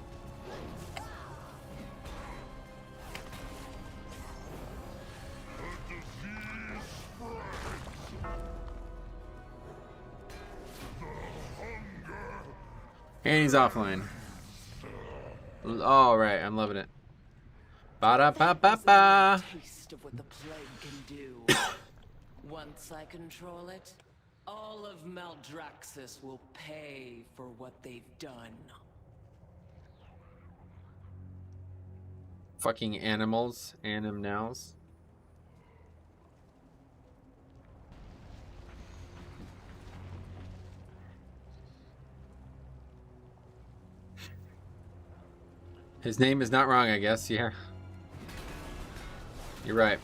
And he's offline. All right, I'm loving it. Ba-da-ba-ba-ba. Taste of what the plague can do. Once I control it, all of Maldraxxus will pay for what they've done. Fucking animals. Animals. His name is not wrong, I guess. Yeah. You're right.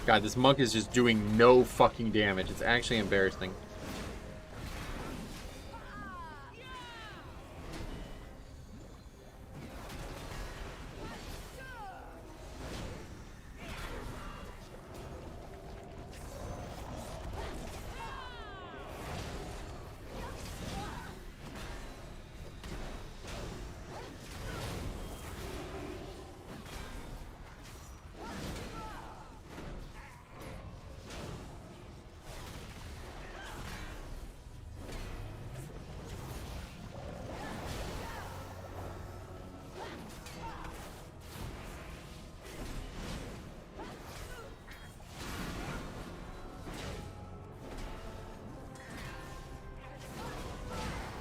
God, this monk is just doing no fucking damage. It's actually embarrassing.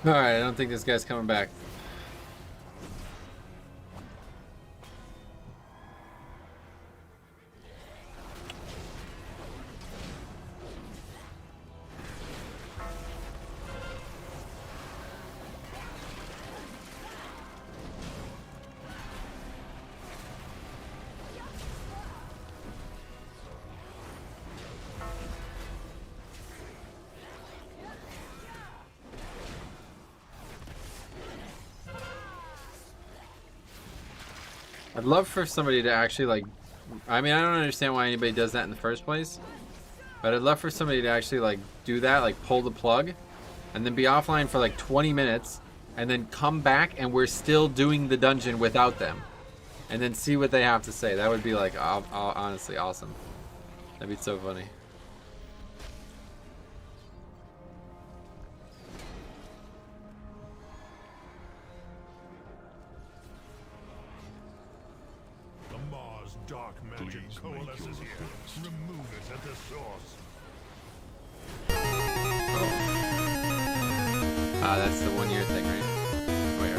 Alright, I don't think this guy's coming back. I'd love for somebody to actually, like, I mean, I don't understand why anybody does that in the first place, but I'd love for somebody to actually, like, do that, like, pull the plug, and then be offline for, like, 20 minutes, and then come back, and we're still doing the dungeon without them, and then see what they have to say. That would be, like, honestly awesome. That'd be so funny. Dark magic coalesces here. Remove it at the source. Ah, that's the 1 year thing, right? Wait, I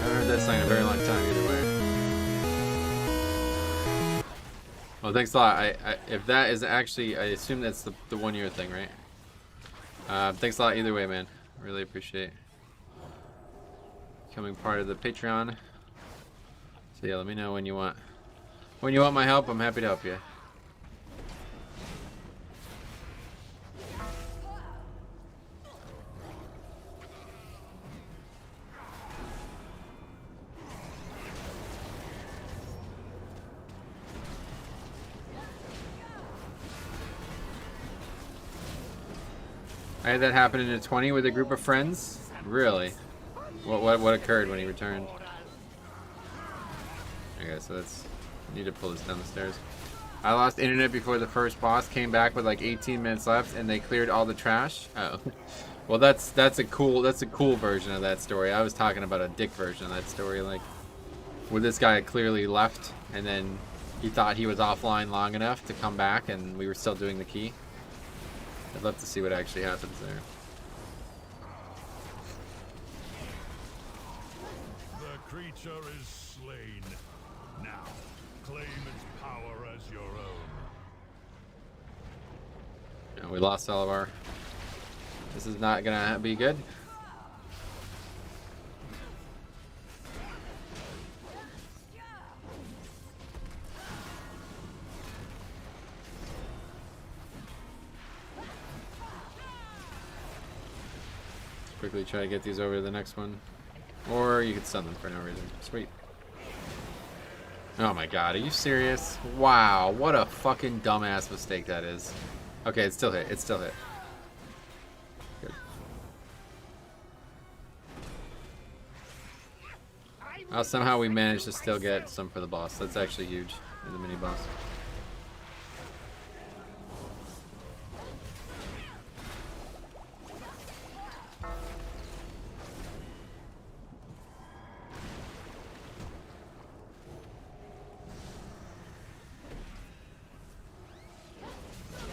haven't heard that song in a very long time either way. Well, thanks a lot. If that is actually, I assume that's the 1 year thing, right? Thanks a lot either way, man. Really appreciate becoming part of the Patreon. So yeah, let me know when you want my help. I'm happy to help you. I had that happen in a 20 with a group of friends. Really? What occurred when he returned? Okay, so that's... I need to pull this down the stairs. I lost internet before the first boss, came back with like 18 minutes left, and they cleared all the trash. Oh, well, that's a cool version of that story. I was talking about a dick version of that story, like where this guy had clearly left, and then he thought he was offline long enough to come back, and we were still doing the key. I'd love to see what actually happens there. The creature is slain. Now, claim its power as your own. Yeah, we lost all of our... This is not gonna be good. Quickly try to get these over to the next one. Or you could stun them for no reason. Sweet. Oh my god, are you serious? Wow, what a fucking dumbass mistake that is. Okay, it still hit. It still hit. Good. Oh, somehow we managed to still get some for the boss. That's actually huge in the mini boss.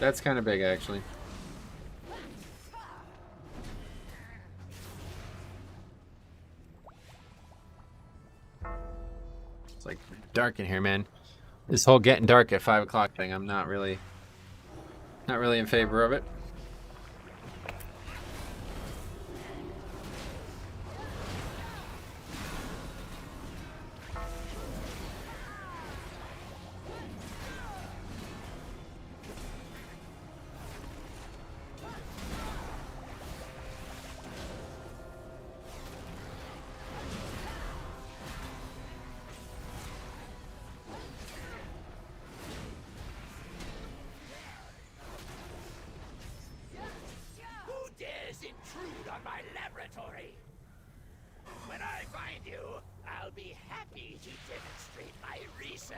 That's kind of big, actually. It's like dark in here, man. This whole getting dark at 5 o'clock thing, I'm not really in favor of it. Intrude on my laboratory. When I find you, I'll be happy to demonstrate my research.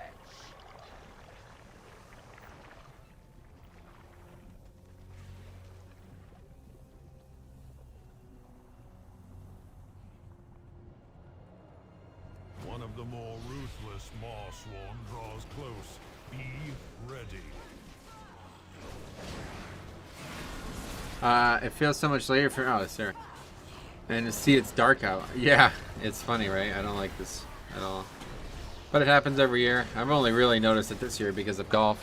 One of the more ruthless Marsworn draws close. Be ready. It feels so much later for... Oh, it's there. And to see it's dark out. Yeah, it's funny, right? I don't like this at all. But it happens every year. I've only really noticed it this year because of golf.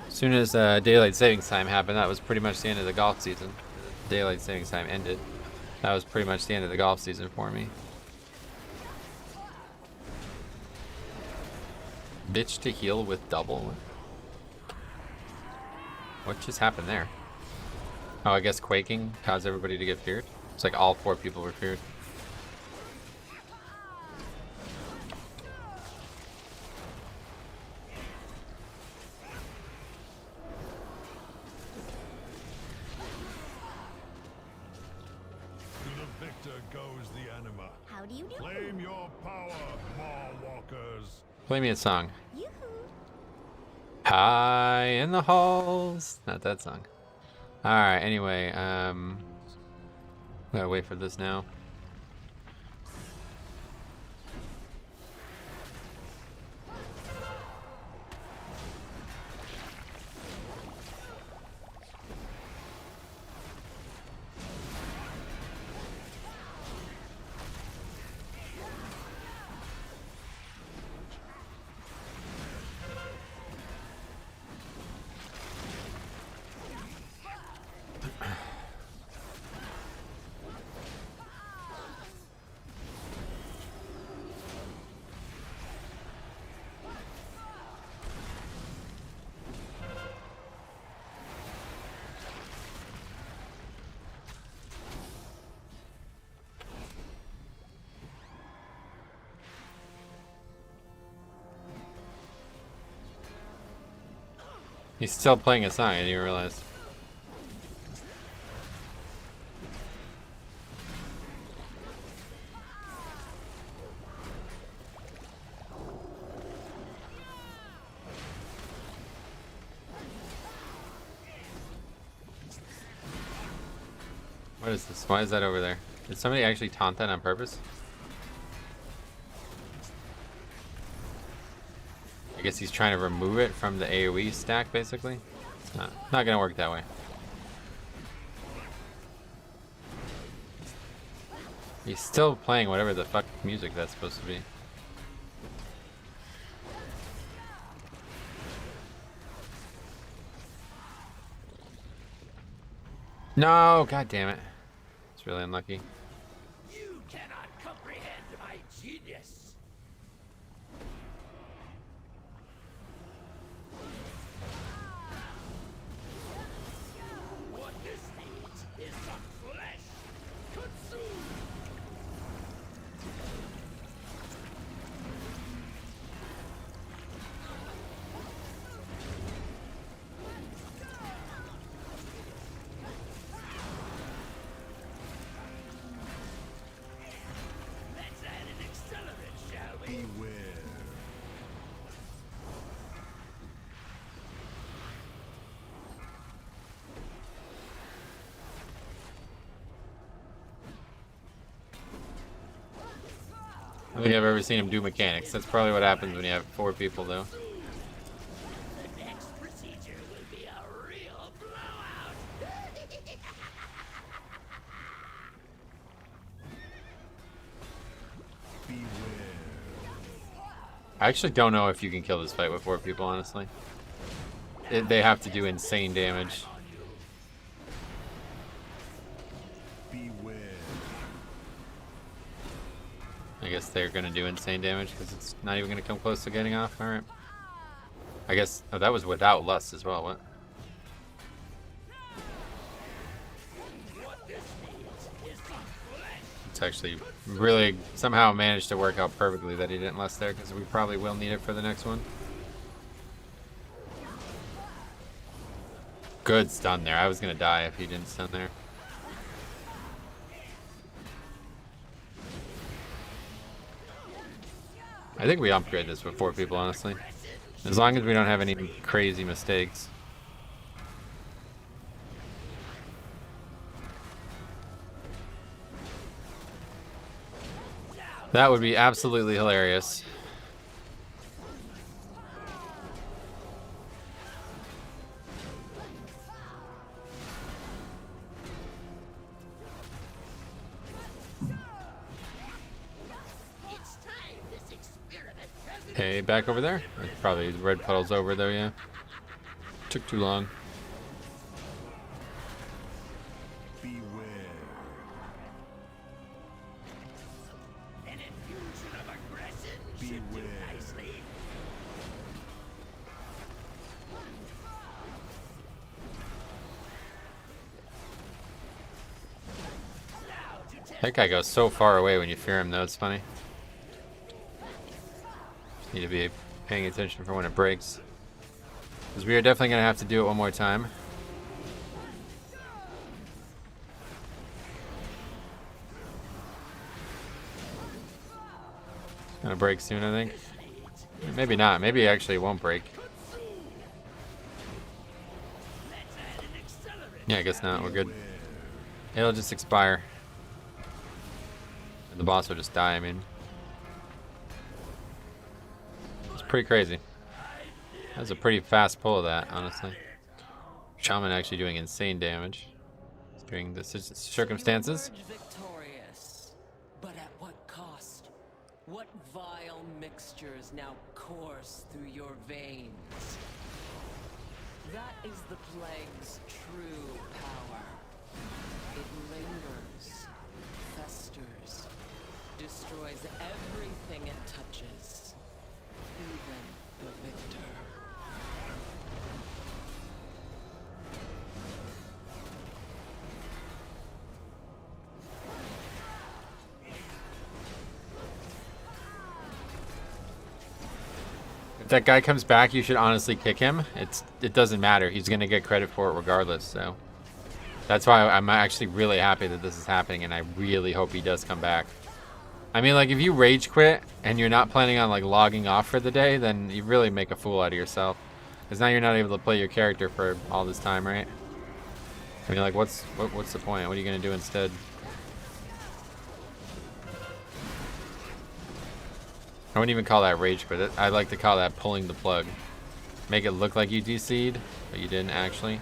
As soon as daylight savings time happened, that was pretty much the end of the golf season. Daylight savings time ended. That was pretty much the end of the golf season for me. Bitch to heal with double. What just happened there? Oh, I guess quaking caused everybody to get feared. It's like all 4 people were feared. To the victor goes the anima. How do you do? Claim your power, Maw-walkers. Play me a song. Yoo-hoo. High in the halls. Not that song. Alright, anyway, gotta wait for this now. He's still playing a song, I didn't realize. What is this? Why is that over there? Did somebody actually taunt that on purpose? I guess he's trying to remove it from the AoE stack, basically. It's not gonna work that way. He's still playing whatever the fuck music that's supposed to be. No, god damn it. It's really unlucky. You cannot comprehend my genius. What this needs is some flesh. Consume. Let's add an accelerant, shall we? Beware. I don't think I've ever seen him do mechanics. That's probably what happens when you have 4 people, though. The next procedure will be a real blowout. I actually don't know if you can kill this fight with 4 people, honestly. They have to do insane damage. Beware. I guess they're gonna do insane damage because it's not even gonna come close to getting off. Alright. I guess... Oh, that was without Lust as well. What? It's actually really somehow managed to work out perfectly that he didn't Lust there because we probably will need it for the next one. Good stun there. I was gonna die if he didn't stun there. I think we upgrade this with 4 people, honestly. As long as we don't have any crazy mistakes. That would be absolutely hilarious. Hey, back over there? Probably the red puddle's over though, yeah. Took too long. Beware. An infusion of aggression should do Beware. nicely. That guy goes so far away when you fear him though, it's funny. Need to be paying attention for when it breaks. Because we are definitely going to have to do it one more time. It's going to break soon, I think. Maybe not. Maybe it actually won't break. Yeah, I guess not. We're good. It'll just expire. The boss will just die, I mean. Pretty crazy. That was a pretty fast pull of that, honestly. Shaman actually doing insane damage during the circumstances. You emerge victorious, but at what cost? What vile mixtures now course through your veins? That is the plague's true power. It lingers, festers, destroys everything it touches. Even the victor. If that guy comes back, you should honestly kick him. It doesn't matter. He's gonna get credit for it regardless. So that's why I'm actually really happy that this is happening, and I really hope he does come back. I mean, like, if you rage quit and you're not planning on, like, logging off for the day, then you really make a fool out of yourself. Because now you're not able to play your character for all this time, right? I mean, like, what's the point? What are you gonna do instead? I wouldn't even call that rage quit. I like to call that pulling the plug. Make it look like you DC'd, but you didn't actually.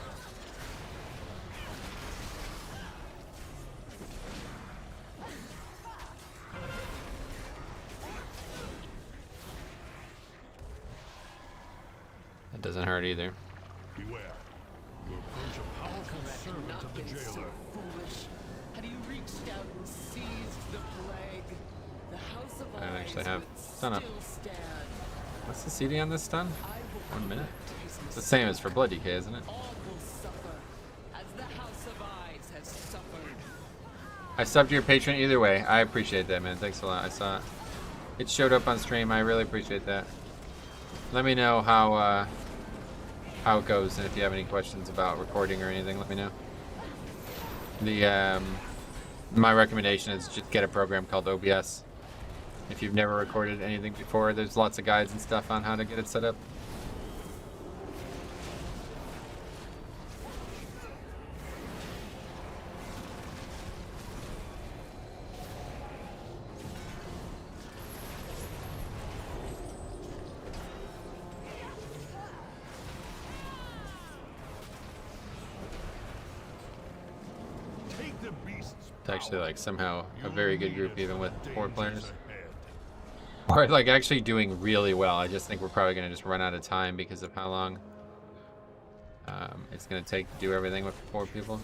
That doesn't hurt either. Beware. You approach a powerful servant of the jailer. Foolish. Had you reached out and seized the plague, the House of I don't Eyes actually have would stun up. still stand. What's the CD on this stun? 1 minute. It's the same as for Blood DK, isn't it? All will suffer, as the House of Eyes has suffered. I subbed to your Patreon either way. I appreciate that, man. Thanks a lot. I saw it. It showed up on stream. I really appreciate that. Let me know how it goes, and if you have any questions about recording or anything, let me know. The my recommendation is just get a program called OBS. If you've never recorded anything before, there's lots of guides and stuff on how to get it set up. Take the beast's It's actually like somehow a very good group even with 4 players. ahead. Or like actually doing really well. I just think we're probably gonna just run out of time because of how long it's gonna take to do everything with 4 people.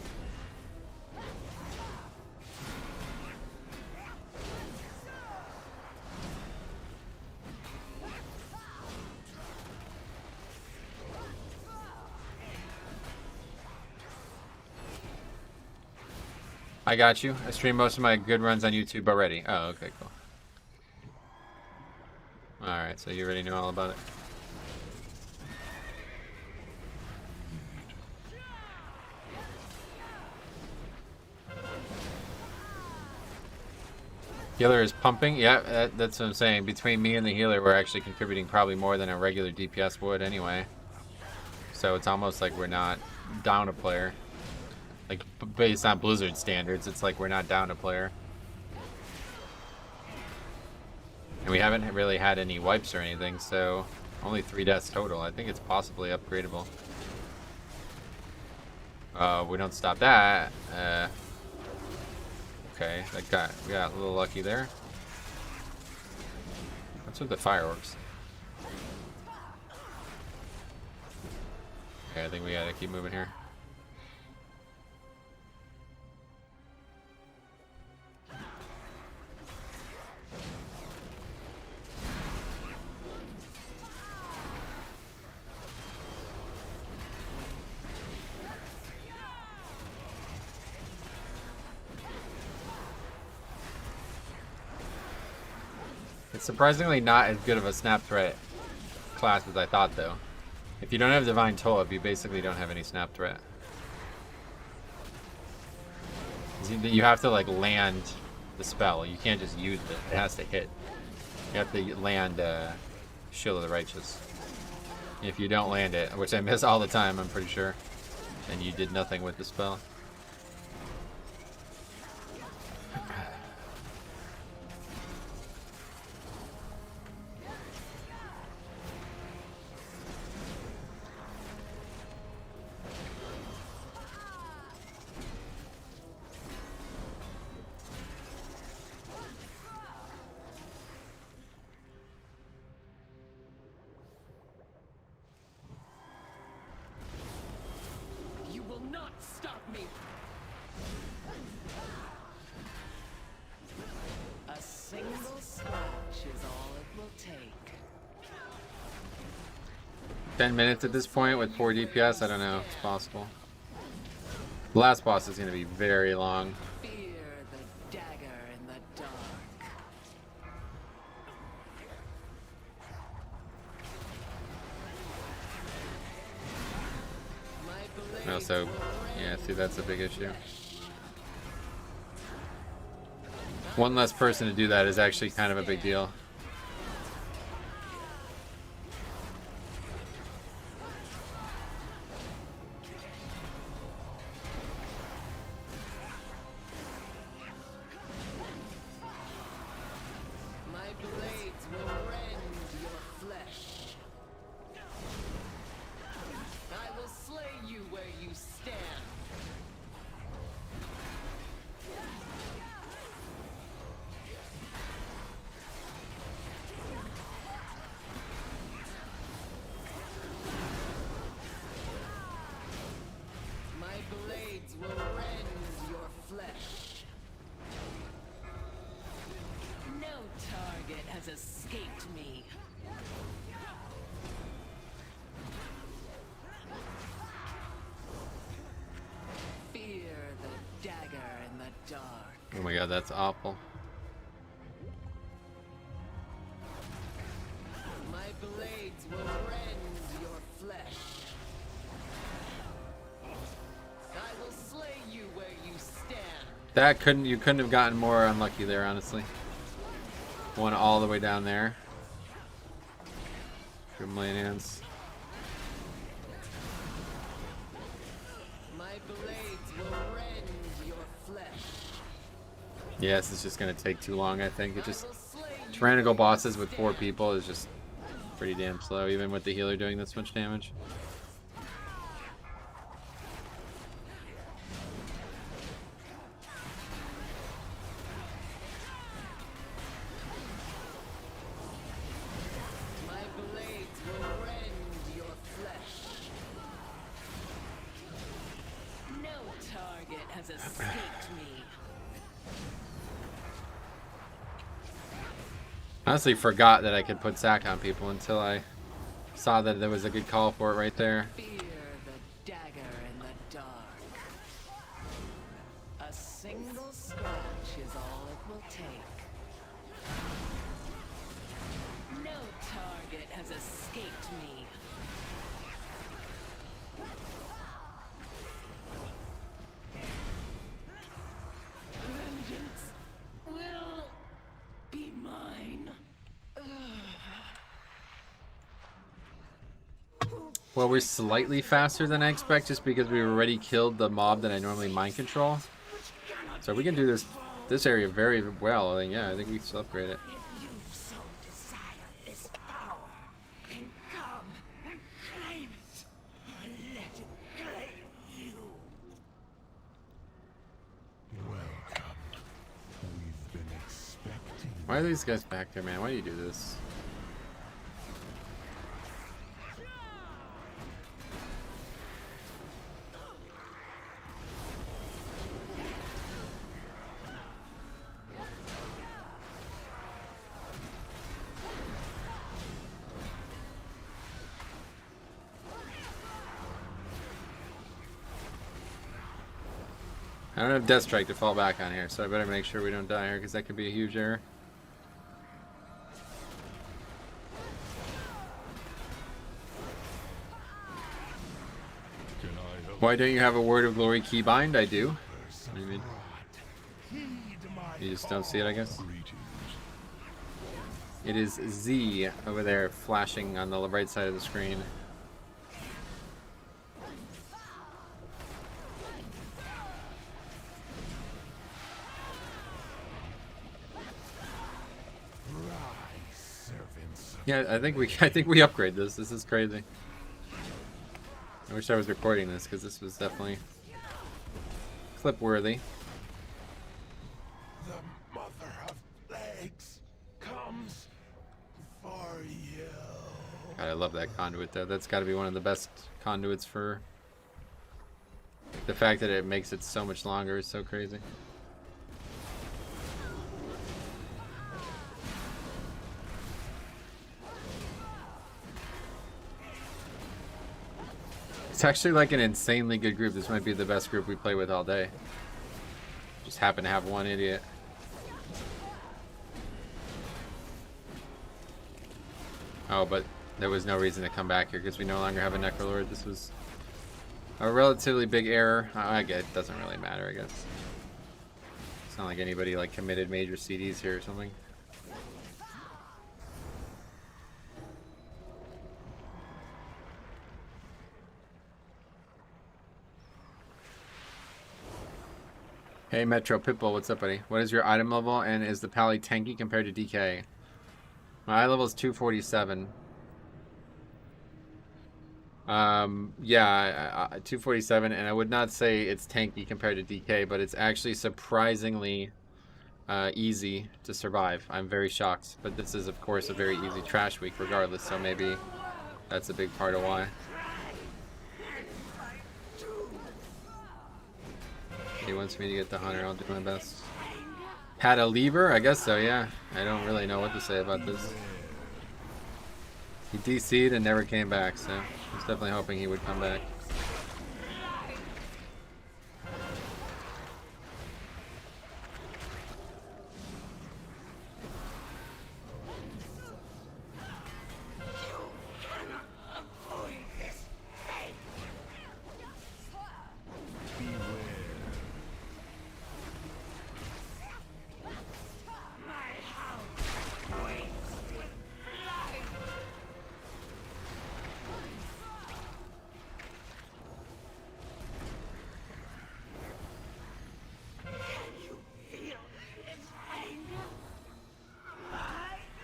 I got you. I stream most of my good runs on YouTube already. Oh, okay, cool. Alright, so you already know all about it. Healer is pumping? Yeah, that's what I'm saying. Between me and the healer, we're actually contributing probably more than a regular DPS would anyway. So it's almost like we're not down a player. Like, based on Blizzard standards, it's like we're not down a player. And we haven't really had any wipes or anything, so only 3 deaths total. I think it's possibly upgradable. We don't stop that. Okay, we got a little lucky there. What's with the fireworks? Okay, I think we gotta keep moving here. It's surprisingly not as good of a snap threat class as I thought, though. If you don't have Divine Toll-Up, you basically don't have any snap threat. You have to, like, land the spell. You can't just use it. It has to hit. You have to land Shield of the Righteous. If you don't land it, which I miss all the time, I'm pretty sure, then you did nothing with the spell. You will not stop me. A single scratch is all it will take. 10 minutes at this point with 4 DPS? I don't know. It's possible. The last boss is going to be very long. Fear the dagger in the dark. Also, yeah, see, that's a big issue. One less person to do that is actually kind of a big deal. has escaped me. Fear the dagger in the dark. Oh my god, that's awful. My blades will rend your flesh. I will slay you where you stand. You couldn't have gotten more unlucky there, honestly. One all the way down there. For a million hands. My blades will rend your flesh. Yes, it's just gonna take too long, I think. It just tyrannical bosses with 4 people is just pretty damn slow, even with the healer doing this much damage. My blades will rend your flesh. No target has escaped me. Honestly forgot that I could put sack on people until I saw that there was a good call for it right there. Fear the dagger in the dark. A single scratch is all it will take. No target has escaped me. Vengeance will be mine. Well, we're slightly faster than I expect just because we already killed the mob that I normally mind control. So we can do this area very well. Then yeah, I think we can still upgrade it. Why are these guys back there, man? Why do you do this? I don't have Death Strike to fall back on here, so I better make sure we don't die here, because that could be a huge error. Why don't you have a Word of Glory keybind? I do. What do you mean? You just don't see it, I guess? It is Z over there flashing on the right side of the screen. Yeah, I think we upgrade this. This is crazy. I wish I was recording this because this was definitely clip worthy. The mother of plagues comes for you. God, I love that conduit though. That's got to be one of the best conduits for the fact that it makes it so much longer is so crazy. It's actually like an insanely good group. This might be the best group we play with all day. Just happen to have one idiot. Oh, but there was no reason to come back here because we no longer have a Necrolord. This was a relatively big error. I guess it doesn't really matter, I guess. It's not like anybody like committed major CDs here or something. Hey Metro Pitbull, what's up, buddy? What is your item level, and is the Pally tanky compared to DK? My eye level is 247. Yeah, 247, and I would not say it's tanky compared to DK, but it's actually surprisingly easy to survive. I'm very shocked, but this is, of course, a very easy trash week regardless, so maybe that's a big part of why. He wants me to get the hunter. I'll do my best. Had a lever? I guess so, yeah. I don't really know what to say about this. He DC'd and never came back, so I was definitely hoping he would come back.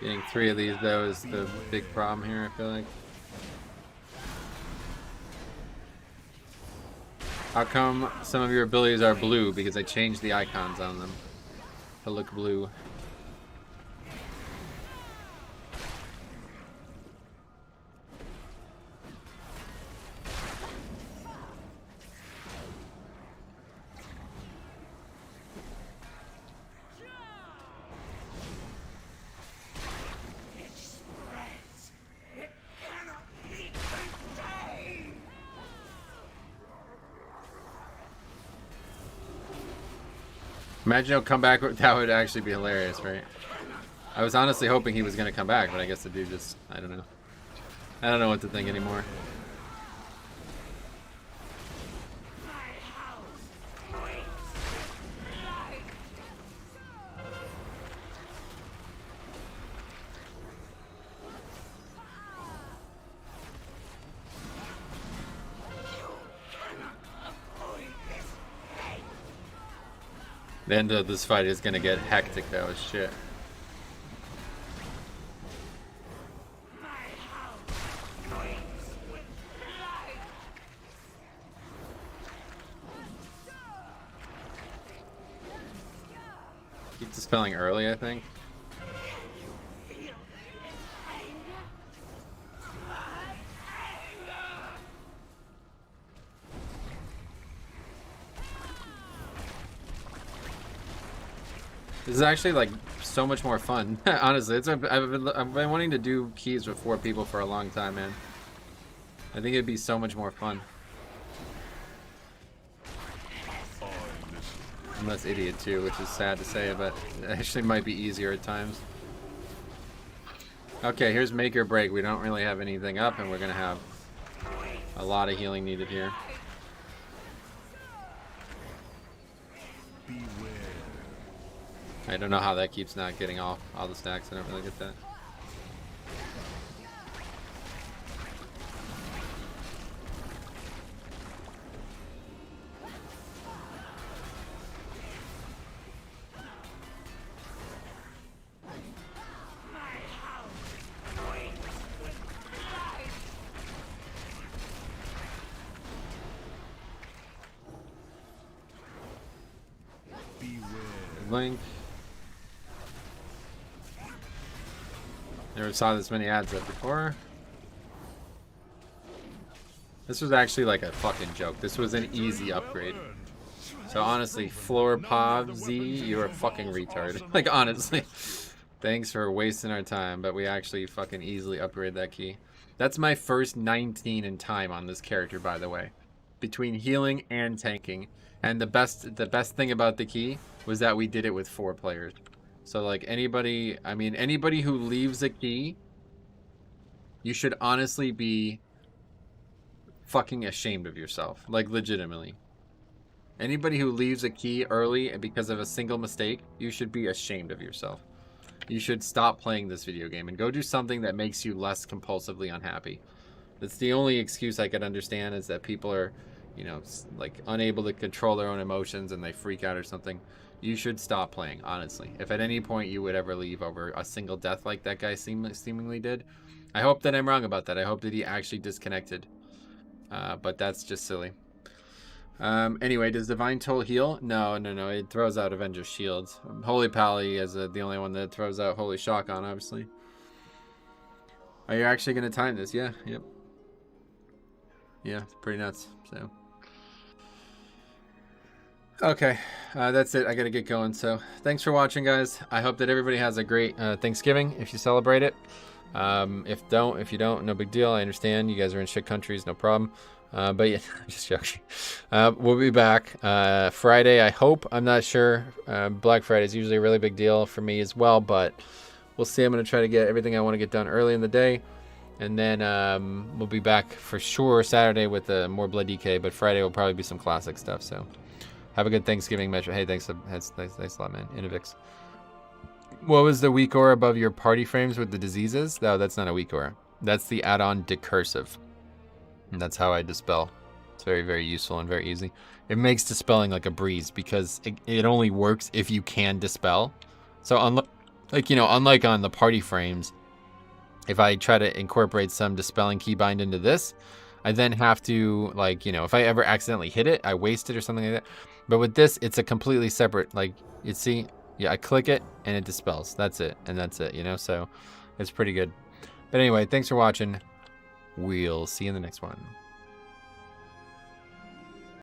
Getting 3 of these though is the big problem here, I feel like. How come some of your abilities are blue? Because I changed the icons on them to look blue. Imagine he'll come back. That would actually be hilarious, right? I was honestly hoping he was going to come back, but I guess the dude just, I don't know. I don't know what to think anymore. The end of this fight is gonna get hectic though as shit. Keep dispelling early, I think. This is actually like so much more fun. Honestly, I've been wanting to do keys with 4 people for a long time, man. I think it'd be so much more fun. I'm less idiot too, which is sad to say, but it actually might be easier at times. Okay, here's make or break. We don't really have anything up, and we're gonna have a lot of healing needed here. I don't know how that keeps not getting off all the stacks. I don't really get that. Link. Never saw this many ads up before. This was actually like a fucking joke. This was an easy upgrade. So honestly, floor PoV Z, you're a fucking retard. Like honestly. Thanks for wasting our time, but we actually fucking easily upgrade that key. That's my first 19 in time on this character, by the way. Between healing and tanking. And the best thing about the key was that we did it with 4 players. So like anybody, I mean anybody who leaves a key, you should honestly be fucking ashamed of yourself. Like legitimately. Anybody who leaves a key early and because of a single mistake, you should be ashamed of yourself. You should stop playing this video game and go do something that makes you less compulsively unhappy. That's the only excuse I could understand, is that people are, you know, like unable to control their own emotions and they freak out or something. You should stop playing, honestly. If at any point you would ever leave over a single death like that guy seemingly did, I hope that I'm wrong about that. I hope that he actually disconnected. But that's just silly. Anyway, does Divine Toll heal? No. It throws out Avenger's Shields. Holy Pally is the only one that throws out Holy Shock on, obviously. Are you actually going to time this? Yeah, yep. Yeah, it's pretty nuts, so. Okay, that's it. I gotta get going. So thanks for watching, guys. I hope that everybody has a great Thanksgiving if you celebrate it. If you don't, no big deal. I understand. You guys are in shit countries, no problem. But yeah, just joking. We'll be back Friday, I hope. I'm not sure. Black Friday is usually a really big deal for me as well, but we'll see. I'm going to try to get everything I want to get done early in the day. And then we'll be back for sure Saturday with more Blood DK, but Friday will probably be some classic stuff. So have a good Thanksgiving, Metro. Hey, thanks a lot, man. Innovix. What was the weak aura above your party frames with the diseases? No, that's not a weak aura. That's the add-on Decursive. And that's how I dispel. It's very, very useful and very easy. It makes dispelling like a breeze because it only works if you can dispel. So unlike on the party frames, if I try to incorporate some dispelling keybind into this, I then have to, like, if I ever accidentally hit it, I waste it or something like that. But with this, it's a completely separate, like, you see, yeah, I click it and it dispels. That's it. And that's it, so it's pretty good. But anyway, thanks for watching. We'll see you in the next one.